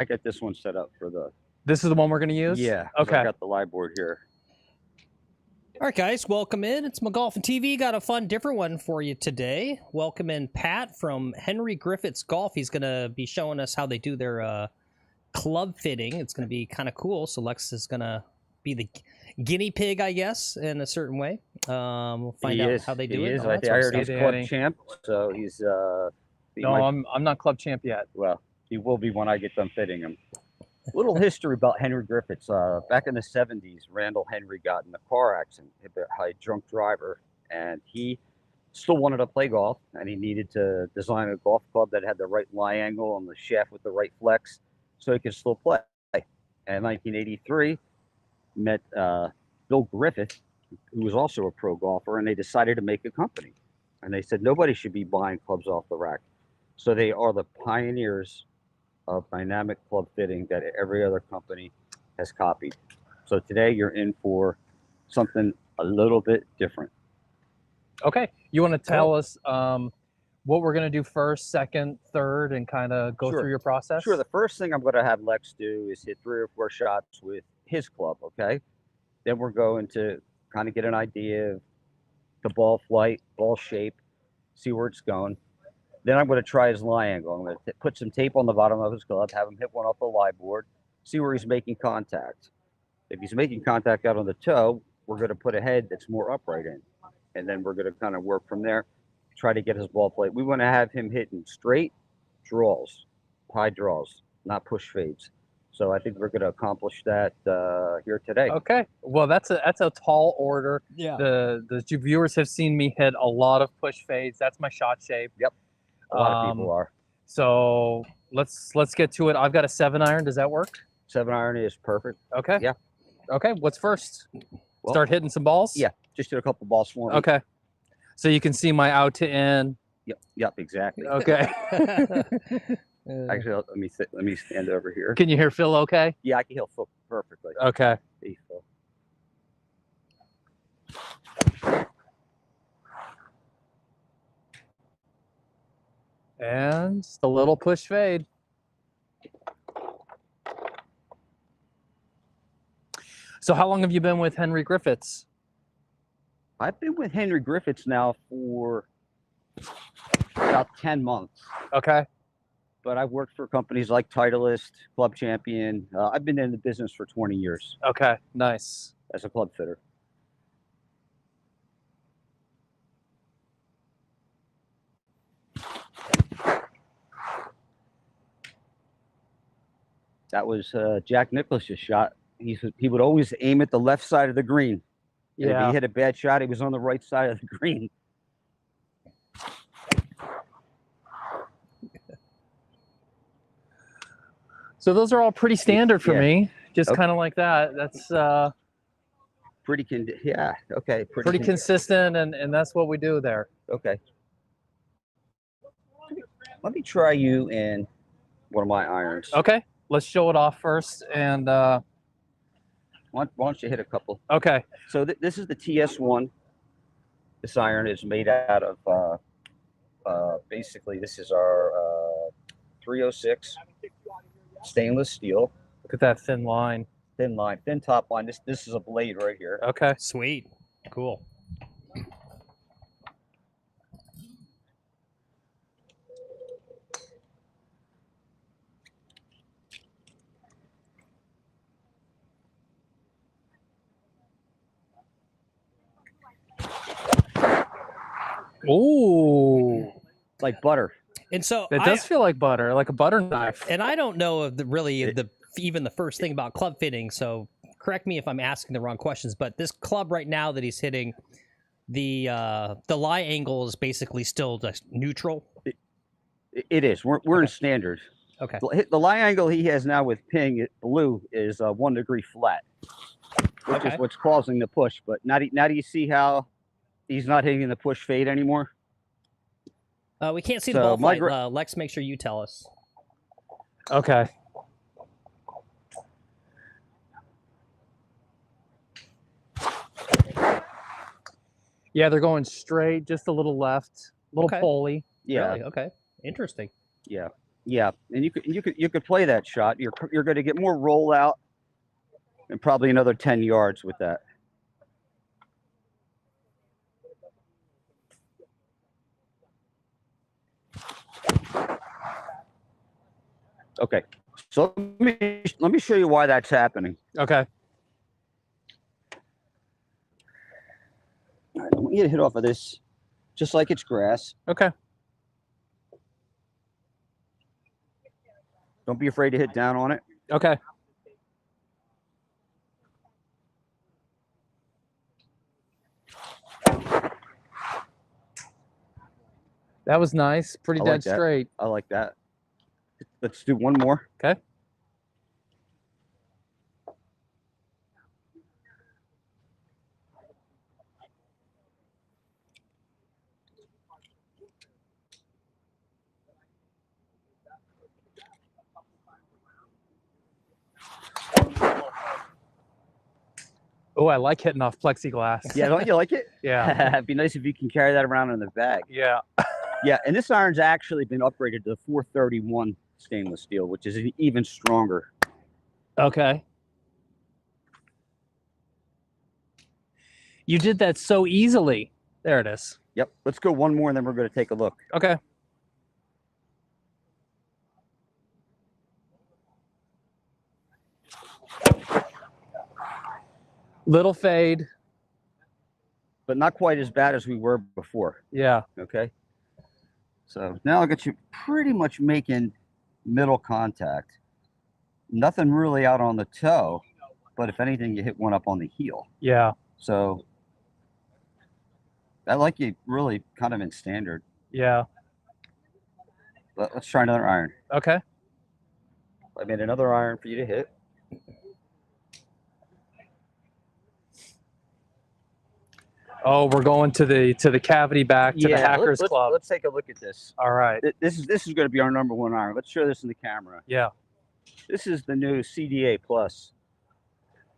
I got this one set up for the... This is the one we're going to use? Yeah. Okay. I got the live board here. All right, guys, welcome in. It's McGolfin TV. Got a fun, different one for you today. Welcome in Pat from Henry Griffitts Golf. He's going to be showing us how they do their club fitting. It's going to be kind of cool. So Lex is going to be the guinea pig, I guess, in a certain way. We'll find out how they do it. I heard he's club champ, so he's... no, I'm not club champ yet. Well, he will be when I get done fitting him. Little history about Henry Griffitts. Back in the 70s, Randall Henry got in a car accident, hit a drunk driver, and he still wanted to play golf, and he needed to design a golf club that had the right lie angle on the shaft with the right flex so he could still play. And in 1983, met Bill Griffith, who was also a pro golfer, and they decided to make a company. And they said nobody should be buying clubs off the rack. So they are the pioneers of dynamic club fitting that every other company has copied. So today you're in for something a little bit different. Okay. You want to tell us what we're going to do first, second, third, and kind of go through your process? Sure. The first thing I'm going to have Lex do is hit 3 or 4 shots with his club, okay? Then we're going to kind of get an idea of the ball flight, ball shape, see where it's going. Then I'm going to try his lie angle. I'm going to put some tape on the bottom of his glove, have him hit one off the lie board, see where he's making contact. If he's making contact out on the toe, we're going to put a head that's more upright in. And then we're going to kind of work from there, try to get his ball flight. We want to have him hitting straight draws, high draws, not push fades. So I think we're going to accomplish that here today. Okay. Well, that's a tall order. Yeah. The viewers have seen me hit a lot of push fades. That's my shot shape. Yep. A lot of people are. So let's get to it. I've got a 7-iron. Does that work? 7-iron is perfect. Okay. Yeah. Okay. What's first? Well, start hitting some balls? Yeah. Just hit a couple balls for me. Okay. So you can see my out to in. Yep. Exactly. Okay. Actually, let me stand over here. Can you hear Phil okay? Yeah, I can hear Phil perfectly. Okay. Hey, Phil. And just a little push fade. So how long have you been with Henry Griffitts? I've been with Henry Griffitts now for about 10 months. Okay. But I've worked for companies like Titleist, Club Champion. I've been in the business for 20 years. Okay, nice. As a club fitter. That was Jack Nicklaus's shot. He would always aim at the left side of the green. And if he hit a bad shot, he was on the right side of the green. So those are all pretty standard for me. Just kind of like that. That's pretty consistent, and that's what we do there. Okay. Let me try you in one of my irons. Okay. Let's show it off first, and why don't you hit a couple? Okay. So this is the TS1. This iron is made out of basically this is our 306 stainless steel. Look at that thin line. Thin line, thin top line. This is a blade right here. Okay. Sweet. Cool. Ooh. Like butter. And so it does feel like butter, like a butter knife. And I don't know of even the first thing about club fitting, so correct me if I'm asking the wrong questions, but this club right now that he's hitting, the lie angle is basically still just neutral. It is. We're in standard. Okay. The lie angle he has now with ping blue is 1 degree flat, which is what's causing the push. But now do you see how he's not hitting the push fade anymore? We can't see the ball flight. Lex, make sure you tell us. Okay. Yeah, they're going straight, just a little left, a little pulley. Yeah. Really? Okay. Interesting. Yeah. Yeah, and you could play that shot. You're going to get more rollout and probably another 10 yards with that. Okay, so let me show you why that's happening. Okay. All right, I want you to hit off of this, just like it's grass. Okay. Don't be afraid to hit down on it. Okay. That was nice. Pretty dead straight. I like that. Let's do one more. Okay. Oh, I like hitting off plexiglass. Yeah, don't you like it? Yeah. It'd be nice if you can carry that around in the bag. Yeah. Yeah, and this iron's actually been upgraded to 431 stainless steel, which is even stronger. Okay. You did that so easily. There it is. Yep. Let's go one more, and then we're going to take a look. Okay. Little fade. But not quite as bad as we were before. Yeah. Okay. So now I'll get you pretty much making middle contact. Nothing really out on the toe, but if anything, you hit one up on the heel. Yeah. So I like you really kind of in standard. Yeah. But let's try another iron. Okay. I made another iron for you to hit. Oh, we're going to the cavity back to the Hackers Club. Let's take a look at this. All right. This is going to be our number one iron. Let's show this in the camera. Yeah. This is the new CDA Plus,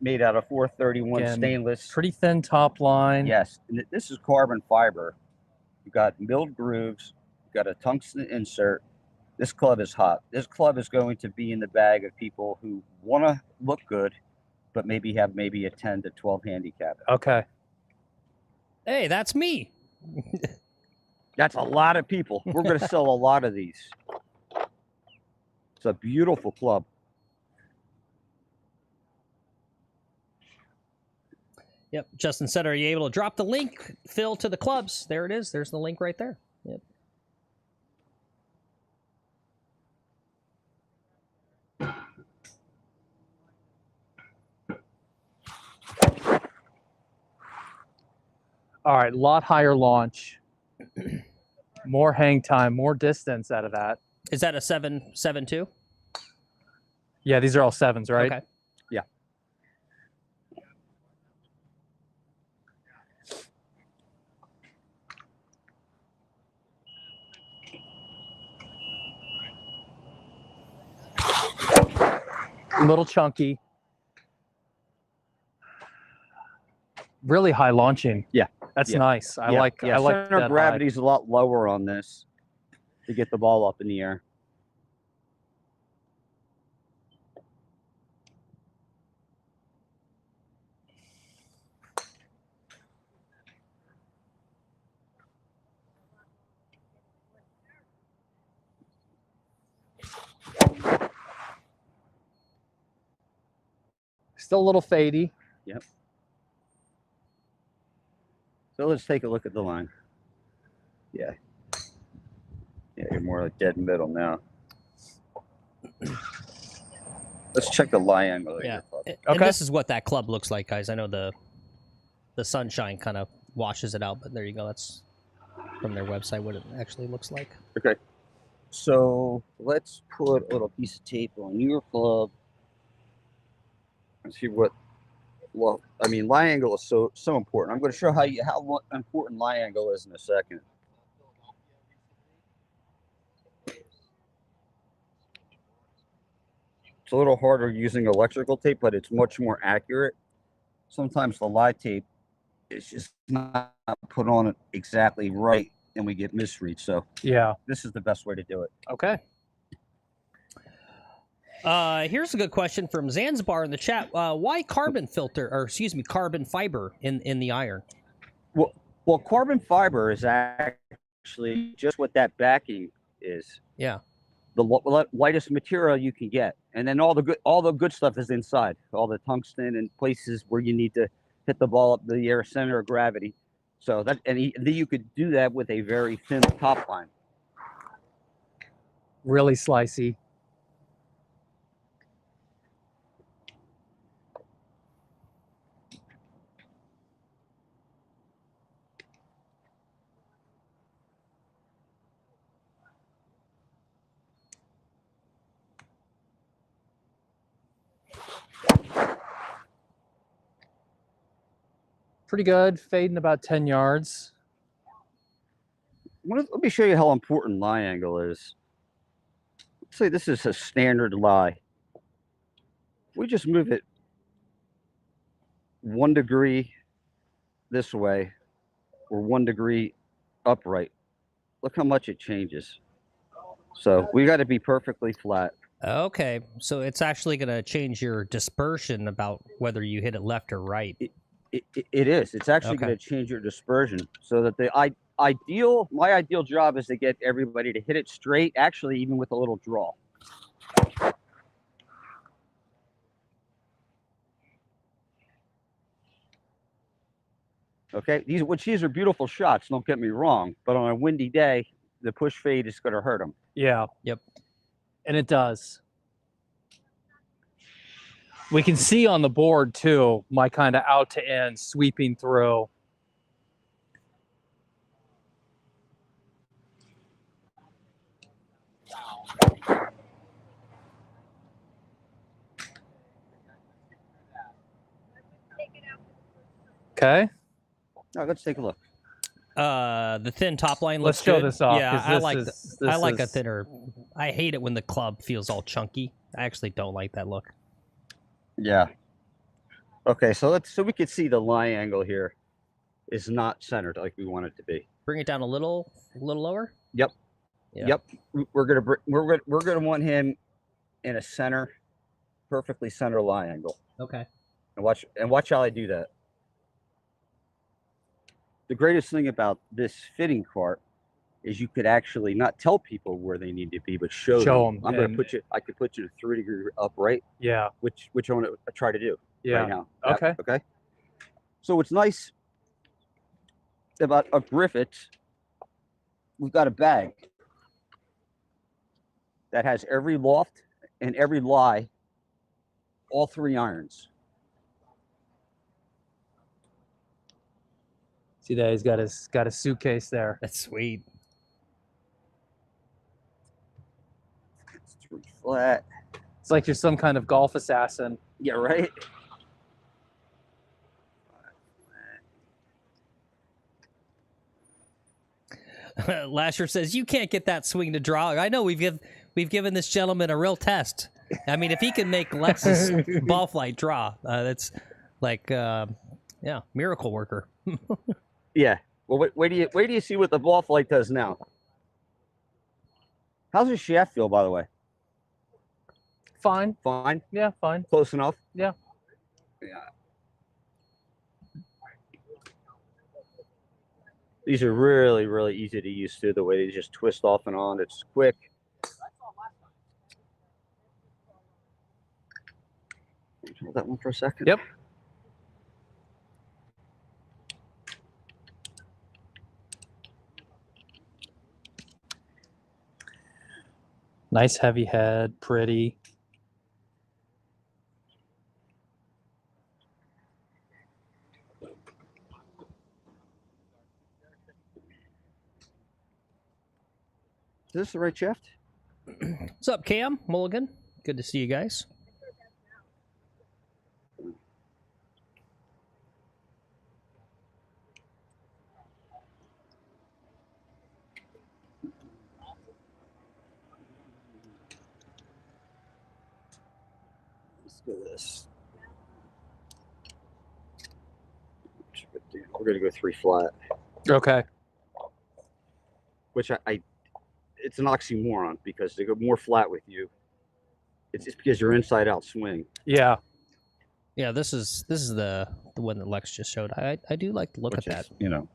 made out of 431 Again, stainless. Pretty thin top line. Yes, and this is carbon fiber. You've got milled grooves. You've got a tungsten insert. This club is hot. This club is going to be in the bag of people who want to look good, but maybe have a 10 to 12 handicap. Okay. Hey, that's me. That's a lot of people. We're going to sell a lot of these. It's a beautiful club. Yep. Justin said, are you able to drop the link, Phil, to the clubs? There it is. There's the link right there. Yep. All right. Lot higher launch. More hang time, more distance out of that. Is that a 7.2? Yeah, these are all 7s, right? Okay. Yeah. A little chunky. Really high launching. Yeah. That's Yeah. nice. I Yeah. like Yeah. I like Center that of gravity's a lot lower on this to get the ball up in the air. Still a little fadey. Yep. So let's take a look at the line. Yeah. Yeah, you're more like dead middle now. Let's check the lie angle. of Yeah. your club. And Okay. this is what that club looks like, guys. I know the sunshine kind of washes it out, but there you go. That's from their website what it actually looks like. Okay. So let's put a little piece of tape on your club and see what. Well, I mean, lie angle is so important. I'm going to show how important lie angle is in a second. It's a little harder using electrical tape, but it's much more accurate. Sometimes the lie tape is just not put on it exactly right, and we get misreads. So Yeah. this is the best way to do it. Okay. Here's a good question from Zanzibar in the chat. Why carbon filter, or excuse me, carbon fiber in the iron? Well, carbon fiber is actually just what that backing is. Yeah. The lightest material you can get, and then all the good stuff is inside. All the tungsten and places where you need to hit the ball up the air center of gravity. So that you could do that with a very thin top line. Really slicey. Pretty good, fading about 10 yards. Let me show you how important lie angle is. Let's say this is a standard lie. We just move it 1 degree this way or 1 degree upright. Look how much it changes. So we got to be perfectly flat. Okay, so it's actually going to change your dispersion about whether you hit it left or right. It is. It's actually going to change your dispersion so that my ideal job is to get everybody to hit it straight, actually even with a little draw. Okay, these are beautiful shots, don't get me wrong, but on a windy day, the push fade is going to hurt them. Yeah. Yep. And it does. We can see on the board too, my kind of out to end sweeping through. Okay. Now let's take a look. The thin top line looks Let's show good. this off. Yeah, I like a a thinner. I hate it when the club feels all chunky. I actually don't like that look. Yeah. Okay, so we could see the lie angle here is not centered like we want it to be. Bring it down a little lower. Yep. Yeah. Yep. We're gonna want him in a center, perfectly center lie angle. Okay. And watch how I do that. The greatest thing about this fitting cart is you could actually not tell people where they need to be, but show them. I'm going to put you. I could put you to 3 degree upright. Yeah. Which I want to try to do. Yeah. Right now. Okay. Okay. So what's nice about a Griffitts, we've got a bag that has every loft and every lie, all 3 irons. See that he's got a suitcase there. That's sweet. It's 3 flat. It's like you're some kind of golf assassin. Yeah, right. Lasher says you can't get that swing to draw. I know we've given this gentleman a real test. I mean, if he can make Lex's ball flight draw, that's like miracle worker. Yeah. Well, wait do you see what the ball flight does now? How's his shaft feel, by the way? Fine. Fine. Yeah, fine. Close enough. Yeah. Yeah. These are really, really easy to use too. The way they just twist off and on. It's quick. Hold that one for a second. Yep. Nice heavy head, pretty. Is this the right shaft? What's up, Cam Mulligan? Good to see you guys. Let's do this. We're going to go 3 flat. Okay. Which I it's an oxymoron because they go more flat with you. It's just because you're inside out swing. Yeah. Yeah, this is the one that Lex just showed. I do like to look Which at is, that. you know,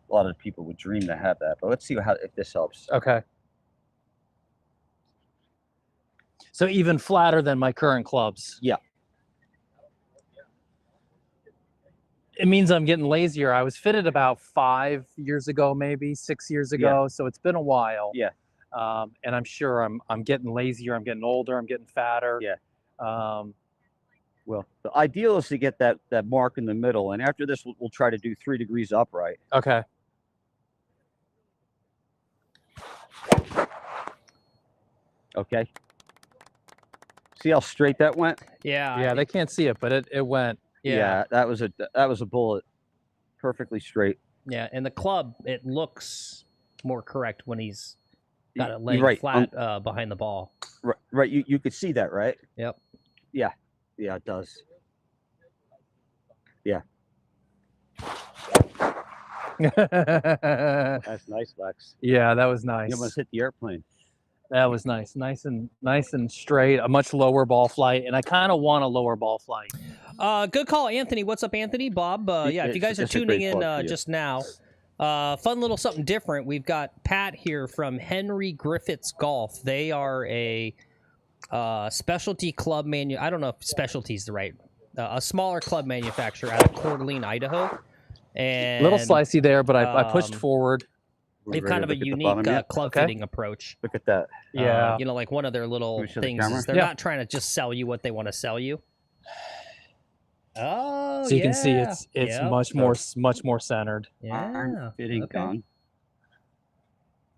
a lot of people would dream to have that. But let's see if this helps. Okay. So even flatter than my current clubs. Yeah. It means I'm getting lazier. I was fitted about 5 years ago, maybe 6 years ago. So it's been a while. Yeah. And I'm sure I'm getting lazier. I'm getting older. I'm getting fatter. Yeah. Well, the ideal is to get that mark in the middle, and after this, we'll try to do 3 degrees upright. Okay. Okay. See how straight that went? Yeah. Yeah, they can't see it, but it went. Yeah. That was a bullet, perfectly straight. Yeah, and the club, it looks more correct when he's got it You're laying flat behind the ball. Right. You could see that, right? Yep. Yeah. Yeah, it does. Yeah. That's nice, Lex. Yeah, that was nice. You almost hit the airplane. That was nice. Nice and straight. A much lower ball flight, and I kind of want a lower ball flight. Good call, Anthony. What's up, Anthony? Bob. Yeah, if you guys are tuning in just now, fun little something different. We've got Pat here from Henry Griffitt's Golf. They are a specialty club I don't know if specialty is the right. A smaller club manufacturer out of Coeur d'Alene, Idaho. And little slicey there, but I pushed forward. They have kind of a unique club fitting approach. Look at that. Yeah. You know, like one of their little things is they're not trying to just sell you what they want to sell you. Oh, so you can see it's much more centered. Yeah. Fitting gone.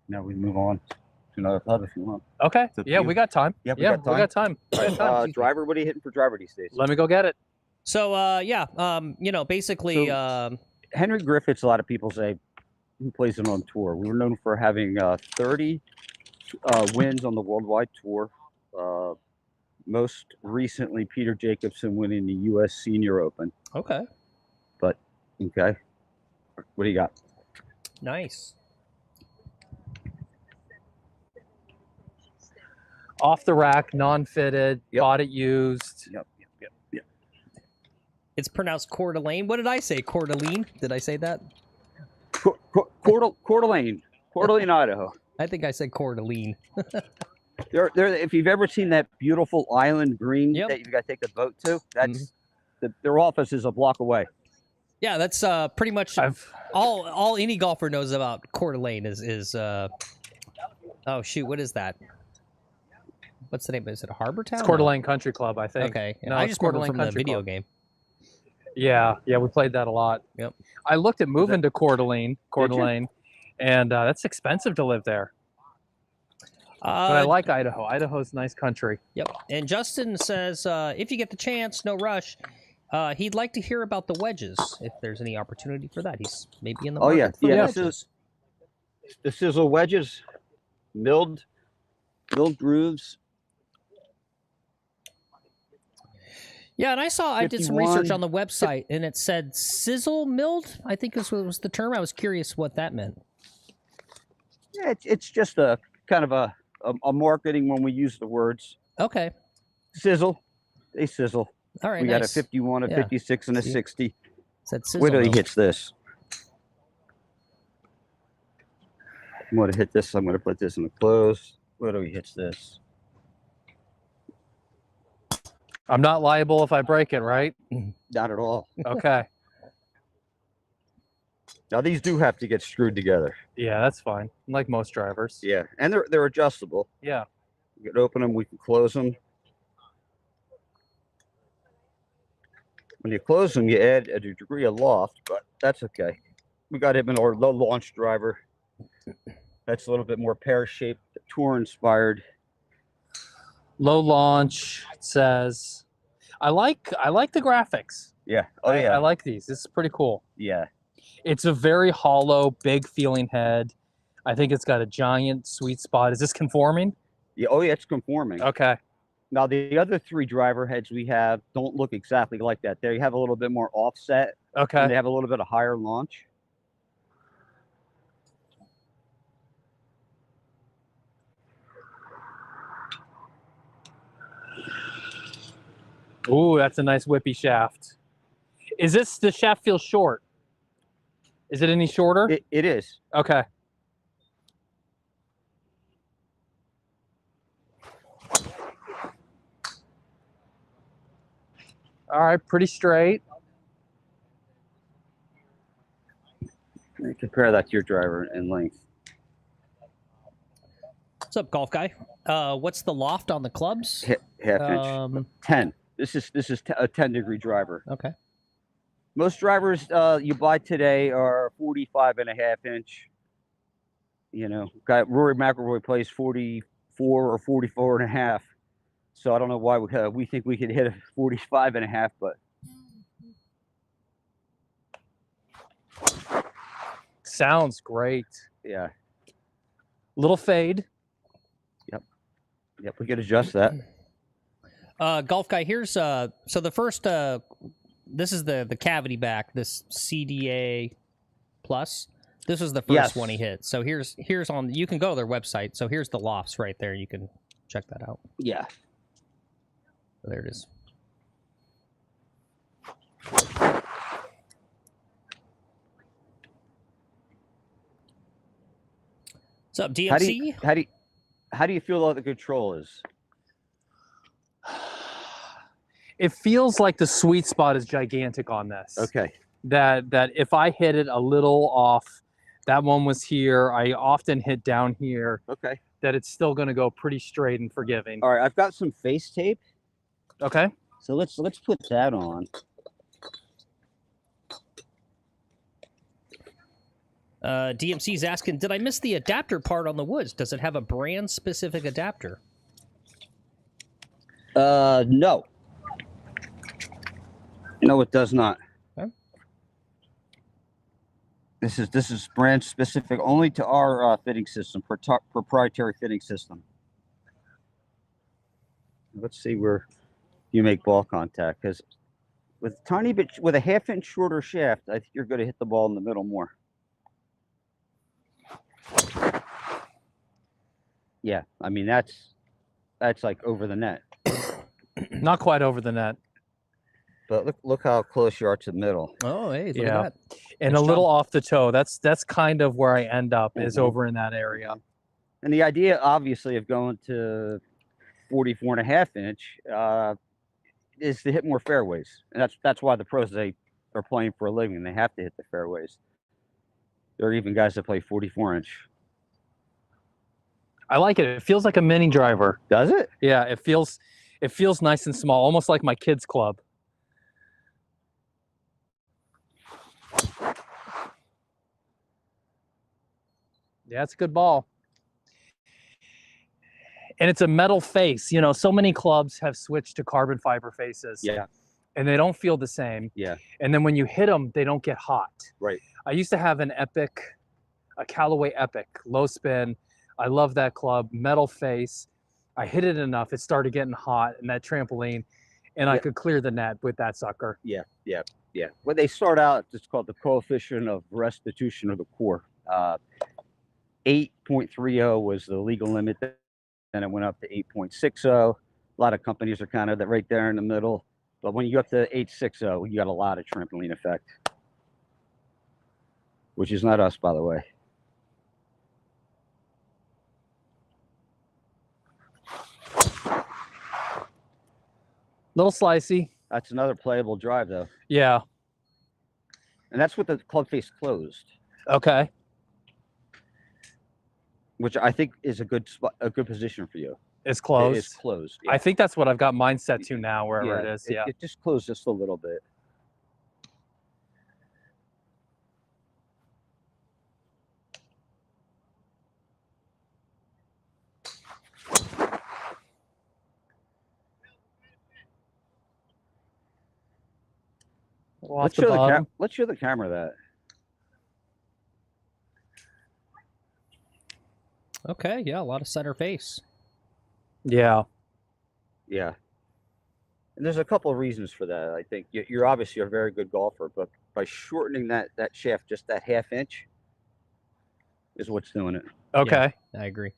Now we move on to another club if you want. Okay. Yeah, we got time. Yeah, we got time. Driver, what are you hitting for driver these days? Let me go get it. So you know, basically Henry Griffitt's, a lot of people say, who plays it on tour. We were known for having 30 wins on the worldwide tour. Most recently, Peter Jacobsen winning the U.S. Senior Open. Okay. Okay. What do you got? Nice. Off the rack, non-fitted, bought it used. Yep. It's pronounced Coeur d'Alene. What did I say? Coeur d'Alene? Did I say that? Coeur d'Alene, Idaho. I think I said Coeur d'Alene. There. If you've ever seen that beautiful island green that you've got to take the boat to, that's their office is a block away. Yeah, that's pretty much all any golfer knows about Coeur d'Alene is oh shoot, what is that? What's the name? Is it a Harbor Town? It's Coeur d'Alene Country Club, I think. Okay. No, I just remember from the Country video Club. game. Yeah, we played that a lot. Yep. I looked at moving to Coeur d'Alene, and that's expensive to live there. But I like Idaho. Idaho's a nice country. Yep. And Justin says, if you get the chance, no rush. He'd like to hear about the wedges, if there's any opportunity for that. He's maybe in the market for wedges. The sizzle wedges, milled grooves. Yeah, and I did some research on the website, and it said sizzle milled, I think was the term. I was curious what that meant. Yeah, it's just a kind of a marketing when we use the words. Okay. Sizzle. They sizzle. All right, we got a 51, a 56, and a 60. Said sizzle. Wait till he hits this. I'm going to hit this. I'm going to put this in the close. Wait till he hits this. I'm not liable if I break it, right? Not at all. Okay. Now these do have to get screwed together. Yeah, that's fine. Like most drivers. Yeah, and they're adjustable. Yeah. We can open them. We can close them. When you close them, you add a degree of loft, but that's okay. We got him in our low launch driver. That's a little bit more pear-shaped, tour-inspired. Low launch, it says. I like the graphics. Yeah. Oh yeah. I like these. This is pretty cool. Yeah. It's a very hollow, big feeling head. I think it's got a giant sweet spot. Is this conforming? Yeah. Oh yeah, it's conforming. Okay. Now the other 3 driver heads we have don't look exactly like that. They have a little bit more offset. Okay. And they have a little bit of higher launch. Ooh, that's a nice whippy shaft. Is this, the shaft feels short? Is it any shorter? It is. Okay. All right, pretty straight. Compare that to your driver in length. What's up, golf guy? What's the loft on the clubs? Half inch. 10. This is a 10-degree driver. Okay. Most drivers you buy today are 45.5 inch. You know, got Rory McIlroy plays 44 or 44.5. So I don't know why we think we could hit a 45.5, but sounds great. Yeah. Little fade. Yep, we could adjust that. Golf guy, here's so the first this is the cavity back, this CDA plus. This was the first one he hit. So here's on, you can go to their website. So here's the lofts right there. You can check that out. Yeah. So there it is. What's up, DMC? How do you feel about the control is? It feels like the sweet spot is gigantic on this. Okay. That if I hit it a little off, that one was here. I often hit down here. Okay. That it's still going to go pretty straight and forgiving. All right, I've got some face tape. Okay. So let's put that on. DMC's asking, did I miss the adapter part on the woods? Does it have a brand specific adapter? No. No, it does not. Okay. This is brand specific only to our fitting system, proprietary fitting system. Let's see where you make ball contact, because with a half-inch shorter shaft, I think you're going to hit the ball in the middle more. Yeah, I mean that's like over the net. Not quite over the net. But look how close you are to the middle. Oh, hey, look yeah. at that. And Nice a little job. off the toe. That's kind of where I end up, is over in that area. And the idea, obviously, of going to 44.5 inch is to hit more fairways, and that's why the pros, they are playing for a living. They have to hit the fairways. There are even guys that play 44 inch. I like it. It feels like a mini driver. Does it? Yeah, it feels nice and small, almost like my kids' club. Yeah, it's a good ball. And it's a metal face. You know, so many clubs have switched to carbon fiber faces. Yeah. And they don't feel the same. Yeah. And then when you hit them, they don't get hot. Right. I used to have a Callaway Epic, low spin. I love that club, metal face. I hit it enough, it started getting hot in that trampoline, and I could clear the net with that sucker. Yeah. When they start out, it's called the coefficient of restitution of the core. 8.30 was the legal limit. Then it went up to 8.60. A lot of companies are kind of right there in the middle. But when you go up to 8.60, you got a lot of trampoline effect, which is not us, by the way. Little slicey. That's another playable drive, though. Yeah. And that's with the club face closed. Okay. Which I think is a good position for you. It's closed. It is closed. Yeah. I think that's what I've got mine set to now, wherever it is. Yeah. It just closed just a little bit. Let's show the camera that. Okay, yeah, a lot of center face. Yeah. Yeah. And there's a couple of reasons for that. I think you're obviously a very good golfer, but by shortening that shaft just that half inch is what's doing it. Okay. Yeah, I agree.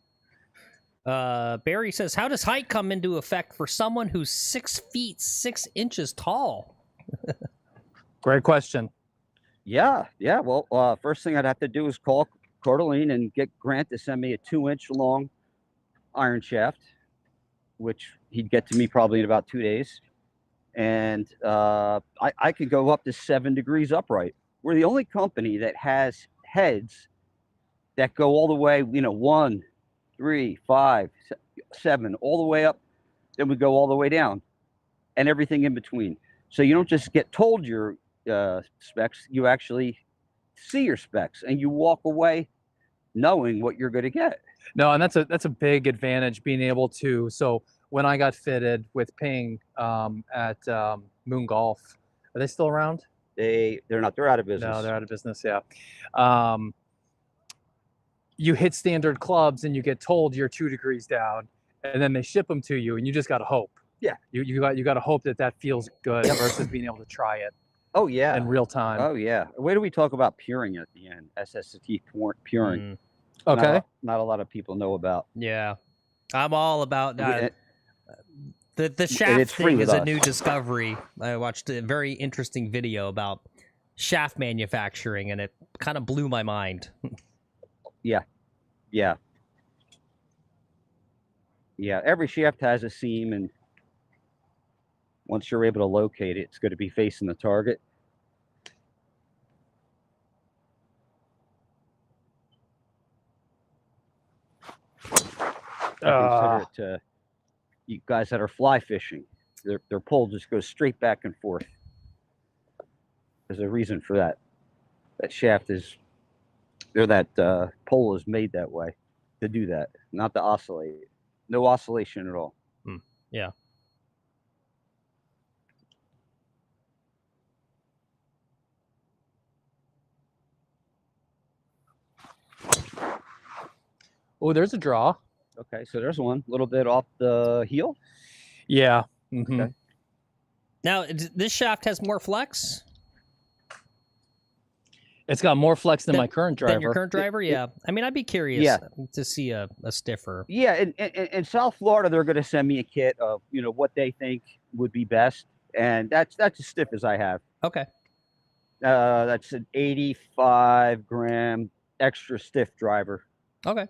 Barry says, how does height come into effect for someone who's 6 feet 6 inches tall? Great question. Yeah. Well, first thing I'd have to do is call Coeur d'Alene and get Grant to send me a 2-inch long iron shaft, which he'd get to me probably in about 2 days. And I could go up to 7 degrees upright. We're the only company that has heads that go all the way, 1, 3, 5, 7, all the way up. Then we go all the way down and everything in between. So you don't just get told your specs, you actually see your specs and you walk away knowing what you're going to get. No, and that's a big advantage, being able to. So when I got fitted with Ping at Moon Golf, are they still around? They're not. They're out of business. No, they're out of business. Yeah. You hit standard clubs and you get told you're 2 degrees down, and then they ship them to you, and you just got to hope. Yeah. You got to hope that feels good versus being able to try it. Oh yeah. In real time. Oh yeah. Where do we talk about puring at the end? SST puring. Okay. Not a lot of people know about. Yeah, I'm all about that. The it's shaft free thing is with a us. new discovery. I watched a very interesting video about shaft manufacturing, and it kind of blew my mind. Yeah. Every shaft has a seam, and once you're able to locate it, it's going to be facing the target. I consider it you guys that are fly fishing, their pole just goes straight back and forth. There's a reason for that. That shaft is, or that pole is made that way to do that, not to oscillate. No oscillation at all. Yeah. Oh, there's a draw. Okay, so there's one, a little bit off the heel. Yeah. Mm-hmm. Okay. Now, this shaft has more flex It's got more flex than my current driver. than your current driver? Yeah. I mean, I'd be curious to see a stiffer. Yeah, in South Florida, they're going to send me a kit of what they think would be best, and that's as stiff as I have. Okay. That's an 85-gram extra stiff driver. Okay.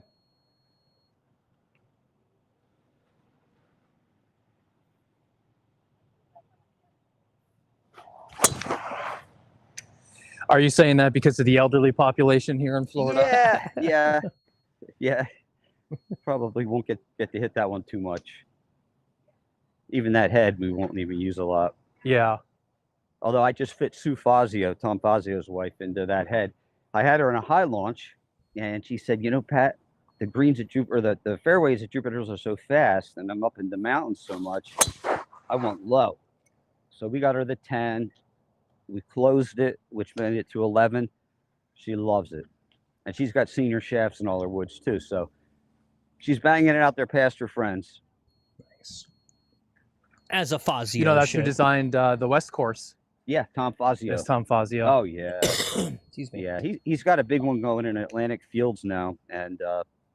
Are you saying that because of the elderly population here in Florida? Yeah. Probably won't get to hit that one too much. Even that head, we won't even use a lot. Yeah. Although I just fit Sue Fazio, Tom Fazio's wife, into that head. I had her in a high launch, and she said, Pat, the greens at Jupiter, the fairways at Jupiter's are so fast, and I'm up in the mountains so much, I want low. So we got her the 10. We closed it, which made it to 11. She loves it. And she's got senior shafts in all her woods, too. So she's banging it out there past her friends. Nice. As a Fazio that's should. who designed the West Course. Yeah, Tom Fazio. It's Tom Fazio. Oh, yeah. Excuse me. Yeah, he's got a big one going in Atlantic Fields now. And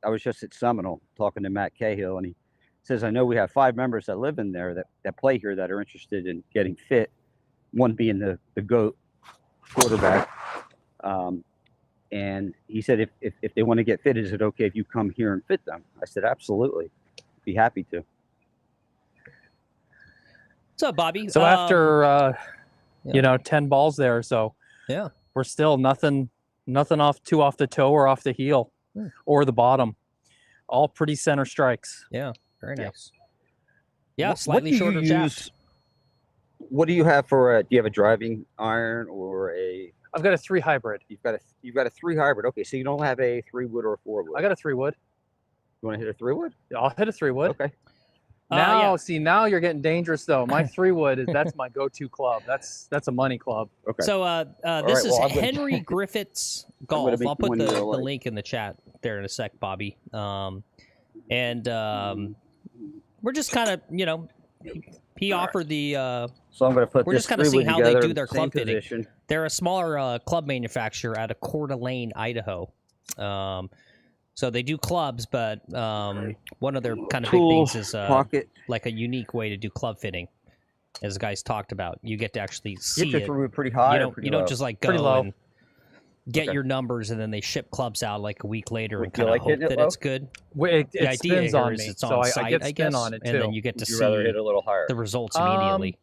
I was just at Seminole talking to Matt Cahill, and he says, I know we have 5 members that live in there that play here that are interested in getting fit. One being the GOAT quarterback. And he said, if they want to get fit, is it okay if you come here and fit them? I said, absolutely. Be happy to. What's up, Bobby? So after, 10 balls there, so yeah, we're still nothing off the toe or off the heel or the bottom. All pretty center strikes. Yeah, very nice. Yeah, slightly shorter shaft. What do you have for do you have a driving iron or a? I've got a 3 hybrid. You've got a 3 hybrid. Okay, so you don't have a 3-wood or a 4-wood. I got a 3-wood. You want to hit a 3-wood? I'll hit a 3-wood. Okay. Now you're getting dangerous though. My 3-wood that's my go-to club. That's a money club. Okay. So this is Henry Griffitt's golf. I'll put the link in the chat there in a sec, Bobby. We're just kind of he offered the. So I'm going to put. We're this just kind of seeing how they do their club fitting. They're a smaller club manufacturer out of Coeur d'Alene, Idaho. So they do clubs, but one of their kind of Tool, big things is pocket. like a unique way to do club fitting, as the guys talked about. You get to actually You see have it. to throw it pretty high or pretty You don't low? just like Pretty go low. and get Okay. your numbers, and then they ship clubs out like a week later Would and you kind of like hope hitting it that low? it's good. It The idea spins here on is me, it's so on I site, get I spin guess, on it too. and then you get to Would you rather see hit it a little higher? the results immediately.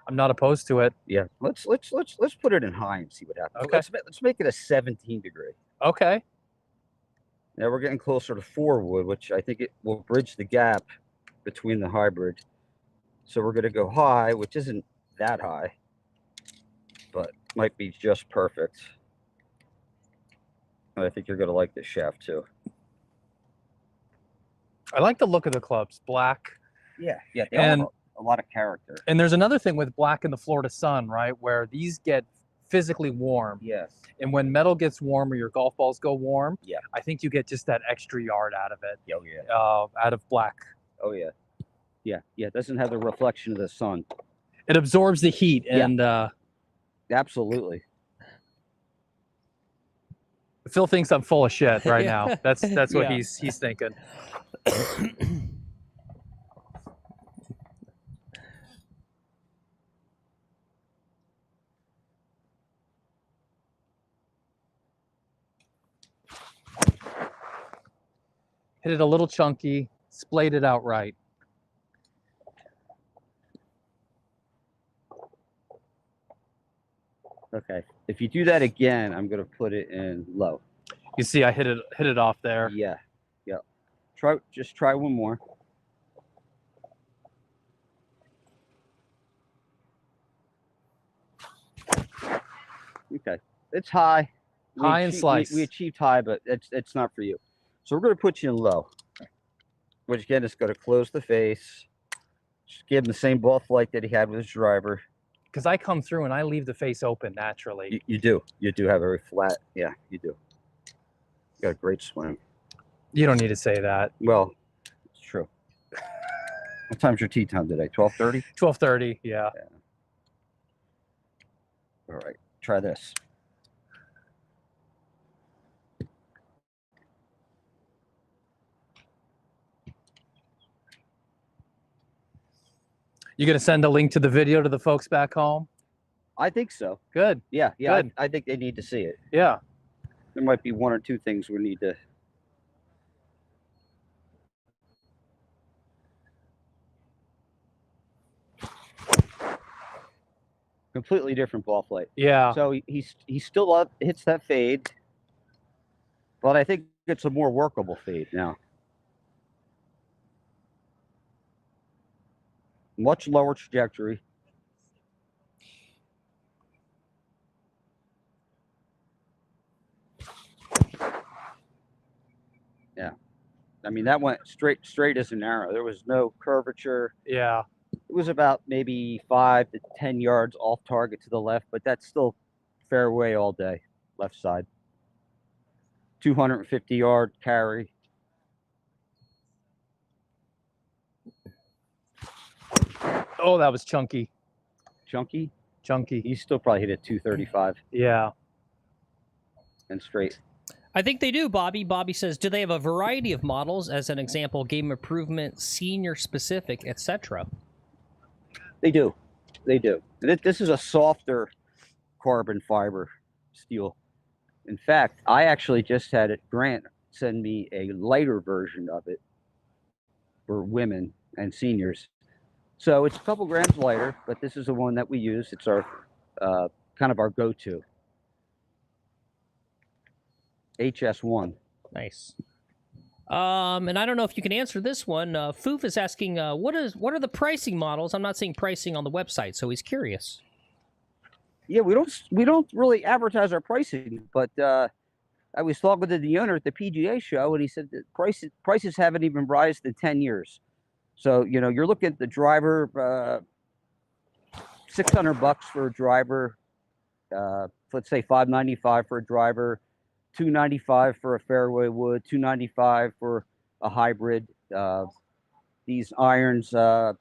I'm not opposed to it. Yeah, let's put it in high and see what happens. Okay. Let's make it a 17 degree. Okay. Now we're getting closer to 4 wood, which I think it will bridge the gap between the hybrid. So we're going to go high, which isn't that high, but might be just perfect. And I think you're going to like this shaft too. I like the look of the clubs, black. Yeah, they all have a lot of character. And there's another thing with black in the Florida sun, right, where these get physically warm. Yes. And when metal gets warm or your golf balls go warm, Yeah. I think you get just that extra yard out of it. Oh yeah. Out of black. Oh yeah. Yeah. It doesn't have the reflection of the sun. It absorbs the heat, Yeah. and Absolutely. Phil thinks I'm full of shit right Yeah. now. That's what Yeah. he's thinking. Hit it a little chunky, splayed it out right. Okay. If you do that again, I'm going to put it in low. You see, I hit it off there. Yeah. Just try one more. Okay. It's high. High and slice. We achieved high, but it's not for you. So we're going to put you in low. Which again is going to close the face. Just give him the same ball flight that he had with his driver. Because I come through and I leave the face open naturally. You do. You do have a very flat. Yeah, you do. You got a great swing. You don't need to say that. Well, it's true. What time's your tee time today? 12:30? 12:30, yeah. All right. Try this. You gonna send a link to the video to the folks back home? I think so. Good. Yeah. Good. I think they need to see it. Yeah. There might be one or two things we need to. Completely different ball flight. Yeah. So he's still up, hits that fade, but I think it's a more workable fade now. Much lower trajectory. Yeah. I mean, that went straight as an arrow. There was no curvature. Yeah. It was about maybe 5 to 10 yards off target to the left, but that's still fairway all day, left side. 250-yard carry. Oh, that was chunky. Chunky. Chunky. You still probably hit it 235 Yeah. and straight. I think they do, Bobby. Bobby says, do they have a variety of models? As an example, game improvement, senior specific, etc. They do. They do. This is a softer carbon fiber steel. In fact, I actually just had Grant send me a lighter version of it for women and seniors. So it's a couple grams lighter, but this is the one that we use. It's our kind of our go-to. HS1. Nice. And I don't know if you can answer this one. Foof is asking, what are the pricing models? I'm not seeing pricing on the website, so he's curious. Yeah, we don't really advertise our pricing, but I was talking to the owner at the PGA show, and he said that prices haven't even risen in 10 years. So you're looking at the driver, $600 for a driver. Let's say $595 for a driver, $295 for a fairway wood, $295 for a hybrid. These irons, I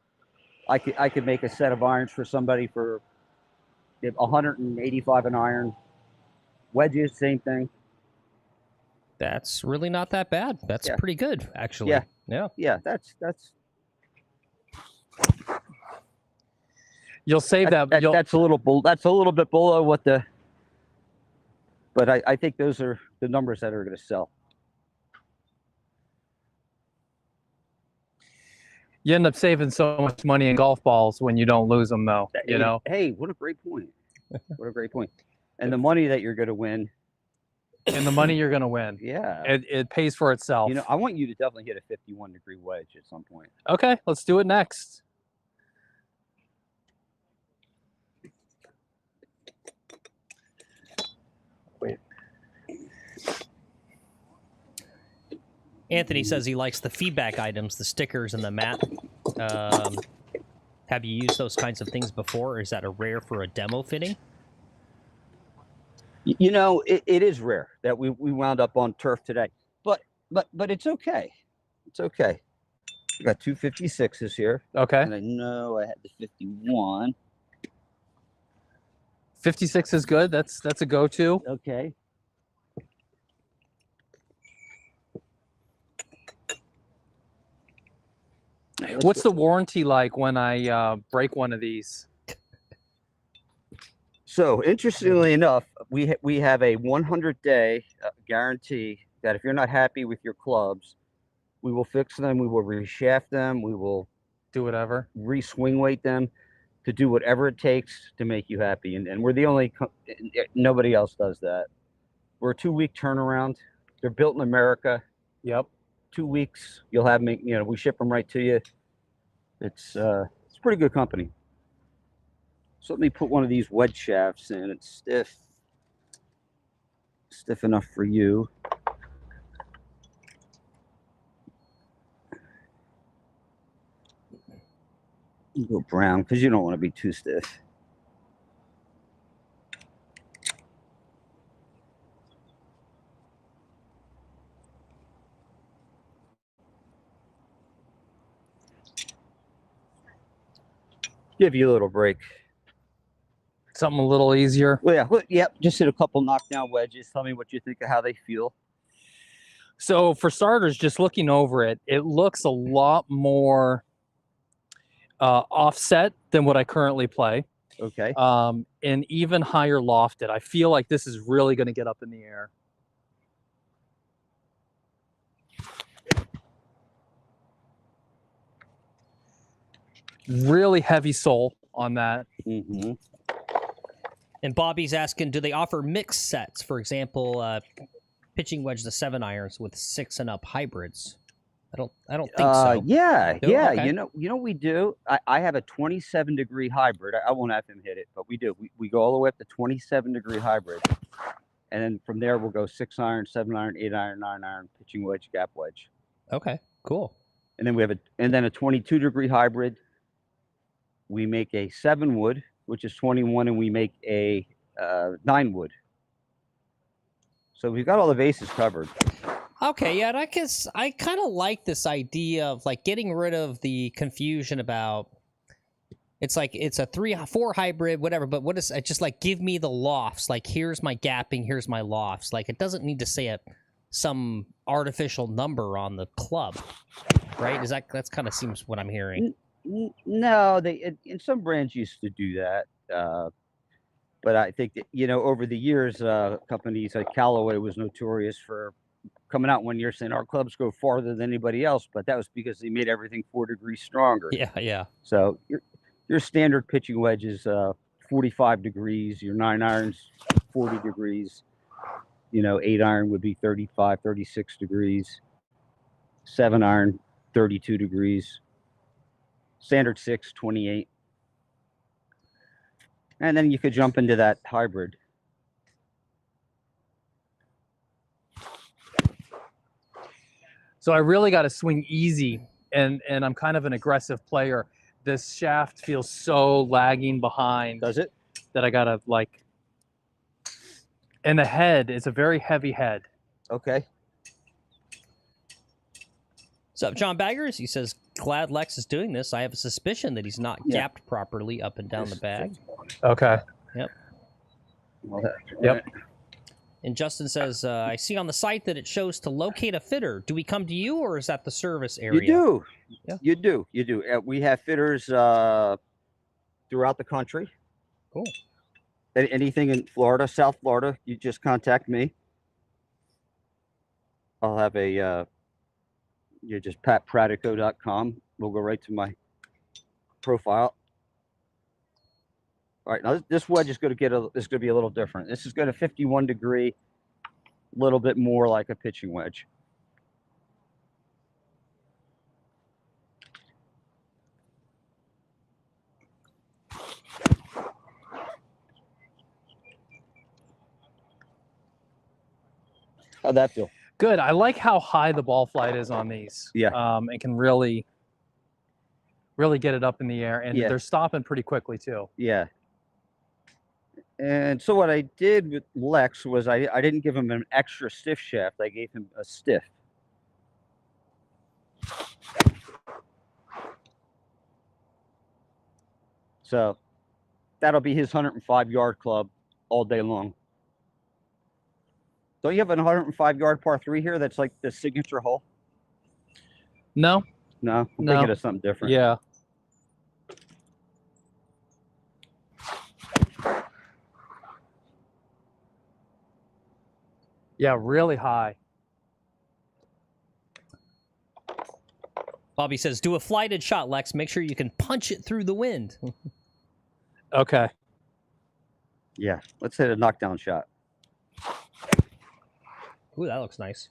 could make a set of irons for somebody for $185 an iron. Wedges, same thing. That's really not that bad. That's pretty good, actually. Yeah. That's You'll save that. That's a little bit below what the. But I think those are the numbers that are going to sell. You end up saving so much money in golf balls when you don't lose them, though. You know. Hey, what a great point! What a great point! And the money that you're going to win. And the money you're going to win. Yeah. It pays for itself. You know, I want you to definitely hit a 51-degree wedge at some point. Okay, let's do it next. Wait. Anthony says he likes the feedback items, the stickers and the mat. Have you used those kinds of things before, or is that a rare for a demo fitting? You know, it is rare that we wound up on turf today, but it's okay. It's okay. We got two 56s here. Okay. And I know I had the 51. 56 is good. That's a go-to. Okay. What's the warranty like when I break one of these? So interestingly enough, we have a 100-day guarantee that if you're not happy with your clubs, we will fix them, we will reshaft them, we will do whatever, re-swing weight them, to do whatever it takes to make you happy. And we're the only, nobody else does that. We're a 2-week turnaround. They're built in America. Yep. 2 weeks, you'll have me. You know, we ship them right to you. It's a pretty good company. So let me put one of these wedge shafts in. It's stiff enough for you. You go brown because you don't want to be too stiff. Give you a little break. Something a little easier. Well, yeah, yep. Just hit a couple knockdown wedges. Tell me what you think of how they feel. So for starters, just looking over it, it looks a lot more offset than what I currently play. Okay. And even higher lofted. I feel like this is really going to get up in the air. Really heavy sole on that. Mm-hmm. And Bobby's asking, do they offer mixed sets? For example, pitching wedge the 7-irons with 6 and up hybrids. I don't think so. Yeah, Do? yeah. Okay. You know we do. I have a 27-degree hybrid. I won't have him hit it, but we do. We go all the way up to 27-degree hybrid, and then from there we'll go 6-iron, 7-iron, 8-iron, 9-iron, pitching wedge, gap wedge. Okay, cool. And then we have a 22-degree hybrid. We make a 7-wood, which is 21, and we make a 9-wood. So we've got all the bases covered. Okay, yeah, and I guess I kind of like this idea of like getting rid of the confusion about it's like it's a 3-4 hybrid, whatever. But what is it? Just like give me the lofts. Like here's my gapping, here's my lofts. Like it doesn't need to say some artificial number on the club, right? That's kind of seems what I'm hearing. No, in some brands used to do that. But I think that, over the years, companies like Callaway was notorious for coming out one year saying our clubs go farther than anybody else, but that was because they made everything 4 degrees stronger. Yeah. So your standard pitching wedge is 45 degrees. Your 9-irons 40 degrees. 8-iron would be 35, 36 degrees. 7-iron 32 degrees. Standard 6, 28. And then you could jump into that hybrid. So I really got to swing easy, and I'm kind of an aggressive player. This shaft feels so lagging behind. Does it? That I got to and the head is a very heavy head. Okay. So John Baggers, he says, glad Lex is doing this. I have a suspicion that he's not gapped properly up and down the bag. Okay. Yep. Well, yep. And Justin says, I see on the site that it shows to locate a fitter. Do we come to you, or is that the service area? You do. Yeah. You do. You do. We have fitters throughout the country. Cool. Anything in Florida, South Florida, you just contact me. I'll have a, you just patpratico.com. We'll go right to my profile. All right, now this wedge is going to be a little different. This is going to 51 degree, a little bit more like a pitching wedge. How'd that feel? Good. I like how high the ball flight is on these. Yeah. It can really get it up in the air, and they're stopping pretty quickly too. Yeah. And so what I did with Lex was I didn't give him an extra stiff shaft. I gave him a stiff. So that'll be his 105-yard club all day long. Don't you have a 105-yard par 3 here that's like the signature hole? No. No? I'm thinking of something different. Yeah. Yeah, really high. Bobby says, do a flighted shot, Lex. Make sure you can punch it through the wind. Okay. Yeah, let's hit a knockdown shot. Ooh, that looks nice.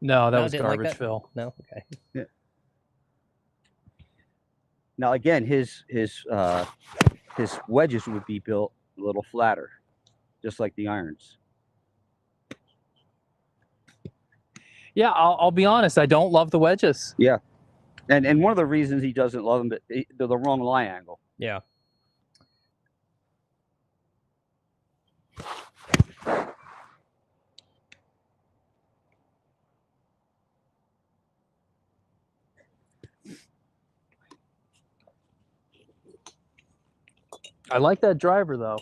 No, that was didn't like garbage, that? Phil. No? Okay. Yeah. Now again, his wedges would be built a little flatter, just like the irons. Yeah, I'll be honest. I don't love the wedges. Yeah, and one of the reasons he doesn't love them, they're the wrong lie angle. Yeah. I like that driver though.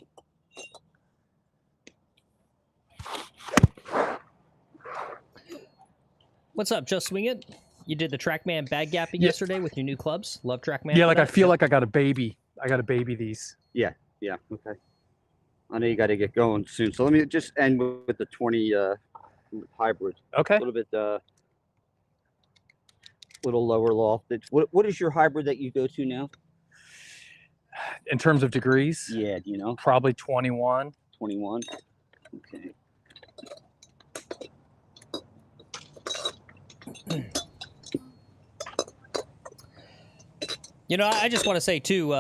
What's up, Just Swing It? You did the TrackMan bag gapping yesterday with your new clubs. Love TrackMan. Yeah, like I feel like I got a baby. I got to baby these. Yeah, okay. I know you got to get going soon, so let me just end with the 20 hybrid. Okay. A little bit, little lower loft. What is your hybrid that you go to now? In terms of degrees? Yeah, do you know? Probably 21. 21. Okay. You know, I just want to say too,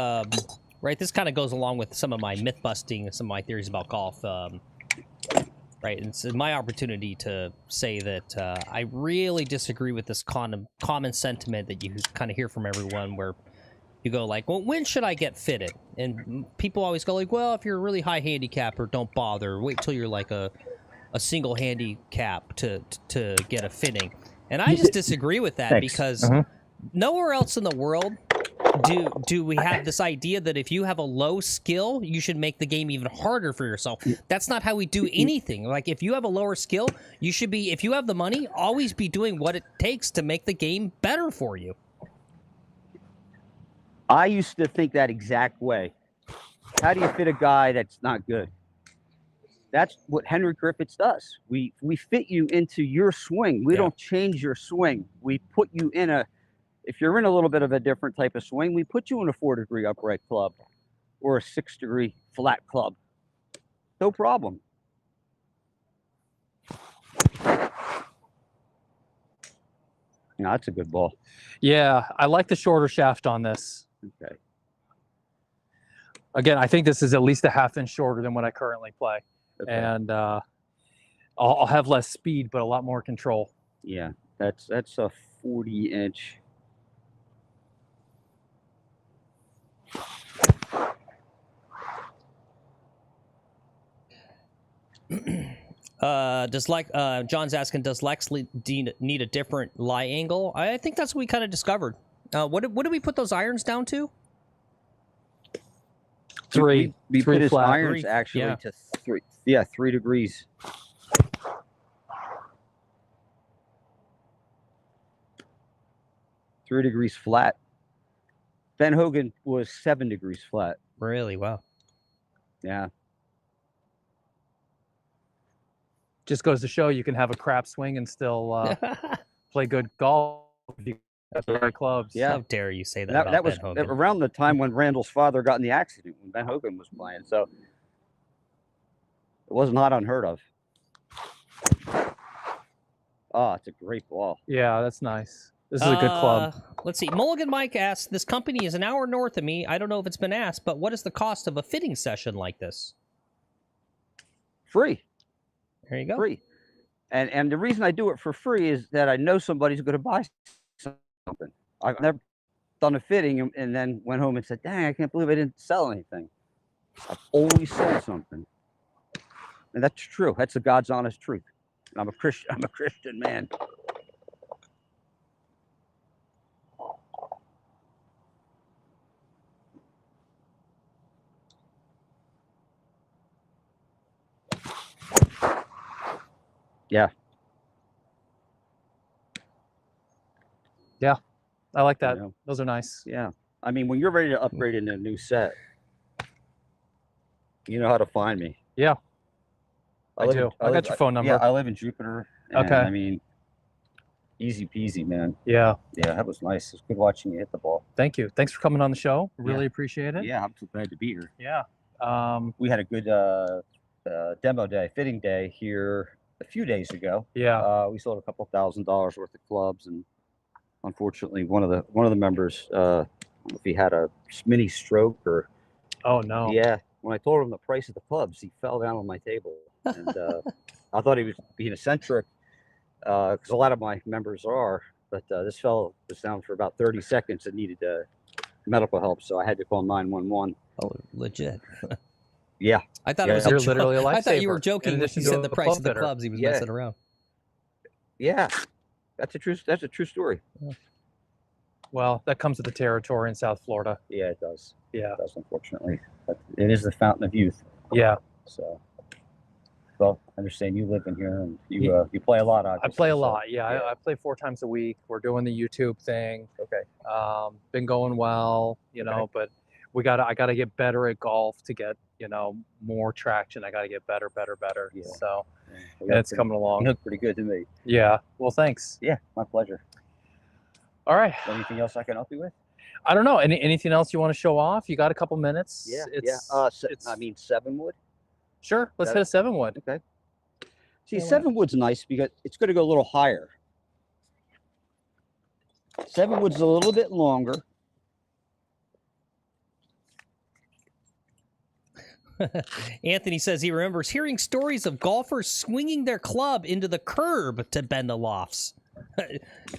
right? This kind of goes along with some of my myth busting and some of my theories about golf, right? And it's my opportunity to say that I really disagree with this common sentiment that you kind of hear from everyone, where you go like, well, when should I get fitted? And people always go like, well, if you're a really high handicapper, don't bother. Wait till you're like a single handicap to get a fitting. And I just disagree with that. Thanks. Because nowhere else in the world do we have this idea that if you have a low skill, you should make the game even harder for yourself. That's not how we do anything. Like, if you have a lower skill, you should be, if you have the money, always be doing what it takes to make the game better for you. I used to think that exact way. How do you fit a guy that's not good? That's what Henry Griffitt does. We fit you into your swing. We don't change your swing. We put you in if you're in a little bit of a different type of swing, we put you in a 4-degree upright club or a 6-degree flat club. No problem. No, that's a good ball. Yeah, I like the shorter shaft on this. Okay. Again, I think this is at least a half-inch shorter than what I currently play. Okay. And I'll have less speed, but a lot more control. Yeah, that's a 40-inch. John's asking, does Lex need a different lie angle? I think that's what we kind of discovered. What did we put those irons down to? Three. We Three put his flat. irons Three, actually yeah. to 3 degrees. Three degrees flat. Ben Hogan was 7 degrees flat. Really? Wow. Yeah. Just goes to show you can have a crap swing and still play good golf if you got the right clubs. Yeah. How dare you say that That, about that was Ben Hogan? around the time when Randall's father got in the accident when Ben Hogan was playing. So it was not unheard of. Oh, it's a great ball. Yeah, that's nice. This is a good club. Let's see. Mulligan Mike asks, this company is an hour north of me. I don't know if it's been asked, but what is the cost of a fitting session like this? Free. There you go. Free. And the reason I do it for free is that I know somebody's going to buy something. I've never done a fitting and then went home and said, dang, I can't believe I didn't sell anything. I've always sold something. And that's true. That's the God's honest truth. I'm a Christian man. Yeah. Yeah, I like that. You know? Those are nice. Yeah. I mean, when you're ready to upgrade into a new set, you know how to find me. Yeah, I do. I got your phone number. Yeah, I live in Jupiter. And, Okay. I mean, easy peasy, man. Yeah. Yeah, that was nice. It was good watching you hit the ball. Thank you. Thanks for coming on the show. Really appreciate it. Yeah, I'm so glad to be here. Yeah. We had a good demo day, fitting day here a few days ago. Yeah. We sold a couple $1,000 worth of clubs, and unfortunately, one of the members, I don't know if he had a mini stroke or. Oh no. Yeah. When I told him the price of the clubs, he fell down on my table, and I thought he was being eccentric, because a lot of my members are. But this fellow was down for about 30 seconds and needed medical help, so I had to call 911. Oh, legit. Yeah. I thought it was You're literally a I thought you were lifesaver, joking in when you addition to said the a price club of the fitter. clubs. He was Yeah. messing around. Yeah. That's a true story. Well, that comes with the territory in South Florida. Yeah, it does. Yeah. It does, unfortunately. But it is the fountain of youth. Yeah. So, well, I understand you live in here and you play a lot. I Obviously, play a so, lot. Yeah, I play 4 times a week. We're doing the YouTube thing. Okay. Been going well, you know, but I gotta get better at golf to get, more traction. I gotta get better. Yeah. So Yeah, it's coming along. You look pretty good to me. Yeah. Well, thanks. Yeah, my pleasure. All right. Anything else I can help you with? I don't know. Anything else you want to show off? You got a couple minutes? Yeah. It's, I mean, 7 wood. Sure. Let's hit a 7 wood. Okay. See, Yeah, 7 wood's nice because it's going to go a little higher. 7 wood's a little bit longer. Anthony says he remembers hearing stories of golfers swinging their club into the curb to bend the lofts.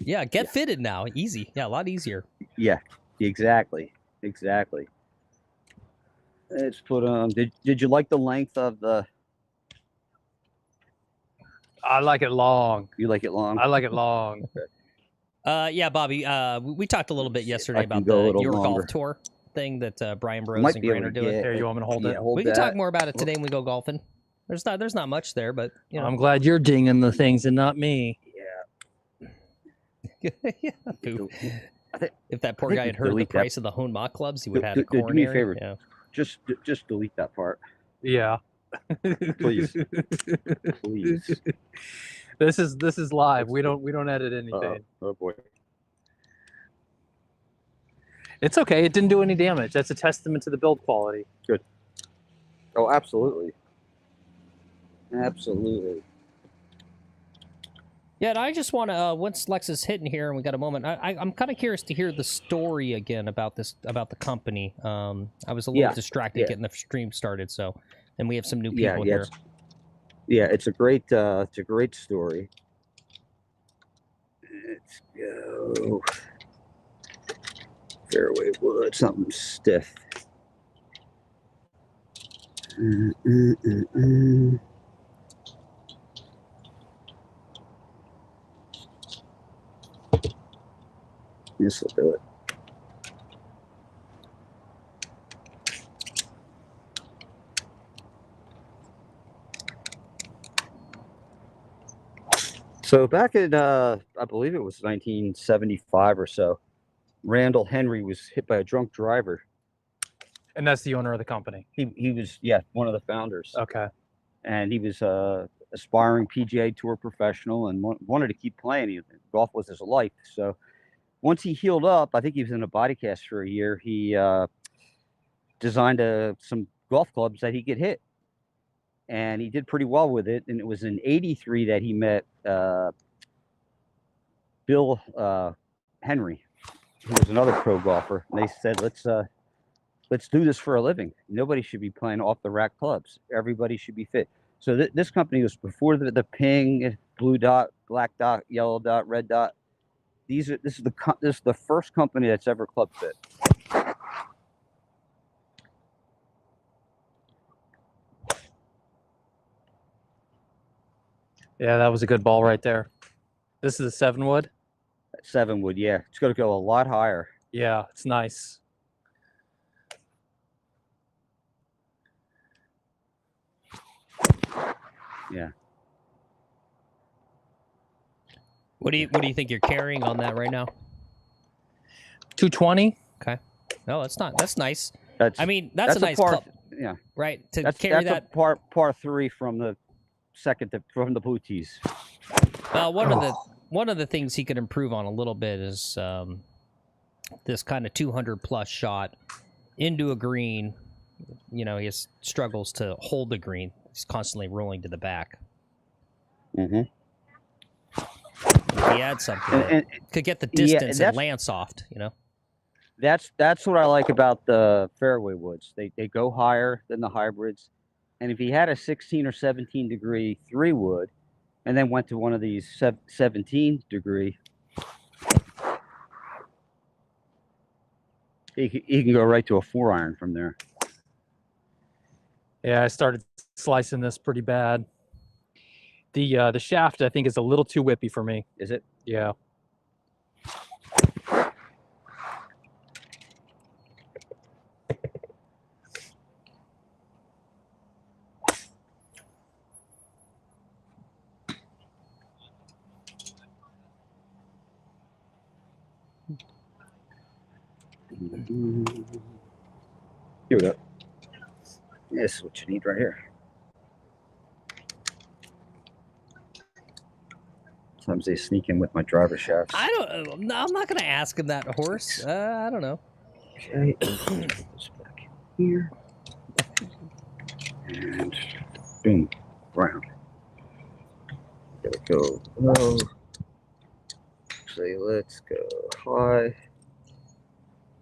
Yeah, get fitted now. Easy. Yeah, a lot easier. Yeah, exactly. Let's put on. Did you like the length of the? I like it long. You like it long? I like it long. Yeah, Bobby. We talked a little bit yesterday I can about go a the little Your longer. Golf Tour thing that Brian Burroughs Might and be able Grant are to doing. get- Here, you want me to hold it? hold We can that. talk more about it today when we go golfing. There's not much there, but I'm glad you're dinging the things and not me. Yeah. Yeah, boo. If that poor think guy we had heard the delete that. price of the Honma clubs, he would have had a Do me a coronary. favor. Yeah. Just delete that part, Yeah. please. Please. This is live. We don't edit anything. Oh boy. It's okay. It didn't do any damage. That's a testament to the build quality. Good. Oh, absolutely. Absolutely. Yeah, and I just want to once Lex is hitting here and we got a moment, I'm kind of curious to hear the story again about the company. I was a little distracted getting the stream started, so and we have some new people here. It's a great story. Let's go. Fairway wood, something stiff. This will do it. So back in, I believe it was 1975 or so, Randall Henry was hit by a drunk driver. And that's the owner of the company. He was, yeah, one of the founders. Okay. And he was aspiring PGA Tour professional and wanted to keep playing. Golf was his life. So once he healed up, I think he was in a body cast for a year. He designed some golf clubs that he could hit, and he did pretty well with it. And it was in '83 that he met Bill Henry, who was another pro golfer. And they said, let's do this for a living. Nobody should be playing off the rack clubs. Everybody should be fit. So this company was before the ping, blue dot, black dot, yellow dot, red dot. This is the first company that's ever club fit. Yeah, that was a good ball right there. This is a 7-wood? 7-wood, yeah. It's going to go a lot higher. Yeah, it's nice. Yeah. What do you think you're carrying on that right now? 220. Okay. No, that's nice. That's a nice par, club. Yeah. Right. To that's carry a par 3 from the from the blue tees. Well, one of the things he could improve on a little bit is this kind of 200+ shot into a green. You know, he struggles to hold the green. He's constantly rolling to the back. Mm-hmm. If he had something that could get the distance and land soft, you know. That's what I like about the fairway woods. They go higher than the hybrids. And if he had a 16 or 17 degree 3-wood and then went to one of these 17 degree, he can go right to a 4-iron from there. Yeah, I started slicing this pretty bad. The shaft, I think, is a little too whippy for me. Is it? Yeah. Here we go. This is what you need right here. Sometimes they sneak in with my driver shafts. I'm not going to ask him that, horse. I don't know. Okay. This back here. And boom. Round. Gotta go low. Say, let's go high.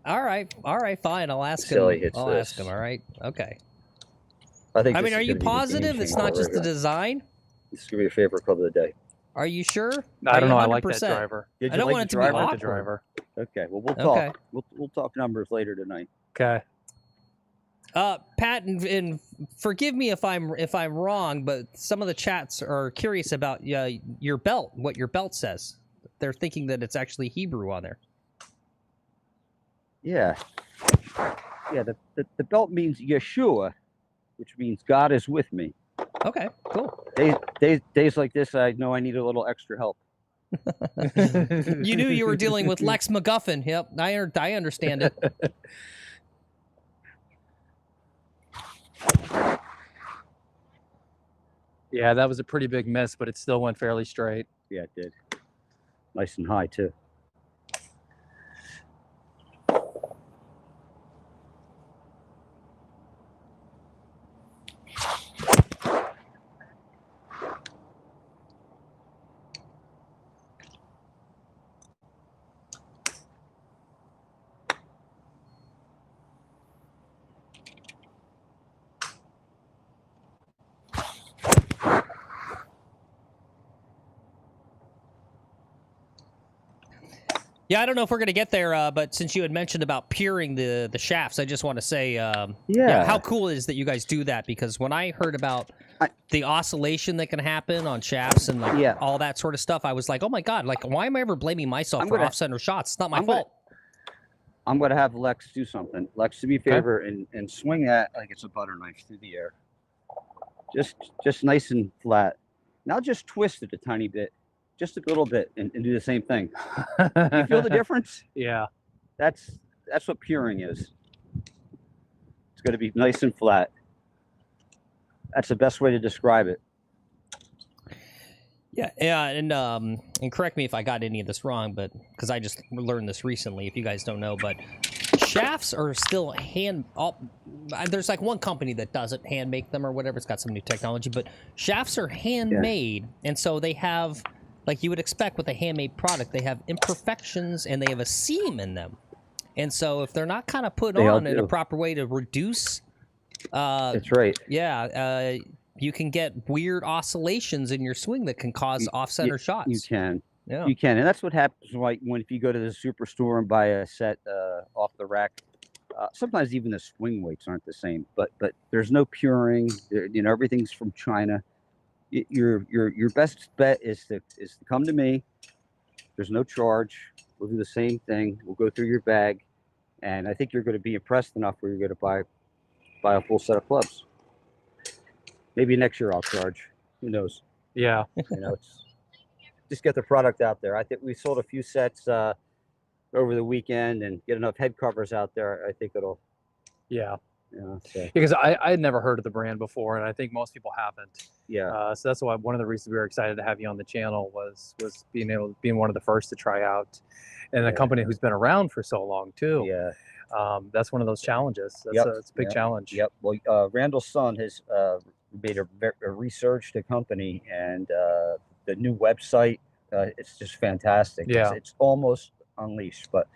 All right, fine. I'll ask Until him. he hits I'll this. ask him. All right, okay. I think. I mean, this are is you gonna be the positive game it's changer not just right the here. design? This is gonna be your favorite club of the day. Are you sure? I don't know. I like 100%? that driver. Did I you don't like want the it to be driver? I like the awkward. driver. Okay. Well, we'll talk. Okay. We'll talk numbers later tonight. Okay. Pat, and forgive me if I'm wrong, but some of the chats are curious about your belt. What your belt says. They're thinking that it's actually Hebrew on there. Yeah. Yeah. The belt means Yeshua, which means God is with me. Okay, cool. Days like this, I know I need a little extra help. You knew you were dealing with Lex McGuffin. Yep, I understand it. Yeah, that was a pretty big miss, but it still went fairly straight. Yeah, it did. Nice and high too. Yeah, I don't know if we're going to get there, but since you had mentioned about peering the shafts, I just want to say, yeah, how cool it is that you guys do that, because when I heard about the oscillation that can happen on shafts and all that sort of stuff, I was like, oh my God, like, why am I ever blaming myself for off-center shots? It's not my fault. I'm going to have Lex do something. Lex, do me a favor and swing that like it's a butter knife through the air. Just nice and flat. Now just twist it a tiny bit. just a little bit and do the same thing. You feel the difference? Yeah. That's what puring is. It's going to be nice and flat. That's the best way to describe it. Yeah, and correct me if I got any of this wrong, but because I just learned this recently, if you guys don't know, but shafts are still there's like one company that doesn't hand make them or whatever. It's got some new technology, but shafts are handmade, and so they have, like you would expect with a handmade product, they have imperfections and they have a seam in them, and so if they're not kind of put on in a proper way to reduce, that's right. Yeah. You can get weird oscillations in your swing that can cause off-center shots. You can. Yeah. You can. And that's what happens if you go to the superstore and buy a set off the rack. Sometimes even the swing weights aren't the same, but there's no puring. Everything's from China. Your best bet is to come to me. There's no charge. We'll do the same thing. We'll go through your bag, and I think you're going to be impressed enough where you're going to buy a full set of clubs. Maybe next year I'll charge. Who knows? Yeah. It's just get the product out there. I think we sold a few sets over the weekend, and get enough head covers out there. I think it'll. Yeah. So. Because I had never heard of the brand before, and I think most people haven't. Yeah. So that's why one of the reasons we were excited to have you on the channel was being one of the first to try out, and a company who's been around for so long too. Yeah. That's one of those challenges. It's a big challenge. Yep. Well, Randall's son has made a research the company, and the new website. It's just fantastic. Yeah. It's almost unleashed. But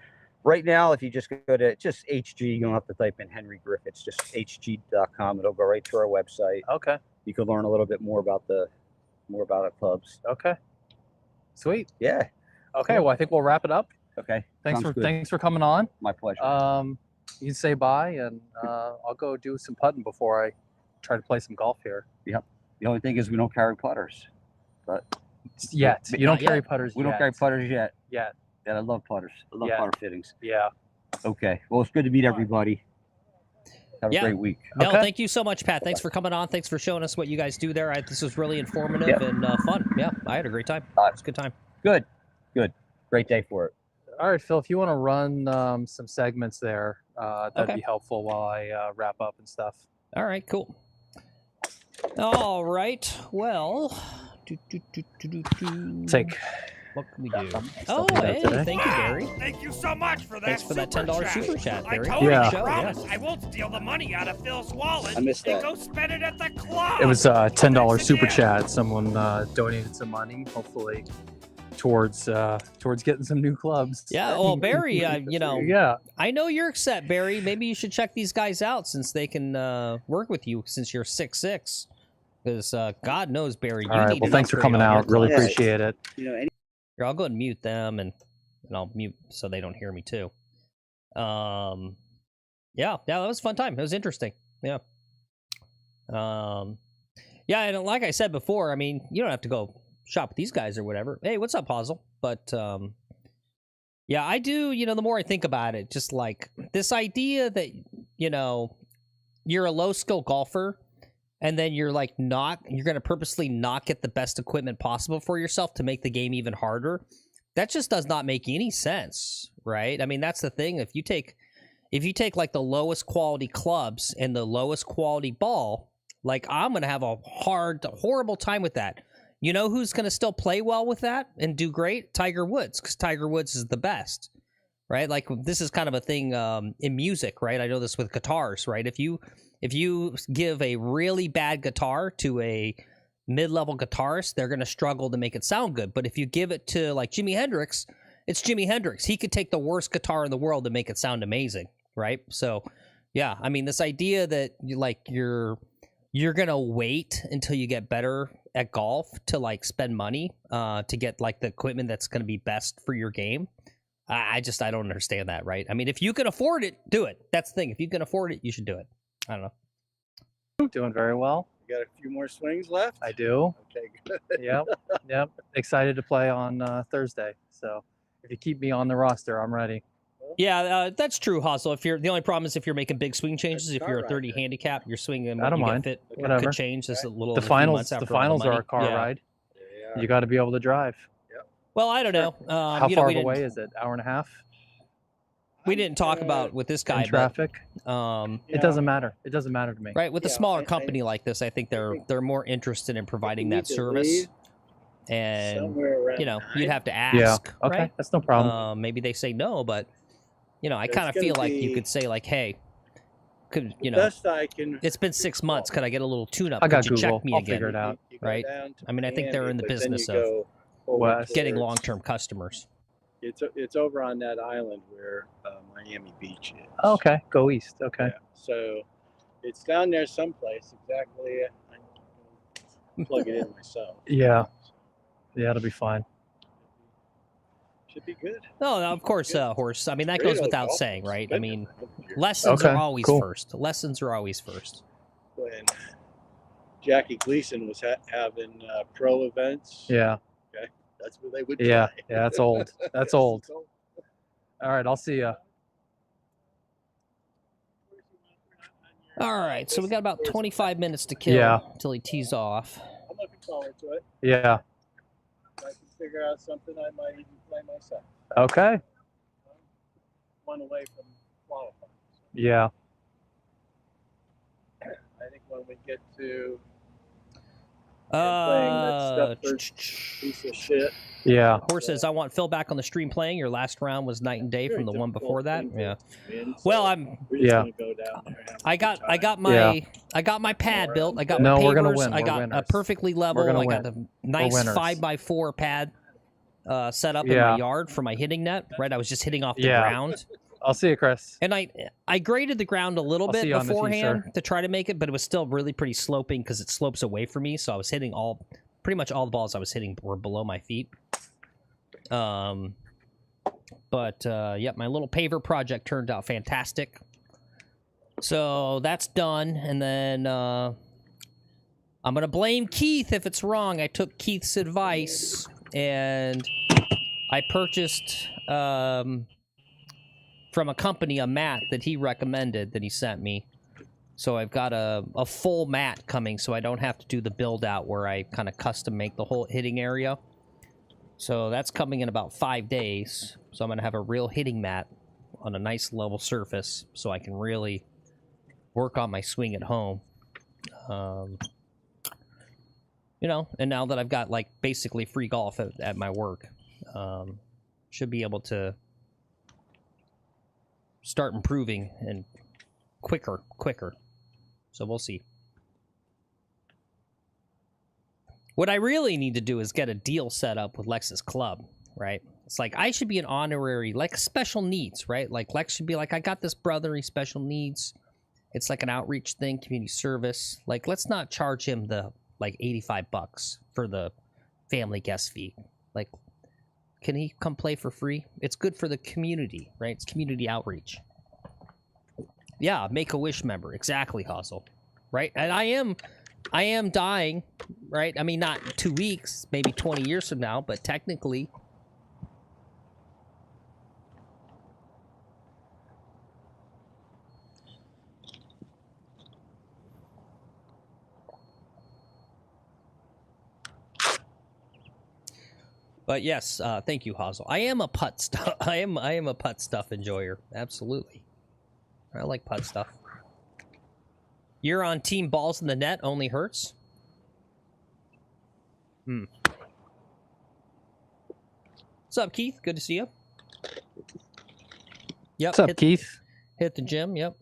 right now, if you just go to just HG, you don't have to type in Henry Griffitts. Just hg.com. It'll go right to our website. Okay. You can learn a little bit more about the clubs. Okay. Sweet. Yeah. Okay. Well, I think we'll wrap it up. Okay. Thanks for coming on. My pleasure. You can say bye, and I'll go do some putting before I try to play some golf here. Yep. The only thing is we don't carry putters, but yet you don't carry putters. We don't carry putters yet. Yet. Yeah, I love putters. I love putter fittings. Yeah. Okay. Well, it's good to meet everybody. Have a great week. No, thank you so much, Pat. Thanks for coming on. Thanks for showing us what you guys do there. This was really informative and fun. Yeah, I had a great time. It was a good time. Good. Great day for it. All right, Phil, if you want to run some segments there, that'd be helpful while I wrap up and stuff. All right, cool. All right, well, what can we do? Oh, hey, thank you, Barry. Thank you so much for that. Thanks for that $10 super chat, Barry. I promise I won't steal the money out of Phil's wallet. I missed that. And go spend it at the club. It was a $10 super chat. Someone donated some money, hopefully, towards getting some new clubs. Yeah, well, Barry, yeah, I know you're upset, Barry. Maybe you should check these guys out since they can work with you since you're 6'6". Because God knows, Barry, you need. Well, thanks for coming out. Really appreciate it. Here, I'll go and mute them, and I'll mute so they don't hear me too. Yeah, that was a fun time. It was interesting. Yeah. Yeah, and like I said before, I mean, you don't have to go shop with these guys or whatever. Hey, what's up, Hazel? But yeah, I do. The more I think about it, just like this idea that you're a low skill golfer, and then you're like you're going to purposely not get the best equipment possible for yourself to make the game even harder. That just does not make any sense, right? I mean, that's the thing. If you take like the lowest quality clubs and the lowest quality ball, like I'm going to have a horrible time with that. You know who's going to still play well with that and do great? Tiger Woods, because Tiger Woods is the best, right? Like this is kind of a thing in music, right? I know this with guitars, right? If you give a really bad guitar to a mid-level guitarist, they're going to struggle to make it sound good. But if you give it to like Jimi Hendrix, it's Jimi Hendrix. He could take the worst guitar in the world and make it sound amazing, right? So, yeah, I mean, this idea that you're going to wait until you get better at golf to like spend money to get like the equipment that's going to be best for your game. I don't understand that, right? I mean, if you can afford it, do it. That's the thing. If you can afford it, you should do it. I don't know. Doing very well. You got a few more swings left? I do. Okay, good. Yep. Excited to play on Thursday. So if you keep me on the roster, I'm ready. Yeah, that's true, Hustle. The only problem is if you're making big swing changes, if you're a 30 handicap, your swing and I don't mind. Whatever. Could change just a little. The finals are a car ride. Yeah. You got to be able to drive. Yep. Well, I don't know. How you know, far we didn't, away is it? Hour and a half we didn't talk about with this guy, in traffic? but It doesn't matter. It doesn't matter to me. right with a Yeah, smaller I company like this, I think they're more interested in providing that service, and somewhere around you know, you'd 9. have to Yeah. ask. Okay. Right? That's no problem. Maybe they say no, but you know, I It's kind of gonna feel like you be- could say like, hey, could you know, Best I can. it's been 6 months. Could I get a little tune-up? I got Could you Google. check me I'll again? figure it out. You go right? down to I mean, I think they're in the Miami, but then business you of go over West. getting towards- long-term customers. It's over on that island where Miami Beach is. Okay. Go east. Okay. Yeah, so it's down there someplace. Exactly. I can plug it in myself. Yeah. Yeah, it'll be fine. Should be good. No, of course, horse. I mean, that Great goes old without golf saying, course. right? Been I mean, there for a couple years. lessons Okay, are always cool. first. Lessons are always first. When Jackie Gleason was having pro events. Yeah. That's where they would Yeah. play. Yeah. That's old. That's old. All right. I'll see ya. All right, so we got about 25 minutes to kill Yeah. until he tees off. I'm looking forward to it. Yeah. If I can figure out something, I might even play myself. Okay. One away from qualifying. Yeah. I think when we get to playing that Stepford piece of shit. Yeah. Horse says, I want Phil back on the stream playing. Your last round was night and day Very from the one difficult before that. thing to Yeah. win, so Well, I'm. we're just Yeah. gonna go down there and have a I good got time. my pad built. I got No, my we're gonna pavers. win. I We're got a winners. perfectly level. gonna I got win. a nice winners. 5x4 pad set up in Yeah. my yard for my hitting net. Right, I was just hitting off the Yeah. ground. I'll see you, Chris. And I graded the ground a little I'll bit see you on the tee, beforehand sir. to try to make it, but it was still really pretty sloping because it slopes away from me. So I was hitting pretty much all the balls I was hitting were below my feet. Yep, my little paver project turned out fantastic. So that's done, and then I'm gonna blame Keith if it's wrong. I took Keith's advice and I purchased from a company a mat that he recommended that he sent me. So I've got a full mat coming, so I don't have to do the build out where I kind of custom make the whole hitting area. So that's coming in about 5 days. So I'm gonna have a real hitting mat on a nice level surface, so I can really work on my swing at home. You know, and now that I've got like basically free golf at my work, should be able to start improving and quicker. So we'll see. What I really need to do is get a deal set up with Lex's club, right? It's like I should be an honorary, like special needs, right? Like Lex should be like, I got this brother, he's special needs. It's like an outreach thing, community service. Like, let's not charge him the like $85 for the family guest fee. Like, can he come play for free? It's good for the community, right? It's community outreach. Yeah, Make-A-Wish member. Exactly, Hazel. Right? And I am dying, right? I mean, not 2 weeks, maybe 20 years from now, but technically. But yes, thank you, Hazel. I am a putt stuff. I am a putt stuff enjoyer. Absolutely. I like putt stuff. You're on team balls in the net only hurts? What's up, Keith? Good to see you. Yep. What's up, Keith? Hit the gym. Yep.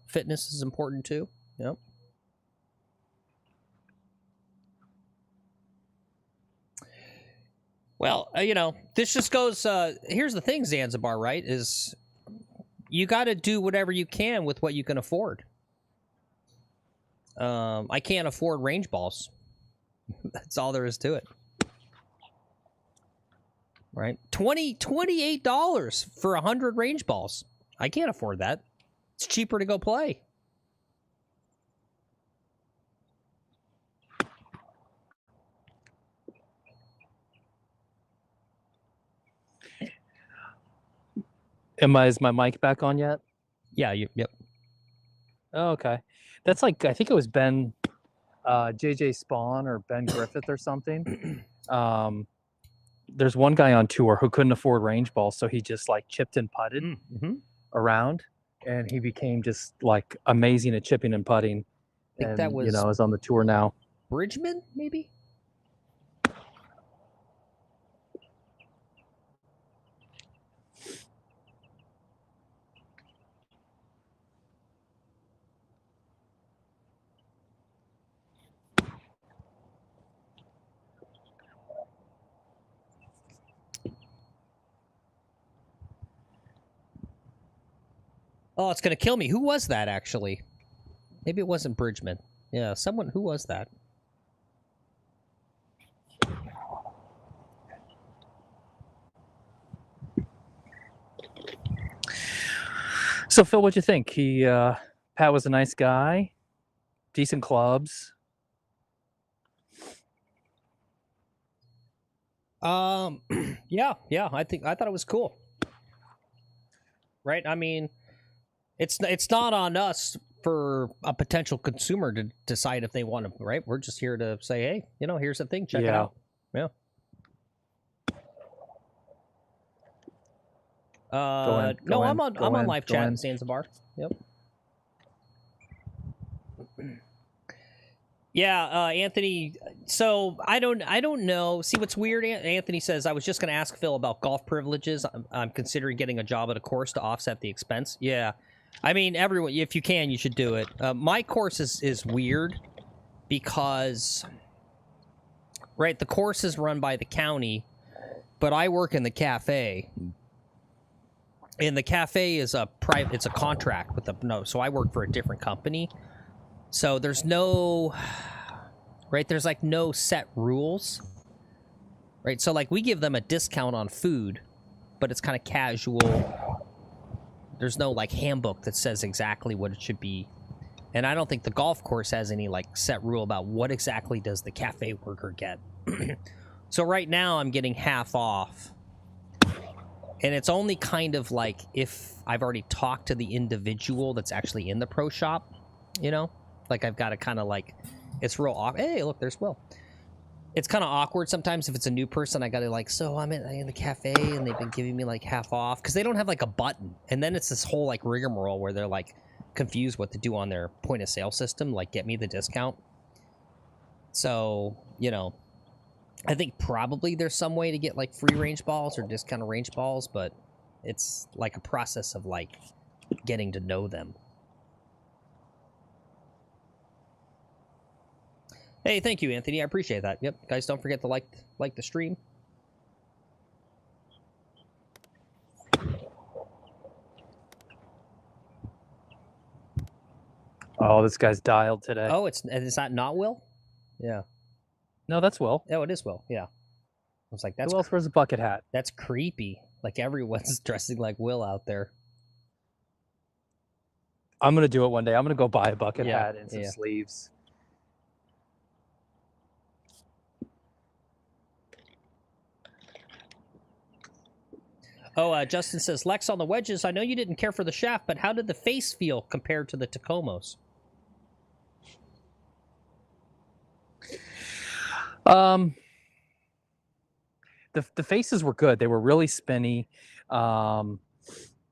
Fitness is important too. Yep. Well, you know, this just goes, here's the thing, Zanzibar, right, is you got to do whatever you can with what you can afford. I can't afford range balls. That's all there is to it. Right? $28 for 100 range balls. I can't afford that. It's cheaper to go play. Is my mic back on yet? Yeah, yep. Oh, okay. That's like, I think it was Ben, JJ Spawn or Ben Griffith or something. there's one guy on tour who couldn't afford range balls, so he just like chipped and putted Mm-hmm. around, and he became just like amazing at chipping and putting. I think And that was is on the tour now. Bridgman, maybe. Oh, it's gonna kill me. Who was that actually? Maybe it wasn't Bridgman. Yeah, someone. Who was that? So Phil, what'd you think? Pat was a nice guy, decent clubs. Yeah. I thought it was cool. Right? I mean, it's not on us for a potential consumer to decide if they want to. Right? We're just here to say, hey, here's the thing. Check it out. Yeah. No, I'm on live chat in Zanzibar. Yep. Yeah, Anthony. So I don't know. See, what's weird? Anthony says I was just going to ask Phil about golf privileges. I'm considering getting a job at a course to offset the expense. Yeah, I mean, everyone, if you can, you should do it. My course is weird because, right, the course is run by the county, but I work in the cafe. And the cafe is it's a contract with so I work for a different company. So there's no, right, there's like no set rules, right? So like we give them a discount on food, but it's kind of casual. There's no like handbook that says exactly what it should be. And I don't think the golf course has any like set rule about what exactly does the cafe worker get. So right now I'm getting half off. And it's only kind of like if I've already talked to the individual that's actually in the pro shop, Like I've got to kind of like, it's real awkward. Hey, look, there's Will. It's kind of awkward sometimes if it's a new person. I got to like, so I'm in the cafe and they've been giving me like half off because they don't have like a button. And then it's this whole like rigmarole where they're like confused what to do on their point of sale system, like get me the discount. So, I think probably there's some way to get like free range balls or discounted range balls, but it's like a process of like getting to know them. Hey, thank you, Anthony. I appreciate that. Yep, guys, don't forget to like the stream. Oh, this guy's dialed today. Oh, is that not Will? Yeah. No, that's Will. Oh, it is Will. Yeah. I was like, Who else wears a bucket hat? That's creepy. Like everyone's dressing like Will out there. I'm gonna do it one day. I'm gonna go buy a bucket hat and some sleeves. Oh, Justin says, Lex, on the wedges, I know you didn't care for the shaft, but how did the face feel compared to the Tacomos? The faces were good. They were really spinny. There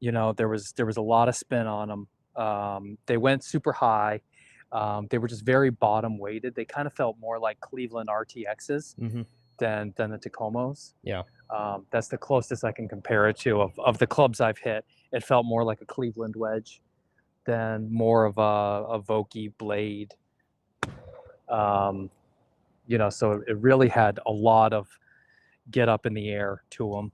was a lot of spin on them. They went super high. They were just very bottom weighted. They kind of felt more like Cleveland RTXs than the Tacomos. Yeah. That's the closest I can compare it to of the clubs I've hit. It felt more like a Cleveland wedge than more of a Vokey blade. So it really had a lot of get up in the air to them.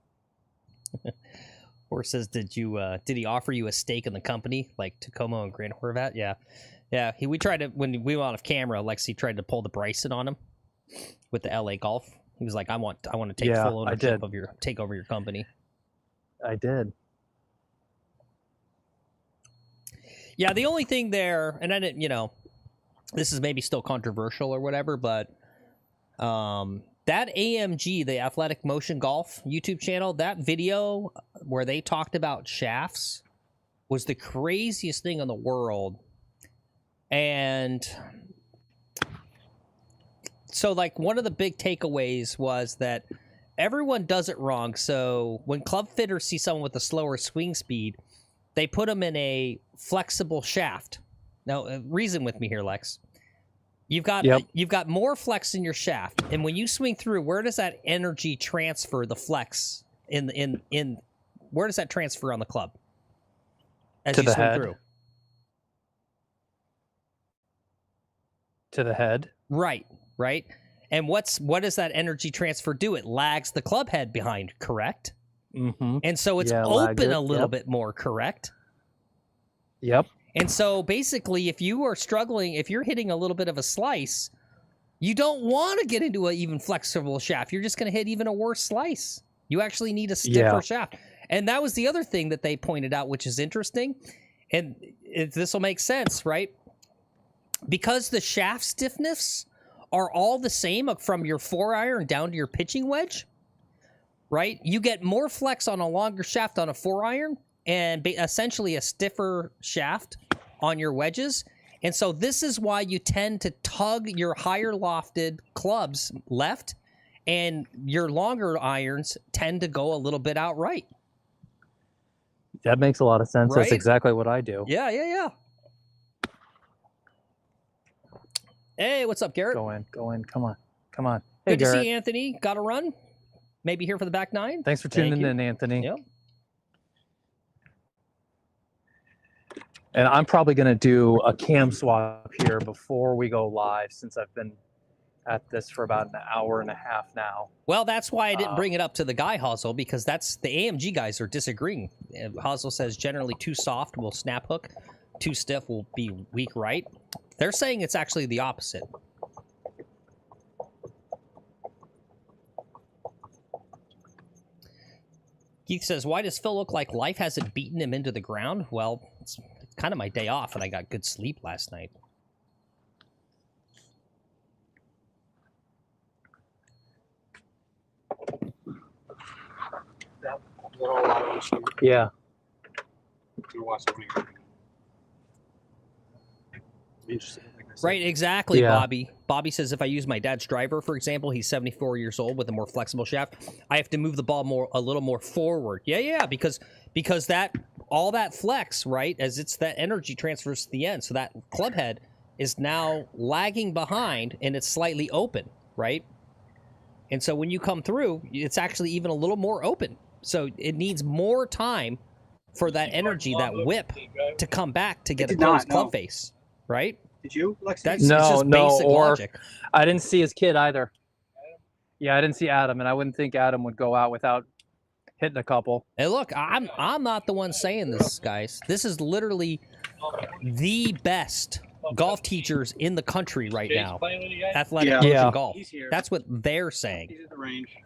Or says, did he offer you a stake in the company like Tacomo and Grand Horvat? Yeah. We tried to, when we went off camera, Lexi tried to pull the Bryson on him with the LA Golf. He was like, I want to take full ownership of take over your company. I did. Yeah, the only thing there, and I didn't, this is maybe still controversial or whatever, but that AMG, the Athletic Motion Golf YouTube channel, that video where they talked about shafts was the craziest thing in the world. And so, like, one of the big takeaways was that everyone does it wrong. So when club fitters see someone with a slower swing speed, they put them in a flexible shaft. Now, reason with me here, Lex. You've got more flex in your shaft, and when you swing through, where does that energy transfer? The flex in where does that transfer on the club as To you the swing head. through? To the head. Right. And what does that energy transfer do? It lags the club head behind, correct? Mm-hmm. And so it's lags open it, a little yep. bit more, correct? Yep. And so basically, if you are struggling, if you're hitting a little bit of a slice, you don't want to get into an even flexible shaft. You're just going to hit even a worse slice. You actually need a stiffer shaft. And that was the other thing that they pointed out, which is interesting. And this will make sense, right? Because the shaft stiffness are all the same from your 4-iron down to your pitching wedge, right? You get more flex on a longer shaft on a 4-iron and essentially a stiffer shaft on your wedges. And so this is why you tend to tug your higher lofted clubs left, and your longer irons tend to go a little bit out right. That makes a lot of sense. Right? That's exactly what I do. Yeah. Hey, what's up, Garrett? Go in. Come on. Hey, Good to Garrett. see you, Anthony. Got a run? Maybe here for the back nine? Thanks for Thank tuning you. in, Anthony. Yep. And I'm probably going to do a cam swap here before we go live, since I've been at this for about an hour and a half now. Well, that's why I didn't bring it up to the guy, Hazel, because that's the AMG guys are disagreeing. Hazel says generally too soft will snap hook, too stiff will be weak right. They're saying it's actually the opposite. Keith says, why does Phil look like life hasn't beaten him into the ground? Well, it's kind of my day off, and I got good sleep last night. Yeah. Right, exactly, Yeah. Bobby. Bobby says if I use my dad's driver, for example, he's 74 years old with a more flexible shaft, I have to move the ball a little more forward. Yeah, because that all that flex, right, as it's that energy transfers to the end, so that club head is now lagging behind and it's slightly open, right? And so when you come through, it's actually even a little more open. So it needs more time for that energy, that whip, to come back to get a closed club face, right? Did you, Lexi? That's it's just basic logic. I didn't see his kid either. Yeah, I didn't see Adam, and I wouldn't think Adam would go out without hitting a couple. Hey, look, I'm not the one saying this, guys. This is literally the best golf teachers in the country right now. Athletic Motion Golf. He's here. That's what they're saying. He's at the range.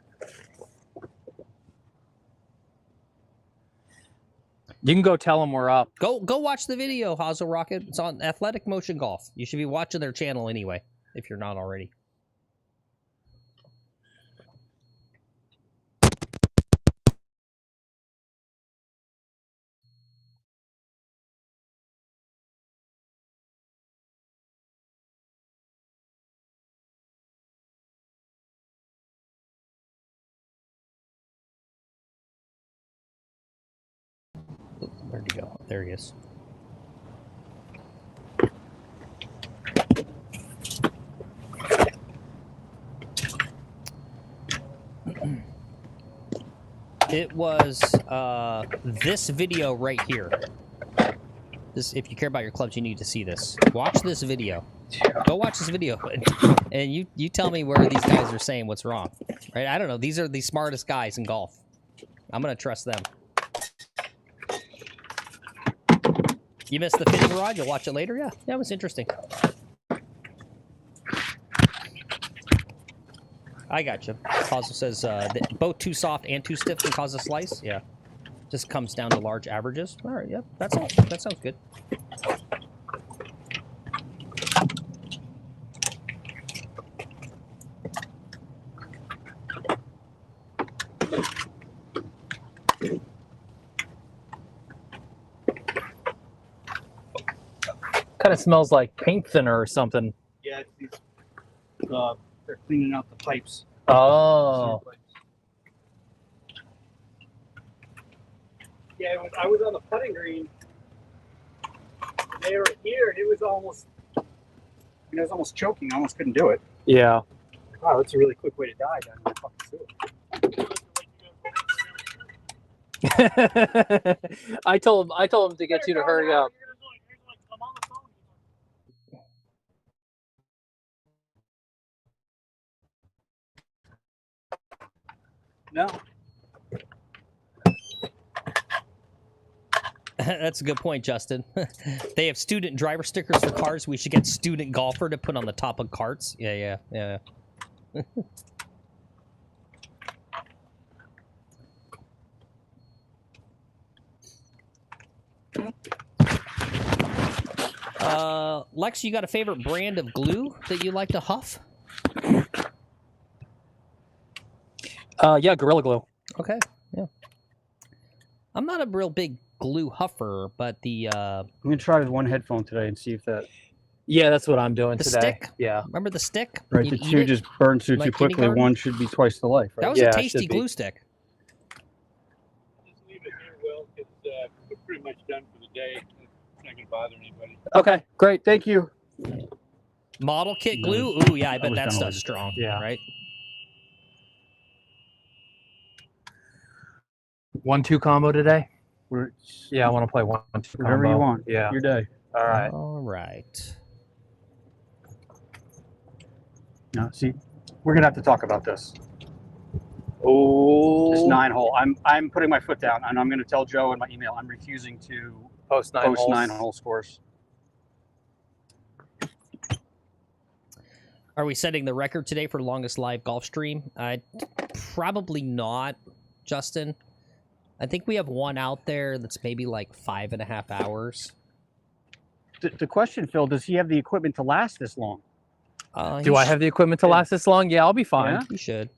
You can go tell him we're up. Go watch the video, Hazel Rocket. It's on Athletic Motion Golf. You should be watching their channel anyway, if you're not already. Where'd he go? There he is. It was this video right here. This, if you care about your clubs, you need to see this. Watch this video. Go watch this video, and you tell me where these guys are saying what's wrong. Right? I don't know. These are the smartest guys in golf. I'm gonna trust them. You missed the fitting rod? You'll watch it later? Yeah, that was interesting. I got you. Hazel says that both too soft and too stiff can cause a slice. Yeah. Just comes down to large averages. All right, yep. That sounds good. Kind of smells like paint thinner or something. Yeah, they're cleaning out the pipes. Oh. Yeah, I was on the putting green. They were here, and it was almost. I was almost choking. I almost couldn't do it. Yeah. Wow, that's a really quick way to die down in the fucking sewer. I told him to get you to hurry up. No. That's a good point, Justin. They have student driver stickers for cars. We should get student golfer to put on the top of carts. Yeah. Lex, you got a favorite brand of glue that you like to huff? Yeah, Gorilla Glue. Okay, yeah. I'm not a real big glue huffer, but the I'm gonna try with one headphone today and see if that. Yeah, that's what I'm doing the today. stick. Yeah. Remember the stick? Right, You'd the eat two it? just burn through Like too quickly. kindergarten? One should be twice the life. Right? That was Yeah, a it tasty should be. glue stick. Just leave it here, Will, because we're pretty much done for the day. It's not going to bother anybody. Okay, great. Thank you. Model kit glue? Ooh, yeah, I bet was that done stuff's already. strong. Yeah. Right? 1-2 combo today. We're, Yeah, I want to play 1-2 combo. Whatever you want. Yeah. Your day. All right. All right. No, see, we're gonna have to talk about this. Oh. This 9-hole. I'm putting my foot down, and I'm gonna tell Joe in my email I'm refusing to Post 9 post holes. 9-hole scores. Are we setting the record today for longest live golf stream? Probably not, Justin. I think we have one out there that's maybe like 5.5 hours. The question, Phil, does he have the equipment to last this long? Do I have the equipment to last this long? Yeah, I'll be fine. Yeah? You should.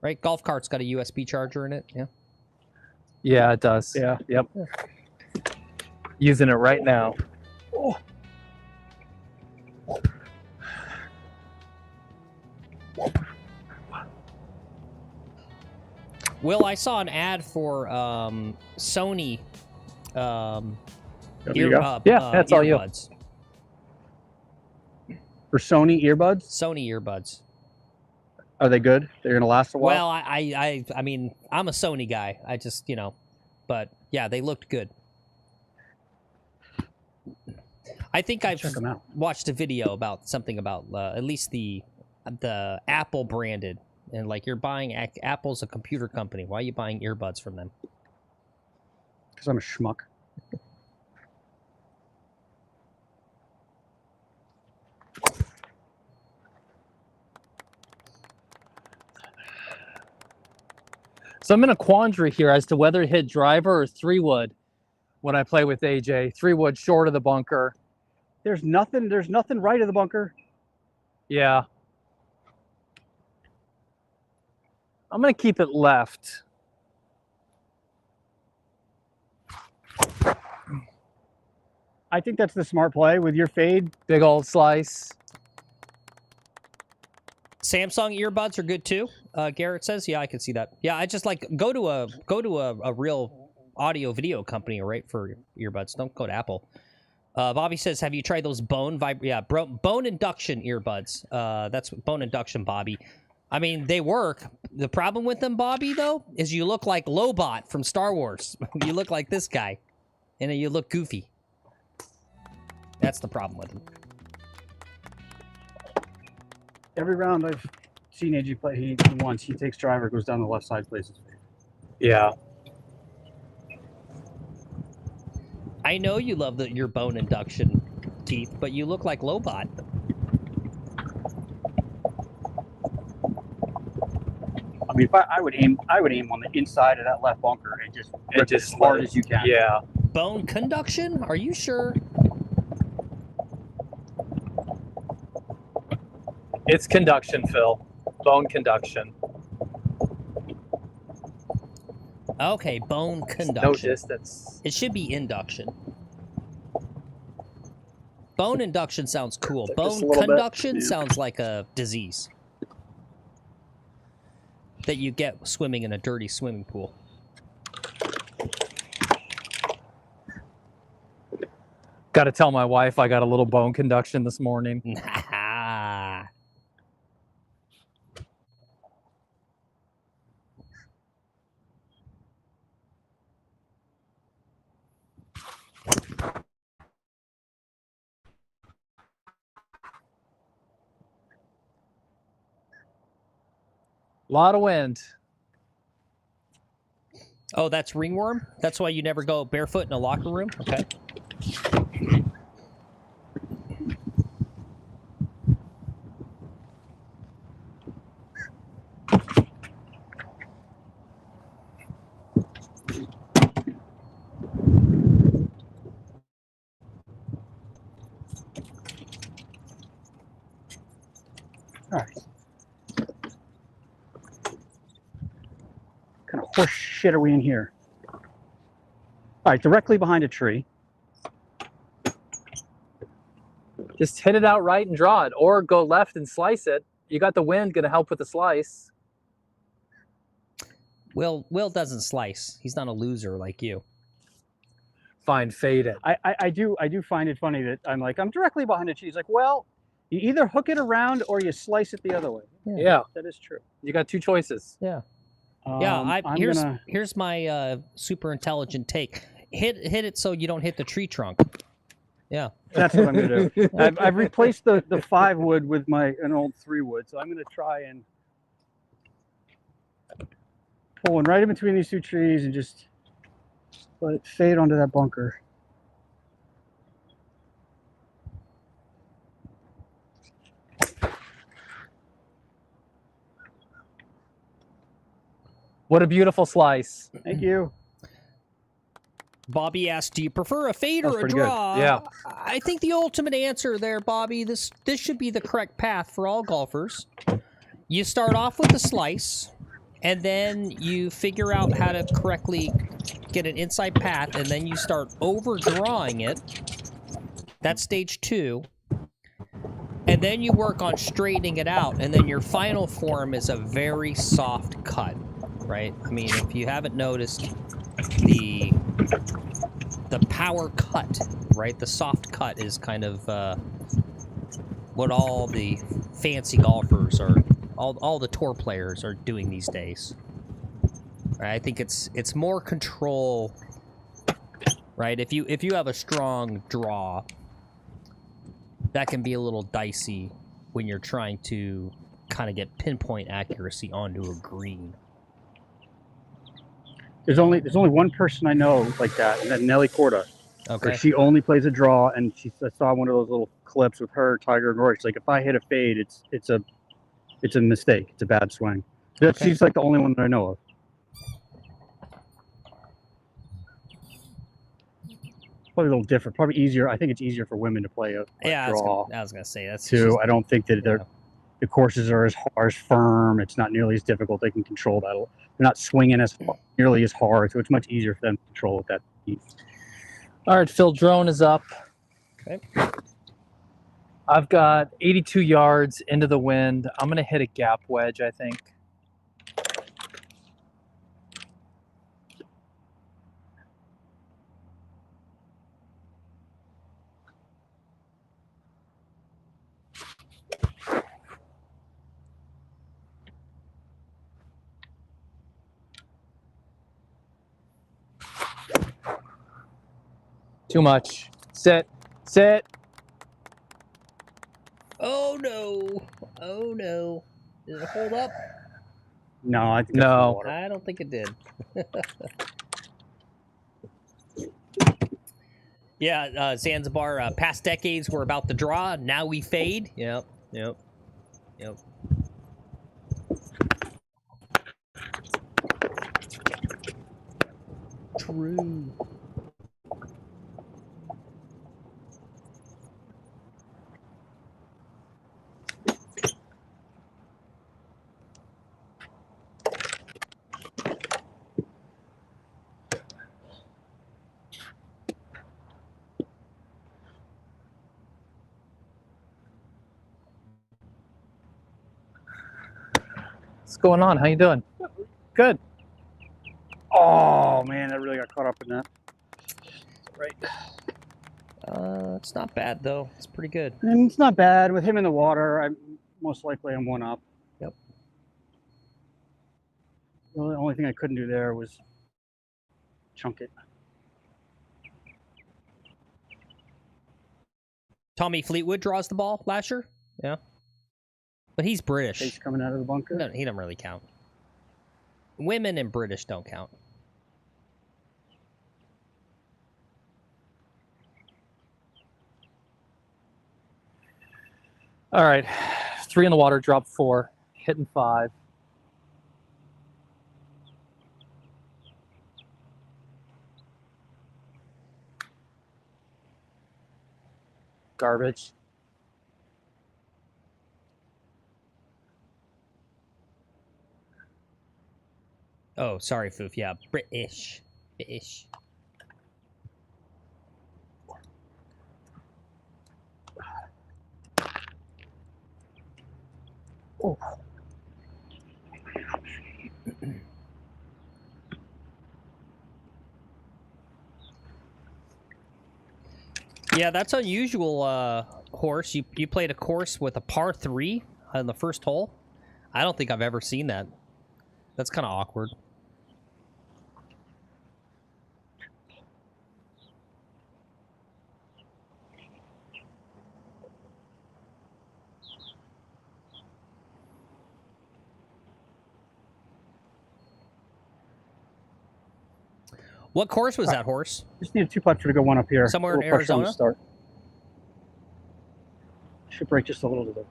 Right? Golf cart's got a USB charger in it. Yeah. Yeah, it does. Yeah. Yep. Using it right now. Oh. Will, I saw an ad for Sony There you go. Yeah, that's all you. earbuds. For Sony earbuds, Sony earbuds. are they good? They're gonna last a while. Well, I mean, I'm a Sony guy. I just, but yeah, they looked good. I think I've Check them out. watched a video about something about at least the Apple branded, and like you're buying Apple's a computer company. Why are you buying earbuds from them? Because I'm a schmuck. So I'm in a quandary here as to whether to hit driver or 3-wood when I play with AJ. 3-wood short of the bunker. There's nothing right of the bunker. Yeah. I'm going to keep it left. I think that's the smart play with your fade. Big old slice. Samsung earbuds are good too. Garrett says, "Yeah, I can see that. Yeah, I just like go to a real audio video company, right, for earbuds. Don't go to Apple." Bobby says, "Have you tried those bone induction earbuds? That's bone induction, Bobby. I mean, they work. The problem with them, Bobby, though, is you look like Lobot from Star Wars. You look like this guy, and you look goofy. That's the problem with them." Every round I've seen AJ play, he once he takes driver, goes down the left side, plays his fade. Yeah. I know you love your bone induction teeth, but you look like Lobot. I mean, if I would aim on the inside of that left bunker and just rip it as hard as you can. Yeah. Bone conduction? Are you sure? It's conduction, Phil. Bone conduction. Okay, bone No conduction. distance. It should be induction. Bone induction sounds cool. Just a Bone little bit, conduction yeah. sounds like a disease. that you get swimming in a dirty swimming pool. Got to tell my wife I got a little bone conduction this morning. A lot of wind. Oh, that's ringworm? That's why you never go barefoot in a locker room? Okay. All right. What kind of horse shit are we in here? All right, directly behind a tree. Just hit it out right and draw it, or go left and slice it. You got the wind going to help with the slice. Will doesn't slice. He's not a loser like you. Fine, fade it. I do find it funny that I'm directly behind a tree. He's like, well, you either hook it around or you slice it the other way. Yeah. That is true. You got two choices. Yeah. I'm gonna... Here's my super intelligent take. Hit it so you don't hit the tree trunk. Yeah. That's what I'm gonna do. I've replaced the 5 wood with an old 3 wood, so I'm gonna try and pull one right in between these 2 trees and just let it fade onto that bunker. What a beautiful slice. Thank you. Bobby asked, do you prefer a fade That was or a pretty good. draw? Yeah. I think the ultimate answer there, Bobby, this should be the correct path for all golfers. You start off with a slice, and then you figure out how to correctly get an inside path, and then you start overdrawing it. That's stage 2. And then you work on straightening it out, and then your final form is a very soft cut, right? I mean, if you haven't noticed, the power cut, right? The soft cut is kind of what all the fancy golfers are, all the tour players are doing these days. Right? I think it's more control, right? If you have a strong draw, that can be a little dicey when you're trying to kind of get pinpoint accuracy onto a green. There's only one person I know like that, and that's Nelly Corda. Okay. Where she only plays a draw, and I saw one of those little clips with her, Tiger, and Rory. She's like, if I hit a fade, it's a mistake. It's a bad swing. Okay. She's like the only one that I know of. Probably a little different. Probably easier. I think it's easier for women to play a draw. I was gonna say that's Too. I don't think that the courses are as firm. It's not nearly as difficult. They can control that. They're not swinging nearly as hard, so it's much easier for them to control with that piece. All right, Phil, drone is up. Okay. I've got 82 yards into the wind. I'm going to hit a gap wedge, I think. Too much. Sit. Sit. Oh no! Oh no! Did it hold up? No, I think No. I don't think it did. Yeah, Zanzibar. Past decades were about the draw. Now we fade. Yep. True. What's going on? How you doing? Good. Oh man, I really got caught up in that. Right. It's not bad though. It's pretty good. And it's not bad with him in the water. Most likely I'm one up. Yep. The only thing I couldn't do there was chunk it. Tommy Fleetwood draws the ball last year. Yeah. But he's British. He's coming out of the bunker. No, he doesn't really count. Women and British don't count. All right, 3 in the water, drop 4, hitting 5. Garbage. Oh, sorry, Foof. Yeah, British. British. Oh. Yeah, that's unusual, Horse. You played a course with a par 3 on the first hole? I don't think I've ever seen that. That's kind of awkward. What course was that, Horse? Just need a 2-putt to go one up here. Somewhere in A little pressure on the Arizona? start. Should break just a little to the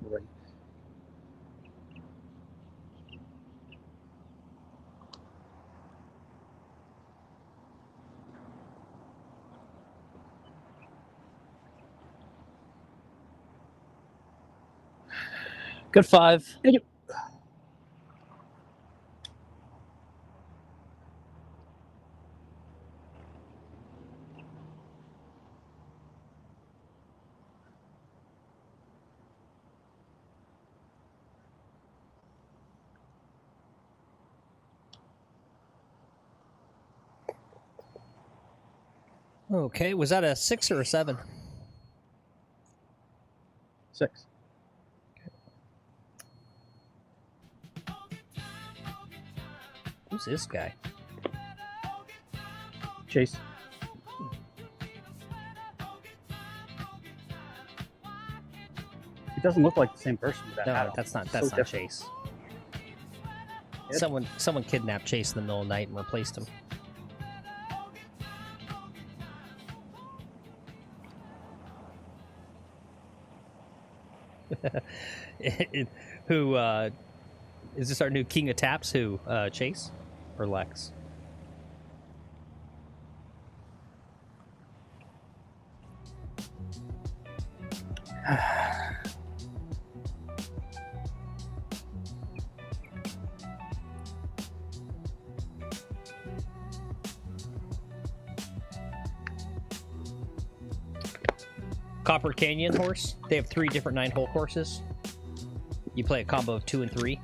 right. Good 5. Thank you. Okay, was that a 6 or a 7? 6. Who's this guy? Chase. He doesn't look like the same person with that hat No, on. that's not So not different. Chase. Yep. Someone kidnapped Chase in the middle of the night and replaced him. Who is this our new king of taps? Who Chase or Lex? Copper Canyon, Horse. They have 3 different 9-hole courses. You play a combo of 2 and 3.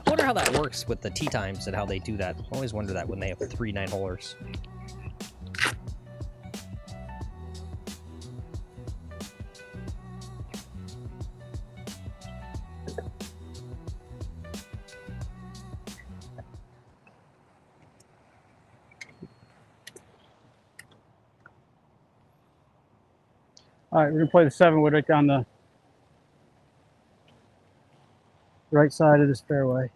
I wonder how that works with the tee times and how they do that. I always wonder that when they have 3 9-holers. All right, we're gonna play the 7-wood right down the right side of this fairway.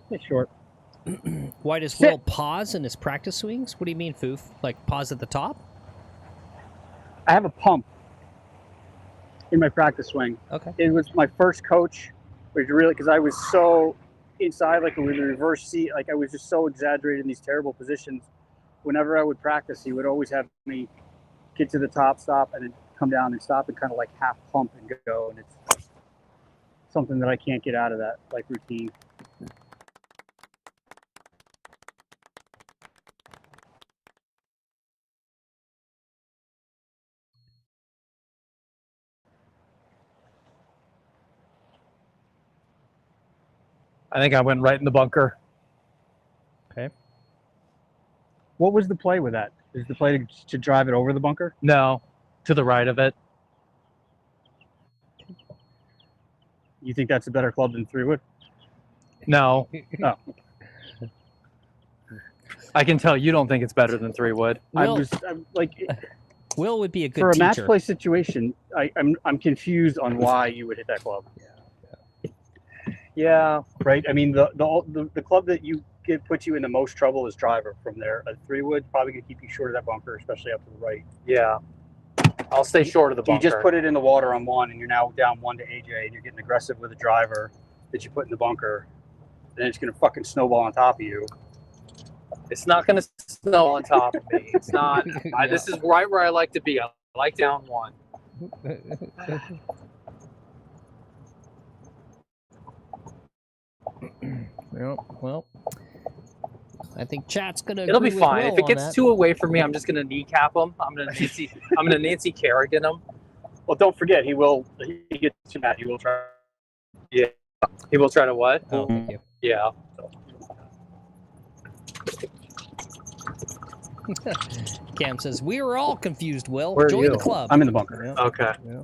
It's short. Why does Sit. Will pause in his practice swings? What do you mean, Foof? Like pause at the top? I have a pump in my practice swing. Okay. It was my first coach, which really, because I was so inside, like with the reverse seat, like I was just so exaggerated in these terrible positions. Whenever I would practice, he would always have me get to the top, stop, and then come down and stop and kind of like half pump and go. And it's something that I can't get out of that like routine. I think I went right in the bunker. Okay. What was the play with that? Is the play to drive it over the bunker? No, to the right of it. You think that's a better club than 3-wood? No. Oh. I can tell you don't think it's better than 3-wood. I'm like, Will would be a good for a teacher. match play situation, I'm confused on why you would hit that club. Yeah. Right. I mean, the club that puts you in the most trouble is driver from there. A 3-wood probably gonna keep you short of that bunker, especially up to the right. Yeah. I'll stay short of the bunker. You just put it in the water on one, and you're now down 1 to AJ, and you're getting aggressive with a driver that you put in the bunker. Then it's gonna fucking snowball on top of you. It's not going to snow on top of me. It's not. Yeah. This is right where I like to be. I like down 1. Well, I think chat's gonna. It'll be agree with fine. Will If it on gets that. too away from me, I'm just going to kneecap him. I'm going to Nancy Kerrigan him. Well, don't forget, he gets too mad. He will try. Yeah. He will try to what? Oh, thank you. Yeah. Cam says we were all confused. Will Where are join you? the club. I'm in the bunker. Yeah. Okay. Yeah.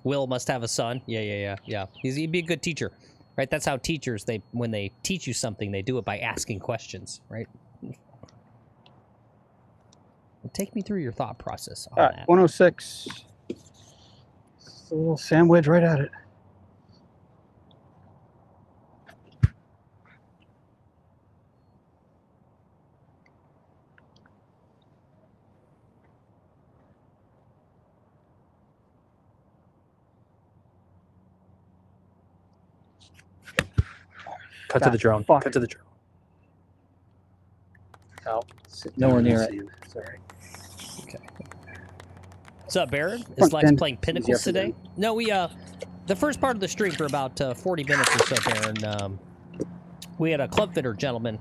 Will must have a son. Yeah. He'd be a good teacher, right? That's how teachers when they teach you something, they do it by asking questions, right? Take me through your thought process on All right, that. 106. Just a little sandwich right at it. Cut to the drone. Fuck. Cut to the drone. Oh. Nowhere near it. Sorry. What's up, Baron? Is Front Lex end. playing Pinnacles Easy today? No, we the first part of the stream for about 40 minutes or so, Baron. We had a club fitter gentleman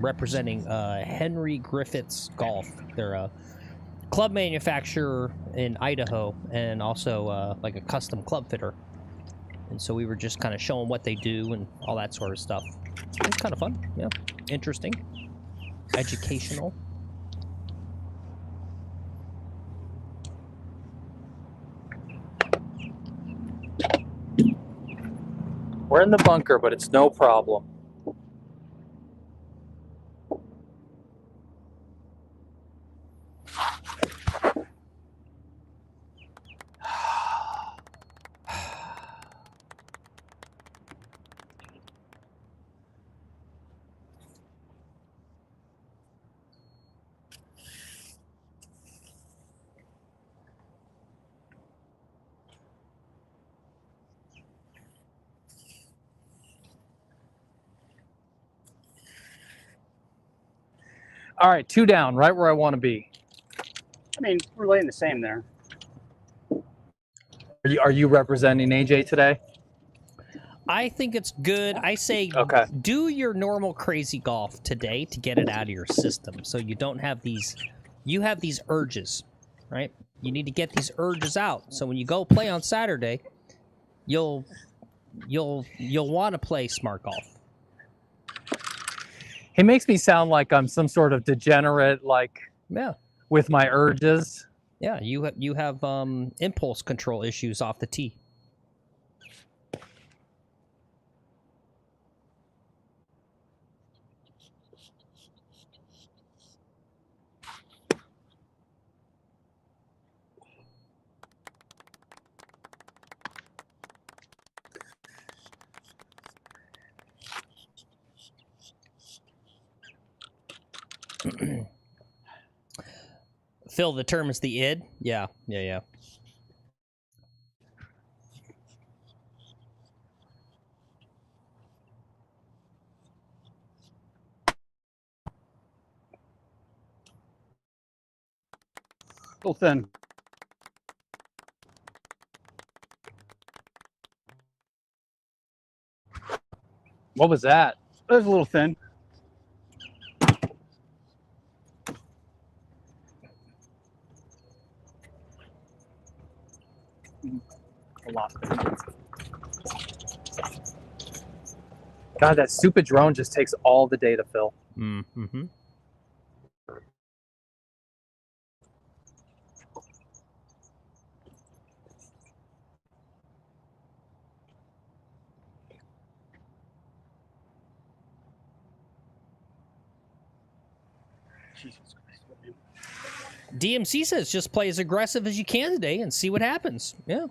representing Henry Griffitts Golf. They're a club manufacturer in Idaho and also like a custom club fitter. And so we were just kind of showing what they do and all that sort of stuff. It's kind of fun, yeah, interesting, educational. We're in the bunker, but it's no problem. All right, 2 down, right where I want to be. I mean, we're laying the same there. Are you representing AJ today? I think it's good. I say Okay. do your normal crazy golf today to get it out of your system so you don't have these urges, right? You need to get these urges out. So when you go play on Saturday, you'll want to play smart golf. He makes me sound like I'm some sort of degenerate, like Yeah. with my urges. Yeah, you have impulse control issues off the tee. Phil, the term is the id. Yeah. Little thin. What was that? It was a little thin. A lot. God, that stupid drone just takes all the data, Phil. Mm-hmm. Jesus Christ. DMC says just play as aggressive as you can today and see what happens. Yeah.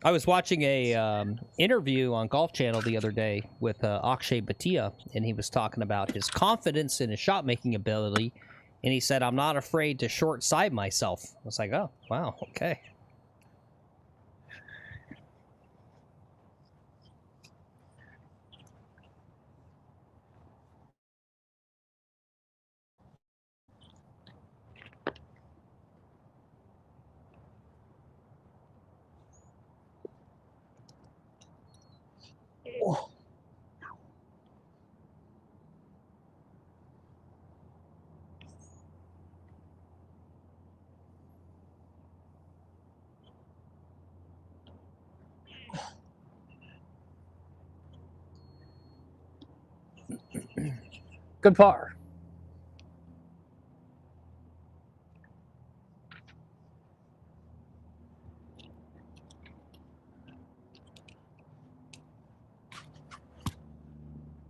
I was watching a interview on Golf Channel the other day with Akshay Bhatia, and he was talking about his confidence in his shot-making ability, and he said, I'm not afraid to short-side myself. I was like, oh, wow, okay. Good par.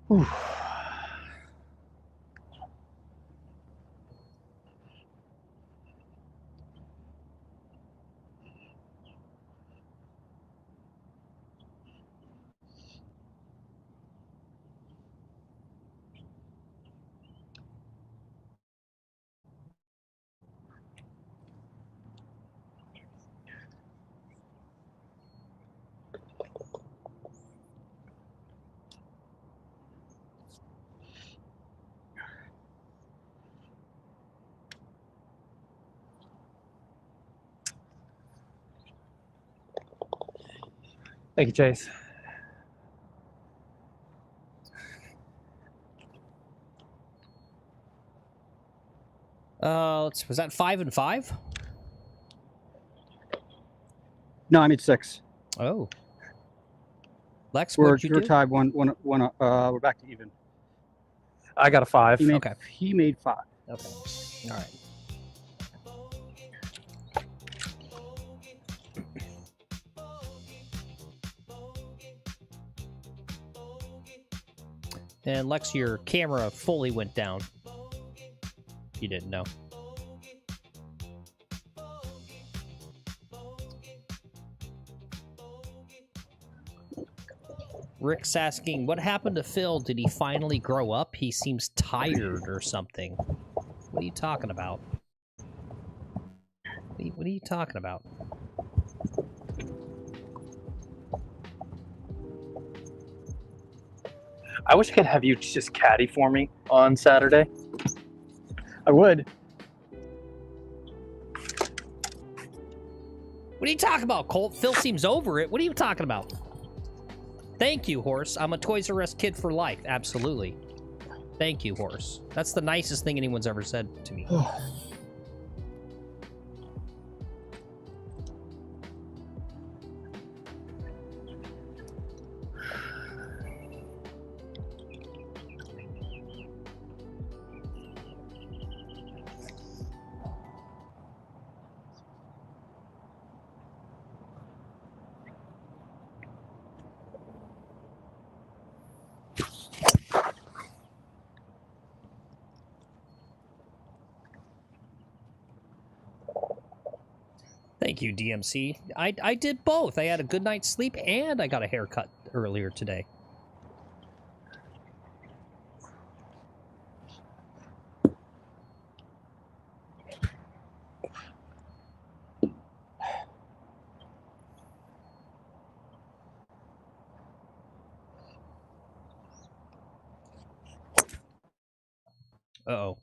Whew. Thank you, Chase. Was that 5 and 5? No, I made 6. Oh. Lex, We're what'd you do? tied one. We're back to even. I got a 5. Okay. He made 5. Okay. All right. And Lex, your camera fully went down. You didn't know. Rick's asking, what happened to Phil? Did he finally grow up? He seems tired or something. What are you talking about? What are you talking about? I wish I could have you just caddy for me on Saturday. I would. What are you talking about, Colt? Phil seems over it. What are you talking about? Thank you, Horse. I'm a Toys R Us kid for life. Absolutely. Thank you, Horse. That's the nicest thing anyone's ever said to me. Thank you, DMC. I did both. I had a good night's sleep and I got a haircut earlier today. Uh-oh.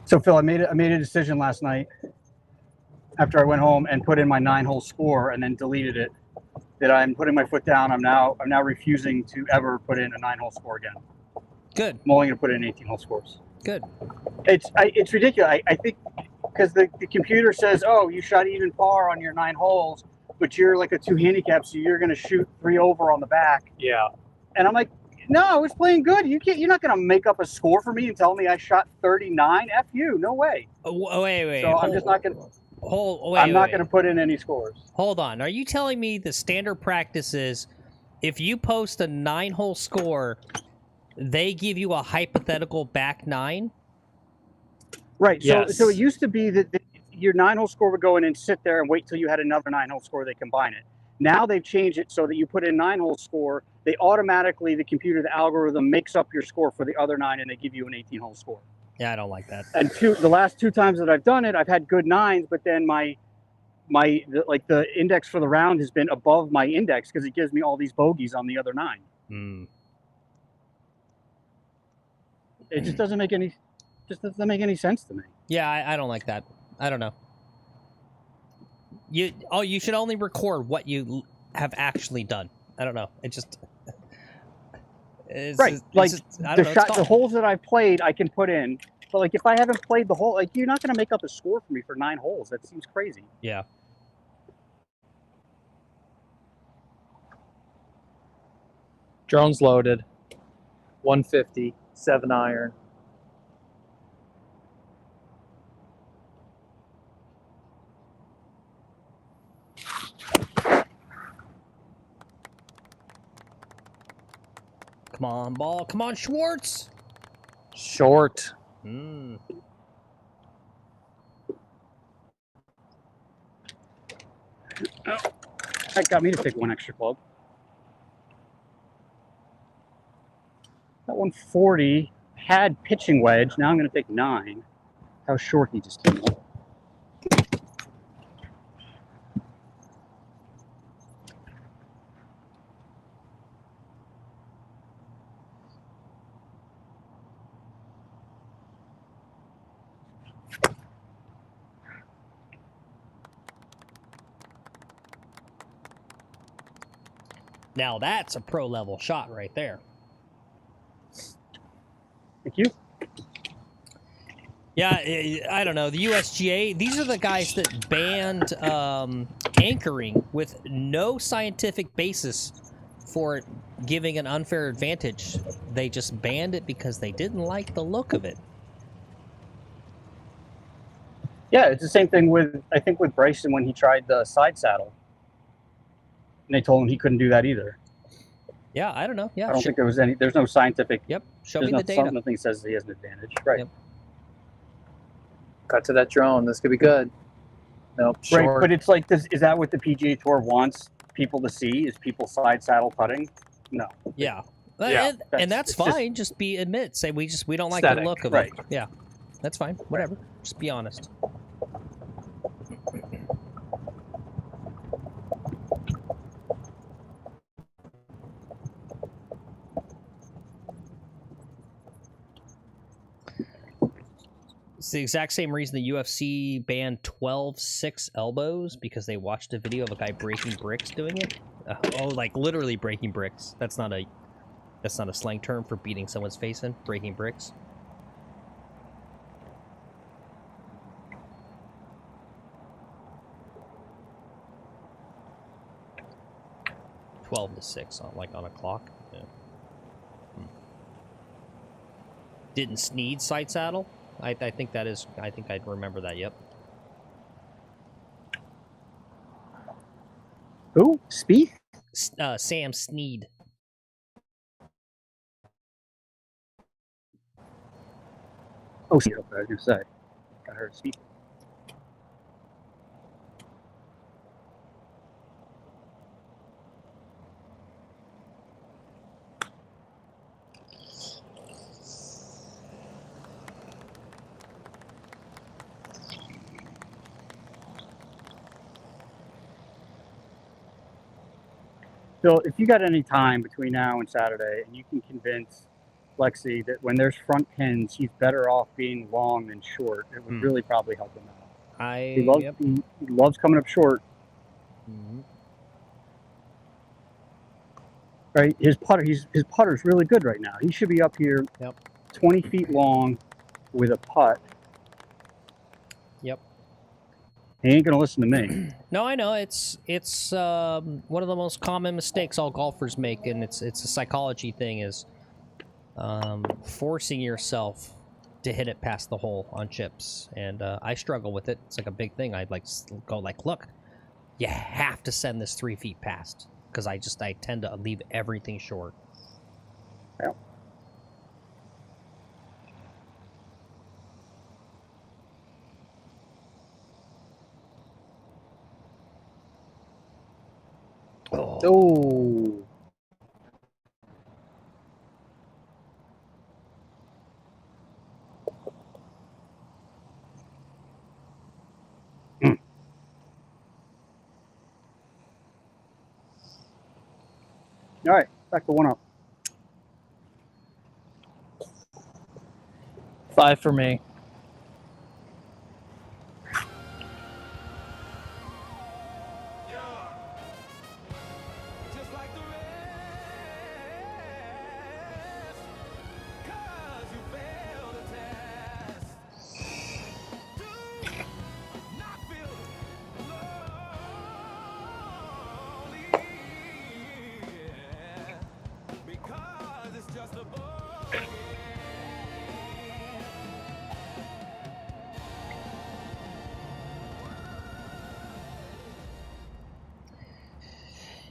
So Phil, I made a decision last night after I went home and put in my 9-hole score and then deleted it. That I'm putting my foot down. I'm now refusing to ever put in a 9-hole score again. Good. I'm only going to put in 18-hole scores. Good. It's ridiculous. I think because the computer says, oh, you shot even par on your 9 holes, but you're like a 2 handicap, so you're going to shoot 3 over on the back. Yeah. And I'm like, no, I was playing good. You're not going to make up a score for me and tell me I shot 39. F you. No way. Wait. So I'm just not going to. I'm not going to put in any scores. Hold on. Are you telling me the standard practice is if you post a 9-hole score, they give you a hypothetical back 9? Right. Yes. So it used to be that your 9-hole score would go in and sit there and wait till you had another 9-hole score. They combine it. Now they've changed it so that you put in 9-hole score. They automatically, the computer, the algorithm makes up your score for the other 9, and they give you an 18-hole score. Yeah, I don't like that. And the last 2 times that I've done it, I've had good 9s, but then the index for the round has been above my index because it gives me all these bogeys on the other 9. Mm. It just doesn't make any sense to me. Yeah, I don't like that. I don't know. You should only record what you have actually done. I don't know. It just right. The holes that I've played, I can put in. But like if I haven't played the hole, like you're not going to make up a score for me for 9 holes. That seems crazy. Yeah. Drone's loaded. 150, 7-iron. Come on, ball. Come on, Schwartz. Short. Mm. Oh, that got me to take 1 extra club. That 140 had pitching wedge. Now I'm going to take 9. How short he just came up. Now that's a pro level shot right there. Thank you. Yeah, I don't know. The USGA, these are the guys that banned anchoring with no scientific basis for it giving an unfair advantage. They just banned it because they didn't like the look of it. Yeah, it's the same thing with, I think, with Bryson when he tried the side saddle. And they told him he couldn't do that either. Yeah, I don't know. Yeah, I don't think there's no scientific. Yep, show me the data. Nothing says he has an advantage. Right. Yep. Cut to that drone. This could be good. Nope. Short. Right, but it's like, is that what the PGA Tour wants people to see? Is people side saddle putting? No. Yeah. Yeah, and that's fine. Just admit. Say we don't like aesthetic, the look of right. it. Yeah. That's fine. Whatever. Just be honest. It's the exact same reason the UFC banned 12-6 elbows, because they watched a video of a guy breaking bricks doing it. Like literally breaking bricks. That's not a slang term for beating someone's face in. Breaking bricks. 12 to 6, like on a clock. Yeah. Didn't Sneed sight saddle? I think that is. I think I'd remember that. Yep. Who? Spieth? Sam Sneed. Oh, Spieth. Okay, I was gonna say. I heard Spieth. So if you got any time between now and Saturday, and you can convince Lexi that when there's front pins, he's better off being long than short, it would really probably help him out. He loves coming up short. Mm-hmm. Right, his putter's really good right now. He should be up here, 20 feet long, with a putt. Yep. He ain't gonna listen to me. No, I know it's one of the most common mistakes all golfers make, and it's a psychology thing, is forcing yourself to hit it past the hole on chips, and I struggle with it. It's like a big thing. I'd like go like, look, you have to send this 3 feet past, because I tend to leave everything short. Yeah. Oh. All right, back to 1 up. 5 for me.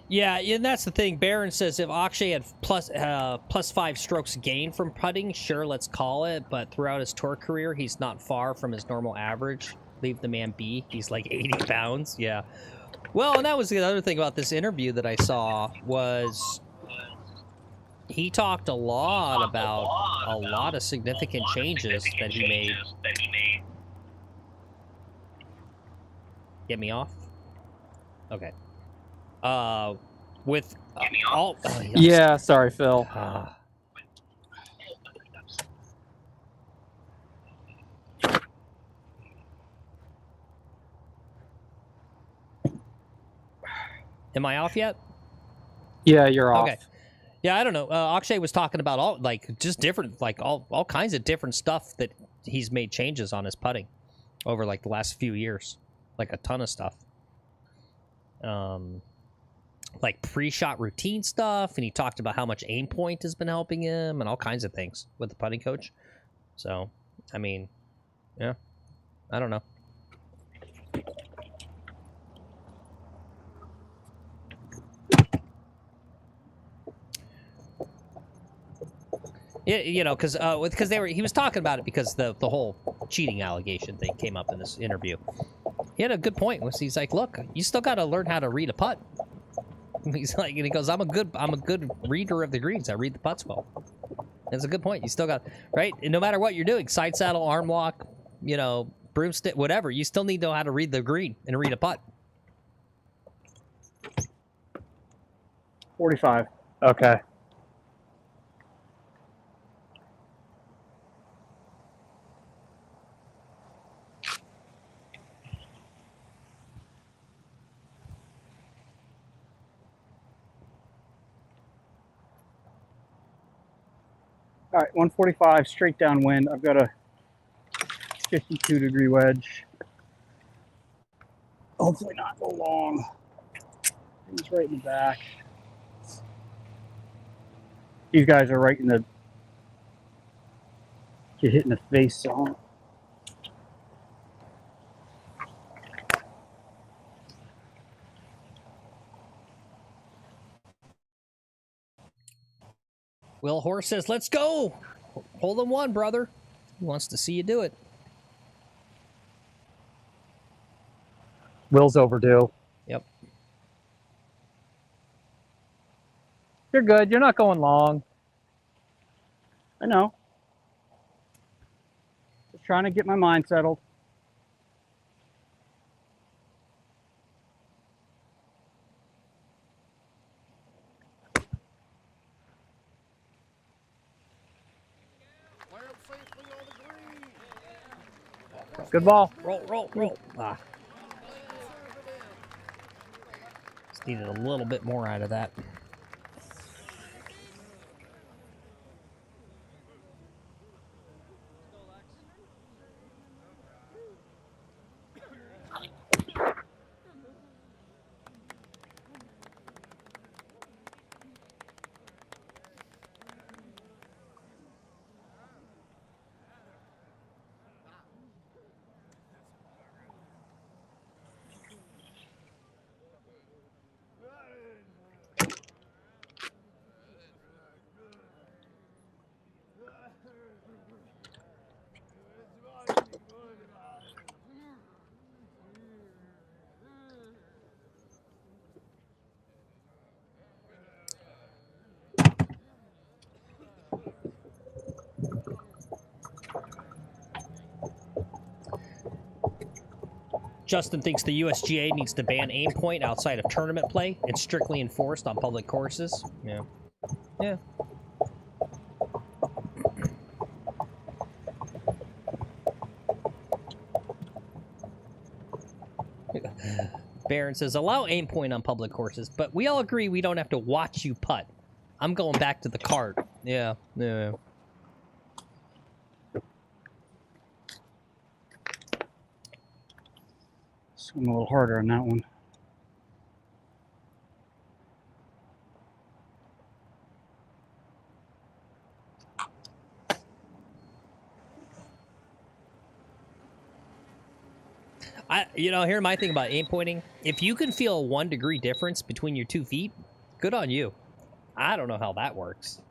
Yeah, and that's the thing. Barron says if Akshay had plus 5 strokes gain from putting, sure, let's call it. But throughout his tour career, he's not far from his normal average. Leave the man be. He's like 80 pounds. Yeah. Well, and that was the other thing about this interview that I saw, was he talked a lot about a lot of significant changes that he made. Get me off? Okay. With all... Yeah, sorry, Phil. Am I off yet? Yeah, you're off. Okay. Yeah, I don't know. Akshay was talking about all, like, just different, like, all kinds of different stuff that he's made changes on his putting over, like, the last few years. Like, a ton of stuff. Like pre-shot routine stuff, and he talked about how much aim point has been helping him and all kinds of things with the putting coach. So, I mean, yeah, I don't know. Yeah, you know, because he was talking about it because the whole cheating allegation thing came up in this interview. He had a good point. He's like, look, you still got to learn how to read a putt. He's like, and he goes, I'm a good reader of the greens. I read the putts well. That's a good point. You still got, right? And no matter what you're doing, side saddle, arm lock, you know, broomstick, whatever, you still need to know how to read the green and read a putt. 45. Okay. All right, 145, straight downwind. I've got a 52-degree wedge. Hopefully not go long. He's right in the back. These guys are right in the get hit in the face zone. Will Horse says, let's go. Hole in one, brother. He wants to see you do it. Will's overdue. Yep. You're good. You're not going long. I know. Just trying to get my mind settled. Good ball. Roll, roll, roll. Ah. Just needed a little bit more out of that. Justin thinks the USGA needs to ban aim point outside of tournament play and strictly enforced on public courses. Yeah. Yeah. Baron says, allow aim point on public courses, but we all agree we don't have to watch you putt. I'm going back to the cart. Yeah. Yeah. Swing a little harder on that one. Here's my thing about aim pointing. If you can feel a 1 degree difference between your 2 feet, good on you. I don't know how that works.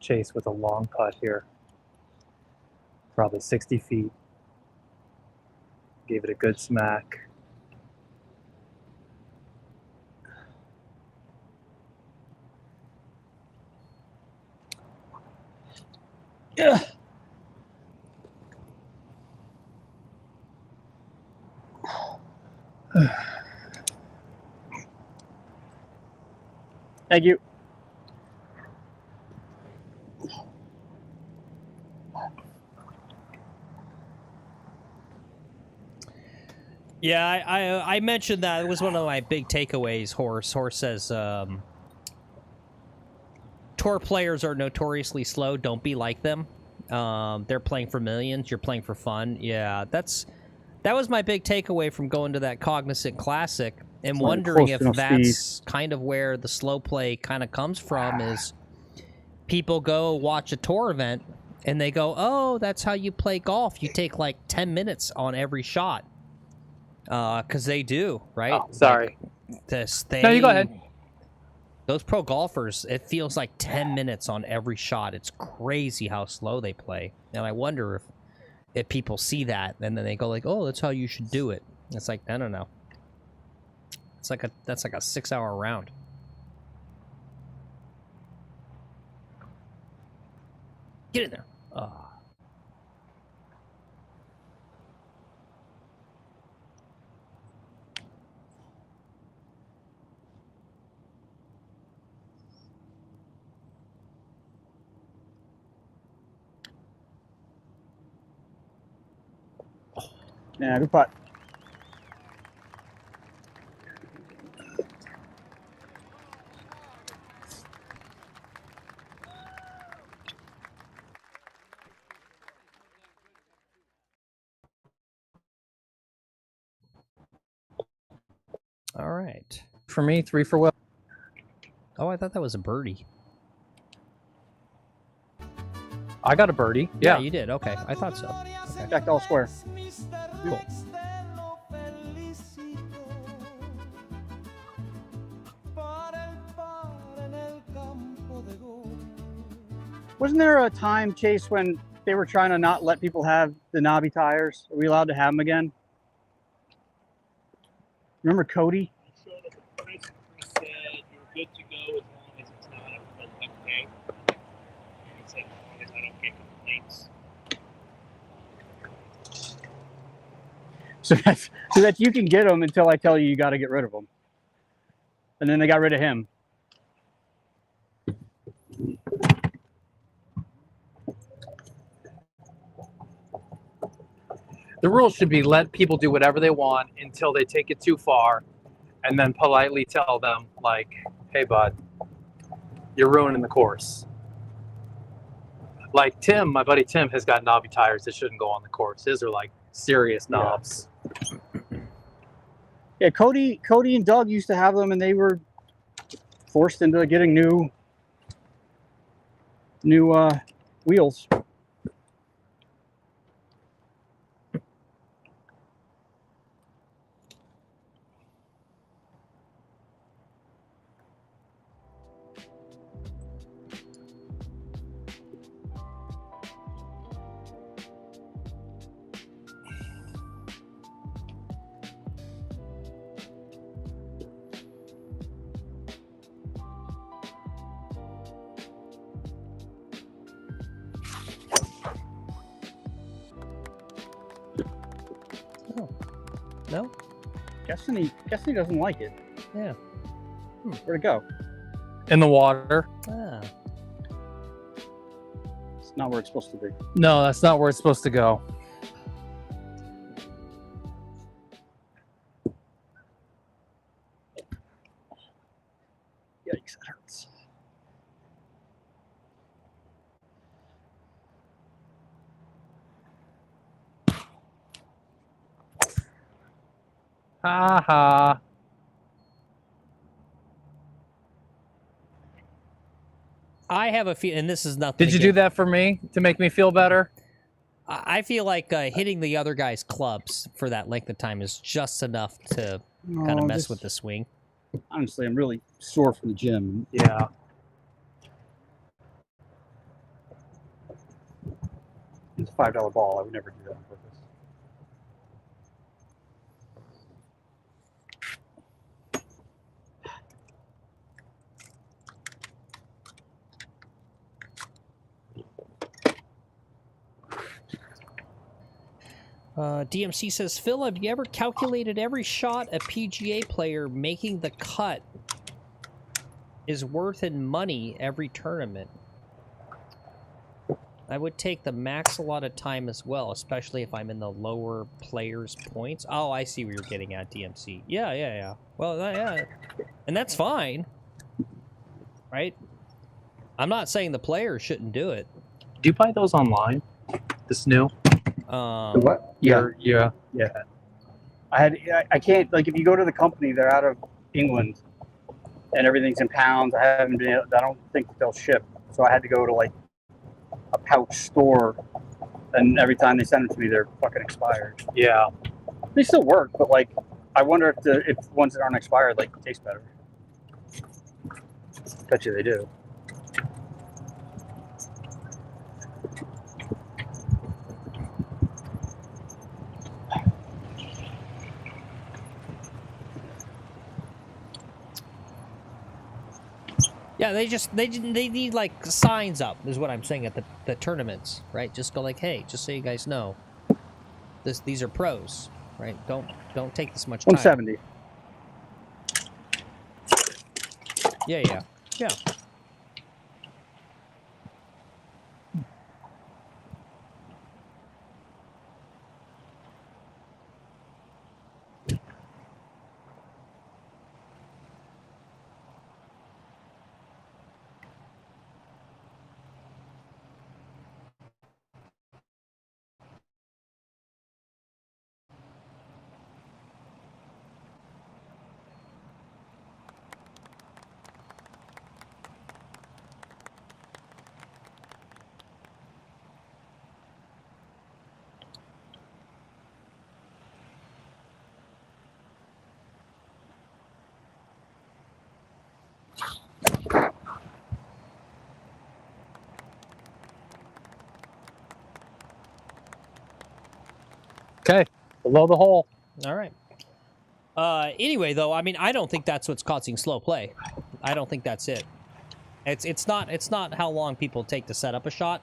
Chase with a long putt here. Probably 60 feet. Gave it a good smack. Yeah. Thank you. Yeah, I mentioned that. It was one of my big takeaways, Horse. Horse says, tour players are notoriously slow. Don't be like them. They're playing for millions. You're playing for fun. Yeah, that was my big takeaway from going to that Cognizant Classic and wondering if that's kind of where the slow play kind of comes from is people go watch a tour event and they go, oh, that's how you play golf. You take like 10 minutes on every shot. Because they do, right? Oh, sorry. Like, no, you go ahead. Those pro golfers, it feels like 10 minutes on every shot. It's crazy how slow they play. And I wonder if people see that and then they go like, oh, that's how you should do it. It's like, no. That's like a 6-hour round. Get in there. Oh. Yeah, good putt. All right. For me, 3 for Will. Oh, I thought that was a birdie. I got a birdie. Yeah, Yeah. you did. Okay, I thought so. Okay. Jacked all square. Cool. Wasn't there a time, Chase, when they were trying to not let people have the knobby tires? Are we allowed to have them again? Remember Cody? So the Precip said you're good to go as long as it's not a public day. And he said as long as I don't get complaints. So that's you can get them until I tell you got to get rid of them. And then they got rid of him. The rule should be let people do whatever they want until they take it too far, and then politely tell them, like, hey, bud, you're ruining the course. Like Tim, my buddy Tim, has got knobby tires that shouldn't go on the course. His are like serious knobs. Yeah, Cody and Doug used to have them, and they were forced into getting new wheels. No? Guessing he doesn't like it. Yeah. Where'd it go? In the water. Ah. It's not where it's supposed to be. No, that's not where it's supposed to go. Yikes, that hurts. Ha ha. I have a feel, and this is nothing. Did you do that for me to make me feel better? I feel like hitting the other guy's clubs for that length of time is just enough to kind of mess with the swing. Honestly, I'm really sore from the gym. Yeah. It's a $5 ball. I would never do that on purpose. DMC says, Phil, have you ever calculated every shot a PGA player making the cut is worth in money every tournament? I would take the max a lot of time as well, especially if I'm in the lower players' points. Oh, I see where you're getting at, DMC. Yeah. Well, yeah. And that's fine. Right? I'm not saying the player shouldn't do it. Do you buy those online? This new? The what? Yeah. I can't, like, if you go to the company, they're out of England and everything's in pounds. I don't think they'll ship. So I had to go to like a pouch store, and every time they send them to me, they're fucking expired. Yeah. They still work, but like, I wonder if ones that aren't expired like taste better. Bet you they do. Yeah, they need like signs up is what I'm saying at the tournaments, right? Just go like, hey, just so you guys know, these are pros, right? Don't take this much time. 170. Yeah. Below the hole. All right. Anyway, though, I mean, I don't think that's what's causing slow play. I don't think that's it. It's not how long people take to set up a shot.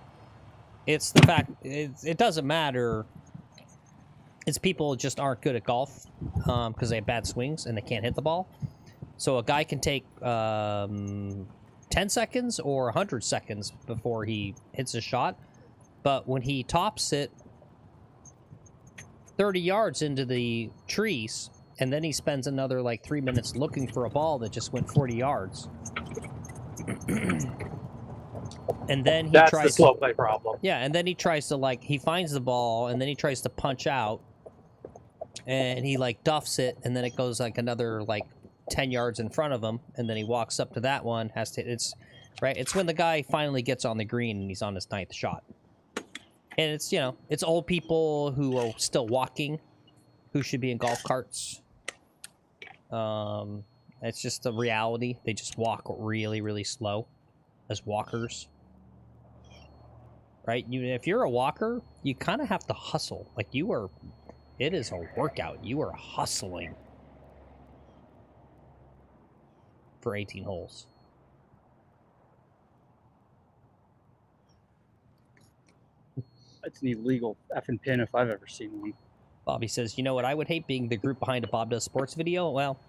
It's the fact it doesn't matter. It's people just aren't good at golf because they have bad swings and they can't hit the ball. So a guy can take 10 seconds or 100 seconds before he hits a shot, but when he tops it 30 yards into the trees, and then he spends another like 3 minutes looking for a ball that just went 40 yards. And then he That's tries the slow play problem. Yeah, and then he tries to like he finds the ball and then he tries to punch out and he like duffs it and then it goes like another like 10 yards in front of him and then he walks up to that one, has to it's when the guy finally gets on the green and he's on his 9th shot. And it's, you know, it's old people who are still walking who should be in golf carts. It's just the reality. They just walk really, really slow as walkers. Right? If you're a walker, you kind of have to hustle. Like it is a workout. You are hustling for 18 holes. That's an illegal effing pin if I've ever seen one. Bobby says, you know what, I would hate being the group behind a Bob Does Sports video. Well,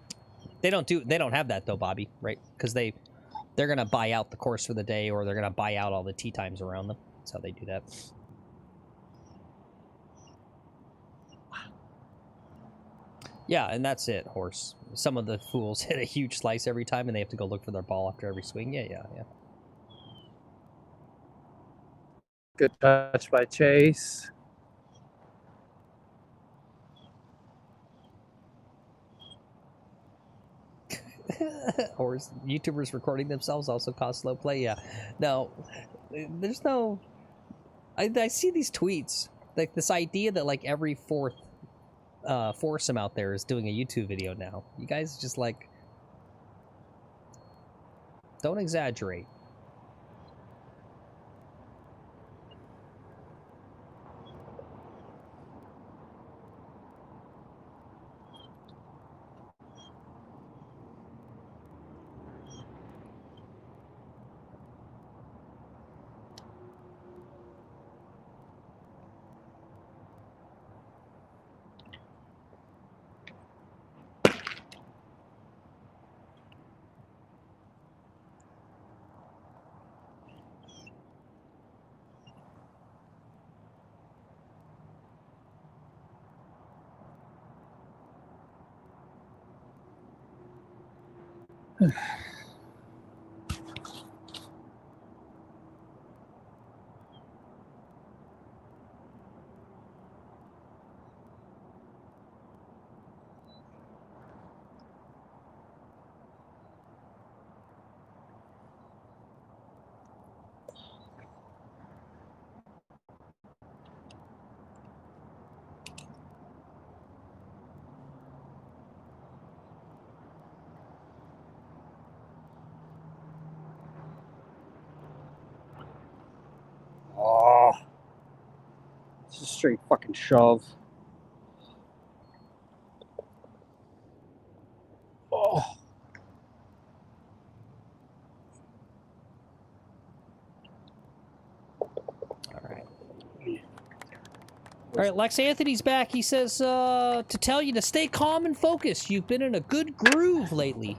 they don't have that though, Bobby, right? Because they're gonna buy out the course for the day, or they're gonna buy out all the tee times around them. That's how they do that. Yeah, and that's it, horse. Some of the fools hit a huge slice every time, and they have to go look for their ball after every swing. Yeah. Good touch by Chase. Or YouTubers recording themselves also cause slow play. Yeah, no, there's no. I see these tweets like this idea that like every fourth foursome out there is doing a YouTube video now. You guys just like don't exaggerate. Oh, it's a straight fucking shove. Oh. All right, Lex Anthony's back. He says to tell you to stay calm and focused. You've been in a good groove lately.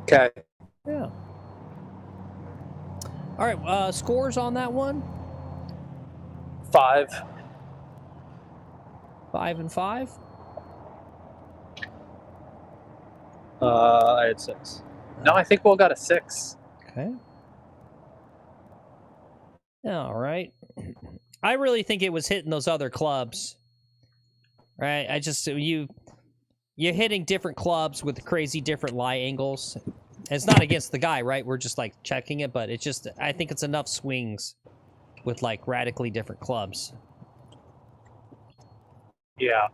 Okay. Yeah. All right, scores on that one? 5. 5 and 5? I had 6. No, I think Will got a 6. Okay. All right. I really think it was hitting those other clubs. Right? You're hitting different clubs with crazy different lie angles. It's not against the guy, right? We're just like checking it, but I think it's enough swings with like radically different clubs. Yeah.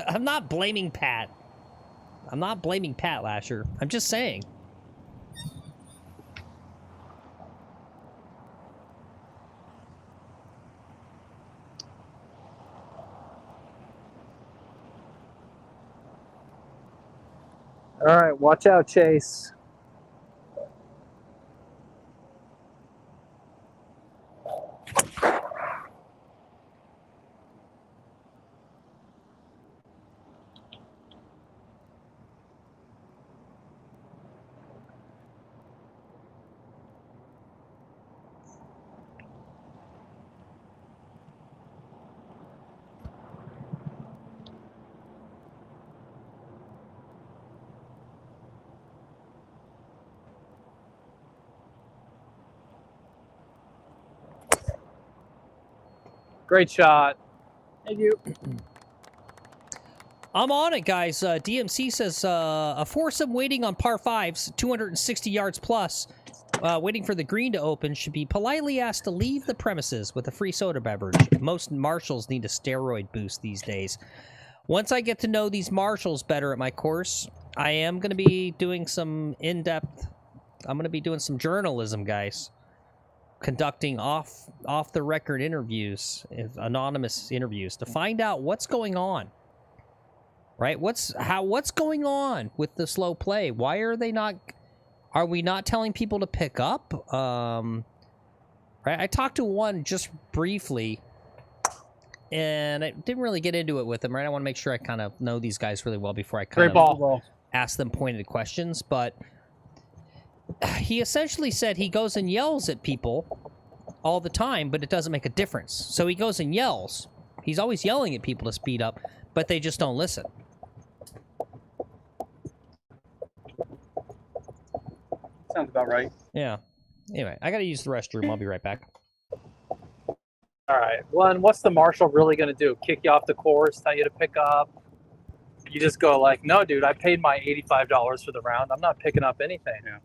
I'm not blaming Pat. I'm not blaming Pat Lasher. I'm just saying. All right, watch out, Chase. Great shot. Thank you. I'm on it, guys. DMC says a foursome waiting on par 5s, 260 yards plus, waiting for the green to open, should be politely asked to leave the premises with a free soda beverage. Most marshals need a steroid boost these days. Once I get to know these marshals better at my course, I am going to be doing some in-depth... I'm going to be doing some journalism, guys. Conducting off-the-record interviews, anonymous interviews, to find out what's going on. Right? What's going on with the slow play? Why are they not... Are we not telling people to pick up? Right? I talked to one just briefly, and I didn't really get into it with them, right? I want to make sure I kind of know these guys really well before I kind of ask them pointed questions, but he essentially said he goes and yells at people all the time, but it doesn't make a difference. So he goes and yells. He's always yelling at people to speed up, but they just don't listen. Sounds about right. Yeah. Anyway, I got to use the restroom. I'll be right back. All right. One, what's the marshal really going to do? Kick you off the course, tell you to pick up? You just go like, no, dude, I paid my $85 for the round. I'm not picking up anything. Yeah.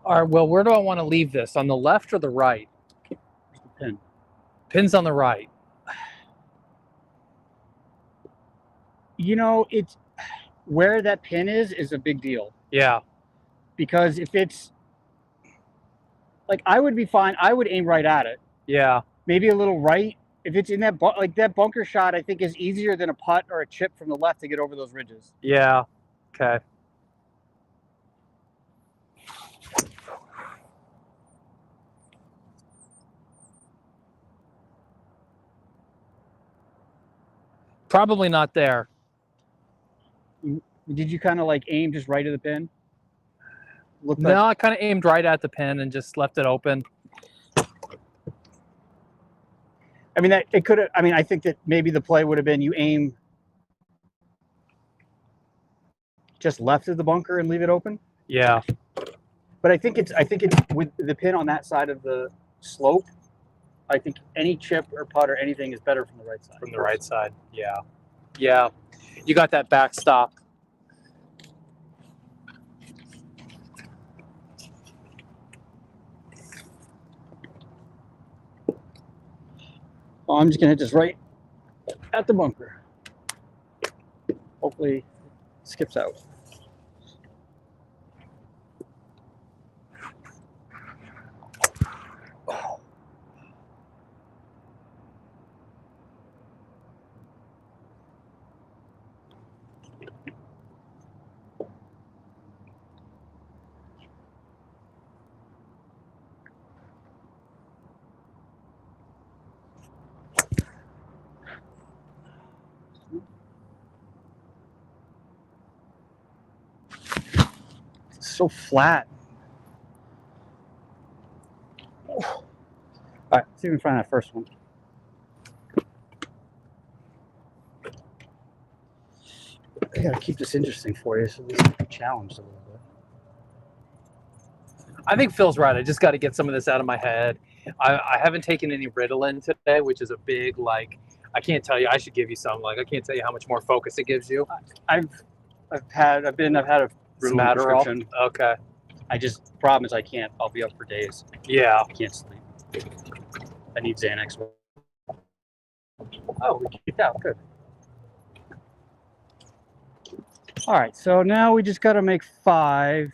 All right, well, where do I want to leave this? On the left or the right? Pin. Pin's on the right. You know, it's where that pin is a big deal. Yeah. Because if it's like, I would be fine. I would aim right at it. Yeah. Maybe a little right. If it's in that that bunker shot, I think is easier than a putt or a chip from the left to get over those ridges. Yeah. Okay. Probably not there. Did you kind of like aim just right at the pin? Looked No, I kind of aimed right at the pin and just left it open. I mean, it could have. I mean, I think that maybe the play would have been you aim just left of the bunker and leave it open. Yeah. But I think it's with the pin on that side of the slope. I think any chip or putt or anything is better from the right side. From the right side. Yeah. Yeah. You got that backstop. Oh, I'm just gonna hit this right at the bunker. Hopefully, it skips out. so flat. All right, see if we can find that first one. I gotta keep this interesting for you, so this is challenged a little bit. I think Phil's right. I just got to get some of this out of my head. I haven't taken any Ritalin today, which is a big, like, I can't tell you. I should give you some. Like, I can't tell you how much more focus it gives you. I've had a Ritalin Adderall? prescription. Okay. Problem is I can't. I'll be up for days. Yeah. I can't sleep. I need Xanax. Oh, we keep that. Good. All right, so now we just got to make 5.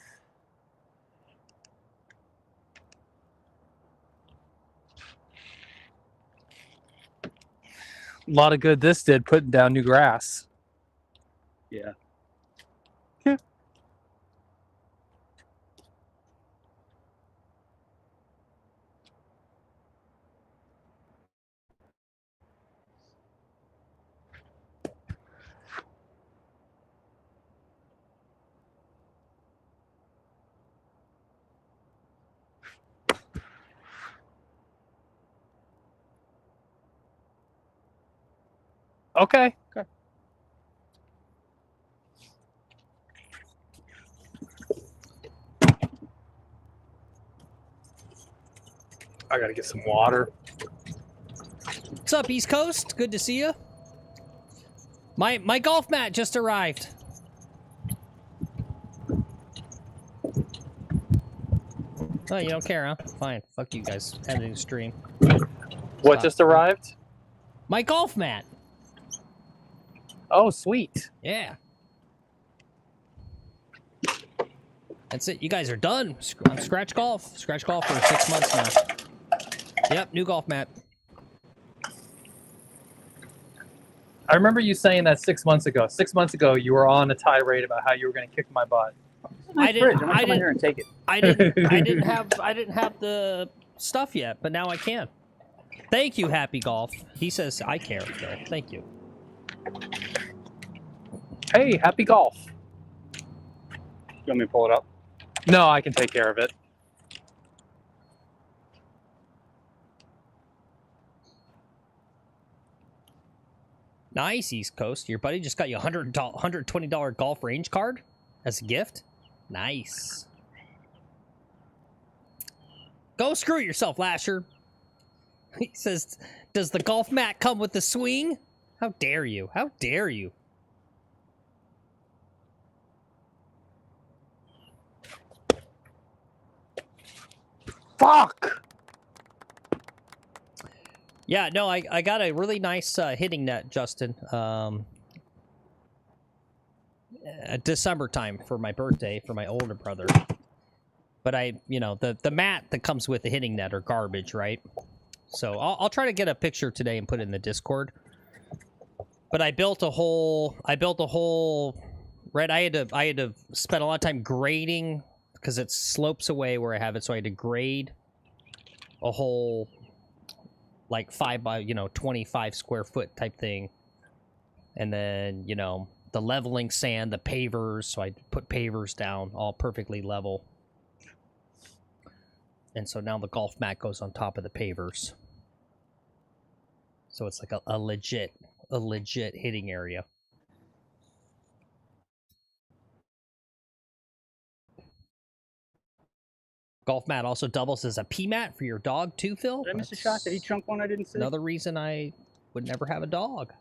A lot of good this did, putting down new grass. Yeah. Okay. Okay. I got to get some water. What's up, East Coast? Good to see you. My golf mat just arrived. Oh, you don't care, huh? Fine. Fuck you guys. Ending the stream. What Stop. just arrived? My golf mat. Oh, sweet. Yeah. That's it. You guys are done. On Scratch Golf. Scratch Golf for 6 months now. Yep, new golf mat. I remember you saying that 6 months ago. 6 months ago, you were on a tirade about how you were going to kick my butt. I didn't. I'm gonna come in here and take it. I didn't have the stuff yet, but now I can. Thank you, Happy Golf. He says I care, Phil. Thank you. Hey, happy golf. You want me to pull it up? No, I can take care of it. Nice, East Coast. Your buddy just got you a $120 golf range card as a gift. Nice. Go screw yourself, Lasher. He says, does the golf mat come with the swing? How dare you? How dare you? Fuck! Yeah, no, I got a really nice hitting net, Justin. December time for my birthday for my older brother. But the mat that comes with the hitting net are garbage, right? So I'll try to get a picture today and put it in the Discord. But I built a whole right. I had to spend a lot of time grading because it slopes away where I have it, so I had to grade a whole like 5 by 25 square foot type thing, and then the leveling sand, the pavers. So I put pavers down all perfectly level, and so now the golf mat goes on top of the pavers. So it's like a legit hitting area. Golf mat also doubles as a pee mat for your dog too, Phil. Did I miss a shot? Did he chunk one I didn't see? Another reason I would never have a dog.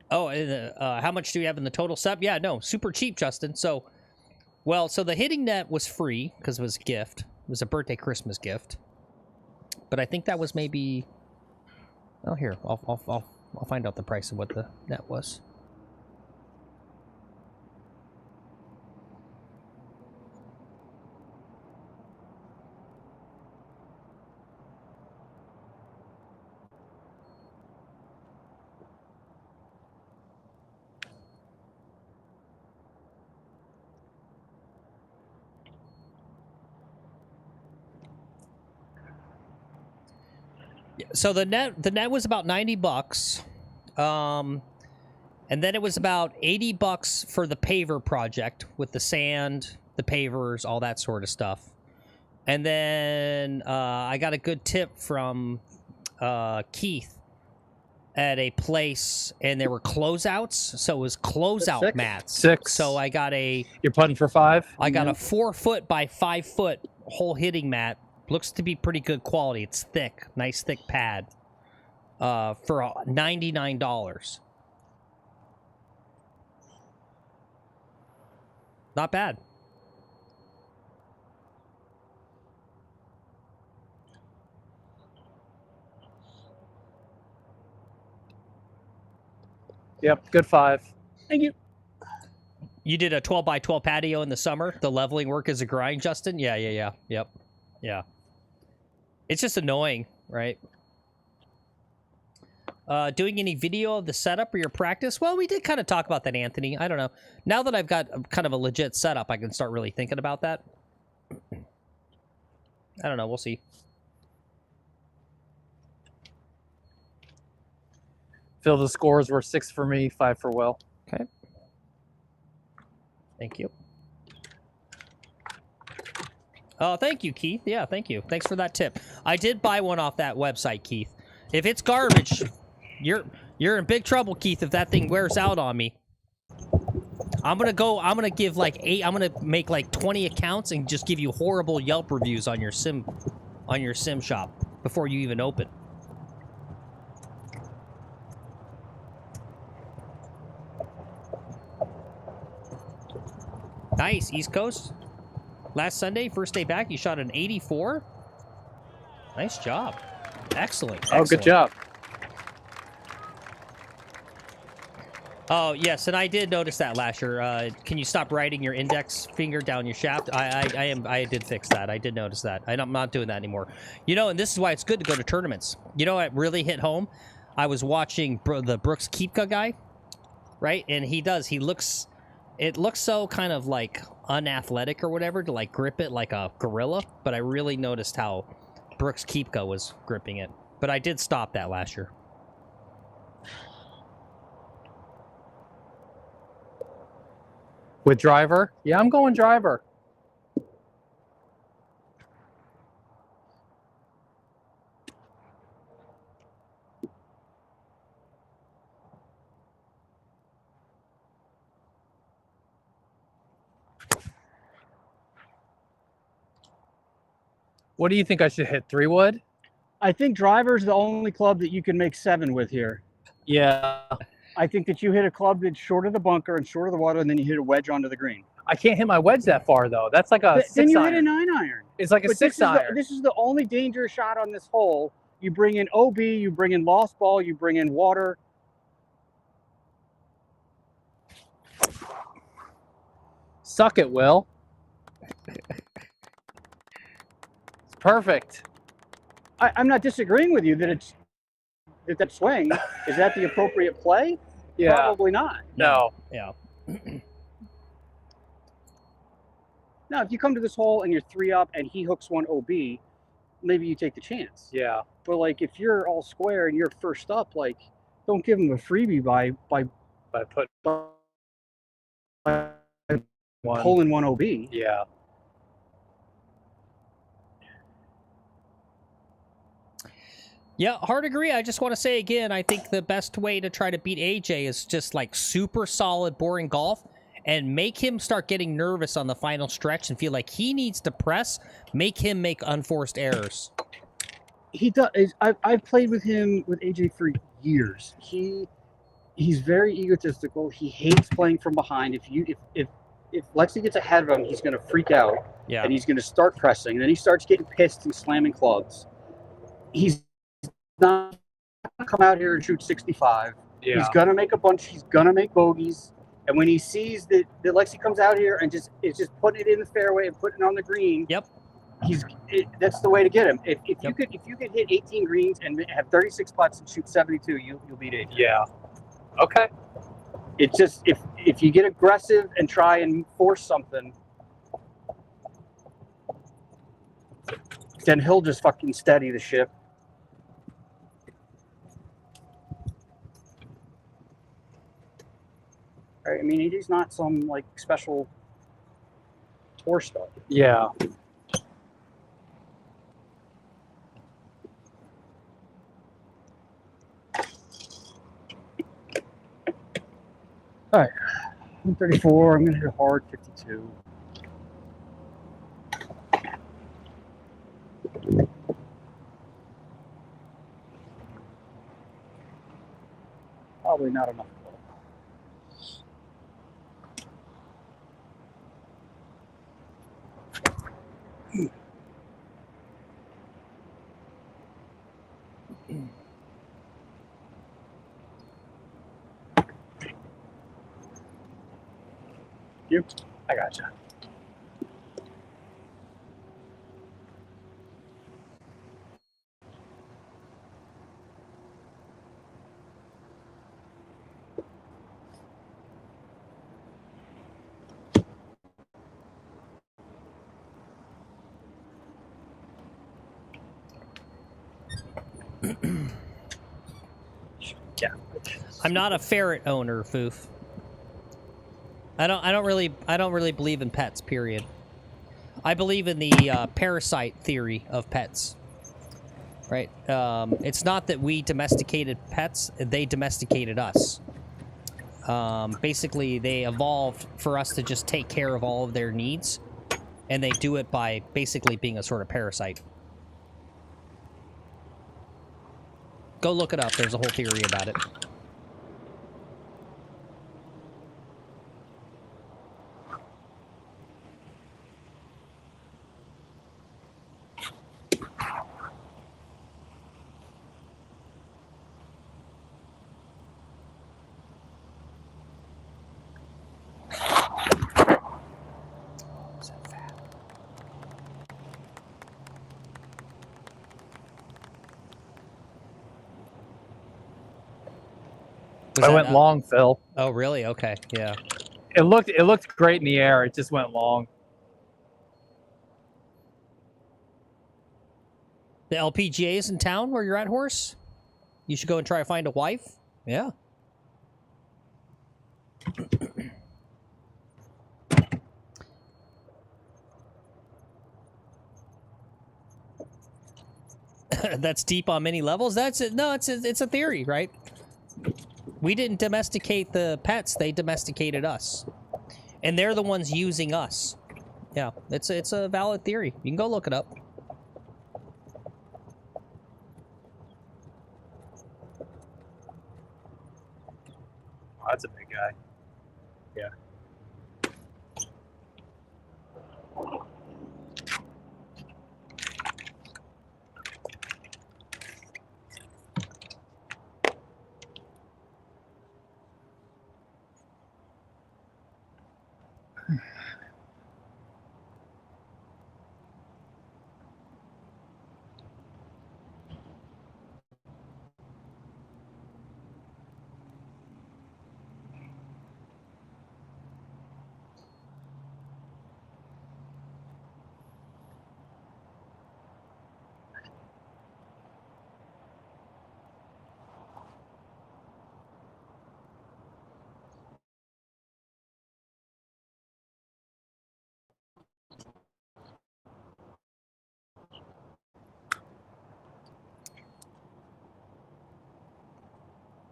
Oh, how much do you have in the total set? Yeah, no, super cheap, Justin. So the hitting net was free because it was a gift. It was a birthday Christmas gift. But I think that was maybe. Oh, here I'll find out the price of what the net was. So the net was about $90, and then it was about $80 for the paver project with the sand, the pavers, all that sort of stuff. And then I got a good tip from Keith at a place, and there were closeouts, so it was closeout mats. 6. So I got You're putting for 5. I got a 4-foot by 5-foot hole hitting mat. Looks to be pretty good quality. It's thick, nice thick pad. For $99. Not bad. Yep, good 5. Thank you. You did a 12 by 12 patio in the summer. The leveling work is a grind, Justin. Yeah. Yep. Yeah. It's just annoying, right? Doing any video of the setup or your practice? Well, we did kind of talk about that, Anthony. I don't know. Now that I've got kind of a legit setup, I can start really thinking about that. I don't know. We'll see. Phil, the scores were 6 for me, 5 for Will. Okay. Thank you. Oh, thank you, Keith. Yeah, thank you. Thanks for that tip. I did buy one off that website, Keith. If it's garbage, you're in big trouble, Keith, if that thing wears out on me. I'm gonna give like 8, I'm gonna make like 20 accounts and just give you horrible Yelp reviews on your sim shop before you even open. Nice, East Coast. Last Sunday, first day back, you shot an 84. Nice job. Excellent. Oh, good job. Oh, yes, and I did notice that last year. Can you stop riding your index finger down your shaft? I did fix that. I did notice that. I'm not doing that anymore. You know, and this is why it's good to go to tournaments. You know what really hit home? I was watching the Brooks Koepka guy, right? And it looks so kind of like unathletic or whatever to like grip it like a gorilla, but I really noticed how Brooks Koepka was gripping it. But I did stop that last year. With driver? Yeah, I'm going driver. What do you think I should hit? 3-wood? I think driver's the only club that you can make 7 with here. Yeah. I think that you hit a club that's short of the bunker and short of the water, and then you hit a wedge onto the green. I can't hit my wedge that far, though. That's like a 6-iron. Then you hit a 9-iron. It's like a 6-iron. This is the only dangerous shot on this hole. You bring in OB, you bring in lost ball, you bring in water. Suck it, Will. It's perfect. I'm not disagreeing with you that that swing is that the appropriate play? Yeah. Probably not. No. Yeah. Now, if you come to this hole and you're 3 up and he hooks one OB, maybe you take the chance. Yeah. But like if you're all square and you're first up, like don't give him a freebie by pulling one OB. Yeah. Yeah, hard agree. I just want to say again, I think the best way to try to beat AJ is just like super solid, boring golf and make him start getting nervous on the final stretch and feel like he needs to press, make him make unforced errors. He does. I've played with him, with AJ for years. He's very egotistical. He hates playing from behind. If Lexi gets ahead of him, he's going to freak out. Yeah. And he's going to start pressing. And then he starts getting pissed and slamming clubs. He's not going to come out here and shoot 65. Yeah. He's going to make a bunch. He's going to make bogeys. And when he sees that Lexi comes out here and is just putting it in the fairway and putting it on the green, Yep. That's the way to get him. If you could hit 18 greens and have 36 putts and shoot 72, you'll beat AJ. Yeah. Okay. It's just if you get aggressive and try and force something, then he'll just fucking steady the ship. Right? I mean, he's not some like special tour stud. Yeah. All right, 134. I'm gonna hit a hard 52. Probably not enough. You? I gotcha. Yeah. I'm not a ferret owner, Foof. I don't really believe in pets, period. I believe in the parasite theory of pets. Right? It's not that we domesticated pets, they domesticated us. Basically, they evolved for us to just take care of all of their needs, and they do it by basically being a sort of parasite. Go look it up. There's a whole theory about it. I went long, Phil. Oh, really? Okay, yeah. It looked great in the air. It just went long. The LPGA is in town where you're at, Horse? You should go and try to find a wife? Yeah. That's deep on many levels. That's it. No, it's a theory, right? We didn't domesticate the pets; they domesticated us, and they're the ones using us. Yeah, it's a valid theory. You can go look it up. Oh, that's a big guy. Yeah.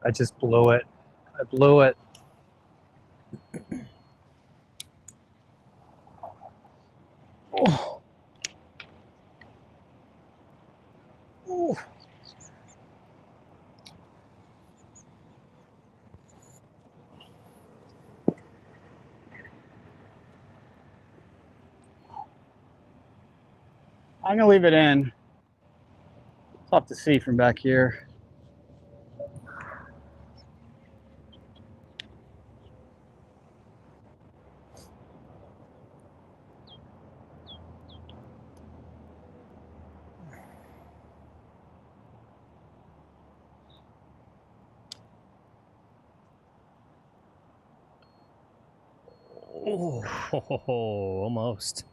I just blew it. I blew it. Oh. Oh. I'm gonna leave it in. Tough to see from back here. Oh, almost.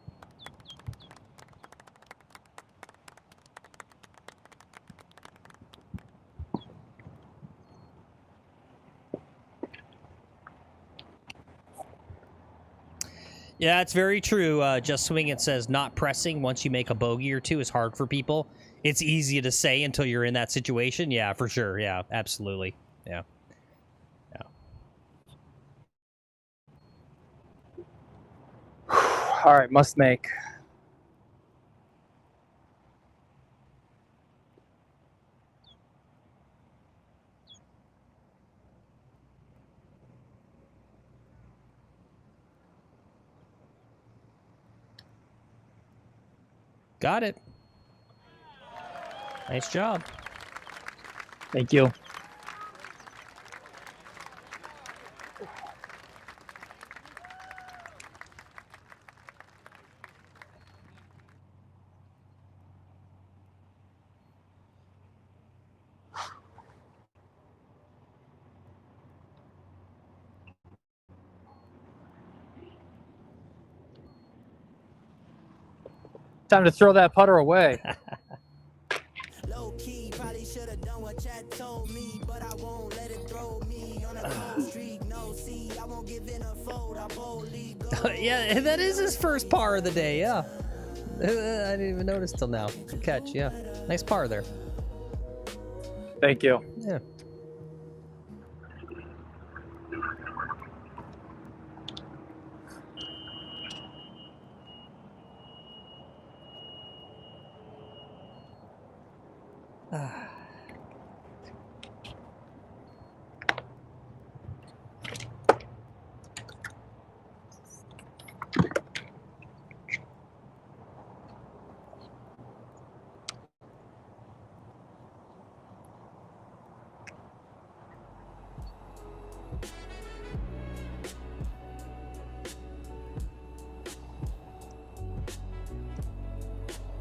Yeah, it's very true. Just Swing It says not pressing once you make a bogey or two is hard for people. It's easy to say until you're in that situation. Yeah, for sure. Yeah, absolutely. Yeah. All right, must make. Got it. Nice job. Thank you. Time to throw that putter away. Low key, probably should have done what Chad told me, but I won't let it throw me on a cold streak. No, see, I won't give in a fold. I boldly go. Yeah, that is his first par of the day. Yeah. I didn't even notice till now. Good catch. Yeah. Nice par there. Thank you. Yeah.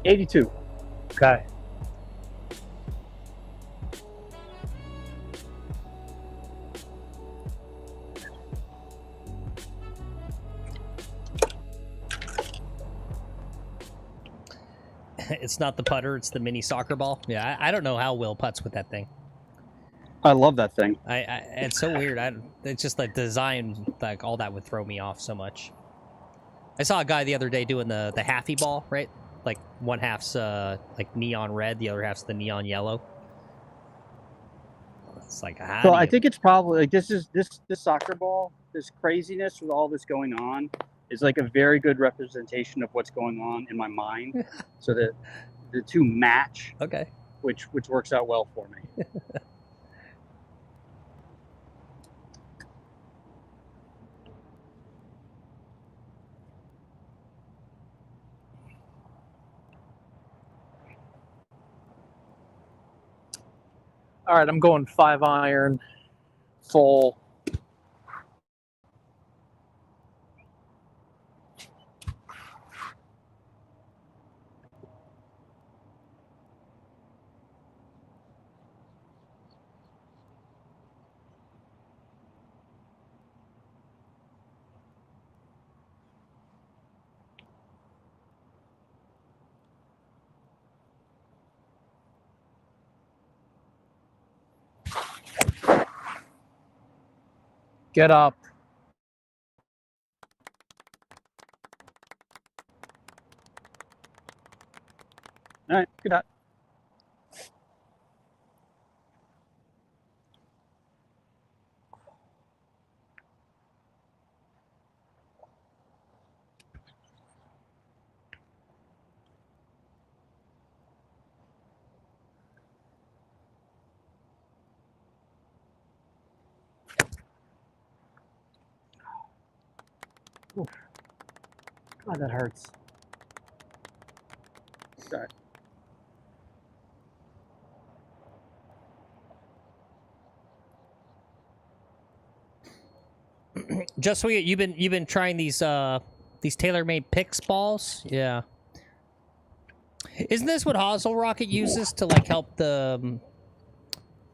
'82. Okay. It's not the putter, it's the mini soccer ball. Yeah, I don't know how Will putts with that thing. I love that thing. It's so weird. It's just like design, like all that would throw me off so much. I saw a guy the other day doing the halfy ball, right? Like one half's like neon red, the other half's the neon yellow. It's like So I think it's probably like this soccer ball, this craziness with all this going on is like a very good representation of what's going on in my mind. So that the two match, okay, which works out well for me. All right, I'm going 5-iron, full. Get up. All right, good night. Oof. God, that hurts. Sorry. just so you've been trying these TaylorMade Pix balls, yeah. Isn't this what Hosel Rocket uses to like help the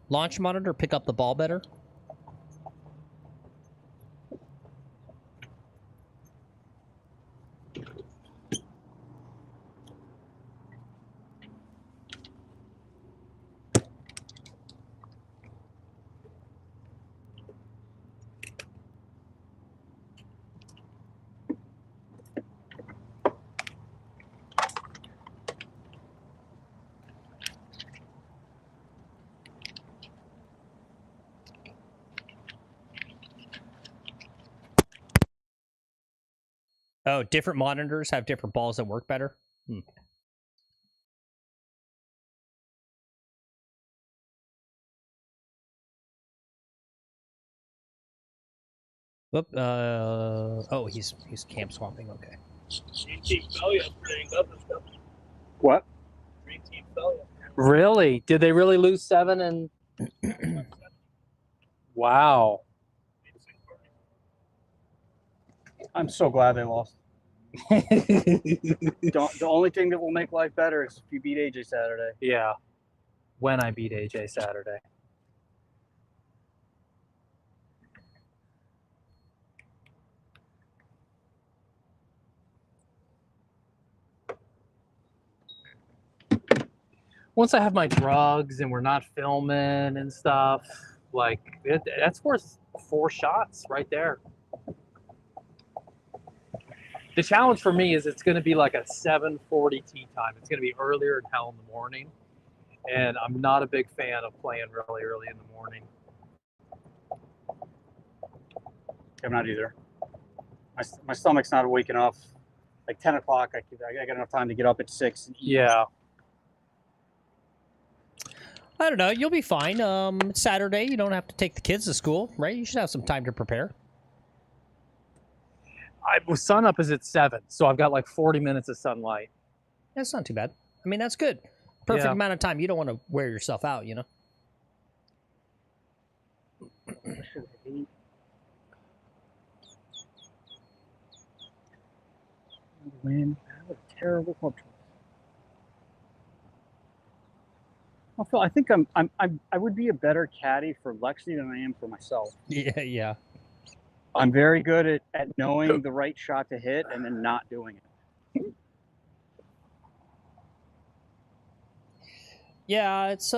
launch monitor pick up the ball better? Oh, different monitors have different balls that work better? Hmm. Whoop, oh, he's camp swapping, okay. Green team fell yesterday in Governor stuff. What? Green team fell yesterday. Really? Did they really lose 7 and? Wow. I'm so glad they lost. The only thing that will make life better is if you beat AJ Saturday. Yeah. When I beat AJ Saturday. Once I have my drugs and we're not filming and stuff, like that's worth 4 shots right there. The challenge for me is it's going to be like a 7:40 tee time. It's going to be earlier than hell in the morning, and I'm not a big fan of playing really early in the morning. I'm not either. My stomach's not awake enough. Like 10 o'clock, I got enough time to get up at 6 and eat. Yeah. I don't know. You'll be fine. It's Saturday. You don't have to take the kids to school, right? You should have some time to prepare. Sun up is at 7, so I've got like 40 minutes of sunlight. That's not too bad. I mean, that's good. Perfect Yeah. amount of time. You don't want to wear yourself out, you know? Win. That was a terrible club choice. I think I would be a better caddy for Lexi than I am for myself. Yeah, yeah. I'm very good at knowing the right shot to hit and then not doing it. Yeah, it's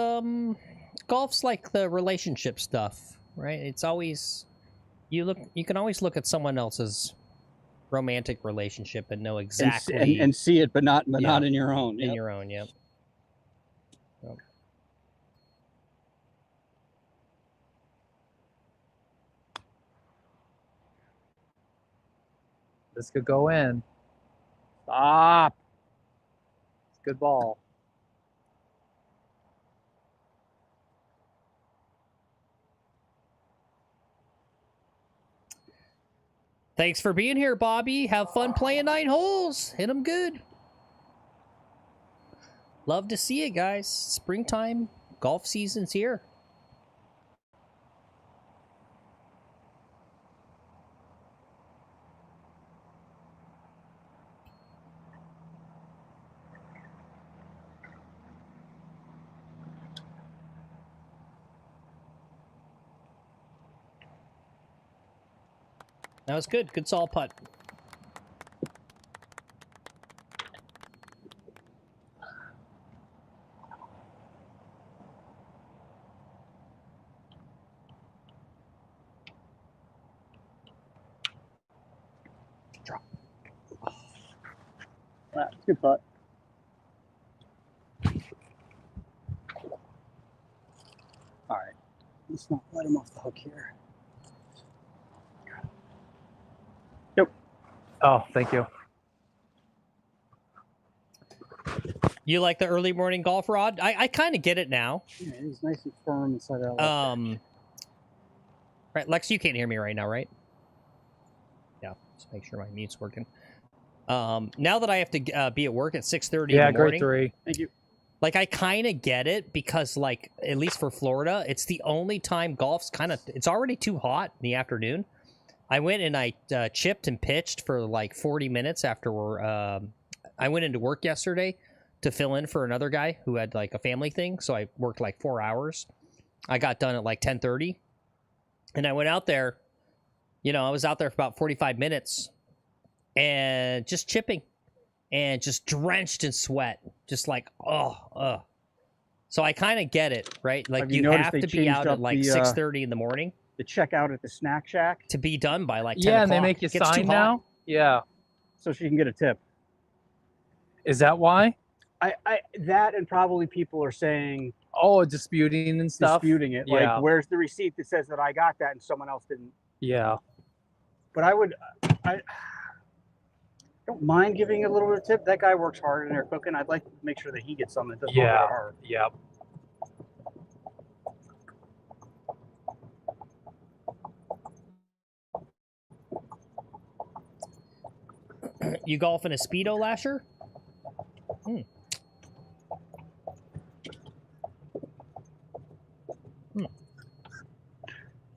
golf's like the relationship stuff, right? It's always you can always look at someone else's romantic relationship and know exactly and see it, but not Yeah. in your own. in Yep. your own, yeah. Yep. This could go in. Stop. It's a good ball. Thanks for being here, Bobby. Have fun playing 9 holes. Hit them good. Love to see it, guys. Springtime golf season's here. That was good. Good solid putt. That's a good putt. All right. Let's not let him off the hook here. Oh, thank you. You like the early morning golf, Rod? I kind of get it now. Yeah, he's nice and firm inside that left edge. Right, Lex, you can't hear me right now, right? Yeah, just make sure my mute's working. Now that I have to be at work at 6:30 in the morning, grade 3. Thank you. like I kind of get it because, like, at least for Florida, it's the only time golf's kind of it's already too hot in the afternoon. I went and I chipped and pitched for like 40 minutes after I went into work yesterday to fill in for another guy who had like a family thing. So I worked like 4 hours. I got done at like 10:30 and I went out there, I was out there for about 45 minutes and just chipping and just drenched in sweat. Just like, So I kind of get it, right? Like you have to be out at like 6:30 in the morning. The checkout at the snack shack To be done by like 10 Yeah, o'clock. and they make you It gets too sign hot. now. Yeah. so she can get a tip. Is that why? I that and probably people are saying Oh, disputing and stuff. disputing it. Yeah. Like, where's the receipt that says that I got that and someone else didn't? Yeah. But don't mind giving a little bit of tip. That guy works hard in there cooking. I'd like to make sure that he gets something that doesn't go Yeah. to her. Yeah. You golf in a Speedo lasher? Hmm.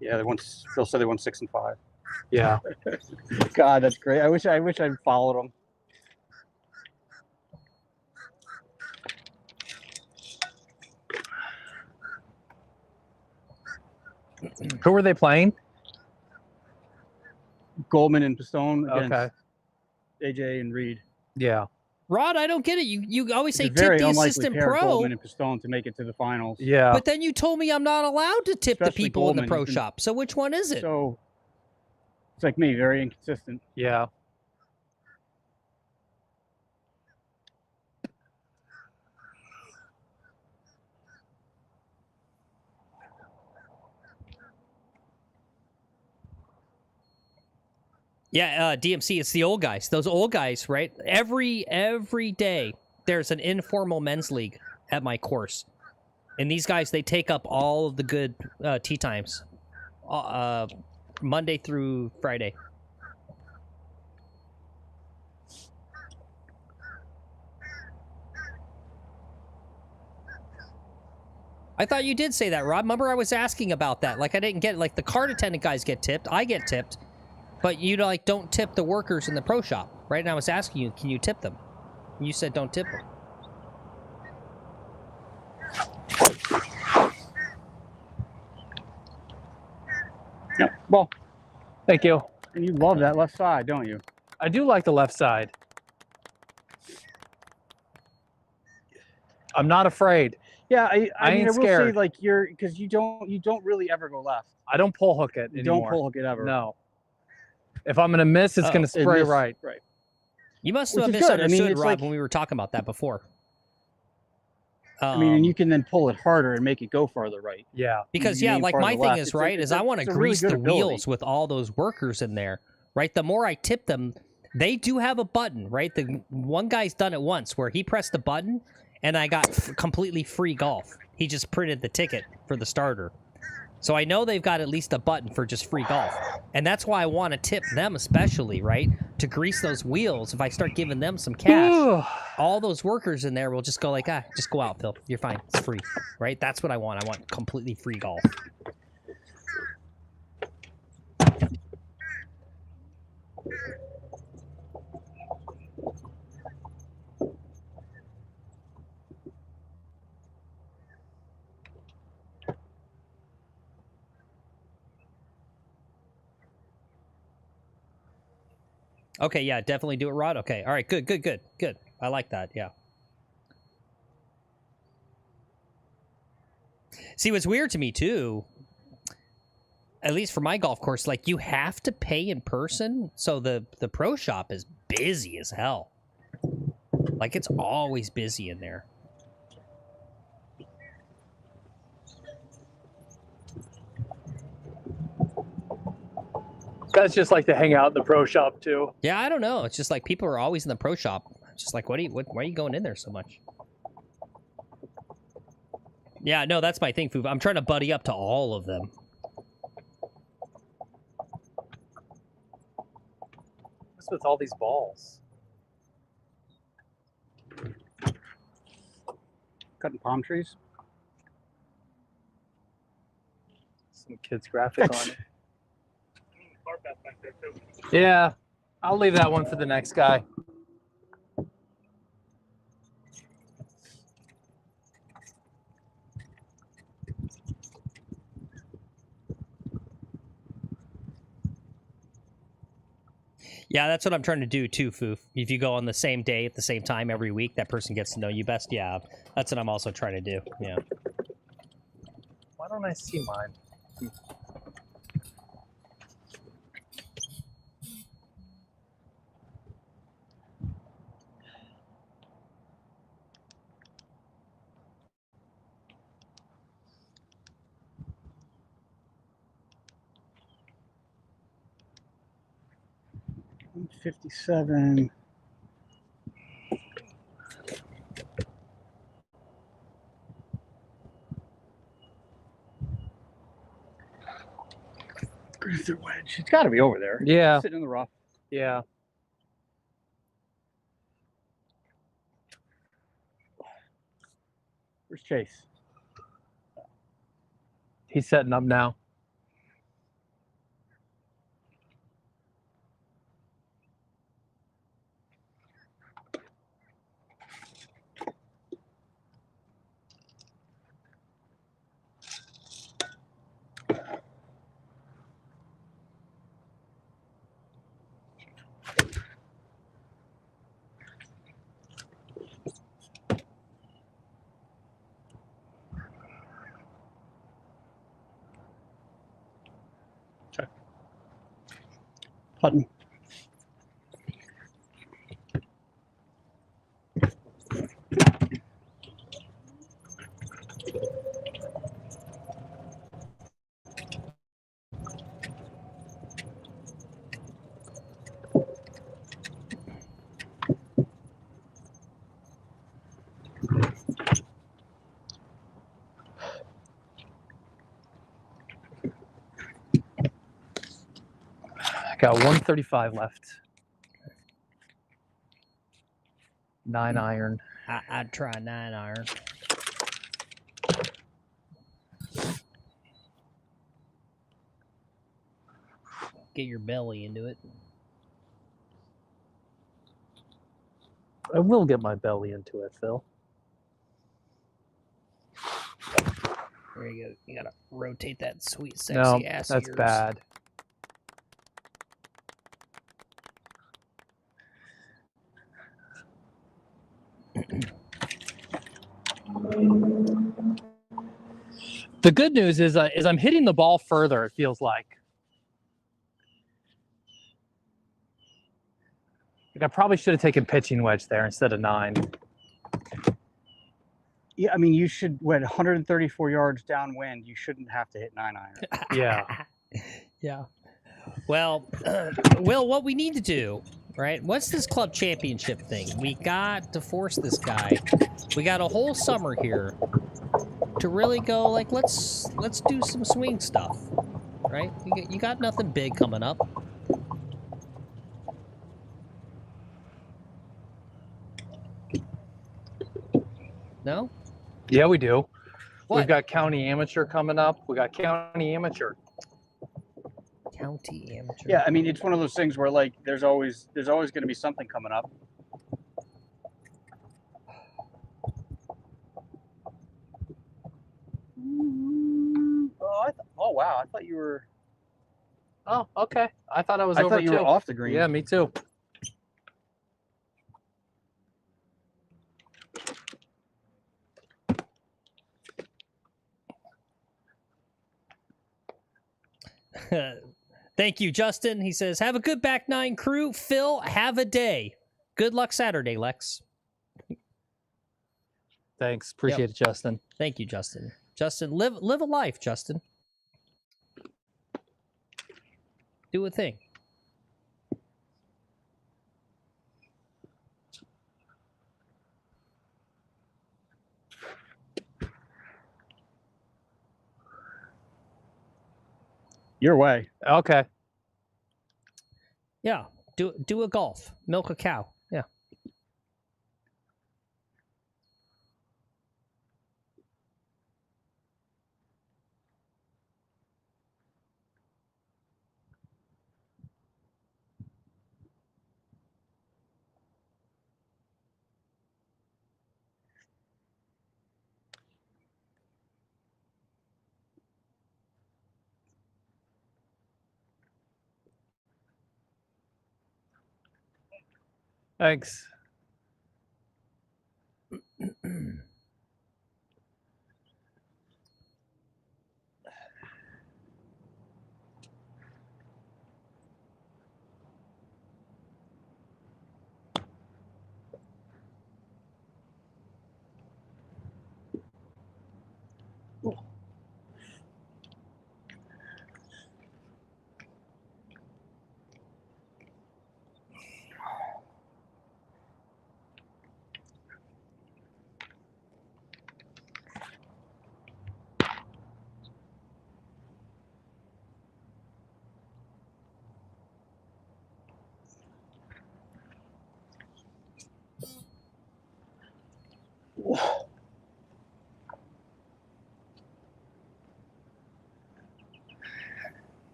Yeah, Phil said they won 6 and 5. Yeah. God, that's great. I wish I'd followed them. Who were they playing? Goldman and Pistone against Okay. AJ and Reed. Yeah. Rod, I don't get it. You always say It's a very tip the unlikely assistant pair, pro, Goldman and Pistone, to make it to the finals. Yeah. but then you told me I'm not allowed to tip the Especially people in the Goldman. pro shop. So which one is it? So it's like me, very inconsistent. Yeah. Yeah, DMC, it's the old guys. Those old guys, right? Every day there's an informal men's league at my course. And these guys, they take up all of the good tee times. Monday through Friday. I thought you did say that, Rob. Remember I was asking about that. Like, I didn't get, like, the cart attendant guys get tipped. I get tipped. But you, like, don't tip the workers in the pro shop, right? And I was asking you, can you tip them? And you said don't tip them. Yeah. Well, Thank you. and you love that left side, don't you? I do like the left side. I'm not afraid. Yeah, I I mean, I ain't will say, scared. like, because you don't really ever go left. I don't pull hook it You anymore. don't pull hook it ever. No. If I'm gonna miss, it's Oh. gonna spray miss- right. Right. You must Which have is good. I mean, misunderstood, it's Rob, like- when we were talking about that before. I mean, and you can then pull it harder and make it go farther right. Yeah. Because you yeah, aim like farther my thing left. is It's a- right it's is a- I want to it's a really grease good the ability. wheels with all those workers in there, right? The more I tip them, they do have a button, right? The one guy's done it once where he pressed the button and I got completely free golf. He just printed the ticket for the starter. So I know they've got at least a button for just free golf. And that's why I want to tip them especially, right? To grease those wheels. If I start giving them some cash, all those workers in there will just go like, just go out, Phil. You're fine. It's free, right? That's what I want. I want completely free golf. Okay, yeah, definitely do it, Rod. Okay, all right, good. I like that, yeah. See, what's weird to me, too, at least for my golf course, like, you have to pay in person, so the pro shop is busy as hell. Like, it's always busy in there. Guys just like to hang out in the pro shop too. Yeah, I don't know. It's just like people are always in the pro shop. It's just like, why are you going in there so much? Yeah, no, that's my thing, Foof. I'm trying to buddy up to all of them. What's with all these balls? Cutting palm trees. Some kid's graphic on it. Car path back there too. Yeah. I'll leave that one for the next guy. Yeah, that's what I'm trying to do too, Foof. If you go on the same day at the same time every week, that person gets to know you best. Yeah, that's what I'm also trying to do. Yeah. Why don't I see mine? $57. She's got to be over there. Yeah. Sitting in the rough. Yeah. Where's Chase? He's setting up now. Putting. I got 135 left. 9 iron. I'd try 9 iron. Get your belly into it. I will get my belly into it, Phil. There you go. You gotta rotate that sweet, sexy No, ass. that's of yours. bad. The good news is I'm hitting the ball further, it feels like. I probably should have taken pitching wedge there instead of 9. Yeah, I mean, you should, 134 yards downwind, you shouldn't have to hit 9 iron. Yeah. Yeah. Well, Will, what we need to do, right? What's this club championship thing? We got to force this guy. We got a whole summer here to really go, like, let's do some swing stuff, right? You got nothing big coming up. No? Yeah, we do. What? We've got county amateur coming up. We got county amateur. County amateur. Yeah, I mean, it's one of those things where, like, there's always going to be something coming up. Oh wow, I thought you were. Oh, okay. I thought I was I over thought you too. were off the green. Yeah, me too. Thank you, Justin. He says, have a good back 9 crew. Phil, have a day. Good luck Saturday, Lex. Thanks. Appreciate it, Justin. Thank you, Justin. Justin, live a life, Justin. Do a thing. Your way. Okay. Yeah. Do a golf. Milk a cow. Yeah. Thanks.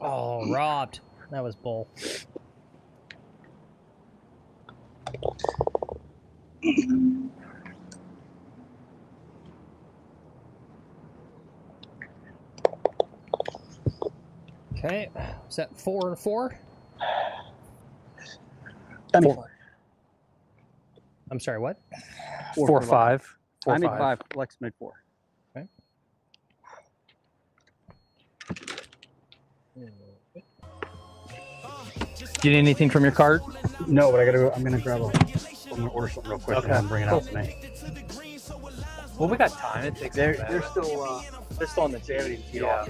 Oh, robbed. That was bull. Okay, is that 4 and 4? I'm sorry, what? 4-5. I made 5. Lex made 4. Okay. Do you need anything from your cart? No, but I gotta go. I'm gonna grab I'm gonna order something real quick and bring it out to me. Well, we got time. It takes. They're still on the Xanity teed off.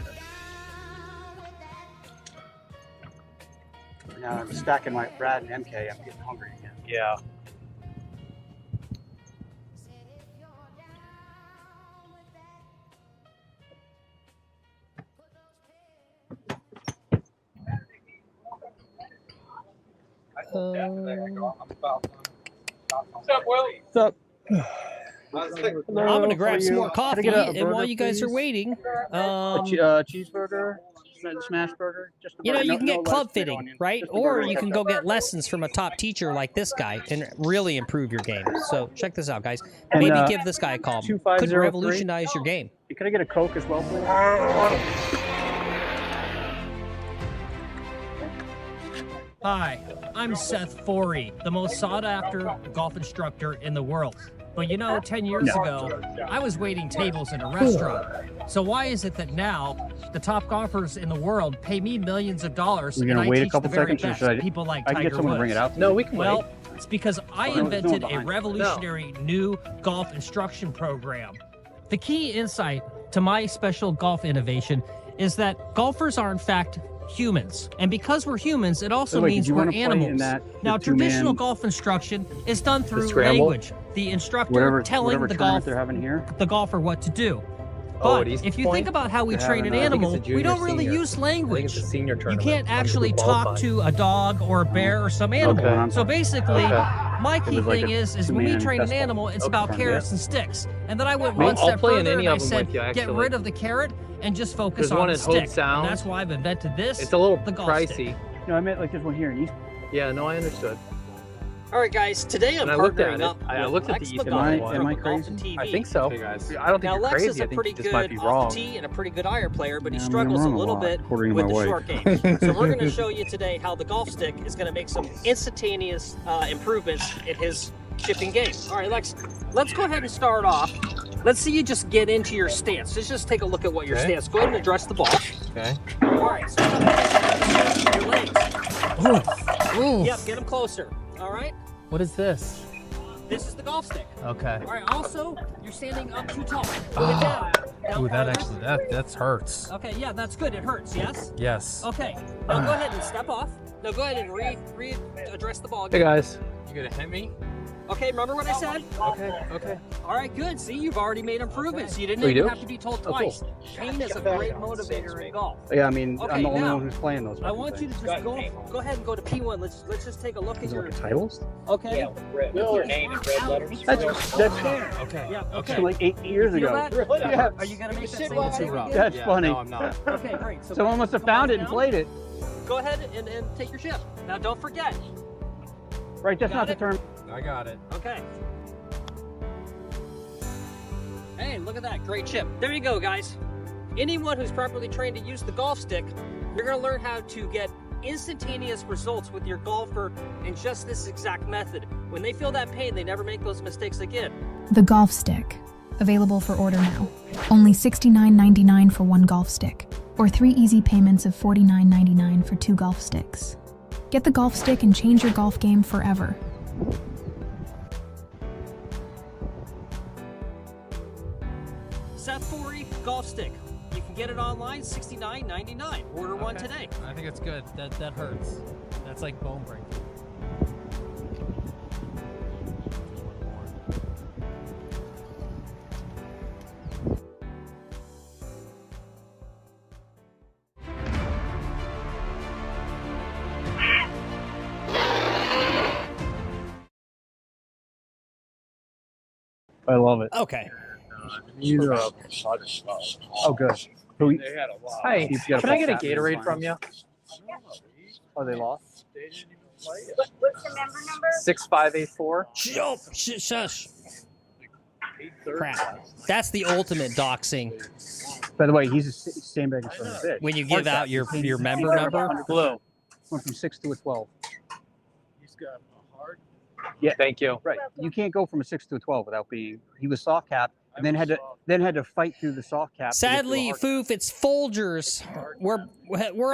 Now I'm stacking my Brad and MK. I'm getting hungry again. Yeah. What's up, Will? What's up? I'm gonna grab some more coffee, and while you guys are waiting, cheeseburger, smash burger. Just you know, you can get no club lettuce, fitting, onion. right? Just a Or burger. you can go get lessons from a top teacher like this guy and really improve your game. So check this out, guys. And, Maybe give this guy a call. 2503. Could revolutionize your game. Could I get a Coke as well, please? Hi, I'm Seth Forey, the most sought-after golf instructor in the world. But you know, 10 years ago, I was waiting tables in a restaurant. So why is it that now the top golfers in the world pay me millions of dollars We're and gonna I wait a teach couple the very seconds, or best should I- people like I can Tiger get someone to bring it Woods? out. No, we can Well, wait. it's because I no one invented a behind. revolutionary new golf instruction program. The key insight to my special golf innovation is that golfers are in fact humans. And because we're humans, it also By the way, means did you we're wanna play in animals. that Now, two-man- traditional golf instruction is done through scramble? language. The instructor Whatever telling the tournament they're having here. golfer what to do. Oh, But at East if you Point? think about how we They're train an having, I think animal, it's a we junior, don't really senior. use I think it's language. a senior You tournament. can't Some actually people talk qualify. to a dog or a bear or some animal. Okay. So basically, my key was like thing a is when we two-man train an festival. animal, it's Okay. about Yeah. carrots and sticks. And then I went Well, one I'll step play in further any and I of them said, with you, get actually. rid of the carrot and just focus There's on one the at Hope stick. Sound. And that's why I've invented this. It's a little the golf pricey. stick. No, I meant like there's one here in East. Yeah, no, I understood. All right, guys. Today I'm And I looked at partnering it. up I with looked at Lex the East McGowan one. Am I from Golf crazy? and TV. I think so. Hey guys. I don't think Now, you're Lex crazy. is a I think pretty you just might good be off wrong. the tee and a pretty good iron player, but he Yeah, I'm struggles a wrong little lot, bit according to with my the wife. short game. So we're going to show you today how the golf stick is going to make some instantaneous improvements in his chipping game. All right, Lex, let's go ahead and start off. Let's see you just get into your stance. Let's just take a look at what your Okay. stance. Go ahead and address the ball. Okay. All right, so your legs. Yep, get them closer. All right, What is this? this is the golf stick. Okay. All right, also, you're standing up too tall. Put it down. Down Ooh, that farther. actually that hurts. Okay, yeah, that's good. It hurts, yes? Yes. Okay, now go ahead and step off. Now go ahead and re-address the ball Hey again. guys. You gonna hit me? Okay, remember what I said? Okay. All right, good. See, you've already made improvements. You didn't Oh, you even do? have to be told Oh, cool. twice. Pain is a great motivator in golf. Yeah, I mean, Okay, I'm the only now, one who's playing those. I want you to just go ahead and go to P1. Let's just take a look at Is it your. like a titles? Okay. Yeah, red. Your name in red letters. That's fair. Okay. Yeah. Okay. From like 8 years Feel ago. that? Yeah. Are you gonna make that same Sit mistake down. again? That's funny. No, I'm not. Okay, great. So Someone must have come found on it and down. played it. Go ahead and take your chip. Now don't forget. Right, that's Got not the it? term. I got it. Okay. Hey, look at that. Great chip. There you go, guys. Anyone who's properly trained to use the golf stick, you're going to learn how to get instantaneous results with your golfer in just this exact method. When they feel that pain, they never make those mistakes again. The Golf Stick. Available for order now. Only $69.99 for one golf stick, or 3 easy payments of $49.99 for 2 golf sticks. Get the Golf Stick and change your golf game forever. golf stick. You can get it online, $69.99. Order one today. I think it's good. That hurts. That's like bone breaking. I love it. Okay. Neither of them. Oh, good. So we, They had a lot. Hey, You gotta can I put get a that in Gatorade fine. from you? oh, they lost. They didn't even play it. What's the member number? 6584. Shush. 8:30. Crap. That's the ultimate doxing. By the way, he's a sandbagging son of a bitch. When you give out your member number. Blue. Went from 6 to a 12. He's got a hard. Yeah. Thank you. Right. You can't go from a 6 to a 12 without being. He was soft cap, and then had to fight through the soft cap. Sadly, Foof, it's Folgers. We're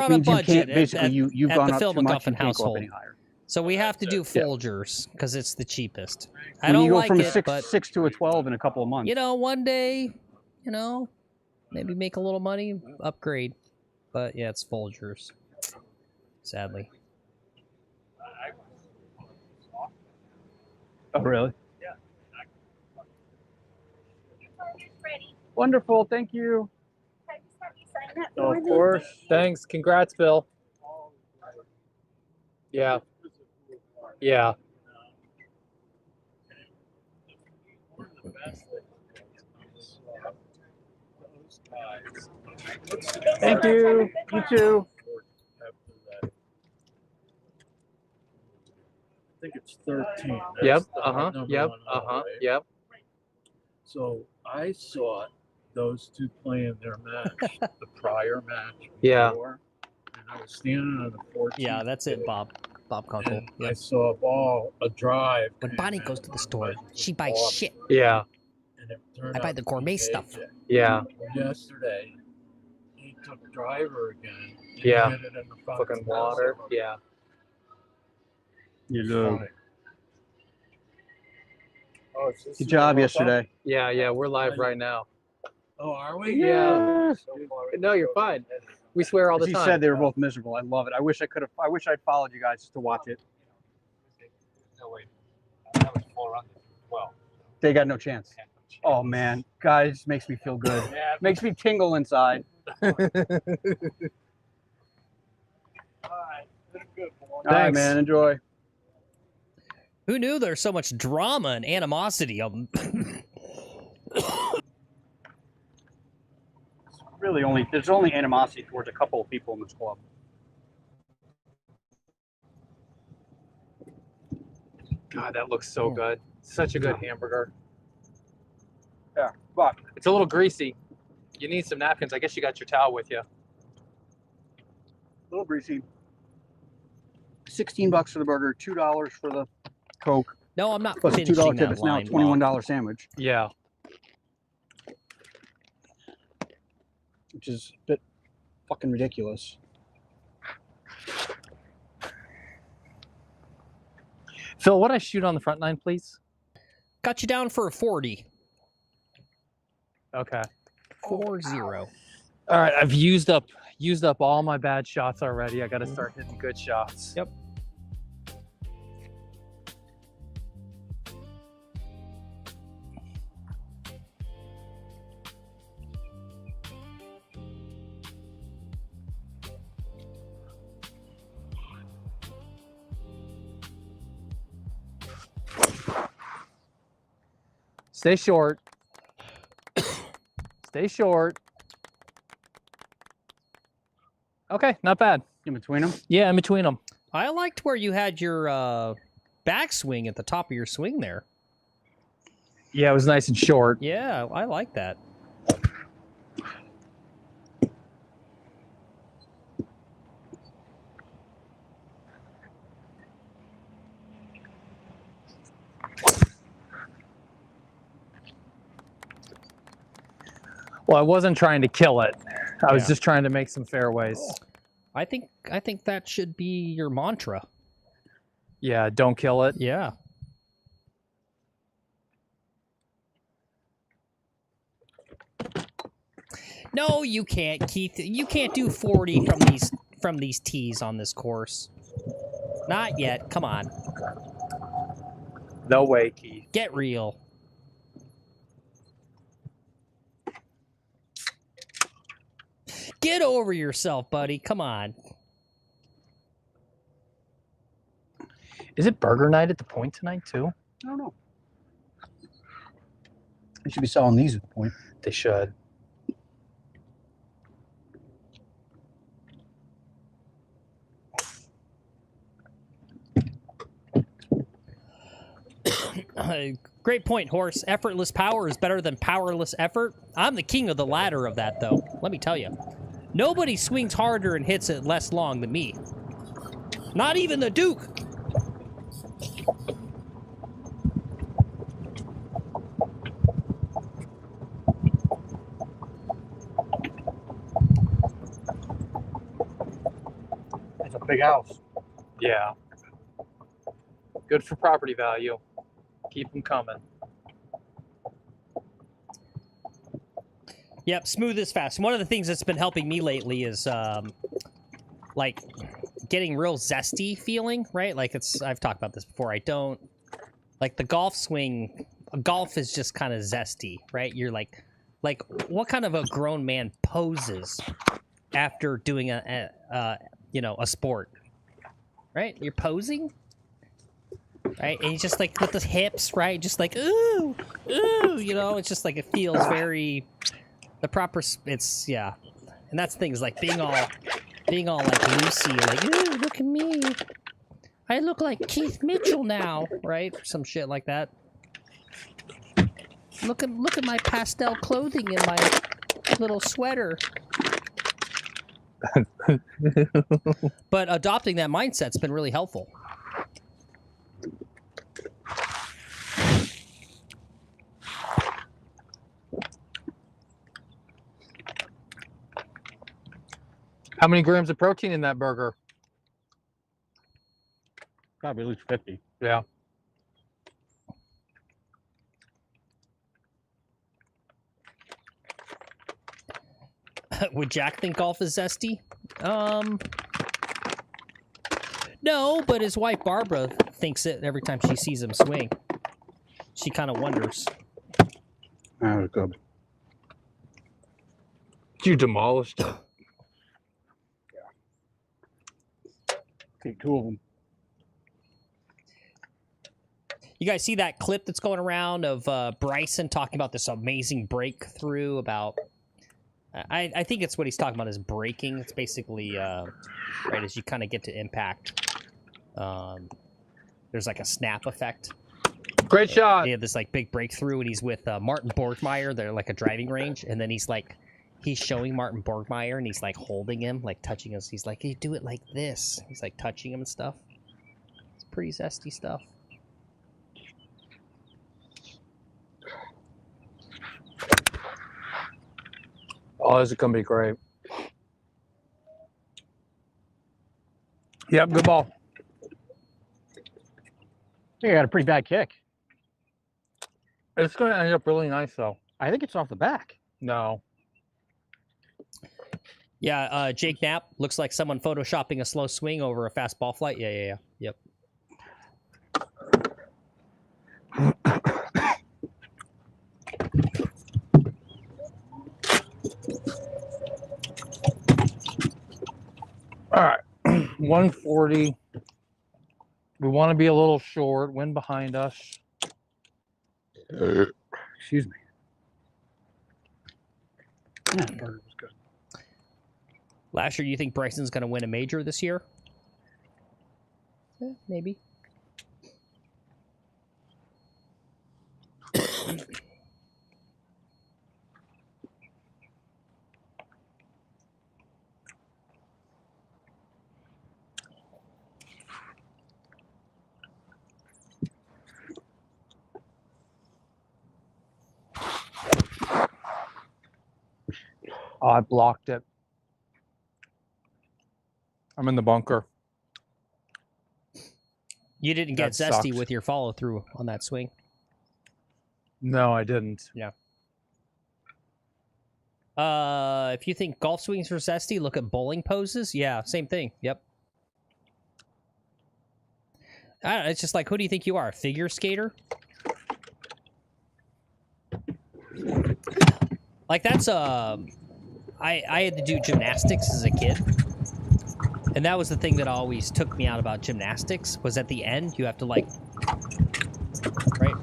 on a Means you budget can't, at, basically, you've at gone the up Phil too much. You McGuffin can't go up household. any higher. So we have to do Folgers because it's the cheapest. I When don't you go like from it, but 6 to a 12 in a couple of months. you know, one day, you know, maybe make a little money, upgrade. But yeah, it's Folgers. Sadly. Oh, really? Yeah. Ready. Wonderful. Thank you. I just have you sign up Oh, for of me. course. Thanks. Congrats, Bill. Yeah. Yeah. Thank you. You too. I think it's 13. Yep. That's the number one hole, right? Yep. So I saw those two playing their match, the prior match. Yeah. Before, and I was standing on the 14th. Yeah, that's it, Bob. Bob Kunkel. And I Yep. saw a ball, a drive. When Bonnie goes to the store, she buys off, shit. Yeah. And it turned I buy out the to be gourmet AJ. stuff. Yeah. Yesterday, he took driver again. And Yeah. hit it in the Fucking water. Yeah. You do. Oh, it's just Good job so yesterday. Yeah. Yeah. We're live right now. Oh, are we? Yeah. So far No, you're fine. We swear all the She time. said they were both miserable. I love it. I wish I'd followed you guys just to watch it. No, wait. That was 412. They got no chance. Oh man, guys, makes me feel good. Yeah. Makes me tingle inside. All right. Good boy. All right, man. Enjoy. Who knew there's so much drama and animosity? There's only animosity towards a couple of people in this club. God, that looks so good. Such a good hamburger. Yeah, but It's a little greasy. You need some napkins. I guess you got your towel with you. a little greasy. $16 for the burger, $2 for the Coke, No, I'm not plus a finishing $2 tip. that It's now a line. $21 sandwich, Yeah. which is a bit fucking ridiculous. Phil, what I shoot on the front nine, please? Got you down for a 40. Okay. 4-0. All right. I've used up all my bad shots already. I got to start hitting good shots. Yep. Stay short. Stay short. Okay, not bad. In between them? Yeah, in between them. I liked where you had your backswing at the top of your swing there. Yeah, it was nice and short. Yeah, I like that. Well, I wasn't trying to kill it. I was Yeah. just trying to make some fairways. I think that should be your mantra. Yeah, don't kill it. Yeah. No, you can't, Keith. You can't do 40 from these tees on this course. Not yet. Come on. No way, Keith. Get real. Get over yourself, buddy. Come on. Is it burger night at the Point tonight too? I don't know. They should be selling these at the Point. They should. Great point, Horse. Effortless power is better than powerless effort. I'm the king of the ladder of that, though. Let me tell you. Nobody swings harder and hits it less long than me. Not even the Duke. It's a big house. Yeah. Good for property value. Keep them coming. Yep, smooth is fast. One of the things that's been helping me lately is like getting real zesty feeling, right? Like I've talked about this before. I don't like the golf swing. Golf is just kind of zesty, right? You're like what kind of a grown man poses after doing a sport, right? You're posing. Right, and he's just like with the hips, right? Just like ooh, it's just like it feels very the proper. It's yeah, and that's things like being all like Lucy, like ooh, look at me, I look like Keith Mitchell now, right? Some shit like that. Look at my pastel clothing and my little sweater. But adopting that mindset's been really helpful. How many grams of protein in that burger? Probably at least 50. Yeah. Would Jack think golf is zesty? No, but his wife Barbara thinks it every time she sees him swing. She kind of wonders. That was good. You demolished it. Take two of them. You guys see that clip that's going around of Bryson talking about this amazing breakthrough about... I think it's what he's talking about is braking. It's basically, right, as you kind of get to impact, there's like a snap effect. Great shot. They have this like big breakthrough, and he's with Martin Borgmeyer. They're like a driving range, and then he's showing Martin Borgmeyer, and he's like holding him, like touching us. He's like, hey, do it like this. He's like touching him and stuff. It's pretty zesty stuff. Oh, this is going to be great. Yep, good ball. I think I got a pretty bad kick. It's going to end up really nice, though. I think it's off the back. No. Yeah, Jake Knapp looks like someone photoshopping a slow swing over a fast ball flight. Yeah. Yep. All right, 140. We want to be a little short. Wind behind us. Excuse me. That burger was good. Lasher, you think Bryson's going to win a major this year? Maybe. Oh, I blocked it. I'm in the bunker. You didn't get That zesty sucks. with your follow through on that swing. No, I didn't. Yeah. If you think golf swings are zesty, look at bowling poses. Yeah, same thing. Yep. I don't know, it's just like, who do you think you are? A figure skater? Like, that's I had to do gymnastics as a kid. And that was the thing that always took me out about gymnastics, was at the end, you have to, like... Right?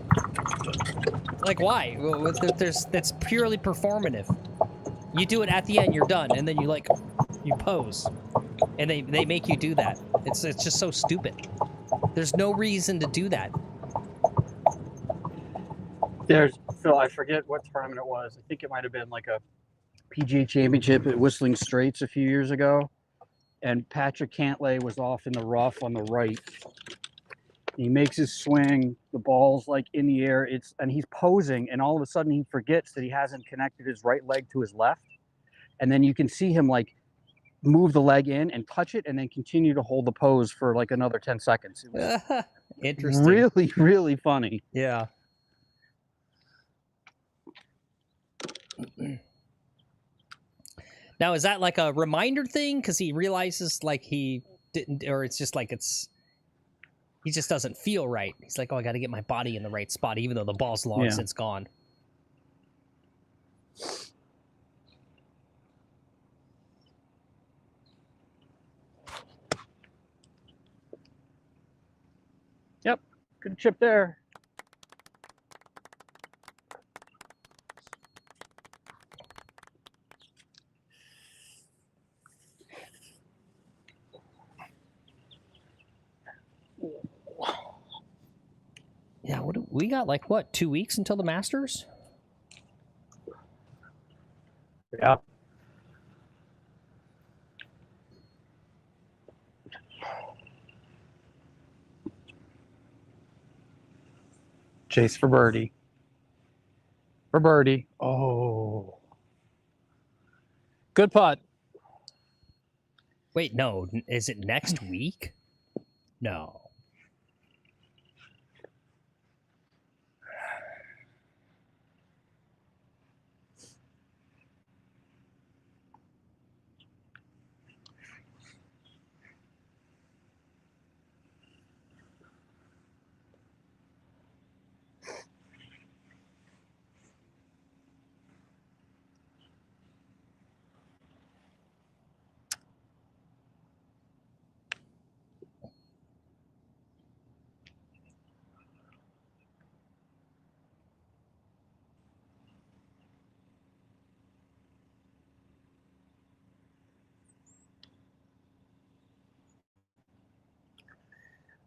Like, why? Well, that's purely performative. You do it at the end, you're done, and then you, like, you pose. And they make you do that. It's just so stupid. There's no reason to do that. There's Phil. I forget what tournament it was. I think it might have been like a PGA Championship at Whistling Straits a few years ago, and Patrick Cantlay was off in the rough on the right. He makes his swing. The ball's like in the air. And he's posing, and all of a sudden he forgets that he hasn't connected his right leg to his left, and then you can see him like move the leg in and touch it, and then continue to hold the pose for like another 10 seconds. It was interesting. Really, really funny. Yeah. Now, is that like a reminder thing? Because he realizes like he didn't, or it's just like he just doesn't feel right. He's like, oh, I got to get my body in the right spot, even though the ball's long since gone. Yep, good chip there. Yeah, we got like what, 2 weeks until the Masters? Yeah. Chase for birdie. For birdie. Oh. Good putt. Wait, no. Is it next week? No.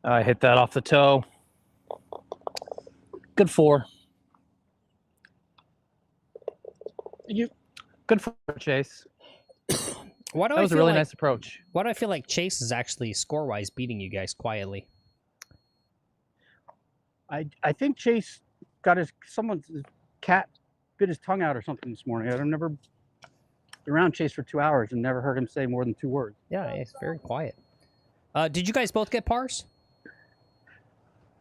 I hit that off the toe. Good four. Good for Chase. Why do that was a really nice approach. Why do I feel like Chase is actually score-wise beating you guys quietly? I think Chase got someone's cat bit his tongue out or something this morning. I've never been around Chase for 2 hours and never heard him say more than 2 words. Yeah, it's very quiet. Did you guys both get pars?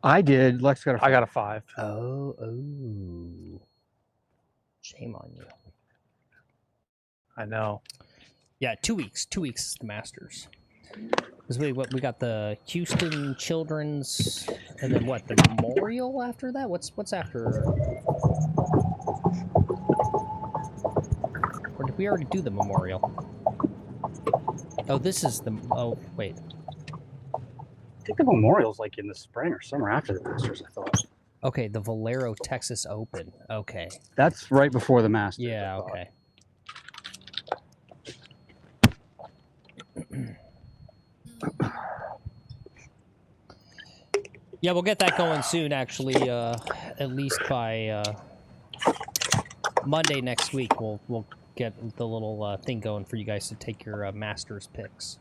I did. Lex got a 5. I got a 5. Oh. Shame on you. I know. Yeah, 2 weeks. 2 weeks is the Masters. Because we got the Houston Children's, and then what? The Memorial after that? What's after? Or did we already do the Memorial? Oh, this is the. Oh, wait. I think the Memorial's like in the spring or summer after the Masters, I thought. Okay, the Valero Texas Open. Okay. That's right before the Masters. Yeah, okay. Yeah, we'll get that going soon, actually. At least by Monday next week, we'll get the little thing going for you guys to take your Masters picks.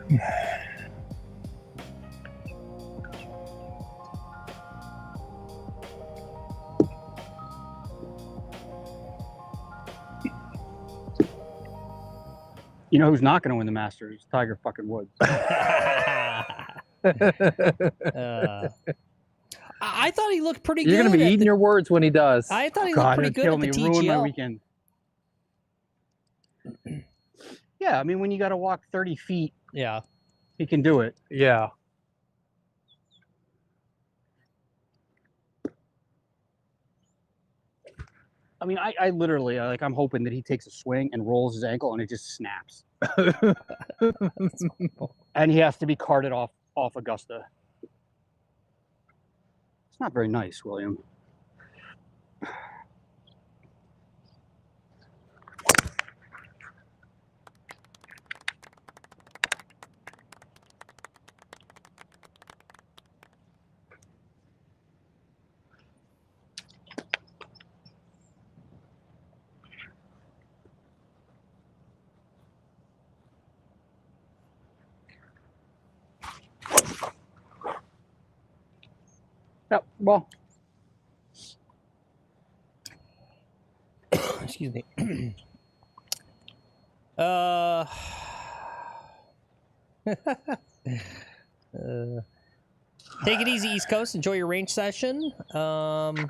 You know who's not going to win the Masters? Tiger fucking Woods. I thought he looked pretty good. You're gonna be eating your words when he does. I thought he looked God, pretty it'd good kill at the me. Ruin my TGL. weekend. Yeah, I mean, when you got to walk 30 feet, Yeah. he can do it. Yeah. I mean, I literally, like, I'm hoping that he takes a swing and rolls his ankle and it just snaps. And he has to be carted off Augusta. It's not very nice, William. Yep, well, Excuse me. Take it easy, East Coast. Enjoy your range session. Foo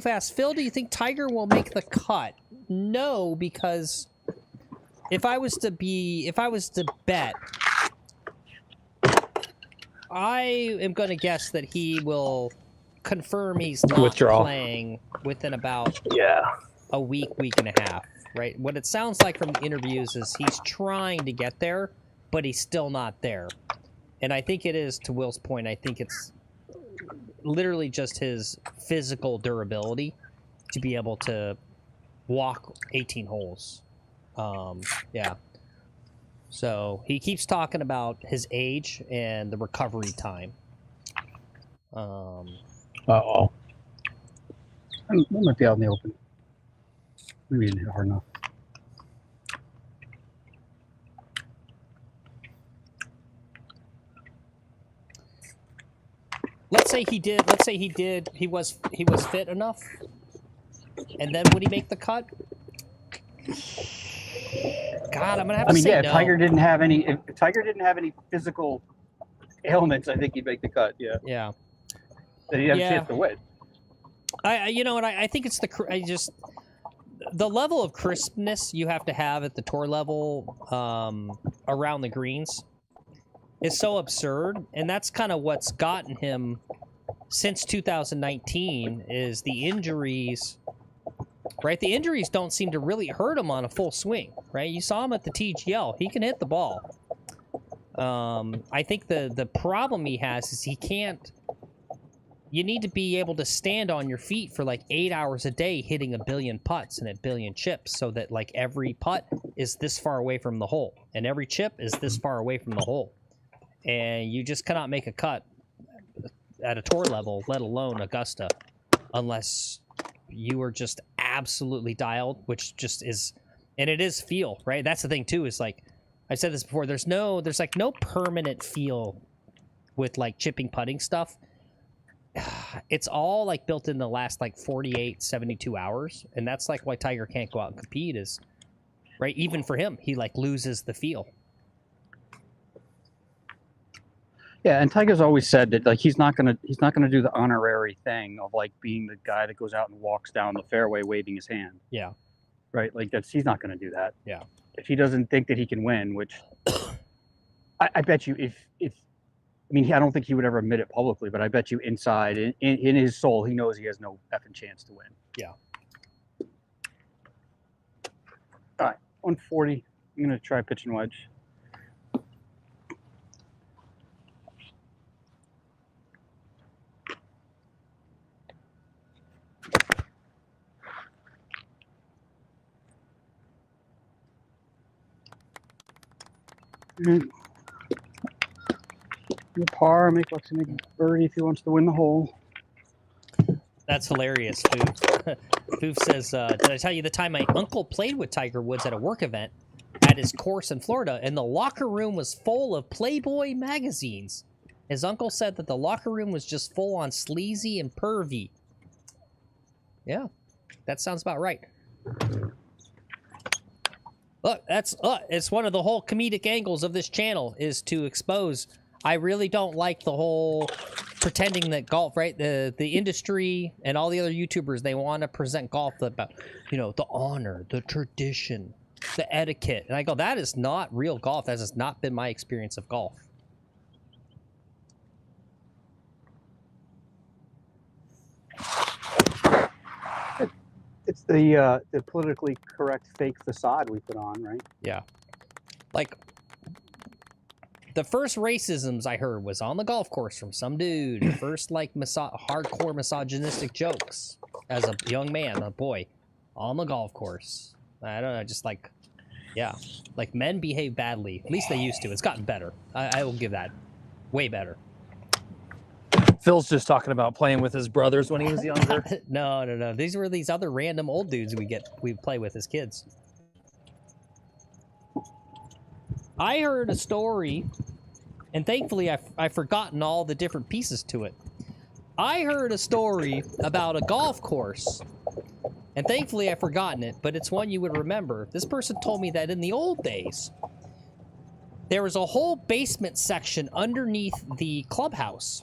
Fast Phil, do you think Tiger will make the cut? No, because if I was to bet, I am going to guess that he will confirm he's not Withdraw. playing within about Yeah. a week and a half, right? What it sounds like from the interviews is he's trying to get there, but he's still not there. And I think it is, to Will's point, I think it's literally just his physical durability to be able to walk 18 holes. Yeah. So he keeps talking about his age and the recovery time. Uh-oh. I might be out in the open. Maybe didn't hit hard enough. Let's say he was fit enough, and then would he make the cut? God, I'm gonna have to say yeah, no. if Tiger didn't have any physical ailments, I think he'd make the cut. Yeah. Yeah. Then he'd have a chance to win. You know what? I think it's the level of crispness you have to have at the tour level around the greens is so absurd, and that's kind of what's gotten him since 2019 is the injuries. Right, the injuries don't seem to really hurt him on a full swing. Right, you saw him at the TGL; he can hit the ball. I think the problem he has is he can't. You need to be able to stand on your feet for like 8 hours a day hitting a billion putts and a billion chips so that like every putt is this far away from the hole and every chip is this far away from the hole. And you just cannot make a cut at a tour level, let alone Augusta, unless you are just absolutely dialed, which just is, and it is feel, right? That's the thing too, is like, I've said this before, there's like no permanent feel with like chipping putting stuff. It's all like built in the last like 48, 72 hours. And that's like why Tiger can't go out and compete is, right? Even for him, he like loses the feel. Yeah, and Tiger's always said that like he's not gonna do the honorary thing of like being the guy that goes out and walks down the fairway waving his hand. Yeah. Right? Like he's not gonna do that. Yeah. If he doesn't think that he can win, which I bet you I mean, I don't think he would ever admit it publicly, but I bet you inside, in his soul, he knows he has no effing chance to win. Yeah. All right, 140. I'm going to try pitching wedge. Par, make Lexi make a birdie if he wants to win the hole. That's hilarious, Foof. Foof says, did I tell you the time my uncle played with Tiger Woods at a work event? at his course in Florida, and the locker room was full of Playboy magazines. His uncle said that the locker room was just full on sleazy and pervy. Yeah, that sounds about right. Look, it's one of the whole comedic angles of this channel is to expose. I really don't like the whole pretending that golf, right? The industry and all the other YouTubers, they want to present golf about, you know, the honor, the tradition, the etiquette. And I go, that is not real golf. That has not been my experience of golf. It's the politically correct fake facade we put on, right? Yeah. Like, the first racisms I heard was on the golf course from some dude. The first, like, hardcore misogynistic jokes as a young man, a boy, on the golf course. I don't know, just like, yeah. Like, men behave badly. At least they used to. It's gotten better. I will give that. Way better. Phil's just talking about playing with his brothers when he was younger. No. These were these other random old dudes we play with as kids. I heard a story, and thankfully I've forgotten all the different pieces to it. I heard a story about a golf course, and thankfully I've forgotten it, but it's one you would remember. This person told me that in the old days, there was a whole basement section underneath the clubhouse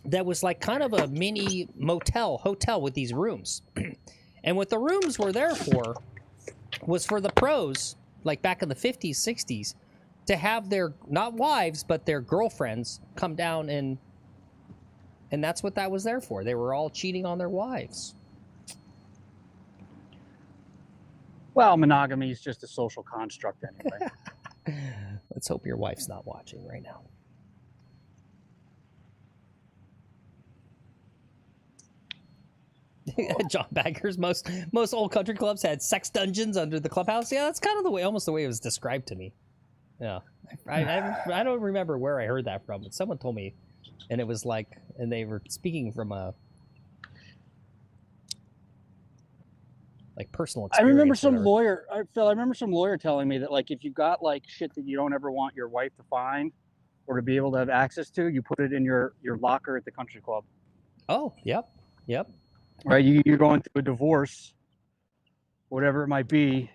that was like kind of a mini hotel with these rooms. And what the rooms were there for was for the pros, like back in the 50s, 60s, to have their, not wives, but their girlfriends come down and that's what that was there for. They were all cheating on their wives. Well, monogamy is just a social construct anyway. Let's hope your wife's not watching right now. John Baggers, most old country clubs had sex dungeons under the clubhouse. Yeah, that's kind of the way, almost the way it was described to me. Yeah, I don't remember where I heard that from, but someone told me, and it was like, and they were speaking from a like personal experience. I remember some lawyer, Phil. I remember some lawyer telling me that like if you got like shit that you don't ever want your wife to find or to be able to have access to, you put it in your locker at the country club. Oh, yep. Right, you're going through a divorce, whatever it might be.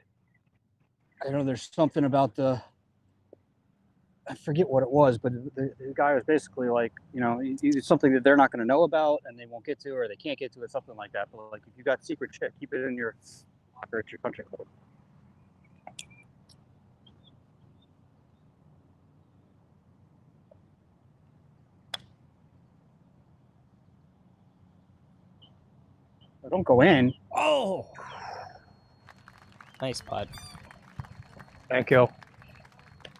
I know there's something about I forget what it was, but the guy was basically like, you know, it's something that they're not going to know about and they won't get to, or they can't get to it, something like that. But like, if you got secret shit, keep it in your locker at your country club. Don't go in. Oh, nice putt. Thank you.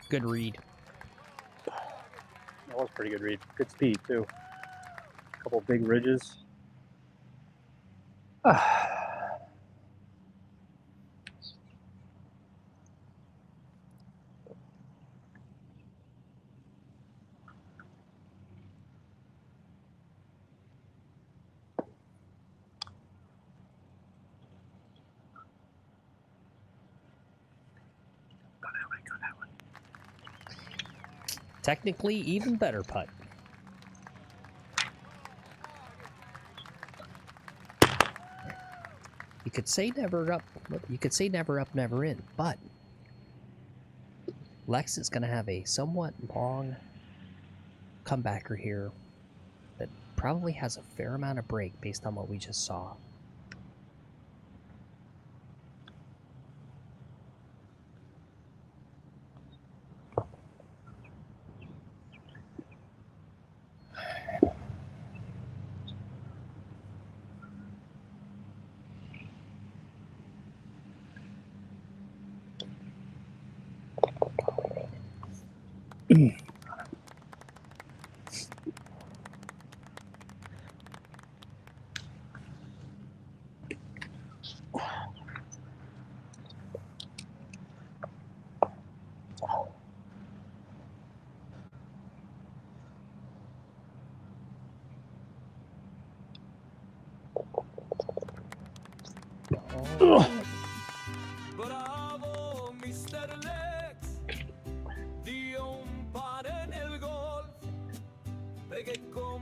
Good read. That was a pretty good read. Good speed too. A couple big ridges. Technically, even better putt. You could say never up. You could say never up, never in. But Lex is going to have a somewhat long comebacker here that probably has a fair amount of break based on what we just saw.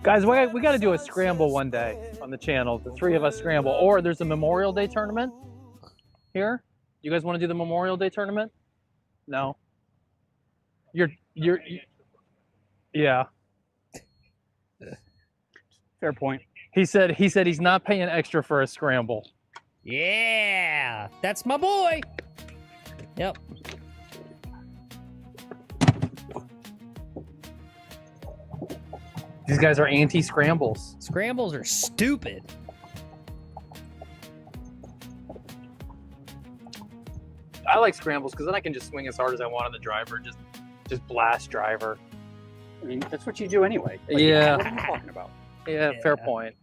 Guys, we got to do a scramble one day on the channel. The three of us scramble. Or there's a Memorial Day tournament here. You guys want to do the Memorial Day tournament? No. Yeah. Fair point. He said he's not paying extra for a scramble. Yeah, that's my boy. Yep. These guys are anti-scrambles. Scrambles are stupid. I like scrambles because then I can just swing as hard as I want on the driver. Just blast driver. I mean, that's what you do anyway. Like, Yeah. What are you talking about? Yeah, fair point.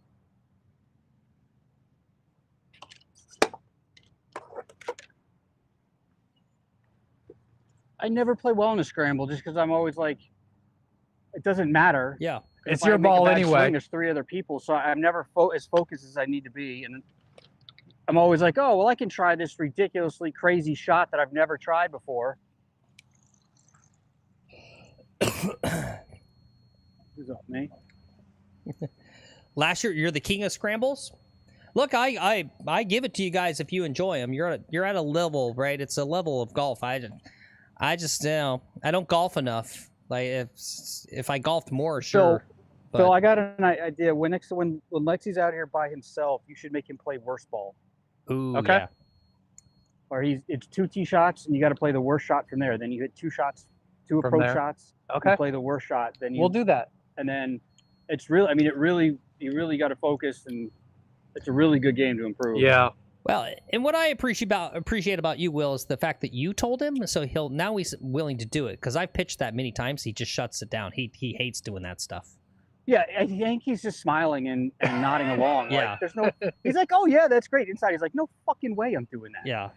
I never play well in a scramble just because I'm always like, it doesn't matter. Yeah. It's If your I make a ball bad anyway. swing, there's 3 other people, so I'm never as focused as I need to be. And I'm always like, oh, well, I can try this ridiculously crazy shot that I've never tried before. Who's up, me? Last year, you're the king of scrambles. Look, I give it to you guys if you enjoy them. You're at a level, right? It's a level of golf. I just I don't golf enough. Like if I golfed more, sure. Phil, I got an idea. When Lexi's out here by himself, you should make him play worst ball. Ooh, Okay. yeah. Or it's 2 tee shots, and you got to play the worst shot from there. Then you hit 2 shots, 2 From approach there. shots. Okay. You play the worst shot. Then you We'll do that. and then it's really. I mean, you really got to focus, and it's a really good game to improve. Yeah. Well, and what I appreciate about you, Will, is the fact that you told him, so he's willing to do it. Because I've pitched that many times, he just shuts it down. He hates doing that stuff. Yeah, I think he's just smiling and nodding along. Yeah. Like, there's no. He's like, oh yeah, that's great. Inside, he's like, no fucking way, I'm doing that. Yeah.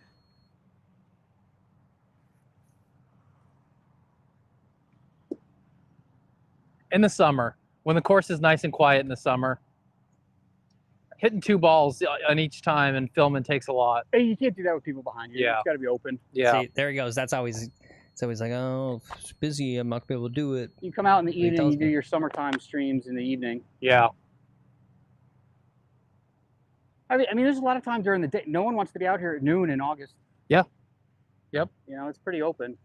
In the summer, when the course is nice and quiet in the summer, hitting 2 balls on each time and filming takes a lot. Hey, you can't do that with people behind you. Yeah. It's got to be open. Yeah. See, there he goes. That's always. It's always like, oh, it's busy. I'm not gonna be able to do it. You come out in the He evening, tells you do me. your summertime streams in the evening. Yeah. I mean, there's a lot of time during the day. No one wants to be out here at noon in August. Yeah. Yep. You know, it's pretty open.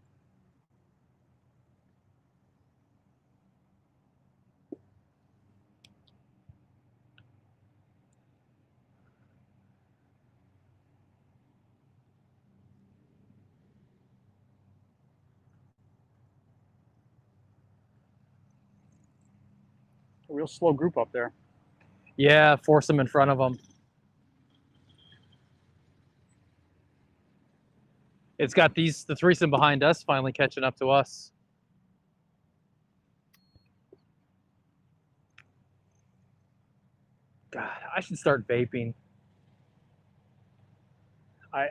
A real slow group up there. Yeah. Force them in front of them. It's got the threesome behind us finally catching up to us. God, I should start vaping. I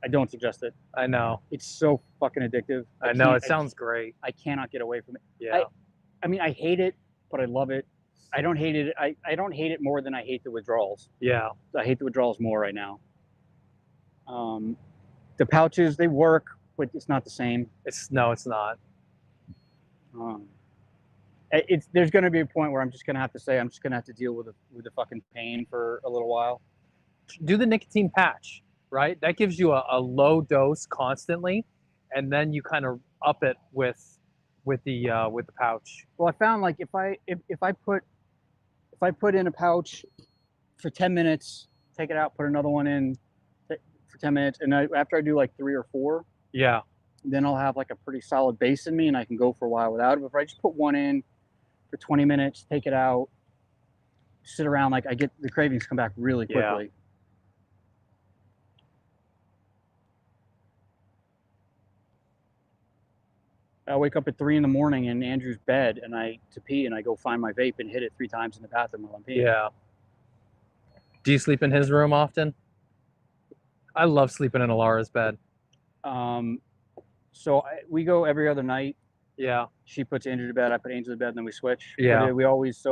don't suggest it. I know. It's so fucking addictive. I know. can't- It sounds great. I cannot get away from it. Yeah. I mean, I hate it, but I love it. I don't hate it. I don't hate it more than I hate the withdrawals. Yeah. I hate the withdrawals more right now. The pouches, they work, but it's not the same. It's not. There's going to be a point where I'm just going to have to say I'm just going to have to deal with the fucking pain for a little while. Do the nicotine patch, right? That gives you a low dose constantly, and then you kind of up it with the pouch. Well, I found like if I put in a pouch for 10 minutes, take it out, put another one in for 10 minutes, and after I do like 3 or 4, Yeah. then I'll have like a pretty solid base in me, and I can go for a while without it. But if I just put one in for 20 minutes, take it out, sit around, like I get the cravings come back really quickly. Yeah. I wake up at 3 in the morning in Andrew's bed to pee, and I go find my vape and hit it 3 times in the bathroom while I'm peeing. Yeah. Do you sleep in his room often? I love sleeping in Alara's bed. So we go every other night. Yeah. She puts Andrew to bed, I put Andrew to bed, and then we switch. Yeah. But we always,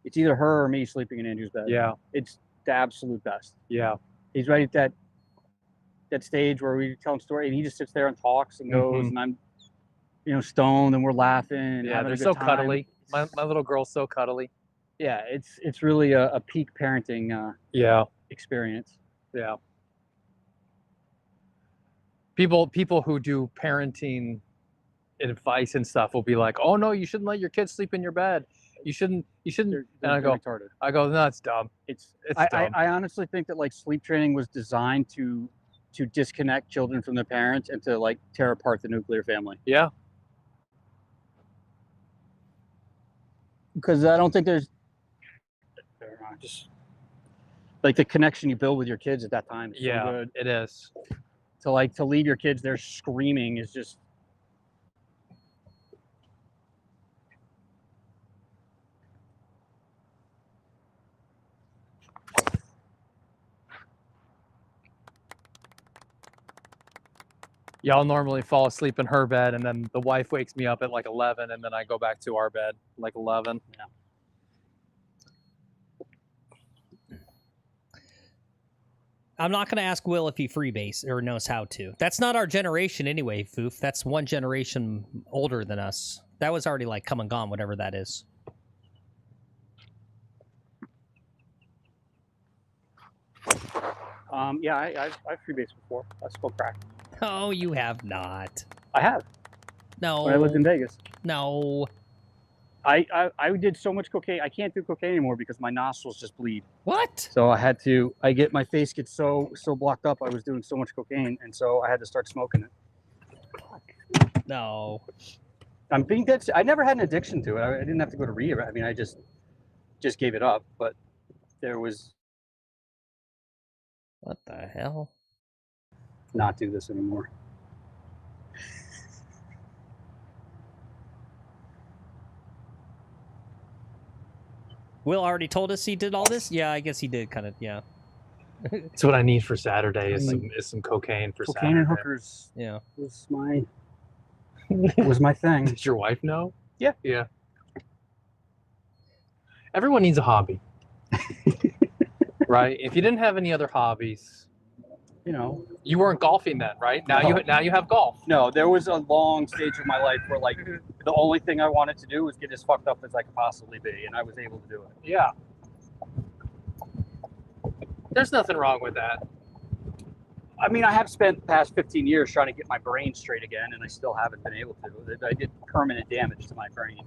it's either her or me sleeping in Andrew's bed. Yeah. It's the absolute best. Yeah. He's right at that stage where we tell him story, and he just sits there and talks and goes, Mhm. and I'm, stoned and we're laughing. Yeah, having they're a good so time. cuddly. My little girl's so cuddly. Yeah, it's really a peak parenting Yeah. experience. Yeah. People who do parenting advice and stuff will be like, "Oh no, you shouldn't let your kids sleep in your bed. You shouldn't." They're And I go, retarded. "No, it's dumb. It's dumb." I honestly think that like sleep training was designed to disconnect children from their parents and to like tear apart the nuclear family. Yeah. Because I don't think there's just like the connection you build with your kids at that time is so good. It is. To leave your kids there screaming is just Y'all normally fall asleep in her bed, and then the wife wakes me up at like 11, and then I go back to our bed like 11. Yeah. I'm not going to ask Will if he freebase or knows how to. That's not our generation anyway, Foof. That's one generation older than us. That was already like come and gone, whatever that is. yeah, I've freebased before. I smoked crack. Oh, you have not. I have. No. When I lived in Vegas. No. I did so much cocaine. I can't do cocaine anymore because my nostrils just bleed. What? So my face gets so blocked up. I was doing so much cocaine, and so I had to start smoking it. No. I'm being dead. I never had an addiction to it. I didn't have to go to rehab. I mean, I just gave it up. But there was. What the hell? Not do this anymore. Will already told us he did all this? Yeah, I guess he did kind of, yeah. That's what I need for Saturday is some cocaine for Saturday. Cocaine and hookers. Yeah. Was my thing. Did your wife know? Yeah. Yeah. Everyone needs a hobby. Right? If you didn't have any other hobbies, you weren't golfing then, right? Now you have golf. No, there was a long stage of my life where like the only thing I wanted to do was get as fucked up as I could possibly be, and I was able to do it. Yeah. There's nothing wrong with that. I mean, I have spent the past 15 years trying to get my brain straight again, and I still haven't been able to. I did permanent damage to my brain.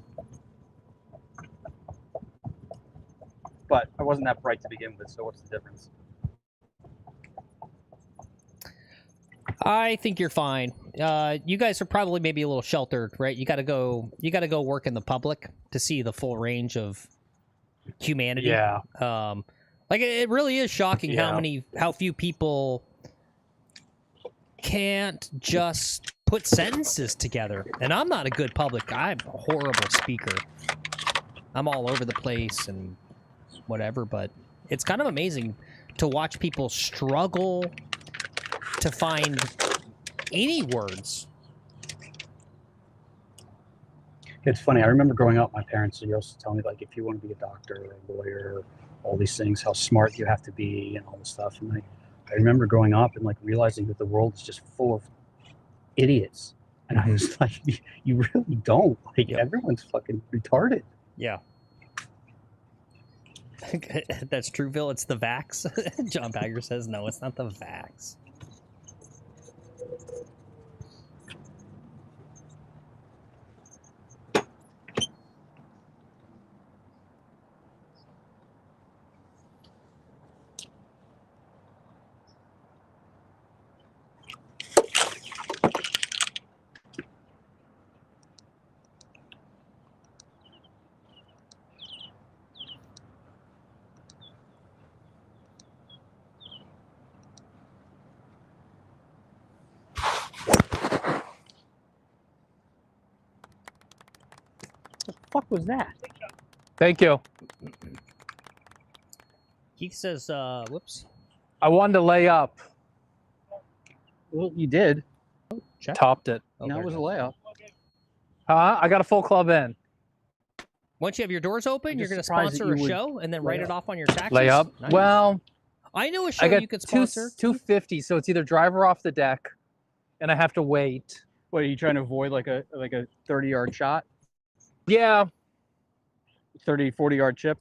But I wasn't that bright to begin with, so what's the difference? I think you're fine. You guys are probably maybe a little sheltered, right? You got to go work in the public to see the full range of humanity. Yeah. Like it really is shocking how few people can't just put sentences together. And I'm not a good public. I'm a horrible speaker. I'm all over the place and whatever, but it's kind of amazing to watch people struggle to find any words. It's funny. I remember growing up, my parents used to tell me, like, if you want to be a doctor or a lawyer, all these things, how smart you have to be and all this stuff. And I remember growing up and like realizing that the world is just full of idiots. And I was like, you really don't. Like, everyone's fucking retarded. Yeah. That's true, Bill. It's the vax. John Bagger says, no, it's not the vax. Fuck was that? Thank you. Keith says, whoops. I wanted to lay up. Well, you did. Check. Topped it. That was a layup. Huh? I got a full club in. Once you have your doors open, you're going to surprised that sponsor a you would show and then write it off on your taxes? Lay up. Nice. Well, I know a show I got you could sponsor. $250, so it's either drive or off the deck, and I have to wait. What are you trying to avoid, like a 30-yard shot, Yeah. 30, 40-yard chip?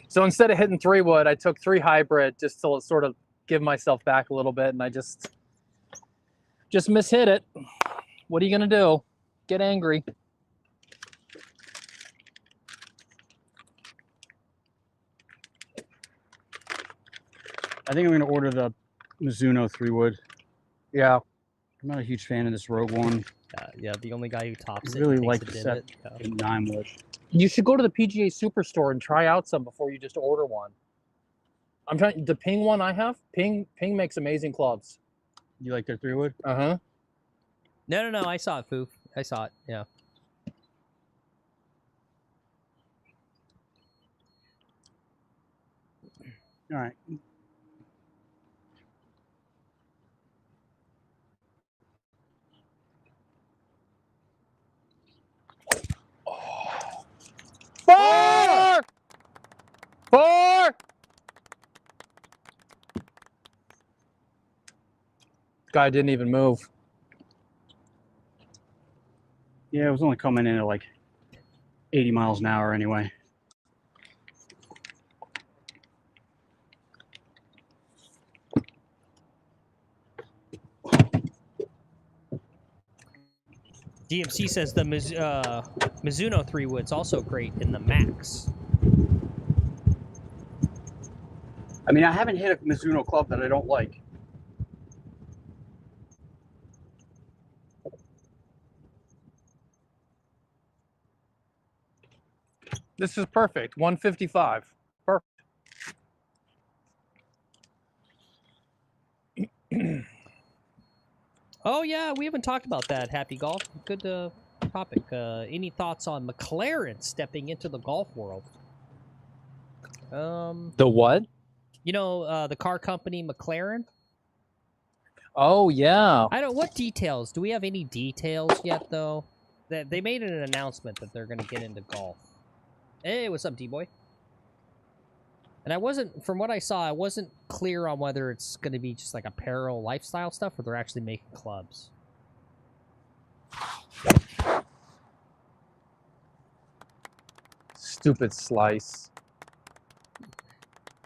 So instead of hitting 3-wood, I took 3 hybrid just to sort of give myself back a little bit, and I just mishit it. What are you gonna do? Get angry. I think I'm going to order the Mizuno 3-wood. Yeah. I'm not a huge fan of this Rogue one. Yeah, the only guy who tops I it. really takes like a the divot. 9 wood. You should go to the PGA Superstore and try out some before you just order one. I'm trying the Ping one I have. Ping makes amazing clubs. You like their 3-wood? Uh-huh. No. I saw it, Foof. I saw it. Yeah. All right. Four! Guy didn't even move. Yeah, it was only coming in at like 80 miles an hour anyway. DMC says the Mizuno 3-wood's also great in the max. I mean, I haven't hit a Mizuno club that I don't like. This is perfect. 155. Perfect. Oh yeah, we haven't talked about that. Happy Golf. Good topic. Any thoughts on McLaren stepping into the golf world? The what? You know, the car company McLaren. Oh yeah. I don't. What details? Do we have any details yet, though? That they made an announcement that they're going to get into golf. Hey, what's up, D-boy? And I wasn't, from what I saw, I wasn't clear on whether it's going to be just like apparel, lifestyle stuff, or they're actually making clubs. Stupid slice.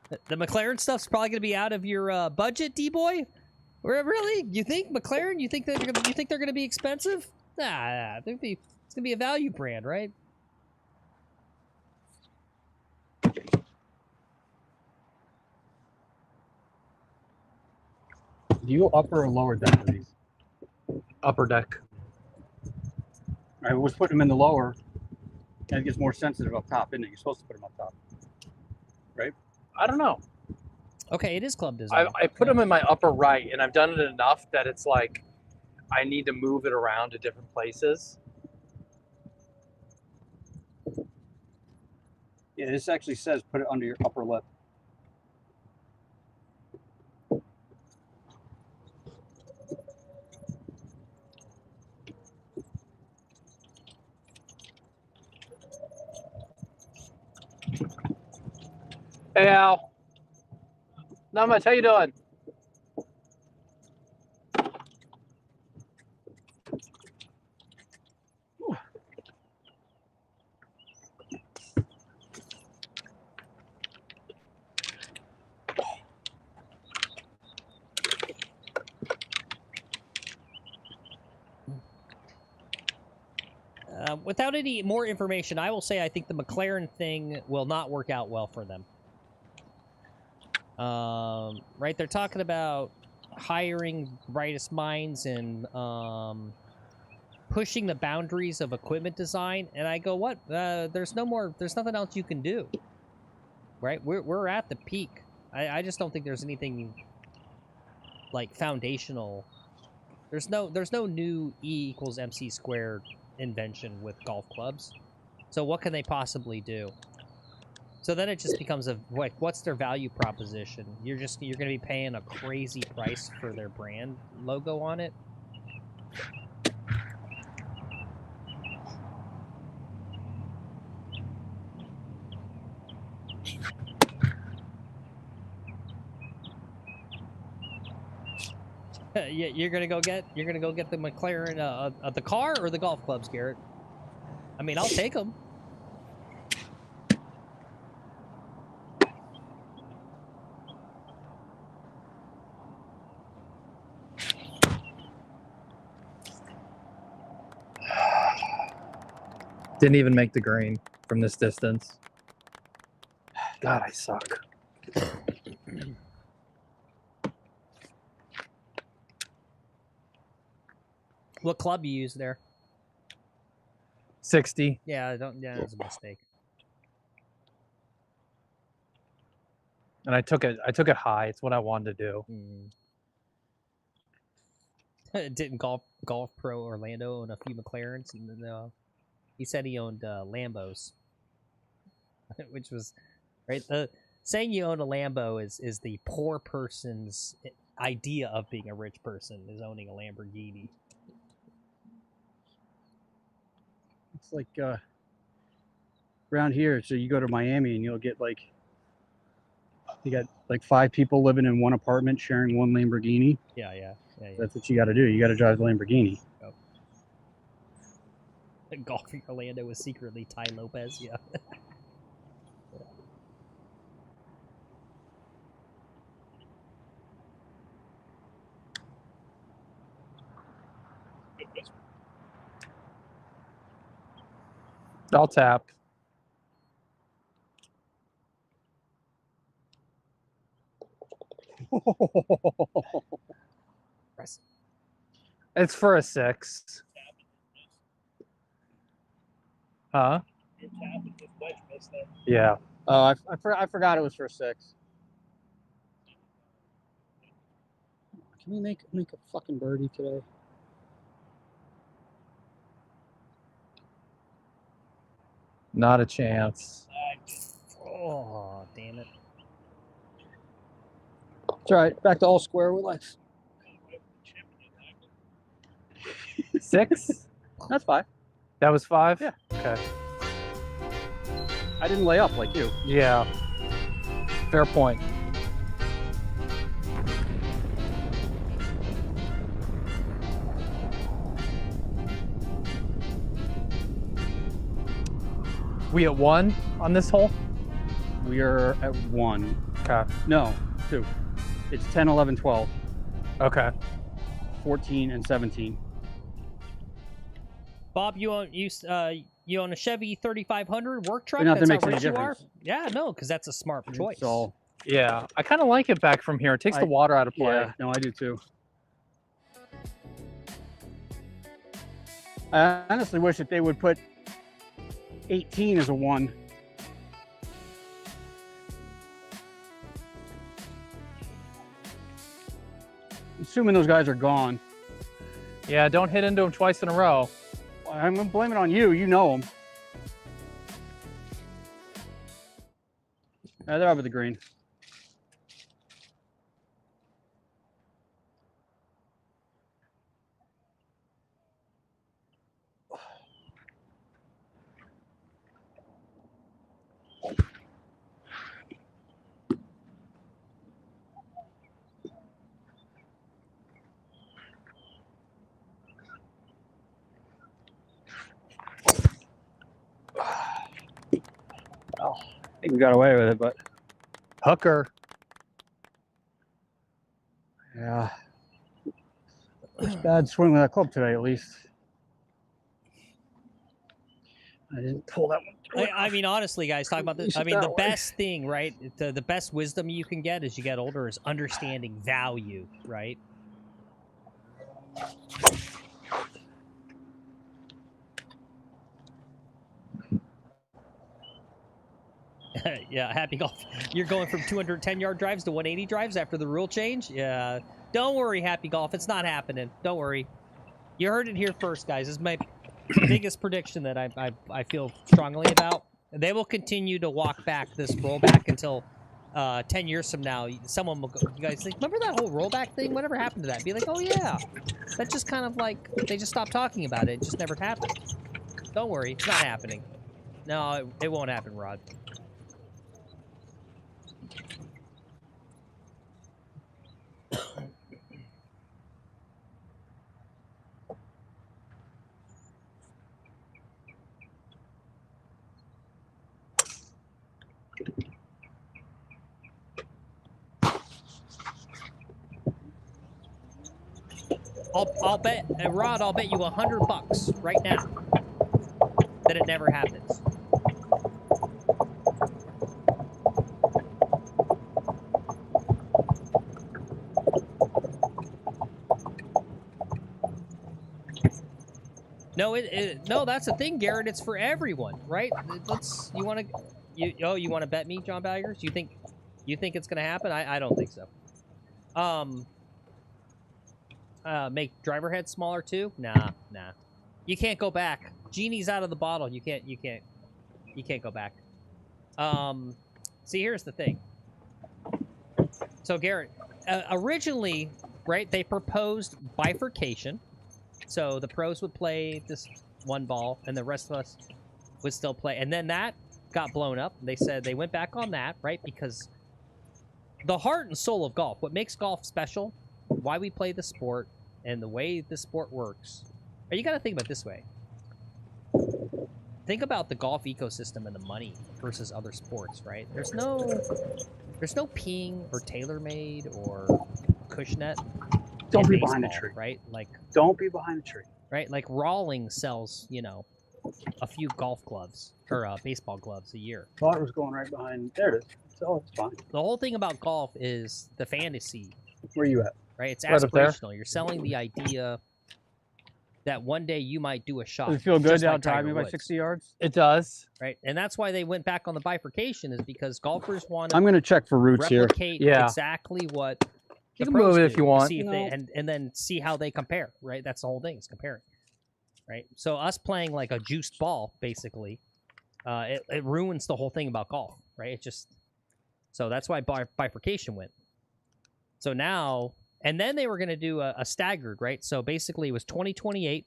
The McLaren stuff's probably going to be out of your budget, D-boy. Really? You think McLaren? You think they're going to be expensive? Nah, it's going to be a value brand, right? Do you go upper or lower deck for these? Upper deck. I was putting them in the lower, and it gets more sensitive up top, isn't it? You're supposed to put them up top, right? I don't know. Okay, it is club design. I put them in my upper right, and I've done it enough that it's like I need to move it around to different places. Yeah, this actually says put it under your upper lip. Hey, Al. Not much. How you doing? Without any more information, I will say I think the McLaren thing will not work out well for them. Right, they're talking about hiring brightest minds and pushing the boundaries of equipment design, and I go, what? There's nothing else you can do. Right? We're at the peak. I just don't think there's anything like foundational. There's no new E equals MC squared invention with golf clubs. So what can they possibly do? So then it just becomes what's their value proposition? You're going to be paying a crazy price for their brand logo on it. You're gonna go get the McLaren, the car or the golf clubs, Garrett? I mean, I'll take them. Didn't even make the green from this distance. God, I suck. What club you use there? 60. Yeah, that was a mistake. And I took it high. It's what I wanted to do. Didn't Golf Pro Orlando own a few McLarens? And he said he owned Lambos, which was right. The saying you own a Lambo is the poor person's idea of being a rich person, is owning a Lamborghini. It's like around here. So you go to Miami and you'll get like, you got like 5 people living in one apartment sharing one Lamborghini. Yeah. That's what you got to do. You got to drive the Lamborghini. Oh. Golfing Orlando was secretly Ty Lopez. Yeah. I'll tap. It's for a 6. Huh? Yeah. Oh, I forgot it was for a 6. Can we make a fucking birdie today? Not a chance. Oh, damn it. It's all right. Back to all square with life. 6? That's 5. That was 5? Yeah. Okay. I didn't lay up like you. Yeah. Fair point. We at 1 on this hole? We are at 1. Okay. No, 2. It's 10, 11, 12. Okay. 14 and 17. Bob, you own a Chevy 3500 work truck? Not that That's makes how any rich you are? difference. Yeah, no, because that's a smart choice. So, Yeah. I kind of like it back from here. It takes the water out of play. yeah, no, I do too. I honestly wish that they would put 18 as a 1. Assuming those guys are gone. Yeah, don't hit into them twice in a row. I'm gonna blame it on you. You know them. They're over the green. Well, I think we got away with it, but Hooker. yeah. First bad swing with that club today, at least. I didn't pull that one. I mean, honestly, guys, talk about this. I mean, the best thing, right? The best wisdom you can get as you get older is understanding value, right? Yeah, happy golf. You're going from 210-yard drives to 180 drives after the rule change? Yeah. Don't worry, happy golf. It's not happening. Don't worry. You heard it here first, guys. This is my biggest prediction that I feel strongly about. They will continue to walk back this rollback until 10 years from now. Someone will go, you guys think, remember that whole rollback thing? Whatever happened to that? Be like, oh yeah. That just kind of like, they just stopped talking about it. It just never happened. Don't worry. It's not happening. No, it won't happen, Rod. I'll bet, Rod, I'll bet you $100 right now that it never happens. No, no, that's the thing, Garrett. It's for everyone, right? You want to bet me, John Baggers? You think it's gonna happen? I don't think so. Make driver head smaller too? Nah. You can't go back. Genie's out of the bottle. You can't go back. See, here's the thing. So Garrett, originally, right? They proposed bifurcation. So the pros would play this one ball, and the rest of us would still play. And then that got blown up. They said they went back on that, right? Because the heart and soul of golf, what makes golf special, why we play the sport, and the way the sport works. You got to think about it this way. Think about the golf ecosystem and the money versus other sports, right? There's no ping or TaylorMade or Cushnet. Don't be baseball, behind a tree. Right? Like, don't be behind a tree. Right? Like Rawlings sells, a few golf gloves or baseball gloves a year. Thought it was going right behind. There it is. So it's fine. The whole thing about golf is the fantasy. Where you at? Right? It's Right up there. aspirational. You're selling the idea that one day you might do a shot. Does it feel good just to like outdrive Tiger me by Woods. 60 yards? It does. Right? And that's why they went back on the bifurcation, is because golfers want I'm to going to check for roots here. replicate Yeah. exactly what You the can move pros it if do, you want. see if they, and then see how they compare, right? That's the whole thing, is comparing. Right? So us playing like a juiced ball, basically, it ruins the whole thing about golf, right? It just... So that's why bifurcation went. So now... And then they were going to do a staggered, right? So basically it was 2028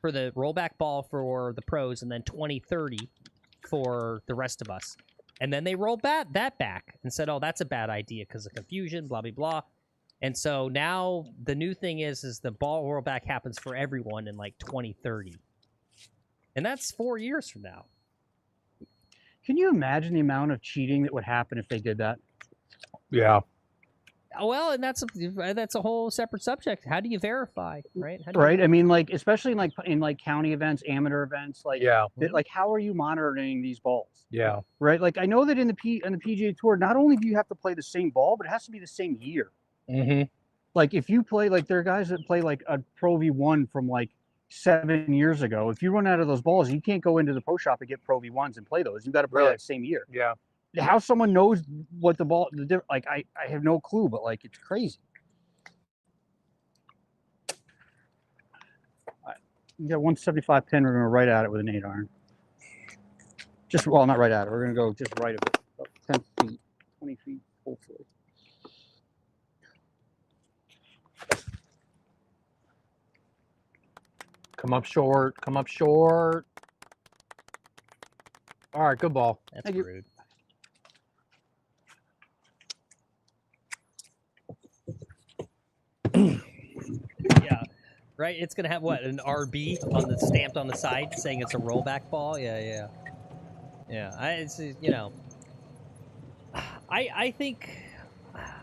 for the rollback ball for the pros, and then 2030 for the rest of us. And then they rolled that back and said, oh, that's a bad idea because of confusion, blah, blah, blah. And so now the new thing is the ball rollback happens for everyone in like 2030. And that's 4 years from now. Can you imagine the amount of cheating that would happen if they did that? Yeah. Well, and that's a whole separate subject. How do you verify, right? How do Right. You... I mean, like, especially in county events, amateur events, like, Yeah. like, how are you monitoring these balls? Yeah. Right. Like, I know that on the PGA Tour, not only do you have to play the same ball, but it has to be the same year. Mm-hmm. Like, if you play, like, there are guys that play like a Pro V1 from like 7 years ago. If you run out of those balls, you can't go into the pro shop and get Pro V1s and play those. You got to play that same year. Yeah. How someone knows what the ball, like, I have no clue, but like, it's crazy. You got 175 pin. We're going to right at it with an 8-iron. Just, well, not right at it. We're going to go just right of it. About 10 feet, 20 feet, hopefully. Come up short. Come up short. All right, good ball. That's rude. Yeah, right. It's gonna have what, an RB on the stamped on the side saying it's a rollback ball. Yeah. It's I think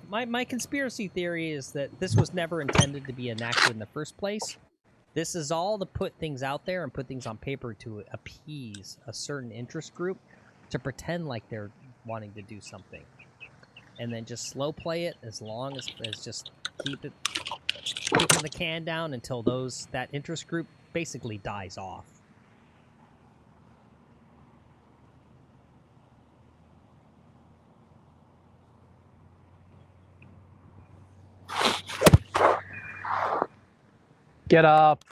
my conspiracy theory is that this was never intended to be enacted in the first place. This is all to put things out there and put things on paper to appease a certain interest group, to pretend like they're wanting to do something, and then just slow play it as long as just keeping the can down until that interest group basically dies off. Get up.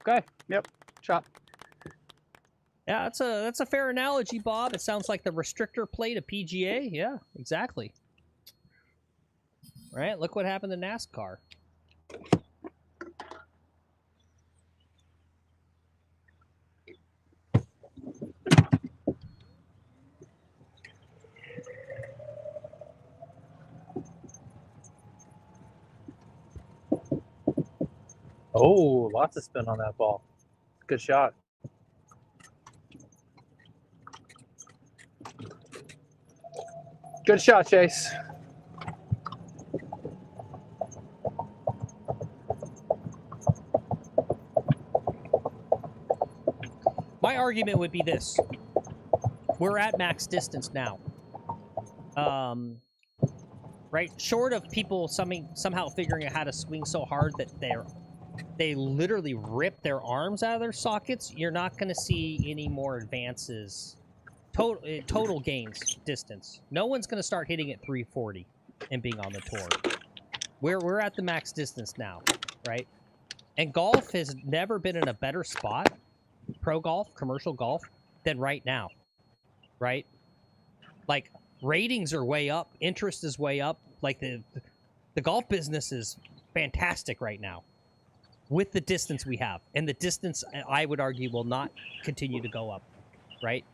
Okay. Yep. Chop. Yeah, that's a fair analogy, Bob. It sounds like the restrictor plate of PGA. Yeah, exactly. Right? Look what happened to NASCAR. Oh, lots of spin on that ball. Good shot. Good shot, Chase. My argument would be this. We're at max distance now. Right? Short of people somehow figuring out how to swing so hard that they literally rip their arms out of their sockets, you're not going to see any more advances. Total gains distance. No one's going to start hitting at 340 and being on the tour. We're at the max distance now, right? And golf has never been in a better spot, pro golf, commercial golf, than right now, right? Like, ratings are way up, interest is way up. Like, the golf business is fantastic right now with the distance we have. And the distance, I would argue, will not continue to go up, right?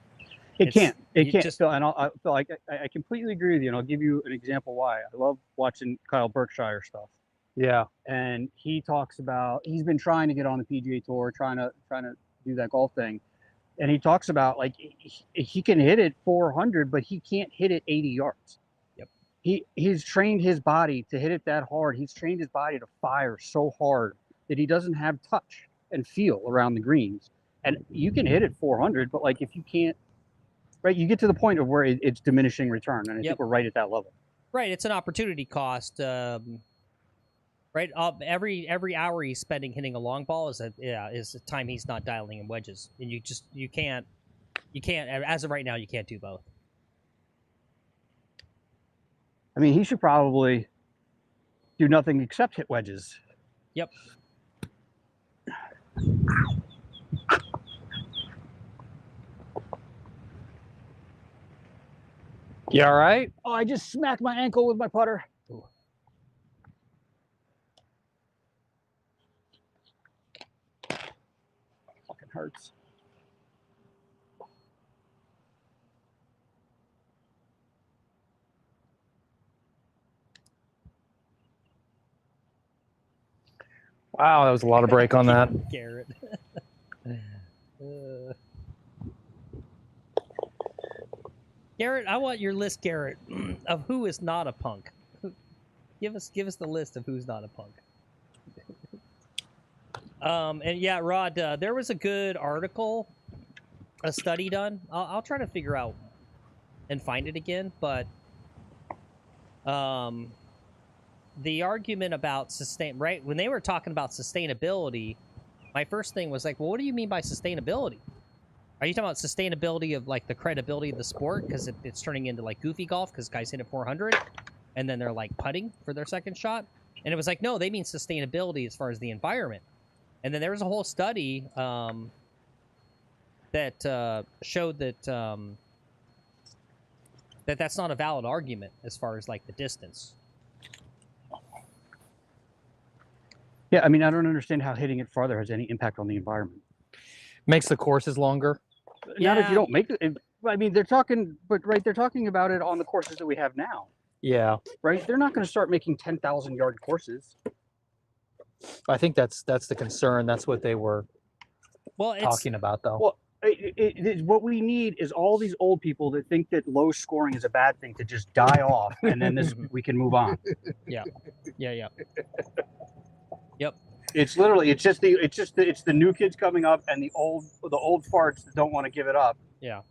It can't. Just, Phil, and Phil, I completely agree with you, and I'll give you an example why. I love watching Kyle Berkshire stuff. Yeah. And he talks about he's been trying to get on the PGA Tour, trying to do that golf thing, and he talks about like he can hit it 400, but he can't hit it 80 yards. Yep. He's trained his body to hit it that hard. He's trained his body to fire so hard that he doesn't have touch and feel around the greens. And you can hit it 400, but like if you can't. Right, you get to the point of where it's diminishing return, and I think we're right at that level. Right, it's an opportunity cost. Right, every hour he's spending hitting a long ball is a time he's not dialing in wedges, and you can't as of right now you can't do both. I mean, he should probably do nothing except hit wedges. Yep. You all right? Oh, I just smacked my ankle with my putter. Ooh. Fucking hurts. Wow, that was a lot of break on that. Garrett. Garrett, I want your list, Garrett, of who is not a punk. Give us the list of who's not a punk. And yeah, Rod, there was a good article, a study done. I'll try to figure out and find it again, but the argument about right when they were talking about sustainability, my first thing was like, well, what do you mean by sustainability? Are you talking about sustainability of like the credibility of the sport because it's turning into like goofy golf because guys hit it 400 and then they're like putting for their second shot? And it was like, no, they mean sustainability as far as the environment. And then there was a whole study that showed that that's not a valid argument as far as like the distance. Yeah, I mean, I don't understand how hitting it farther has any impact on the environment. Makes the courses longer. Not if you don't make it. I mean, they're talking about it on the courses that we have now. Yeah. Right? They're not going to start making 10,000-yard courses. I think that's the concern. That's what they were talking about, though. Well, what we need is all these old people that think that low scoring is a bad thing to just die off, and then we can move on. Yeah. Yep. It's literally it's the new kids coming up and the old farts that don't want to give it up. Yeah.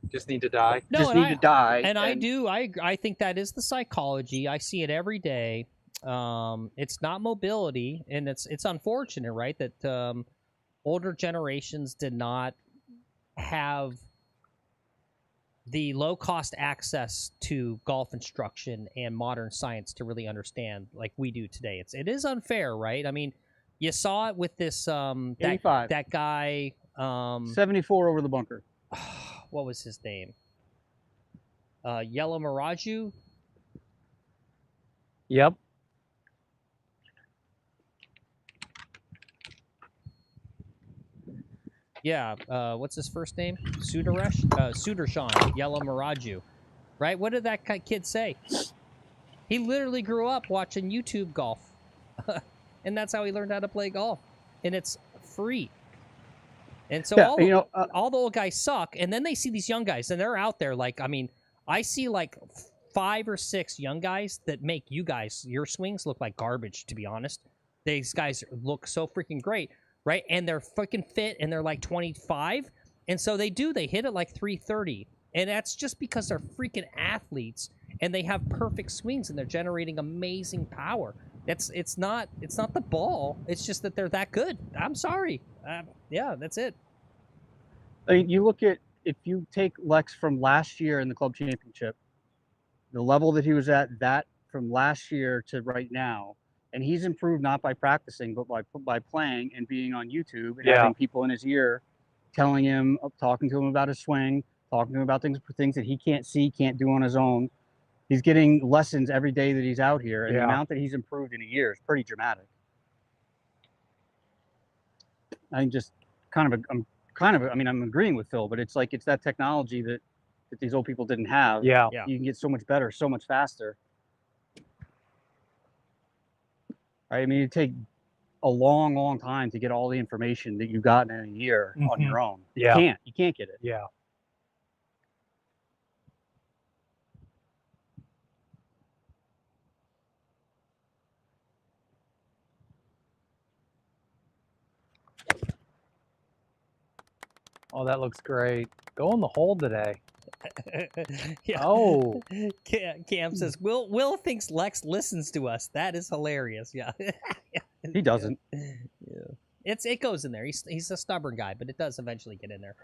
Just need to die. No, just need to die. And I think that is the psychology. I see it every day. It's not mobility, and it's unfortunate, right, that older generations did not have the low-cost access to golf instruction and modern science to really understand like we do today. It is unfair, right? I mean, you saw it with this that guy 74 over the bunker. What was his name? Yellow Miraju? Yep. Yeah, what's his first name? Sudarshan, Yellow Miraju. Right? What did that kid say? He literally grew up watching YouTube golf. And that's how he learned how to play golf. And it's free. And so all the old guys suck, and then they see these young guys, and they're out there like, I mean, I see like 5 or 6 young guys that make your swings look like garbage, to be honest. These guys look so freaking great. Right, and they're fucking fit, and they're like 25, And so they hit it like 330. And that's just because they're freaking athletes and they have perfect swings and they're generating amazing power. It's not the ball. It's just that they're that good. I'm sorry. Yeah, that's it. I mean, you look at, if you take Lex from last year in the club championship, the level that he was at, that from last year to right now, and he's improved not by practicing, but by playing and being on YouTube and having people in his ear telling him, talking to him about his swing, talking to him about things that he can't see, can't do on his own. He's getting lessons every day that he's out here, and the amount that he's improved in a year is pretty dramatic. I'm agreeing with Phil, but it's like, it's that technology that these old people didn't have. Yeah. You can get so much better, so much faster. Right? I mean, it'd take a long, long time to get all the information that you've gotten in a year on your own. Yeah. You can't get it. Yeah. Oh, that looks great. Go in the hole today. Yeah. Oh. Cam says, Will thinks Lex listens to us. That is hilarious. Yeah. He doesn't. Yeah. It goes in there. He's a stubborn guy, but it does eventually get in there.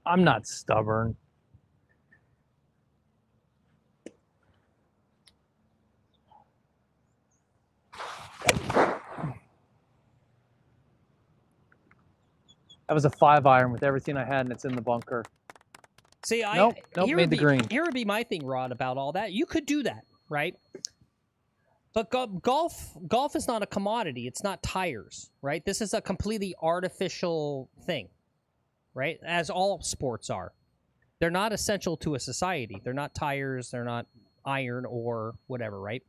I'm not stubborn. That was a 5-iron with everything I had, and it's in the bunker. See, Nope, made the green. Here would be my thing, Rod, about all that. You could do that, right? But golf is not a commodity. It's not tires, right? This is a completely artificial thing, right? As all sports are. They're not essential to a society. They're not tires. They're not iron or whatever, right?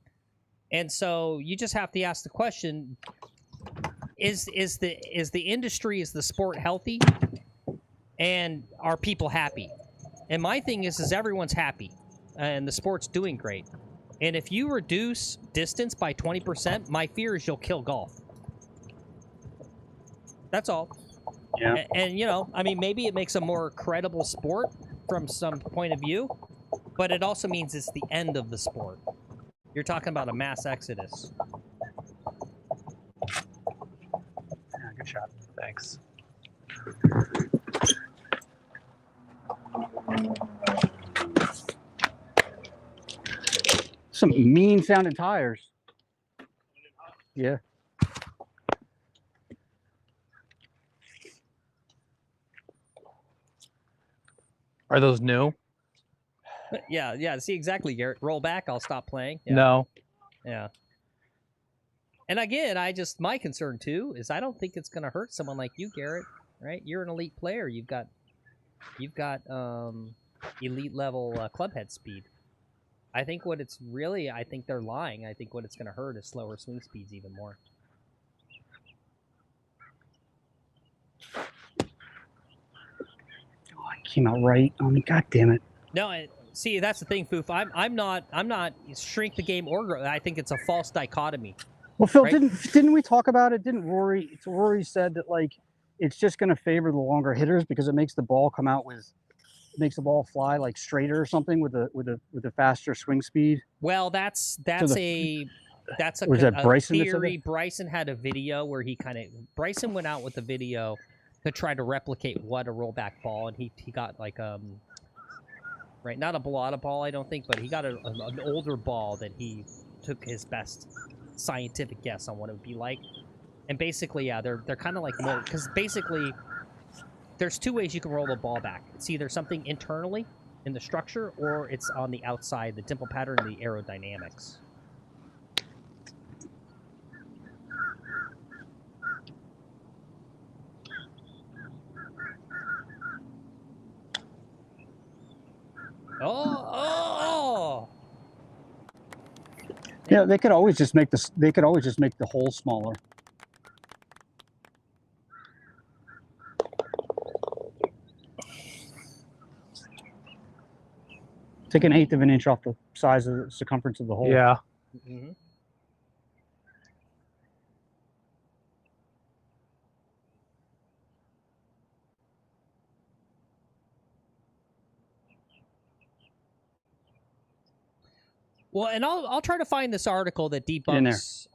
And so you just have to ask the question: Is the industry, is the sport healthy, and are people happy? And my thing is everyone's happy, and the sport's doing great. And if you reduce distance by 20%, my fear is you'll kill golf. That's all. Yeah. And you know, I mean, maybe it makes a more credible sport from some point of view, but it also means it's the end of the sport. You're talking about a mass exodus. Yeah, good shot. Thanks. Some mean sounding tires. Yeah. Are those new? Yeah. See, exactly, Garrett. Roll back, I'll stop playing. Yeah. No. Yeah. And again, my concern too is I don't think it's going to hurt someone like you, Garrett. Right? You're an elite player. You've got elite level club head speed. I think I think they're lying. I think what it's going to hurt is slower swing speeds even more. Oh, it came out right on me. God damn it. No, see, that's the thing, Foof. I'm not shrink the game or grow. I think it's a false dichotomy. Well, Phil, right? didn't we talk about it? Didn't Rory said that, like, it's just going to favor the longer hitters because it makes the ball come out makes the ball fly like straighter or something with a faster swing speed. Well, that's a Bryson theory. Bryson had a video where Bryson went out with a video to try to replicate what a rollback ball, and he got like right, not a Balata ball, I don't think, but he got an older ball that he took his best scientific guess on what it would be like. And basically, yeah, they're kind of like more, because basically there's two ways you can roll the ball back. It's either something internally in the structure, or it's on the outside, the dimple pattern, the aerodynamics. Oh! Yeah, they could always just make the hole smaller. Take 1/8 of an inch off the size of the circumference of the hole. Yeah. Mm-hmm. Well, and I'll try to find this article that in there. debunks.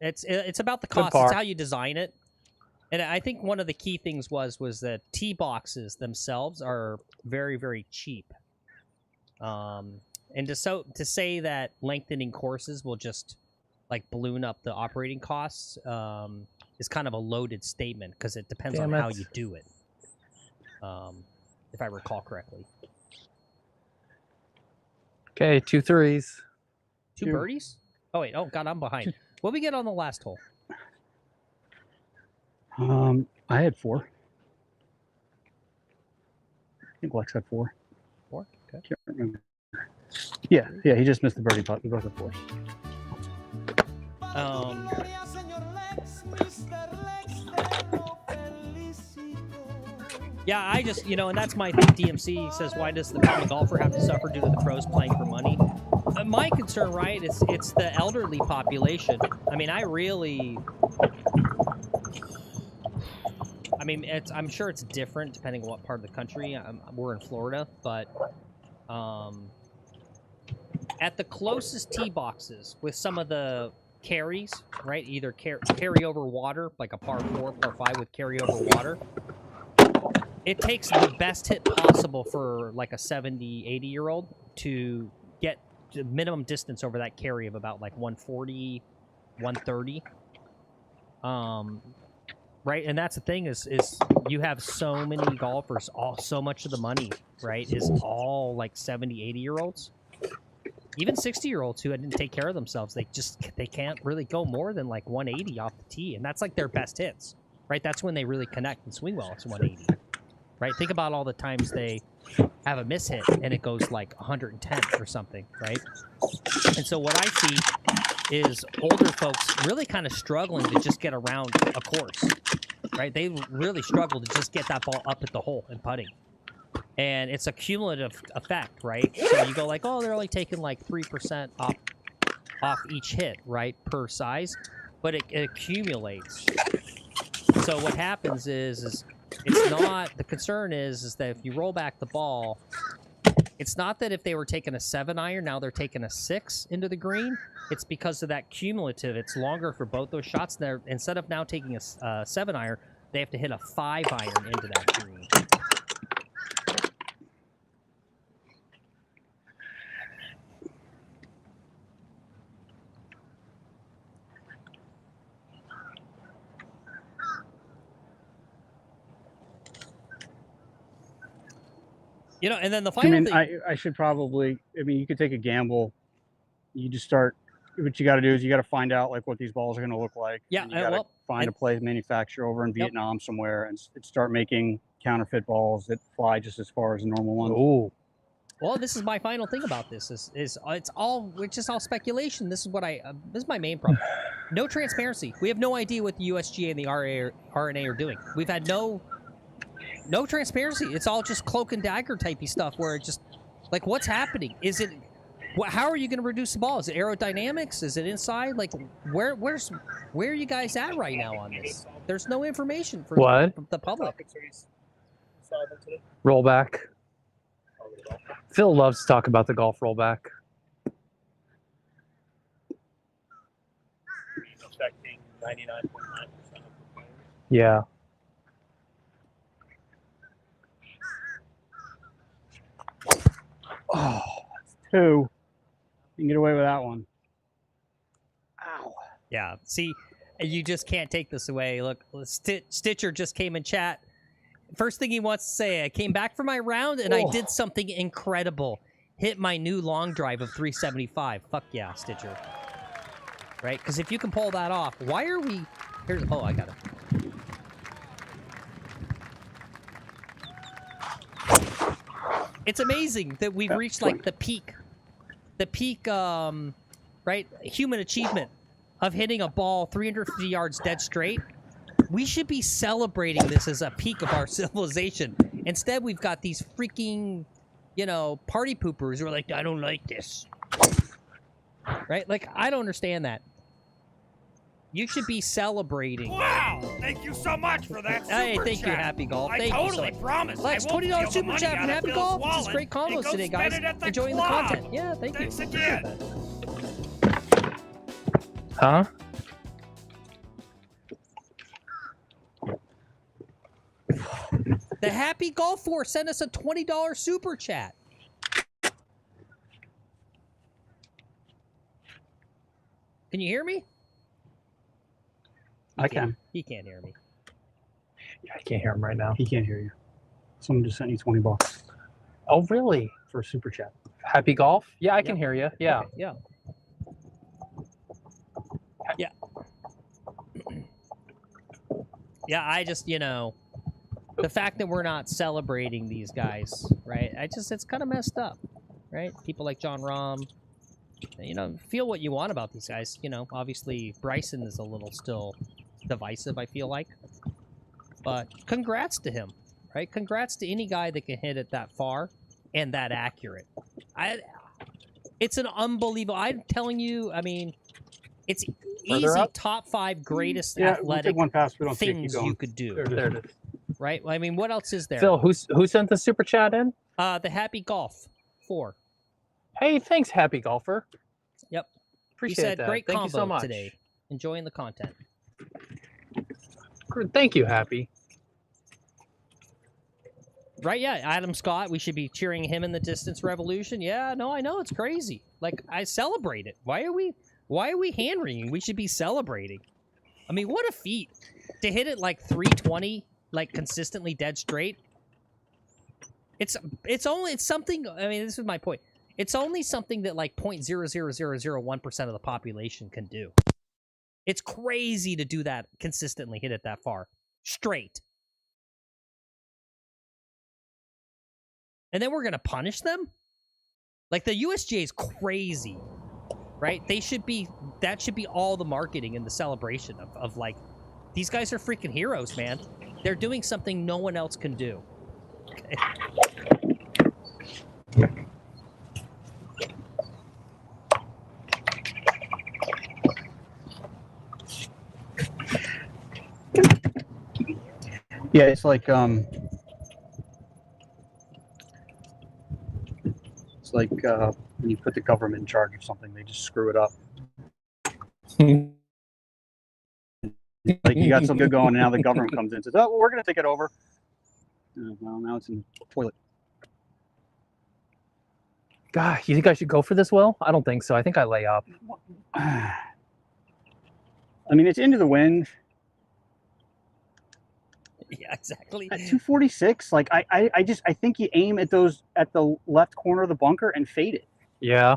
It's about the Good cost. par. It's how you design it. And I think one of the key things was that tee boxes themselves are very, very cheap. And to say that lengthening courses will just like balloon up the operating costs is kind of a loaded statement because it depends on how you do it. If I recall correctly. Okay, 2 threes. Two birdies? Oh wait, oh god, I'm behind. What did we get on the last hole? I had 4. I think Lex had 4. 4? Okay. Can't remember. Yeah, he just missed the birdie putt. We both had 4. Yeah, I just, and that's my thing. DMC says, why does the common golfer have to suffer due to the pros playing for money? My concern, right, is it's the elderly population. I mean, I'm sure it's different depending on what part of the country. We're in Florida, but at the closest tee boxes with some of the carries, right, either carry over water, like a par 4, par 5 with carry over water, it takes the best hit possible for like a 70, 80-year-old to get the minimum distance over that carry of about like 140, 130. Right, and that's the thing is you have so many golfers, so much of the money, right, is all like 70, 80-year-olds. Even 60-year-olds who didn't take care of themselves, they can't really go more than like 180 off the tee, and that's like their best hits, right? That's when they really connect and swing well. It's 180, right? Think about all the times they have a miss hit and it goes like 110 or something, right? And so what I see is older folks really kind of struggling to just get around a course, right? They really struggle to just get that ball up at the hole and putting. And it's a cumulative effect, right? So you go like, oh, they're only taking like 3% off each hit, right, per size, but it accumulates. So what happens is it's not, the concern is that if you roll back the ball, it's not that if they were taking a 7-iron, now they're taking a 6 into the green. It's because of that cumulative. It's longer for both those shots. They're, instead of now taking a 7-iron, they have to hit a 5-iron into that green. And then the final thing... I should probably... you could take a gamble. You just start... What you got to do is you got to find out like what these balls are going to look like. Yeah, and you got to find a play manufacturer over in Vietnam somewhere and start making counterfeit balls that fly just as far as the normal ones. Ooh. Well, this is my final thing about this. Is it's all speculation. This is what this is my main problem. No transparency. We have no idea what the USGA and the RNA are doing. We've had no transparency. It's all just cloak and dagger typey stuff where it just like what's happening? Is it how are you going to reduce the ball? Is it aerodynamics? Is it inside? Like where are you guys at right now on this? There's no information for the public. Rollback. Phil loves to talk about the golf rollback. Affecting 99.9% of the players. Yeah. Oh, that's 2. You can get away with that one. Ow. Yeah. See, you just can't take this away. Look, Stitcher just came in chat. First thing he wants to say, I came back from my round and I did something incredible. Hit my new long drive of 375. Fuck yeah, Stitcher. Right? Because if you can pull that off, why are we... Here's... Oh, I got it. It's amazing that we've reached like the peak, right, human achievement of hitting a ball 350 yards dead straight. We should be celebrating this as a peak of our civilization. Instead, we've got these freaking, party poopers who are like, I don't like this. Right? Like, I don't understand that. You should be celebrating. Wow! Thank you so much for that super Hey, thank you, chat. Happy Golf. I Thank totally you so much. promise Lex, I won't $20 steal the super money chat out from of Happy Phil's Golf. This is wallet great and combos go today, spend guys. it at the Enjoying the club. content. Yeah, thank you. Thanks Appreciate again. that. Huh? The Happy Golf Force sent us a $20 super chat. Can you hear me? I can. He can't hear me. Yeah, I can't hear him right now. He can't hear you. Someone just sent you $20 Oh, really? for a super chat. Happy Golf? Yeah, I can hear you. Yeah. Okay, yeah. Yeah. Yeah, I just, you know, the fact that we're not celebrating these guys, right? It's kind of messed up, right? People like John Rahm, you know, feel what you want about these guys. You know, obviously Bryson is a little still divisive, I feel like. But congrats to him, right? Congrats to any guy that can hit it that far and that accurate. It's an unbelievable. I'm telling you, I mean, it's easy up? top 5 greatest Yeah, we'll athletic take one pass. We don't see it. Keep things going. you could do. There it is. Right? I mean, what else is there? Phil, who sent the super chat in? The Happy Golf 4. Hey, thanks, Happy Golfer. Yep. Appreciate He said, that. great Thank combo you so much. today. Enjoying the content. Thank you, Happy. Right, yeah, Adam Scott, we should be cheering him in the distance revolution. Yeah, no, I know, it's crazy. Like, I celebrate it. Why are we hand-wringing? We should be celebrating. I mean, what a feat. To hit it like 320, like consistently dead straight. It's something, I mean, this is my point. It's only something that like 0.00001% of the population can do. It's crazy to do that consistently, hit it that far. Straight. And then we're going to punish them? Like, the USGA is crazy, right? That should be all the marketing and the celebration of like, these guys are freaking heroes, man. They're doing something no one else can do. Okay. Yeah, it's like when you put the government in charge of something, they just screw it up. Like, you got something good going, and now the government comes in and says, "Oh, well, we're going to take it over." Well, now it's in the toilet. God, you think I should go for this, Will? I don't think so. I think I lay up. I mean, it's into the wind. Yeah, exactly. At 246, like I think you aim at the left corner of the bunker and fade it. Yeah.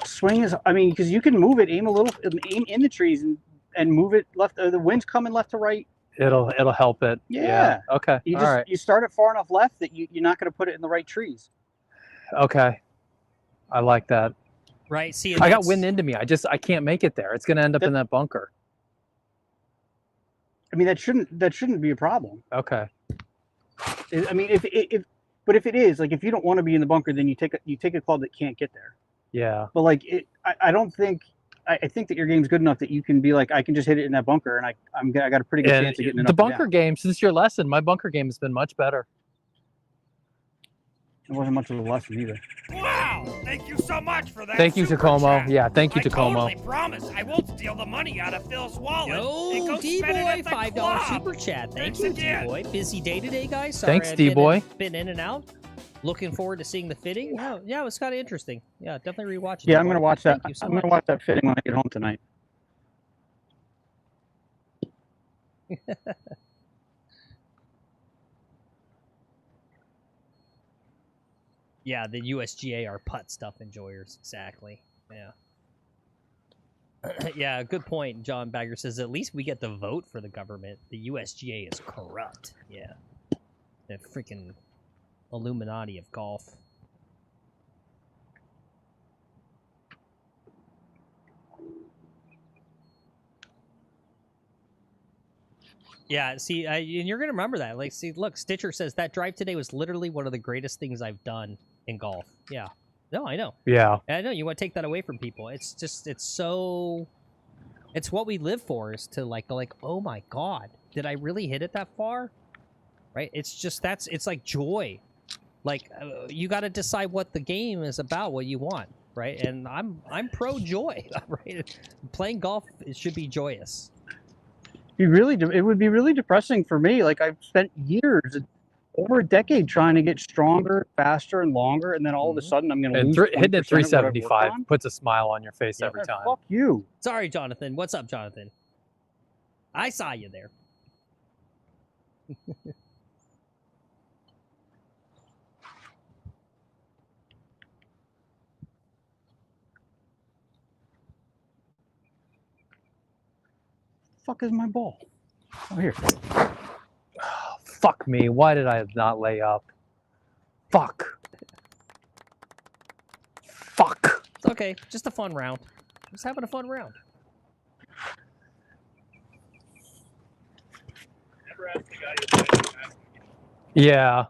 Swing is, I mean, because you can move it, aim in the trees and move it left. The wind's coming left to right. It'll help it. Yeah. Okay. You All right. you start it far enough left that you're not going to put it in the right trees. Okay. I like that. Right. See, I got wind into me. I can't make it there. It's going to end up in that bunker. I mean, that shouldn't be a problem. Okay. I mean, if it is, like, if you don't want to be in the bunker, then you take a club that can't get there. Yeah. But like, I don't think. I think that your game's good enough that you can be like, I can just hit it in that bunker, and I got a pretty good chance of getting it. The bunker game, since your lesson, my bunker game has been much better. It wasn't much of a lesson either. Wow! Thank you so much for that. Thank you, super Tacomo. chat. Yeah, thank you, Tacomo. I totally promise I won't steal the money out of Phil's wallet. and Yo, go spend it D-Boy, at the $5 club. super chat. Thank Thanks you, again. D-Boy. Busy day today, guys. Sorry, Thanks, I've D-Boy. Been in and out. Looking forward to seeing the fitting. Yeah, it was kind of interesting. Yeah, definitely rewatch it. Yeah, I'm gonna watch that. Thank you so I'm gonna much. watch that fitting when I get home tonight. Yeah, the USGA are putt stuff enjoyers. Exactly. Yeah. Yeah, good point. John Bagger says, at least we get to vote for the government. The USGA is corrupt. Yeah. The freaking Illuminati of golf. Yeah, see, and you're going to remember that. Like, see, look, Stitcher says, that drive today was literally one of the greatest things I've done in golf. Yeah. No, I know. Yeah. I know. You want to take that away from people. It's just, it's It's what we live for, is to like go like, oh my god, did I really hit it that far? Right? It's just it's like joy. Like you got to decide what the game is about, what you want, right? And I'm pro joy, right? Playing golf, it should be joyous. It would be really depressing for me. Like I've spent years, over a decade, trying to get stronger, faster, and longer, and then all of a sudden I'm going to And lose. hitting at 20% of what I've worked 375 on. puts a smile on your face Yeah. every time. Fuck you. Sorry, Jonathan. What's up, Jonathan? I saw you there. Fuck is my ball? Oh, here. Fuck me. Why did I not lay up? Fuck. Fuck. It's okay. Just a fun round. Just having a fun round. Never asked the guy if I asked him. Yeah.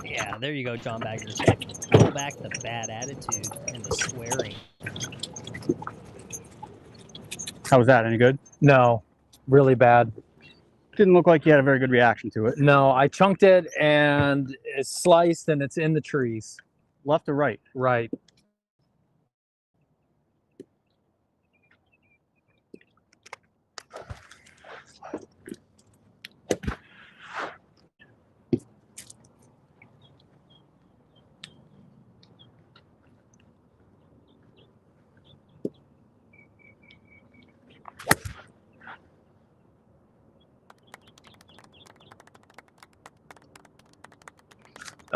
Yeah, there you go, John Baggers. Pull back the bad attitude and the swearing. How was that? Any good? No. Really bad. Didn't look like you had a very good reaction to it. No, I chunked it and it's sliced and it's in the trees. Left or right? Right.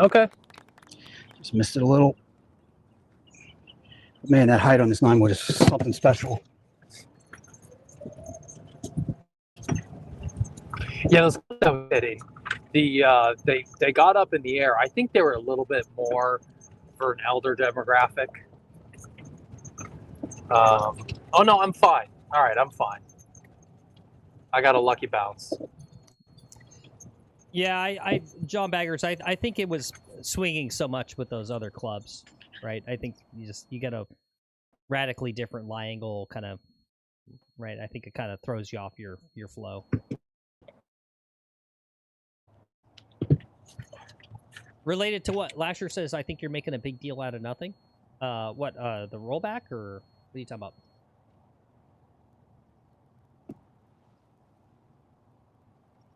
Okay. Just missed it a little. Man, that height on this 9-wood is something special. Yeah, those that was hitting. They got up in the air. I think they were a little bit more for an elder demographic. Oh no, I'm fine. All right, I'm fine. I got a lucky bounce. Yeah, John Baggers, I think it was swinging so much with those other clubs, right? I think you get a radically different lie angle kind of, right? I think it kind of throws you off your flow. Related to what Lasher says, I think you're making a big deal out of nothing. The rollback, or what are you talking about?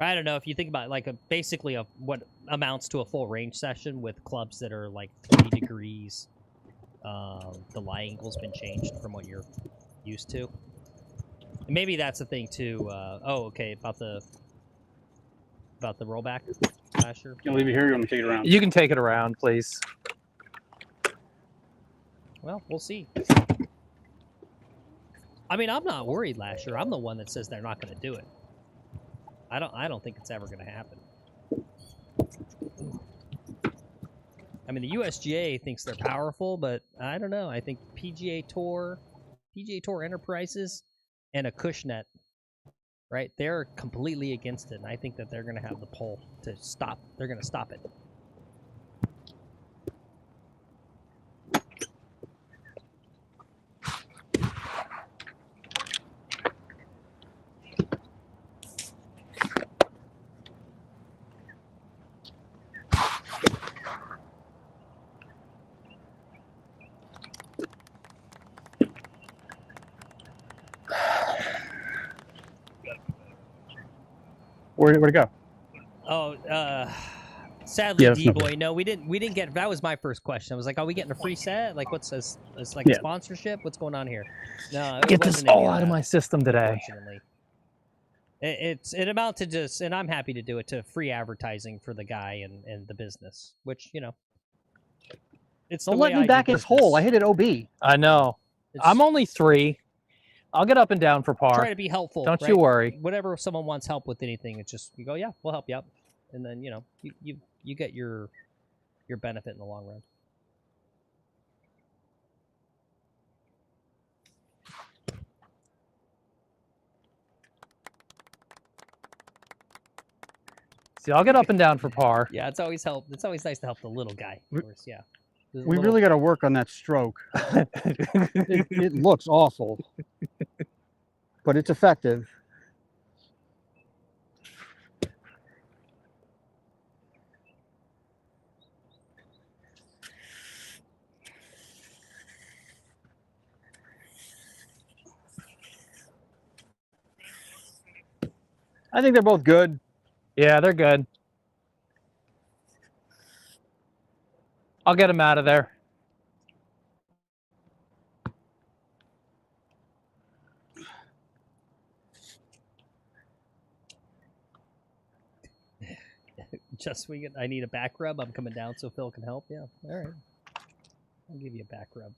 I don't know, if you think about like basically what amounts to a full range session with clubs that are like 3 degrees, the lie angle's been changed from what you're used to. And maybe that's the thing too. Okay, about the rollback, Asher. Can I leave it here? Or you want me to take it around? You can take it around, please. Well, we'll see. I mean, I'm not worried, Lasher. I'm the one that says they're not going to do it. I don't think it's ever going to happen. I mean, the USGA thinks they're powerful, but I don't know. I think PGA Tour Enterprises, and Acushnet, right? They're completely against it, and I think that they're going to have the pull to stop. They're going to stop it. Where'd it go? Oh, sadly, Yeah, D-boy, no, we didn't get. That was my first question. I was like, are we getting a free set? Like, what's this? It's like a sponsorship. What's going on here? No, it Get this wasn't any all of out of that, my system today. unfortunately. It amounted to just, and I'm happy to do it, to free advertising for the guy and the business, which, you know, it's the Don't way let me I back do his business. hole. I hit it OB. I know. It's- I'm only 3. I'll get up and down for par. Try to be helpful. Don't right? you worry. Whenever someone wants help with anything, it's just you go, yeah, we'll help you out, and then you know you get your benefit in the long run. See, I'll get up and down for par. Yeah, it's always nice to help the little guy. Of course, yeah. We really got to work on that stroke. It looks awful, but it's effective. I think they're both good. Yeah, they're good. I'll get them out of there. Just swing it. I need a back rub. I'm coming down so Phil can help. Yeah, all right. I'll give you a back rub.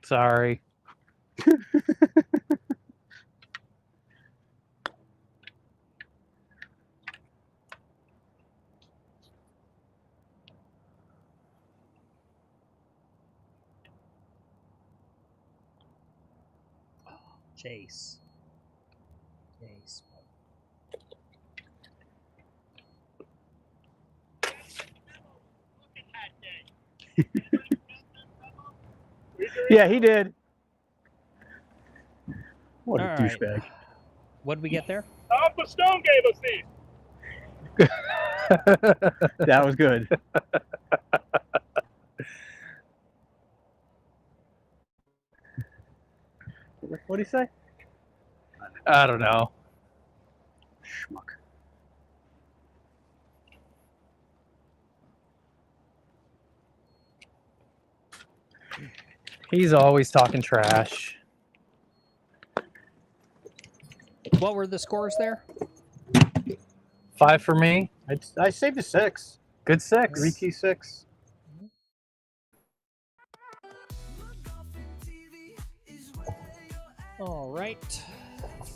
Sorry. Chase. Chase. Yeah, he did. What a All right. douchebag. What did we get there? Alpha Stone gave us these. That was good. What did he say? I don't know. Schmuck. He's always talking trash. What were the scores there? 5 for me. I saved a 6. Good 6. 3T6. All right.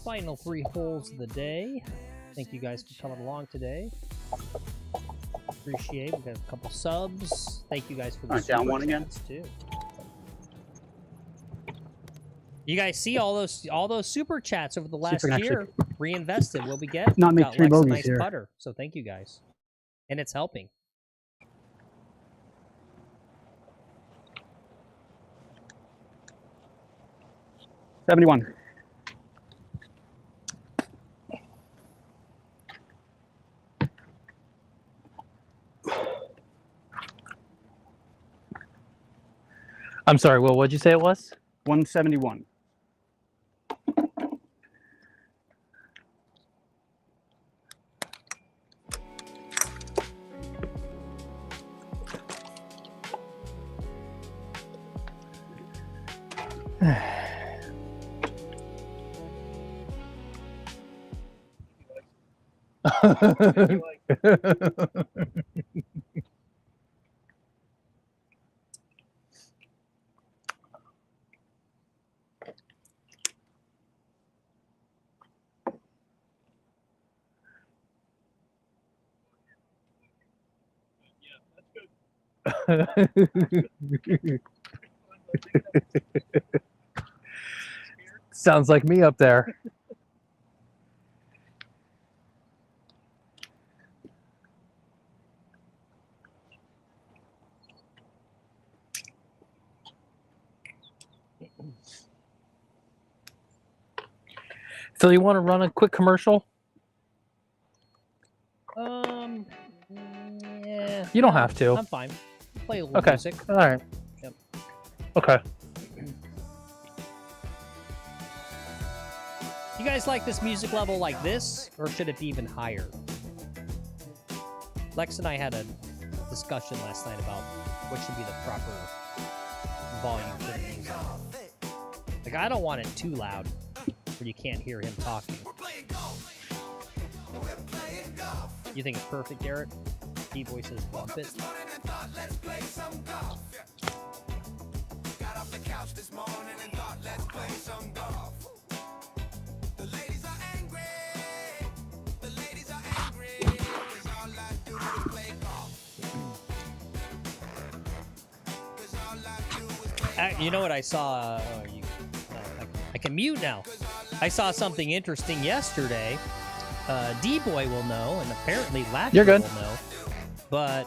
Final 3 holes of the day. Thank you guys for coming along today. Appreciate it. We got a couple subs. Thank you guys for the Down one again too. You guys see all those super chats over the last year? Reinvested. What we get? Not make got 3 Lex a bogeys nice here. putter. So thank you guys, and it's helping. $71. I'm sorry, Will, what'd you say it was? 171. Sounds like me up there. Phil, you want to run a quick commercial? Yeah. You don't have to. I'm fine. Play a little Okay. music. All right. Yep. Okay. You guys like this music level like this, or should it be even higher? Lex and I had a discussion last night about what should be the proper volume for the music. Like, I don't want it too loud where you can't hear him talking. You think it's perfect, Garrett? D-Boy says bump it. You know what I saw? I can mute now. I saw something interesting yesterday. D-Boy will know, and apparently Lappy You're good. will know. But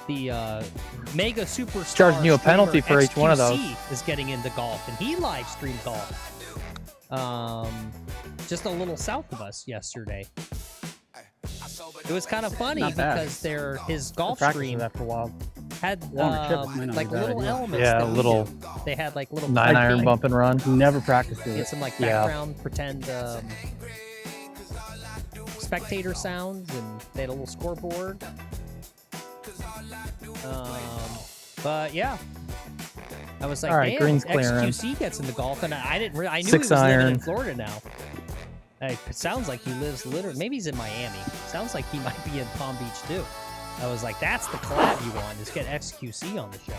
the Mega Superstar Charging you a penalty streamer for each one of those. XQC is getting into golf, and he live streamed golf. Just a little south of us yesterday. It was kind of funny Not bad. because his golf Practiced stream that for a while. had Longer chips might not like be a bad little idea. elements. Yeah, that a we little do. They had like little 9-iron like, bump and run. Never practiced it. get some like Yeah. background pretend spectator sounds, and they had a little scoreboard. But yeah, I was like, All right, damn, green's clearing. XQC gets into golf, and I didn't. I knew he 6 was living in iron. Florida now. It sounds like he lives literally. Maybe he's in Miami. Sounds like he might be in Palm Beach too. I was like, that's the collab you want, is get XQC on the show.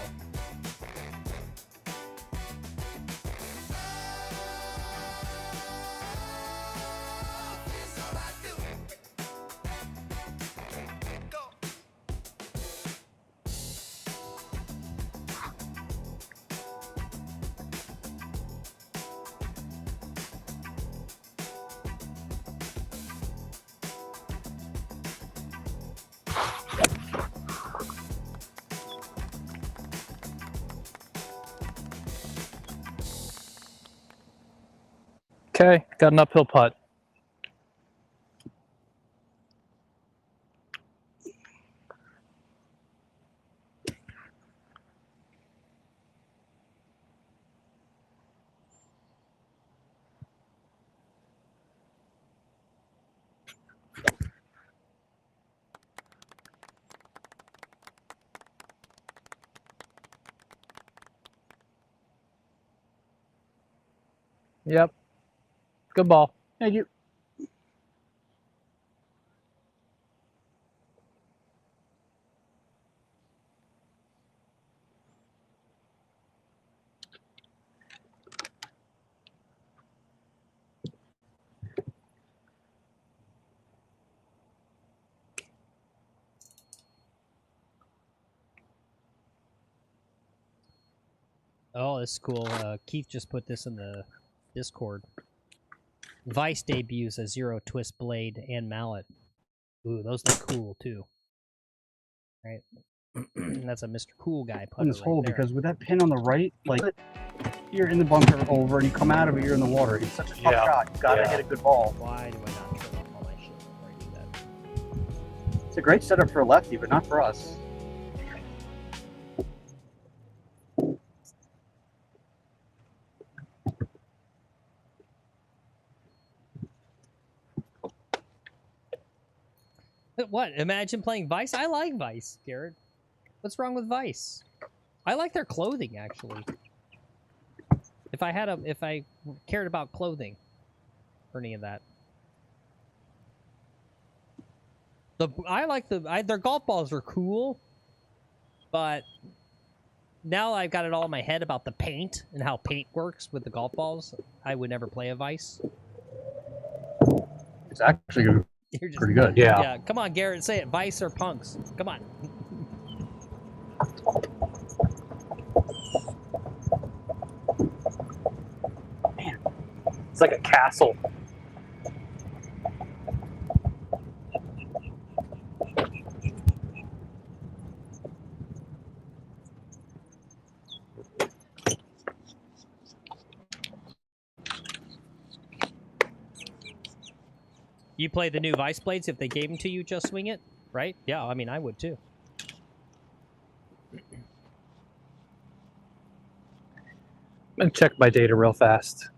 Okay, got an uphill putt. Yep. Good ball. Thank you. Oh, this is cool. Keith just put this in the Discord. Vice debuts a Zero Twist blade and mallet. Ooh, those look cool too. Right, that's a Mr. Cool Guy putter in this right hole there. because with that pin on the right, like you're in the bunker over and you come out of it, you're in the water. It's such a tough shot. You gotta hit a good ball. Why do I not turn off all my shit before I do that? It's a great setup for a lefty, but not for us. What? Imagine playing Vice? I like Vice, Garrett. What's wrong with Vice? I like their clothing, actually. If I cared about clothing or any of that. Their golf balls are cool, but now I've got it all in my head about the paint and how paint works with the golf balls. I would never play a Vice. It's actually You're just, pretty good. Yeah. Come on, Garrett, say it. Vice or punks? Come on. Man, it's like a castle. You play the new Vice blades if they gave them to you, just swing it, right? Yeah, I mean, I would too. I'm gonna check my data real fast.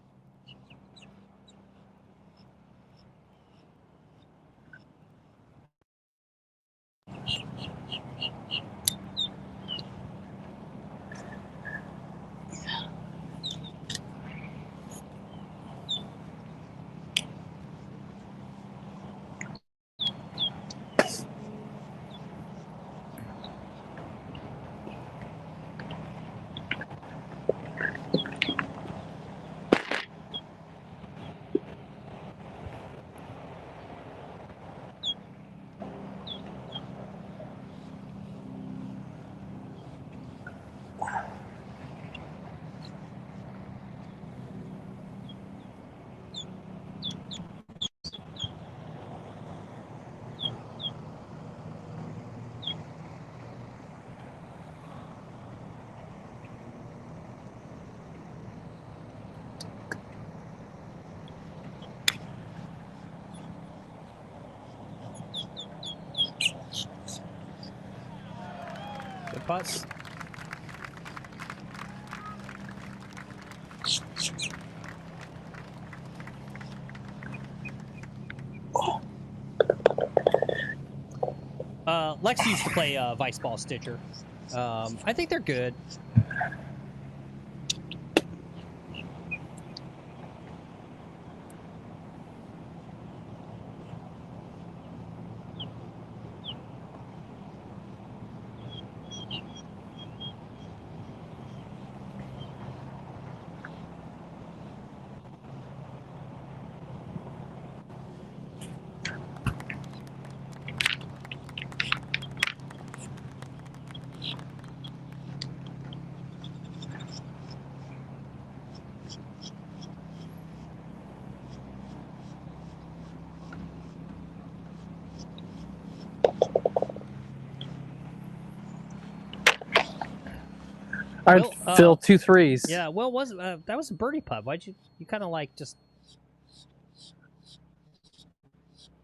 putts. Lex used to play Vice Ball Stitcher. I think they're good. All right, Will, Phil, 2 threes. Yeah, well, that was a birdie putt. Why'd you kind of like just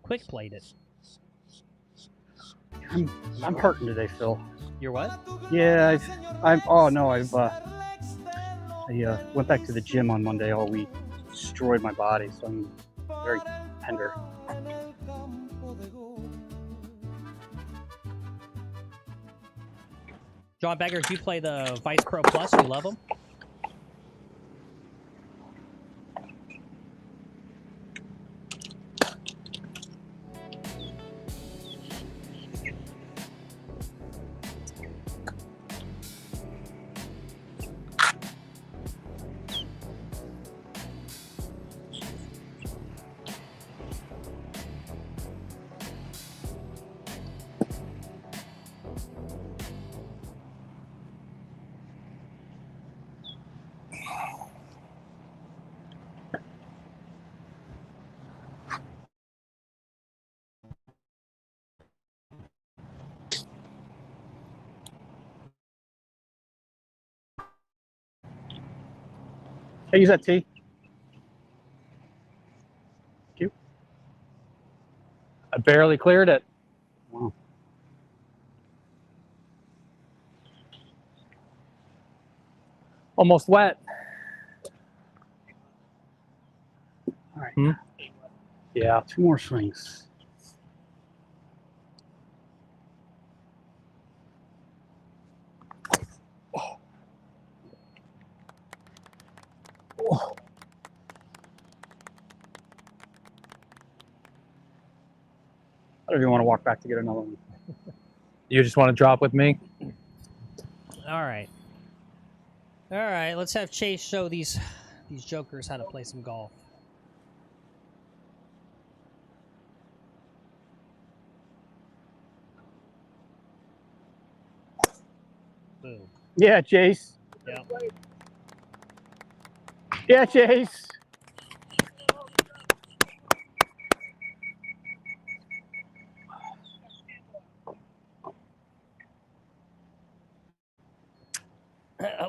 quick played it? I'm hurting today, Phil. You're what? Yeah, I went back to the gym on Monday all week, destroyed my body, so I'm very tender. John Bagger, do you play the Vice Pro Plus? You love them? Hey, use that tee. Thank you. I barely cleared it. Wow. Almost wet. All right. Yeah, 2 more swings. Oh. I don't even want to walk back to get another one. You just want to drop with me? All right. All right, let's have Chase show these jokers how to play some golf. Boom. Yeah, Chase. Yeah. Yeah, Chase.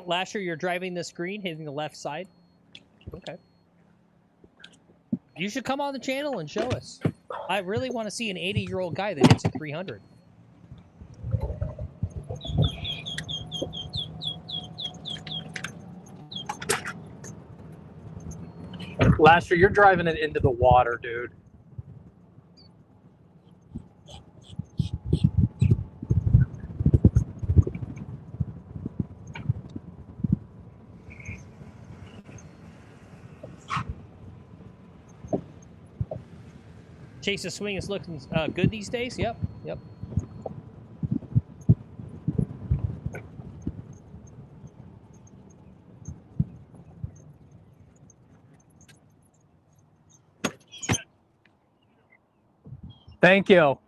Lasher, you're driving this green, hitting the left side. Okay. You should come on the channel and show us. I really want to see an 80-year-old guy that hits a 300. Lasher, you're driving it into the water, dude. Chase's swing is looking good these days. Yep. Yep. Thank you.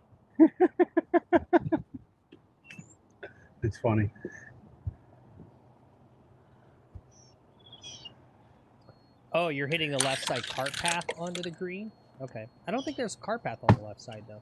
It's funny. Oh, you're hitting the left side cart path onto the green? Okay. I don't think there's a cart path on the left side, though.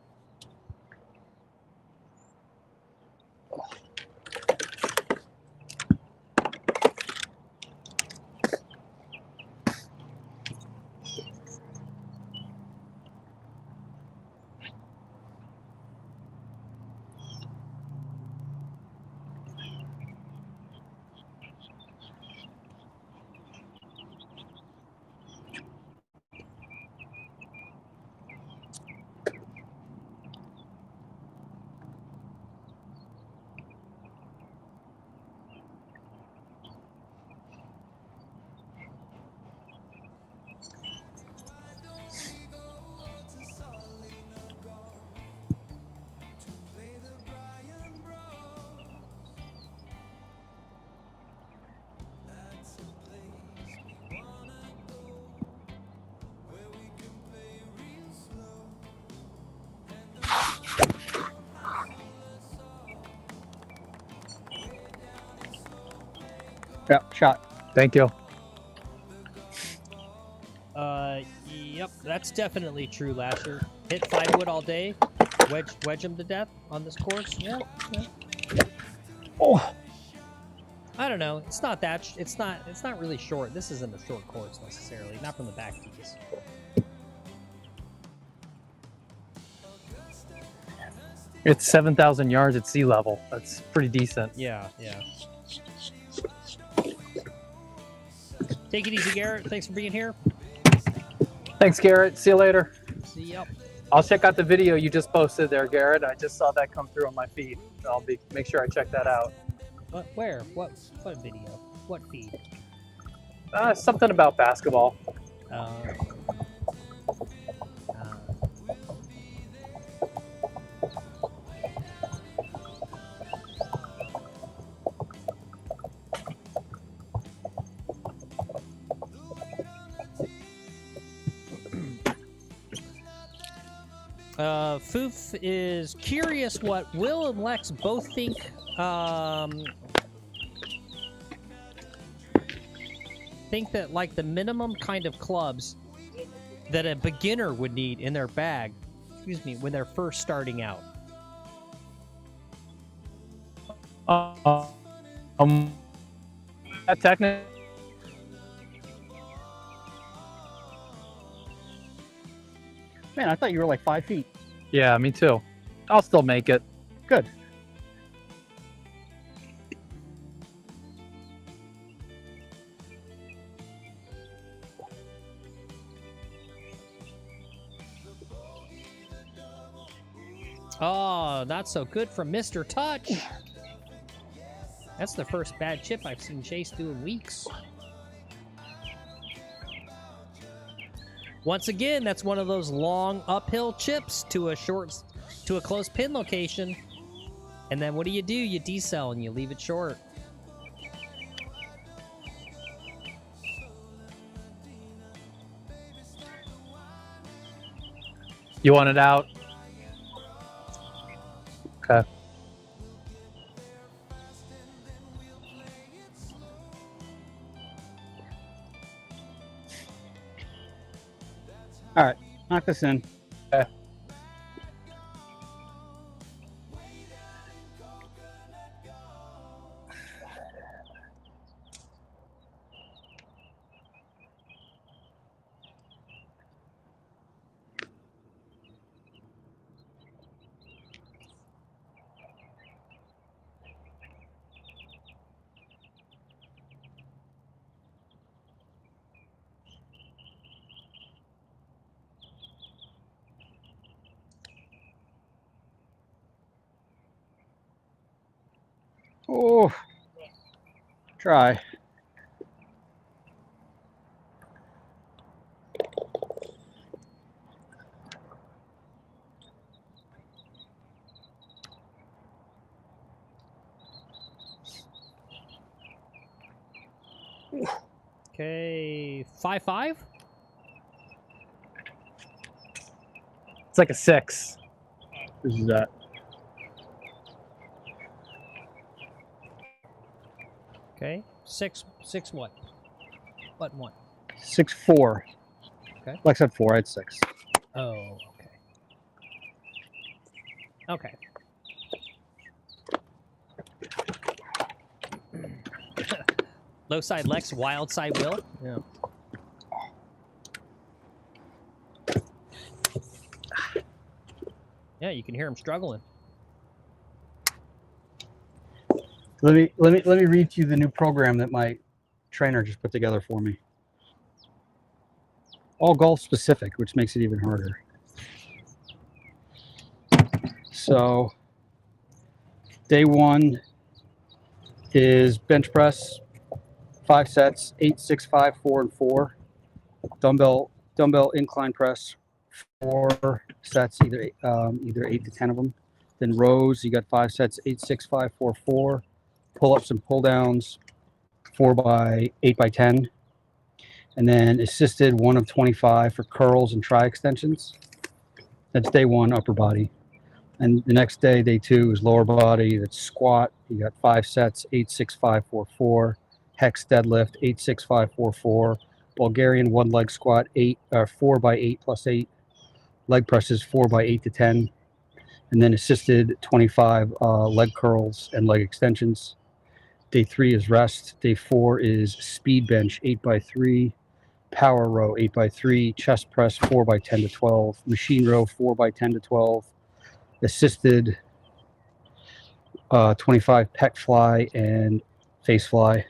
Yeah, shot. Thank you. Yep, that's definitely true, Lasher. Hit 5 wood all day, wedge him to death on this course. Yeah. Oh, I don't know. It's not that. It's not really short. This isn't a short course necessarily. Not from the back tees. It's 7,000 yards at sea level. That's pretty decent. Yeah. Take it easy, Garrett. Thanks for being here. Thanks, Garrett. See you later. See ya. I'll check out the video you just posted there, Garrett. I just saw that come through on my feed. I'll make sure I check that out. What? Where? What video? What feed? Something about basketball. Foof is curious what Will and Lex both think. Think that like the minimum kind of clubs that a beginner would need in their bag, when they're first starting out. Technically. man, I thought you were like 5 feet. Yeah, me too. I'll still make it. Good. Oh, not so good from Mr. Touch. That's the first bad chip I've seen Chase do in weeks. Once again, that's one of those long uphill chips to a close pin location. And then what do? You decel and you leave it short. You want it out? Okay. All right, knock this in. Okay. Oh, try. Okay, 5-5. It's like a 6. This is that. Okay, 6 what? Button 1. 6-4. Okay. Lex had 4. I had 6. Oh, okay. Low side Lex, wild side Will. Yeah. Yeah, you can hear him struggling. Let me read to you the new program that my trainer just put together for me. All golf specific, which makes it even harder. So, day 1 is bench press, 5 sets, 8, 6, 5, 4, and 4. Dumbbell incline press, 4 sets, either 8 to 10 of them. Then rows, you got 5 sets, 8, 6, 5, 4, 4. Pull-ups and pull-downs, 4 by 8 by 10. And then assisted 1 of 25 for curls and tri extensions. That's day 1, upper body. And the next day 2, is lower body. That's squat. You got 5 sets, 8, 6, 5, 4, 4. hex deadlift 86544, Bulgarian 1 leg squat 4 by 8 plus 8, leg presses 4 by 8 to 10, and then assisted 25 leg curls and leg extensions. Day 3 is rest. Day 4 is speed bench 8 by 3, power row 8 by 3, chest press 4 by 10 to 12, machine row 4 by 10 to 12, assisted 25 pec fly and face fly.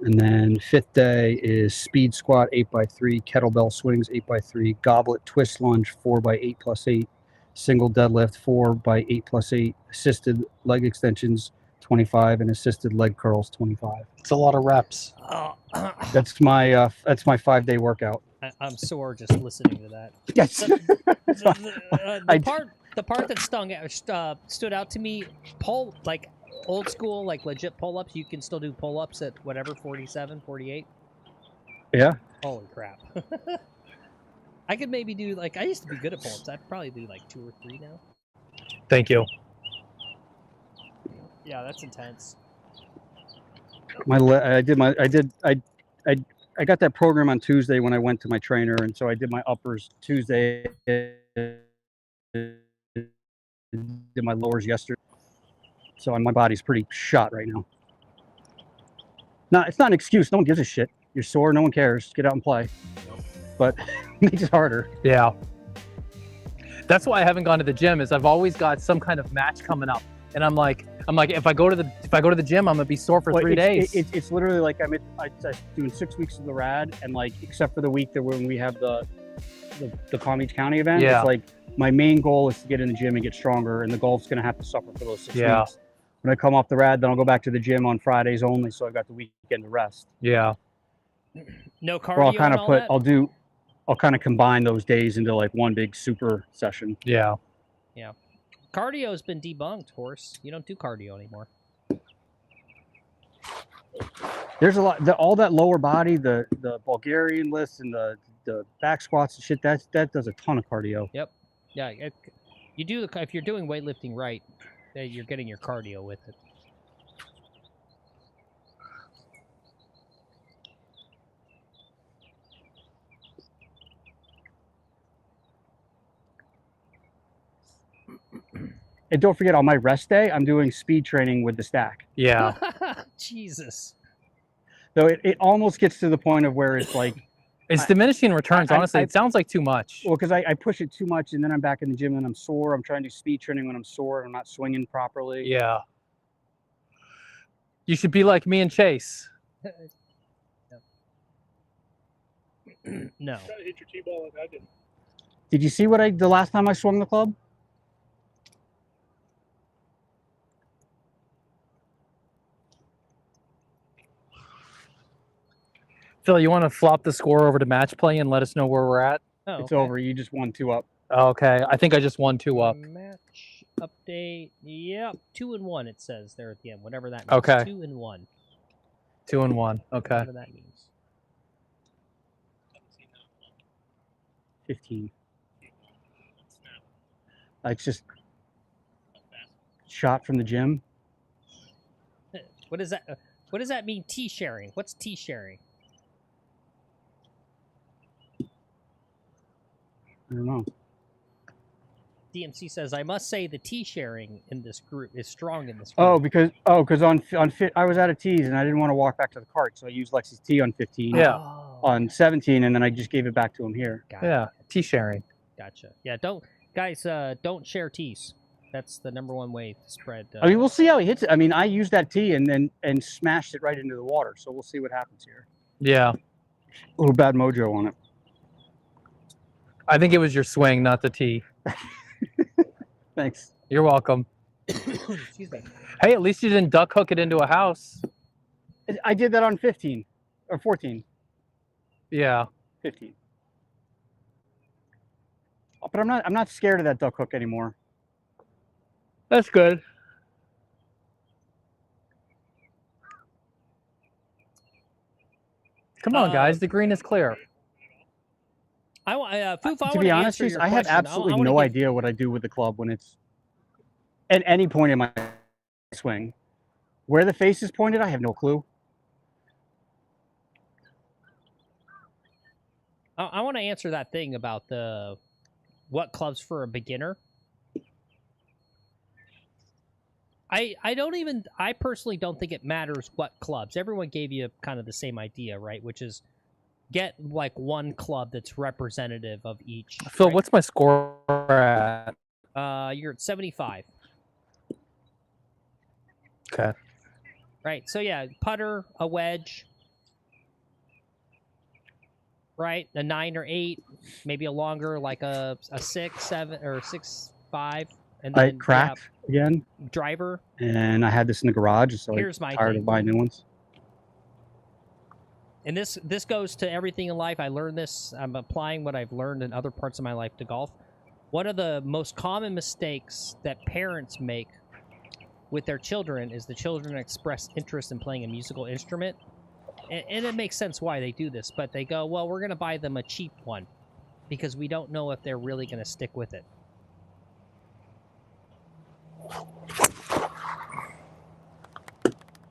And then 5th day is speed squat 8 by 3, kettlebell swings 8 by 3, goblet twist lunge 4 by 8 plus 8, single deadlift 4 by 8 plus 8, assisted leg extensions 25, and assisted leg curls 25. It's a lot of reps. That's my 5-day workout. I'm sore just listening to that. Yes. The part that stood out to me, like old school, like legit pull-ups. You can still do pull-ups at whatever 47, 48. Yeah. Holy crap. I could maybe do like I used to be good at pull-ups. I'd probably do like 2 or 3 now. Thank you. Yeah, that's intense. I got that program on Tuesday when I went to my trainer, and so I did my uppers Tuesday, did my lowers yesterday. So my body's pretty shot right now. No, it's not an excuse. No one gives a shit. You're sore. No one cares. Get out and play. But it makes it harder. Yeah. That's why I haven't gone to the gym. Is I've always got some kind of match coming up, and I'm like, if I go to the gym, I'm gonna be sore for 3 days. It's literally like I'm doing 6 weeks of the rad, and like except for the week that when we have the Palm Beach County event, Yeah. it's like my main goal is to get in the gym and get stronger, and the golf's gonna have to suffer for those 6 Yeah. weeks. When I come off the rad, then I'll go back to the gym on Fridays only, so I got the weekend to rest. Yeah. No cardio. Or I'll kind and of all that? I'll kind of combine those days into like one big super session. Yeah. Yeah. Cardio has been debunked, horse. You don't do cardio anymore. There's a lot. All that lower body, the Bulgarian lifts and the back squats and shit. That does a ton of cardio. Yep. Yeah. You do if you're doing weightlifting right, you're getting your cardio with it. And don't forget, on my rest day, I'm doing speed training with the stack. Yeah. Jesus. So it almost gets to the point of where it's like It's diminishing returns. Honestly, it sounds like too much. Well, because I push it too much, and then I'm back in the gym and I'm sore. I'm trying to do speed training when I'm sore and I'm not swinging properly. Yeah. You should be like me and Chase. No. Try to hit your T-ball like I did. Did you see what the last time I swung the club? Phil, you want to flop the score over to match play and let us know where we're at? Oh, It's over. You just won 2 up. Okay. I think I just won 2 up. Match update. Yep. 2-1 it says there at the end. Whatever that means. Okay. 2-1. 2-1. Okay. Whatever that means. 15. Like just shot from the gym. What is that? What does that mean? Tea sharing. What's tea sharing? I don't know. DMC says, I must say the tea sharing in this group is strong in this group. Oh, because on I was out of tees and I didn't want to walk back to the cart, so I used Lexi's tee on 15. Yeah. On 17, and then I just gave it back to him here. Yeah. Tea sharing. Gotcha. Yeah. Don't share teas. That's the #1 way to spread. I mean, we'll see how he hits it. I mean, I used that tee and smashed it right into the water, so we'll see what happens here. Yeah. A little bad mojo on it. I think it was your swing, not the tee. Thanks. You're welcome. Excuse me. Hey, at least you didn't duck hook it into a house. I did that on 15 or 14. Yeah. 15. But I'm not scared of that duck hook anymore. That's good. Come on, guys. The green is clear. To be honest, I have absolutely no idea what I do with the club when it's at any point in my swing. Where the face is pointed, I have no clue. I want to answer that thing about the what clubs for a beginner. I personally don't think it matters what clubs. Everyone gave you kind of the same idea, right? Which is get like one club that's representative of each. So right? what's my score at? You're at 75. Okay. Right. So yeah, putter, a wedge. Right, a 9 or 8, maybe a longer, like a 6, 7, or 6, 5, and then I cracked again. Driver. And I had this in the garage, so Here's I'm my tired thing. of buying new ones. And this goes to everything in life. I learned this. I'm applying what I've learned in other parts of my life to golf. One of the most common mistakes that parents make with their children is the children express interest in playing a musical instrument. And it makes sense why they do this, but they go, well, we're going to buy them a cheap one because we don't know if they're really going to stick with it.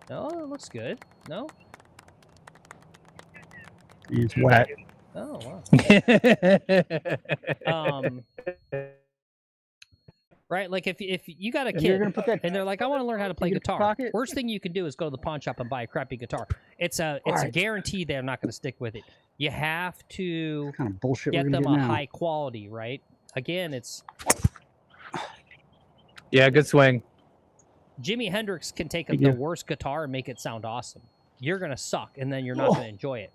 No, it looks good. No? It's wet. Oh, wow. Right, like if you got a And you're kid gonna put that- and they're like, I want to learn how to play in your guitar. pocket? Worst thing you can do is go to the pawn shop and buy a crappy guitar. It's a right. guarantee they're not going to stick with it. You have to What kind of bullshit get we're them gonna a get now? high quality, right? Again, it's Yeah, good swing. Jimi Hendrix can take Thank the you. worst guitar and make it sound awesome. You're going to suck, and then you're not going to enjoy it,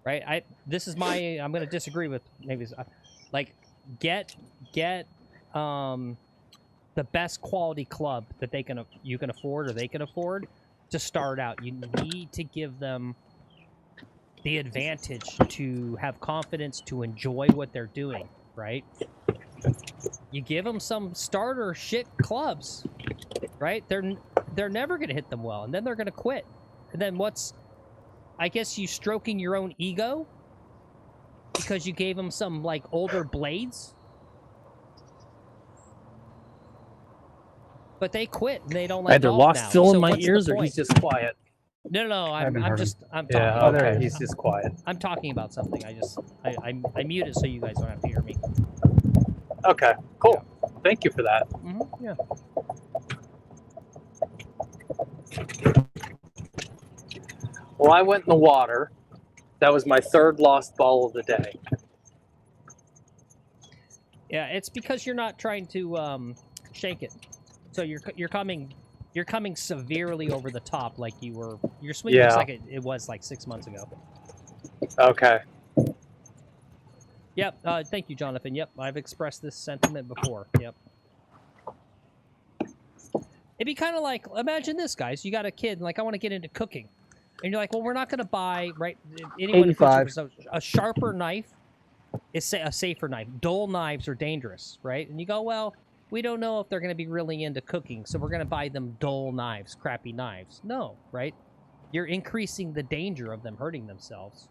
right? I'm going to disagree with maybe like get the best quality club that you can afford or they can afford to start out. You need to give them the advantage to have confidence to enjoy what they're doing, right? You give them some starter shit clubs, right? They're never going to hit them well, and then they're going to quit. And then I guess you stroking your own ego because you gave them some like older blades. But they quit and they don't like Either golf lost now. Phil So in my what's the ears or point? he's just quiet. No. I'm heard talking. Yeah, okay, he's just quiet. I'm talking about something. I mute it so you guys don't have to hear me. Okay, cool. Thank you for that. Yeah. Well, I went in the water. That was my third lost ball of the day. Yeah, it's because you're not trying to shake it. So you're coming severely over the top like you were. Your swing looks like it was like 6 months ago. Okay. Yep. Thank you, Jonathan. Yep, I've expressed this sentiment before. Yep. It'd be kind of like, imagine this, guys. You got a kid, and like, I want to get into cooking. And you're like, well, we're not going to buy, right? Anyone who cooks a sharper knife is a safer knife. Dull knives are dangerous, right? And you go, well, we don't know if they're going to be really into cooking, so we're going to buy them dull knives, crappy knives. No, right? You're increasing the danger of them hurting themselves.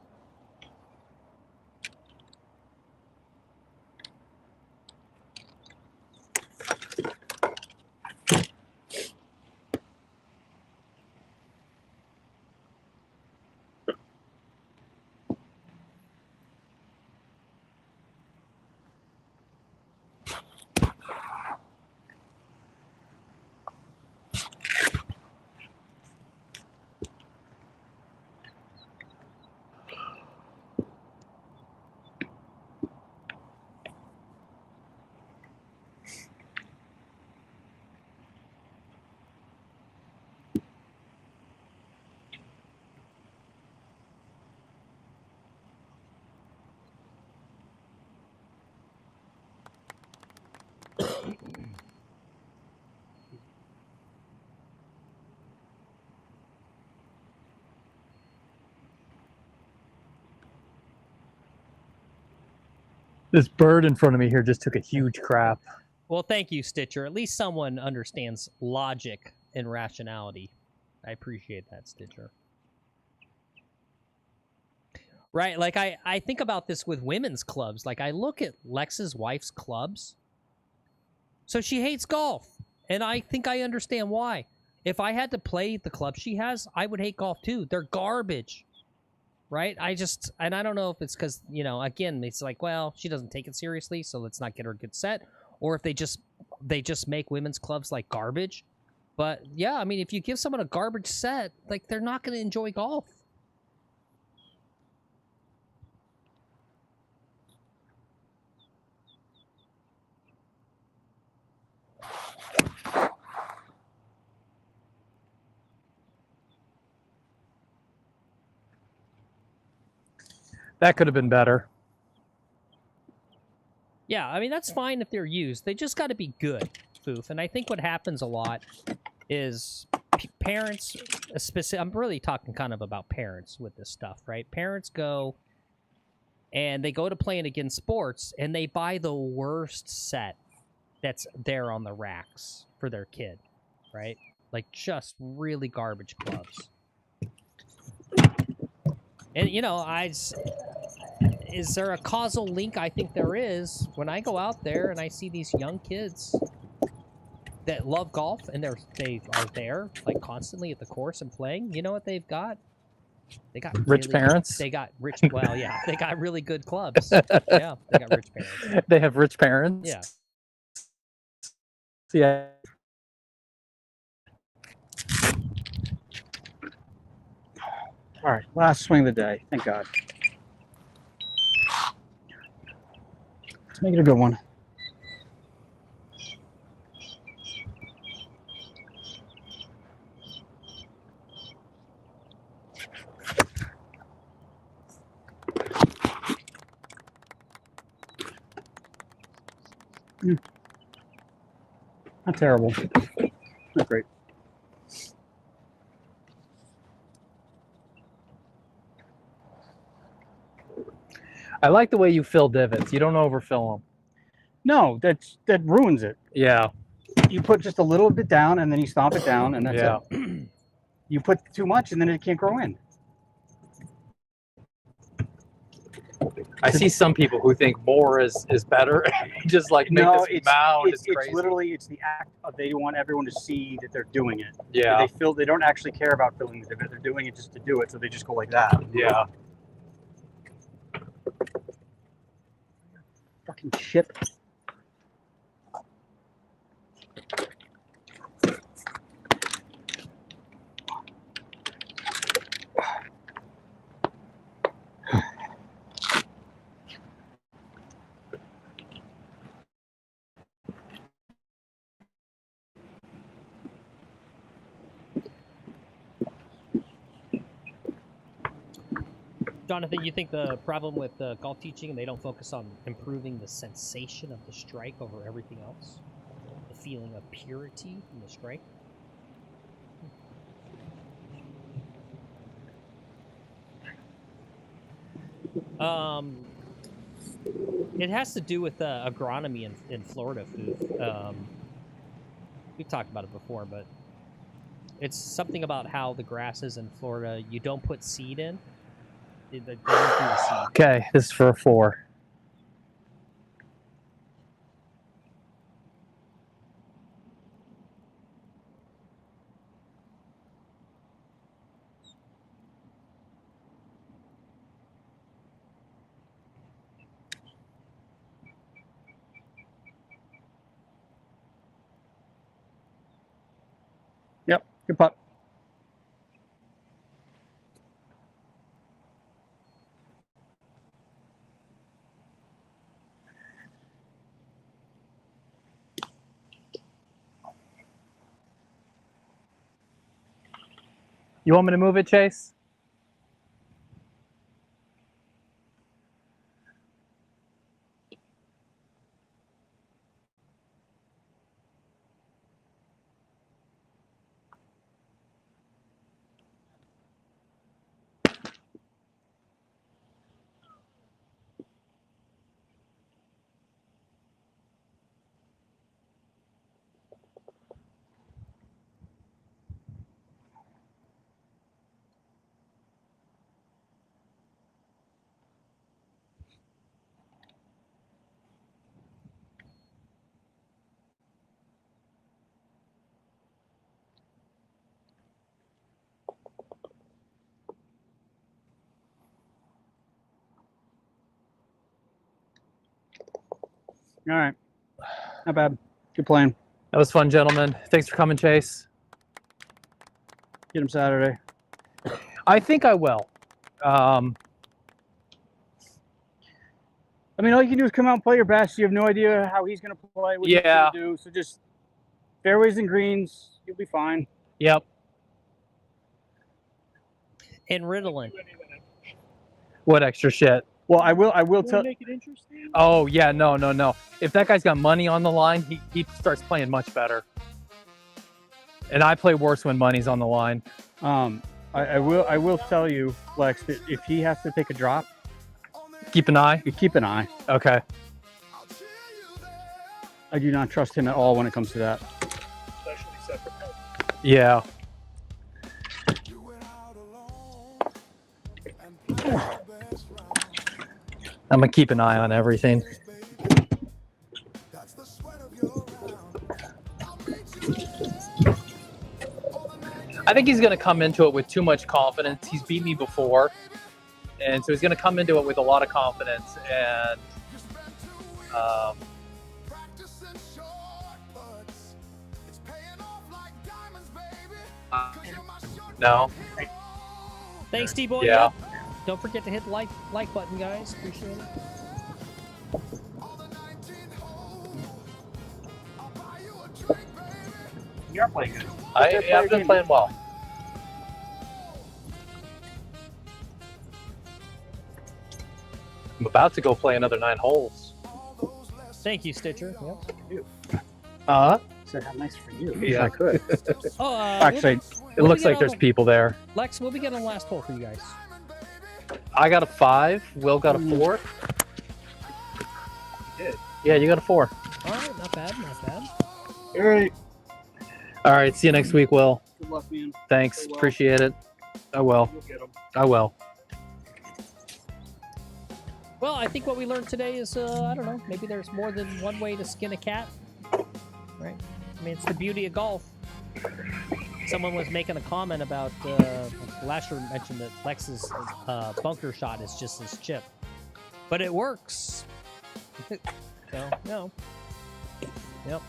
This bird in front of me here just took a huge crap. Well, thank you, Stitcher. At least someone understands logic and rationality. I appreciate that, Stitcher. Right, like I think about this with women's clubs. Like I look at Lex's wife's clubs. So she hates golf. And I think I understand why. If I had to play the clubs she has, I would hate golf too. They're garbage. right? And I don't know if it's because, you know, again, it's like, well, she doesn't take it seriously, so let's not get her a good set, or if they just make women's clubs like garbage. But yeah, I mean, if you give someone a garbage set, like, they're not going to enjoy golf. That could have been better. Yeah, I mean, that's fine if they're used. They just got to be good, Foof. And I think what happens a lot is parents, I'm really talking kind of about parents with this stuff, right? Parents go and they go to playing against sports and they buy the worst set that's there on the racks for their kid, right? Like, just really garbage clubs. And, you know, is there a causal link? I think there is. When I go out there and I see these young kids that love golf and they are there like constantly at the course and playing, you know what they've got? They got rich parents. They got rich. Well, yeah, they got really good clubs. Yeah, they got rich parents. They have rich parents. Yeah. Yeah. All right, last swing of the day. Thank God. Let's make it a good one. Not terrible. Not great. I like the way you fill divots. You don't overfill them. No, that ruins it. Yeah. You put just a little bit down and then you stomp it down and that's it. You put too much and then it can't grow in. I see some people who think more is better. Just like make this mound. It's literally, it's the act of they want everyone to see that they're doing it. Yeah. They don't actually care about filling the divot. They're doing it just to do it, so they just go like that. Yeah. Fucking shit. Jonathan, you think the problem with golf teaching, they don't focus on improving the sensation of the strike over everything else? The feeling of purity in the strike? It has to do with agronomy in Florida food. We've talked about it before, but it's something about how the grasses in Florida, you don't put seed in. They don't do the seed. Okay, this is for a 4. Yep, good putt. You want me to move it, Chase? All right. Not bad. Good playing. That was fun, gentlemen. Thanks for coming, Chase. Get him Saturday. I think I will. I mean, all you can do is come out and play your best. You have no idea how he's going to play, what he's going to do. So just fairways and greens, you'll be fine. Yep. And Ritalin. What extra shit? Well, I will tell. Make it interesting. Oh yeah, no. If that guy's got money on the line, he starts playing much better. And I play worse when money's on the line. I will tell you, Lex, that if he has to take a drop, keep an eye. Keep an eye. Okay. I do not trust him at all when it comes to that. Especially separate. Yeah. I'm gonna keep an eye on everything. I think he's gonna come into it with too much confidence. He's beat me before, and so he's gonna come into it with a lot of confidence. And no. Thanks, T-Boy. Yeah. Don't forget to hit the like button, guys. Appreciate it. You're playing good. I've been playing well. I'm about to go play another 9 holes. Thank you, Stitcher. Yep. Said how nice for you. Yeah. I could. Oh, Actually, it looks like there's people there. Lex, we'll be getting on the last hole for you guys. I got a 5. Will got a 4. Yeah, you got a 4. All right, not bad, not bad. All right. All right, see you next week, Will. Good luck, man. Thanks, Play well. appreciate it. I will. You'll get 'em. I will. Well, I think what we learned today is, I don't know, maybe there's more than one way to skin a cat. Right? I mean, it's the beauty of golf. Someone was making a comment about, Lasher mentioned that Lex's bunker shot is just his chip. But it works. So, no. Yep.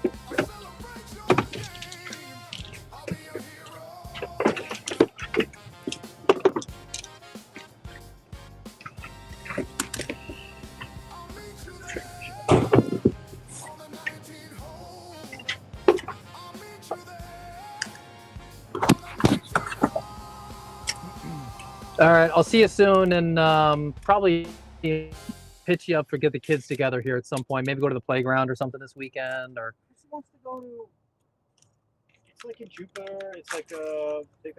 All right, I'll see you soon, and probably pitch you up for get the kids together here at some point. Maybe go to the playground or something this weekend, or. He wants to go to. It's like in Jupiter. It's like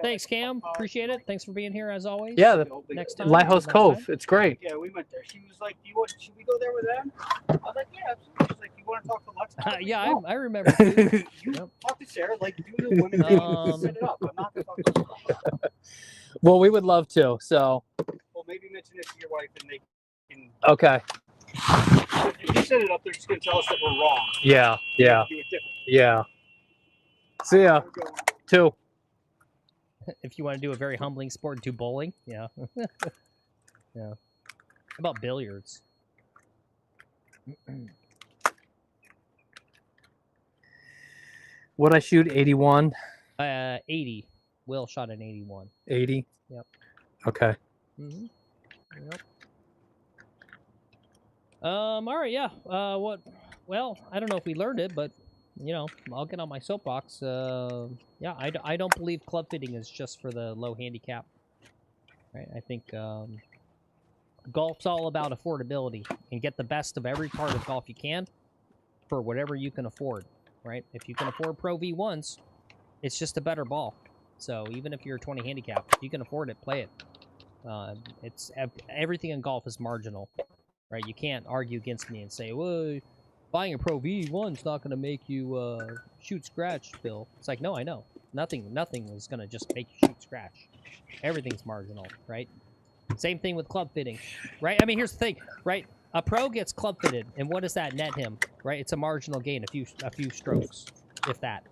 Thanks, Cam. Appreciate it. Thanks for being here as always. Yeah, next time. Lighthouse next Cove. time. It's great. Yeah, we went there. She was like, should we go there with them? I was like, yeah, absolutely. She's like, you want to talk to Lex? I was like, Yeah, no. I remember. Too. You Yep. talk to Sarah, like, do the women thing, set it up. I'm not going to talk to her. Well, we would love to. So. Well, maybe mention it to your wife and they can. Okay. If you set it up, they're just going to tell us that we're wrong. Yeah. Yeah. Do it different. Yeah. See ya. 2. If you want to do a very humbling sport, do bowling. Yeah. Yeah. How about billiards? What'd I shoot? 81? 80. Will shot an 81. 80? Yep. Okay. Mm-hmm. Yep. All right, yeah. Well, I don't know if we learned it, but, you know, I'll get on my soapbox. Yeah, I don't believe club fitting is just for the low handicap. Right? I think golf's all about affordability and get the best of every part of golf you can for whatever you can afford, right? If you can afford Pro V1s, it's just a better ball. So even if you're a 20 handicap, if you can afford it, play it. It's everything in golf is marginal, right? You can't argue against me and say, well, buying a Pro V1's not going to make you shoot scratch, Bill. It's like, no, I know. Nothing is going to just make you shoot scratch. Everything's marginal, right? Same thing with club fitting, right? I mean, here's the thing, right? A pro gets club fitted, and what does that net him, right? It's a marginal gain, a few strokes, if that,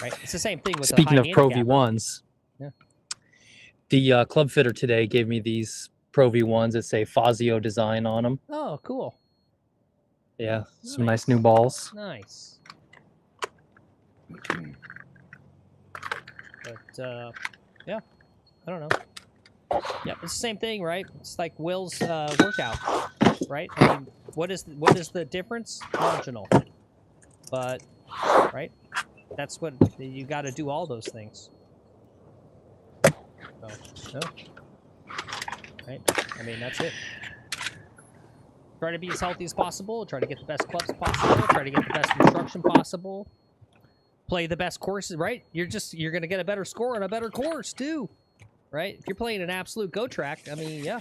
right? It's the same thing with Speaking a of high Pro handicapper. V1s, Yeah. the club fitter today gave me these Pro V1s that say Fazio design on them. Oh, cool. Yeah, some nice new balls. Nice. But yeah, I don't know. Yeah, it's the same thing, right? It's like Will's workout, right? I mean, what is the difference? Marginal. But right, that's what you got to do. All those things. So, no. Right? I mean, that's it. Try to be as healthy as possible. Try to get the best clubs possible. Try to get the best instruction possible. Play the best courses, right? You're going to get a better score on a better course, too. Right? If you're playing an absolute go track, I mean, yeah.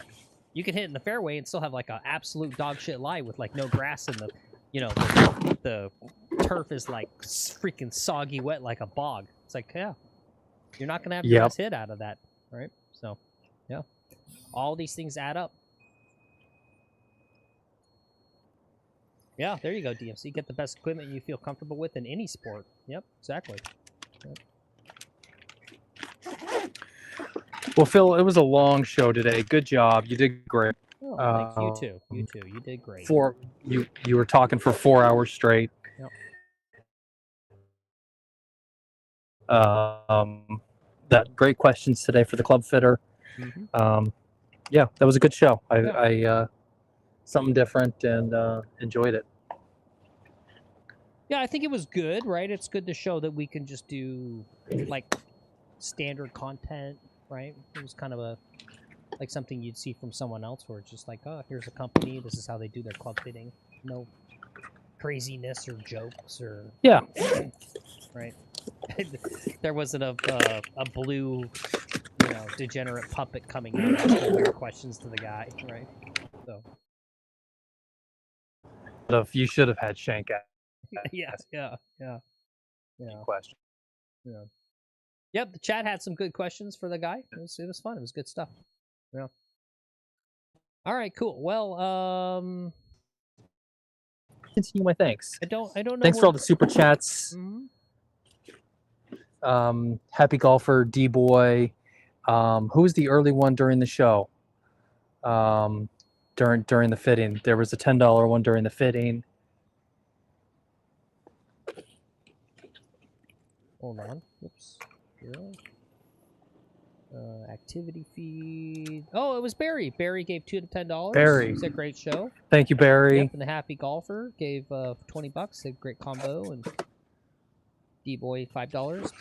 You can hit in the fairway and still have, like, an absolute dog shit lie with, like, no grass in the, you know, the turf is, like, freaking soggy wet like a bog. It's like, yeah. You're not going to have your best hit out of that, right? So, yeah. All these things add up. Yeah, there you go, DMC. Get the best equipment you feel comfortable with in any sport. Yep, exactly. Yep. Well, Phil, it was a long show today. Good job. You did great. Oh, thanks. You too. You too. You did great. You were talking for 4 hours straight. Yep. That great questions today for the club fitter. Mm-hmm. Yeah, that was a good show. I something different and enjoyed it. Yeah, I think it was good, right? It's good to show that we can just do like standard content, right? It was kind of like something you'd see from someone else where it's just like, oh, here's a company, this is how they do their club fitting. No craziness or jokes or right. There wasn't a blue, you know, degenerate puppet coming out asking weird questions to the guy, right? So you should have had Shank ask. yeah. Question. Yeah. Yep, the chat had some good questions for the guy. It was fun. It was good stuff. Yeah. All right, cool. Well, continue my thanks. I don't know. Thanks for all the super chats. Mm-hmm. Happy Golfer, D-Boy. Who was the early one during the show? During the fitting. There was a $10 one during the fitting. Hold on. Oops. Activity feed. Oh, it was Barry. Barry gave $2 to $10. Barry. It was a great show. Thank you, Barry. Yep, and the Happy Golfer gave $20. A great combo. And D-Boy $5.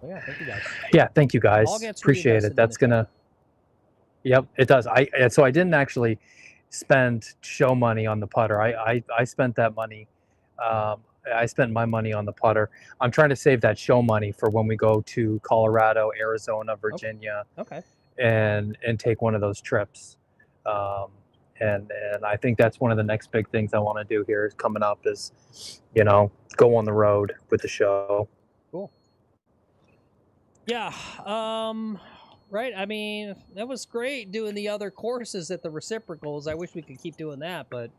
Oh, yeah, thank you guys. Yeah, thank you guys. All gets Appreciate reinvested it. That's gonna. Yep, it does. So I didn't actually spend show money on the putter. I spent that money. I spent my money on the putter. I'm trying to save that show money for when we go to Colorado, Arizona, Virginia. Okay. And take one of those trips. And I think that's one of the next big things I want to do here is coming up is, you know, go on the road with the show. Cool. Yeah. Right. I mean, that was great doing the other courses at the reciprocals. I wish we could keep doing that, but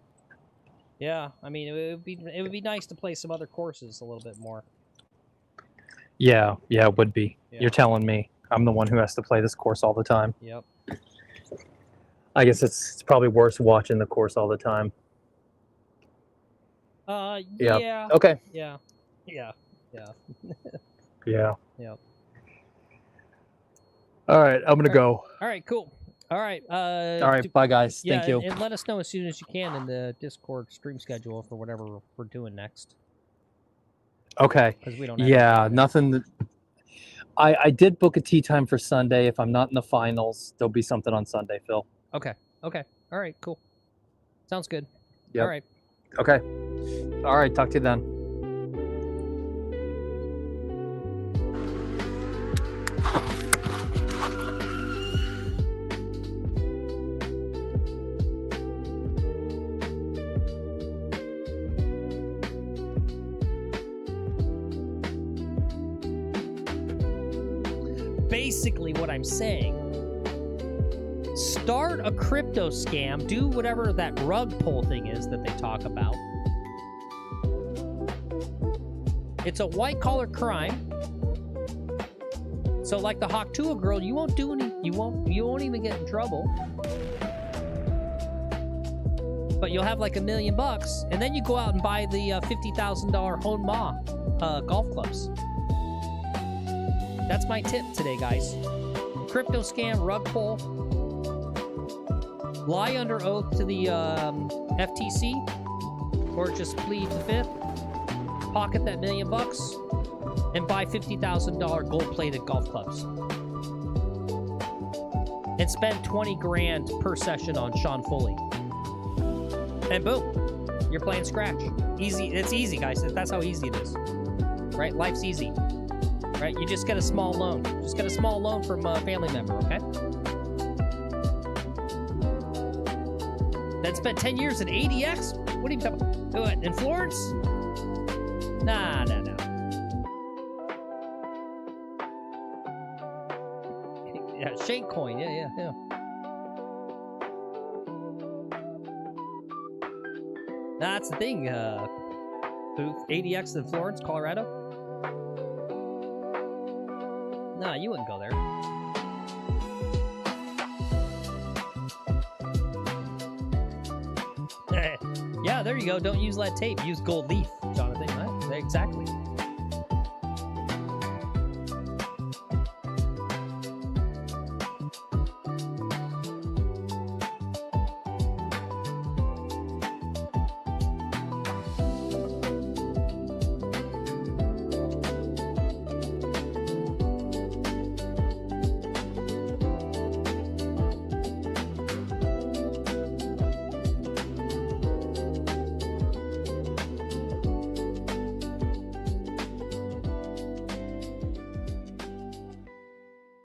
yeah, I mean, it would be nice to play some other courses a little bit more. Yeah, it would be. Yeah. You're telling me. I'm the one who has to play this course all the time. Yep. I guess it's probably worse watching the course all the time. Yeah. Okay. Yeah. Yeah. Yep. All right, I'm gonna go. All right, cool. All right. All right, bye guys. Yeah, Thank you. And let us know as soon as you can in the Discord stream schedule for whatever we're doing next. Okay. Because we don't have Yeah, nothing. I did book a tea time for Sunday. If I'm not in the finals, there'll be something on Sunday, Phil. Okay. All right, cool. Sounds good. Yep. All right. Okay. All right, talk to you then. Basically what I'm saying, start a crypto scam, do whatever that rug pull thing is that they talk about. It's a white collar crime. So like the Haktua girl, you won't even get in trouble. but you'll have like $1 million, and then you go out and buy the $50,000 Honma golf clubs. That's my tip today, guys. Crypto scam, rug pull, lie under oath to the FTC, or just plead the fifth, pocket that $1 million, and buy $50,000 gold-plated golf clubs. And spend 20 grand per session on Sean Foley. And boom, you're playing Scratch. Easy. It's easy, guys. That's how easy it is. Right? Life's easy. Right? You just get a small loan. Just get a small loan from a family member, okay? Then spend 10 years in ADX? What are you talking about? In Florence? Nah. Yeah, Shank Coin. Yeah. That's the thing, Booth. ADX in Florence, Colorado? Nah, you wouldn't go there. Yeah, there you go. Don't use lead tape. Use gold leaf, Jonathan. Right? Exactly.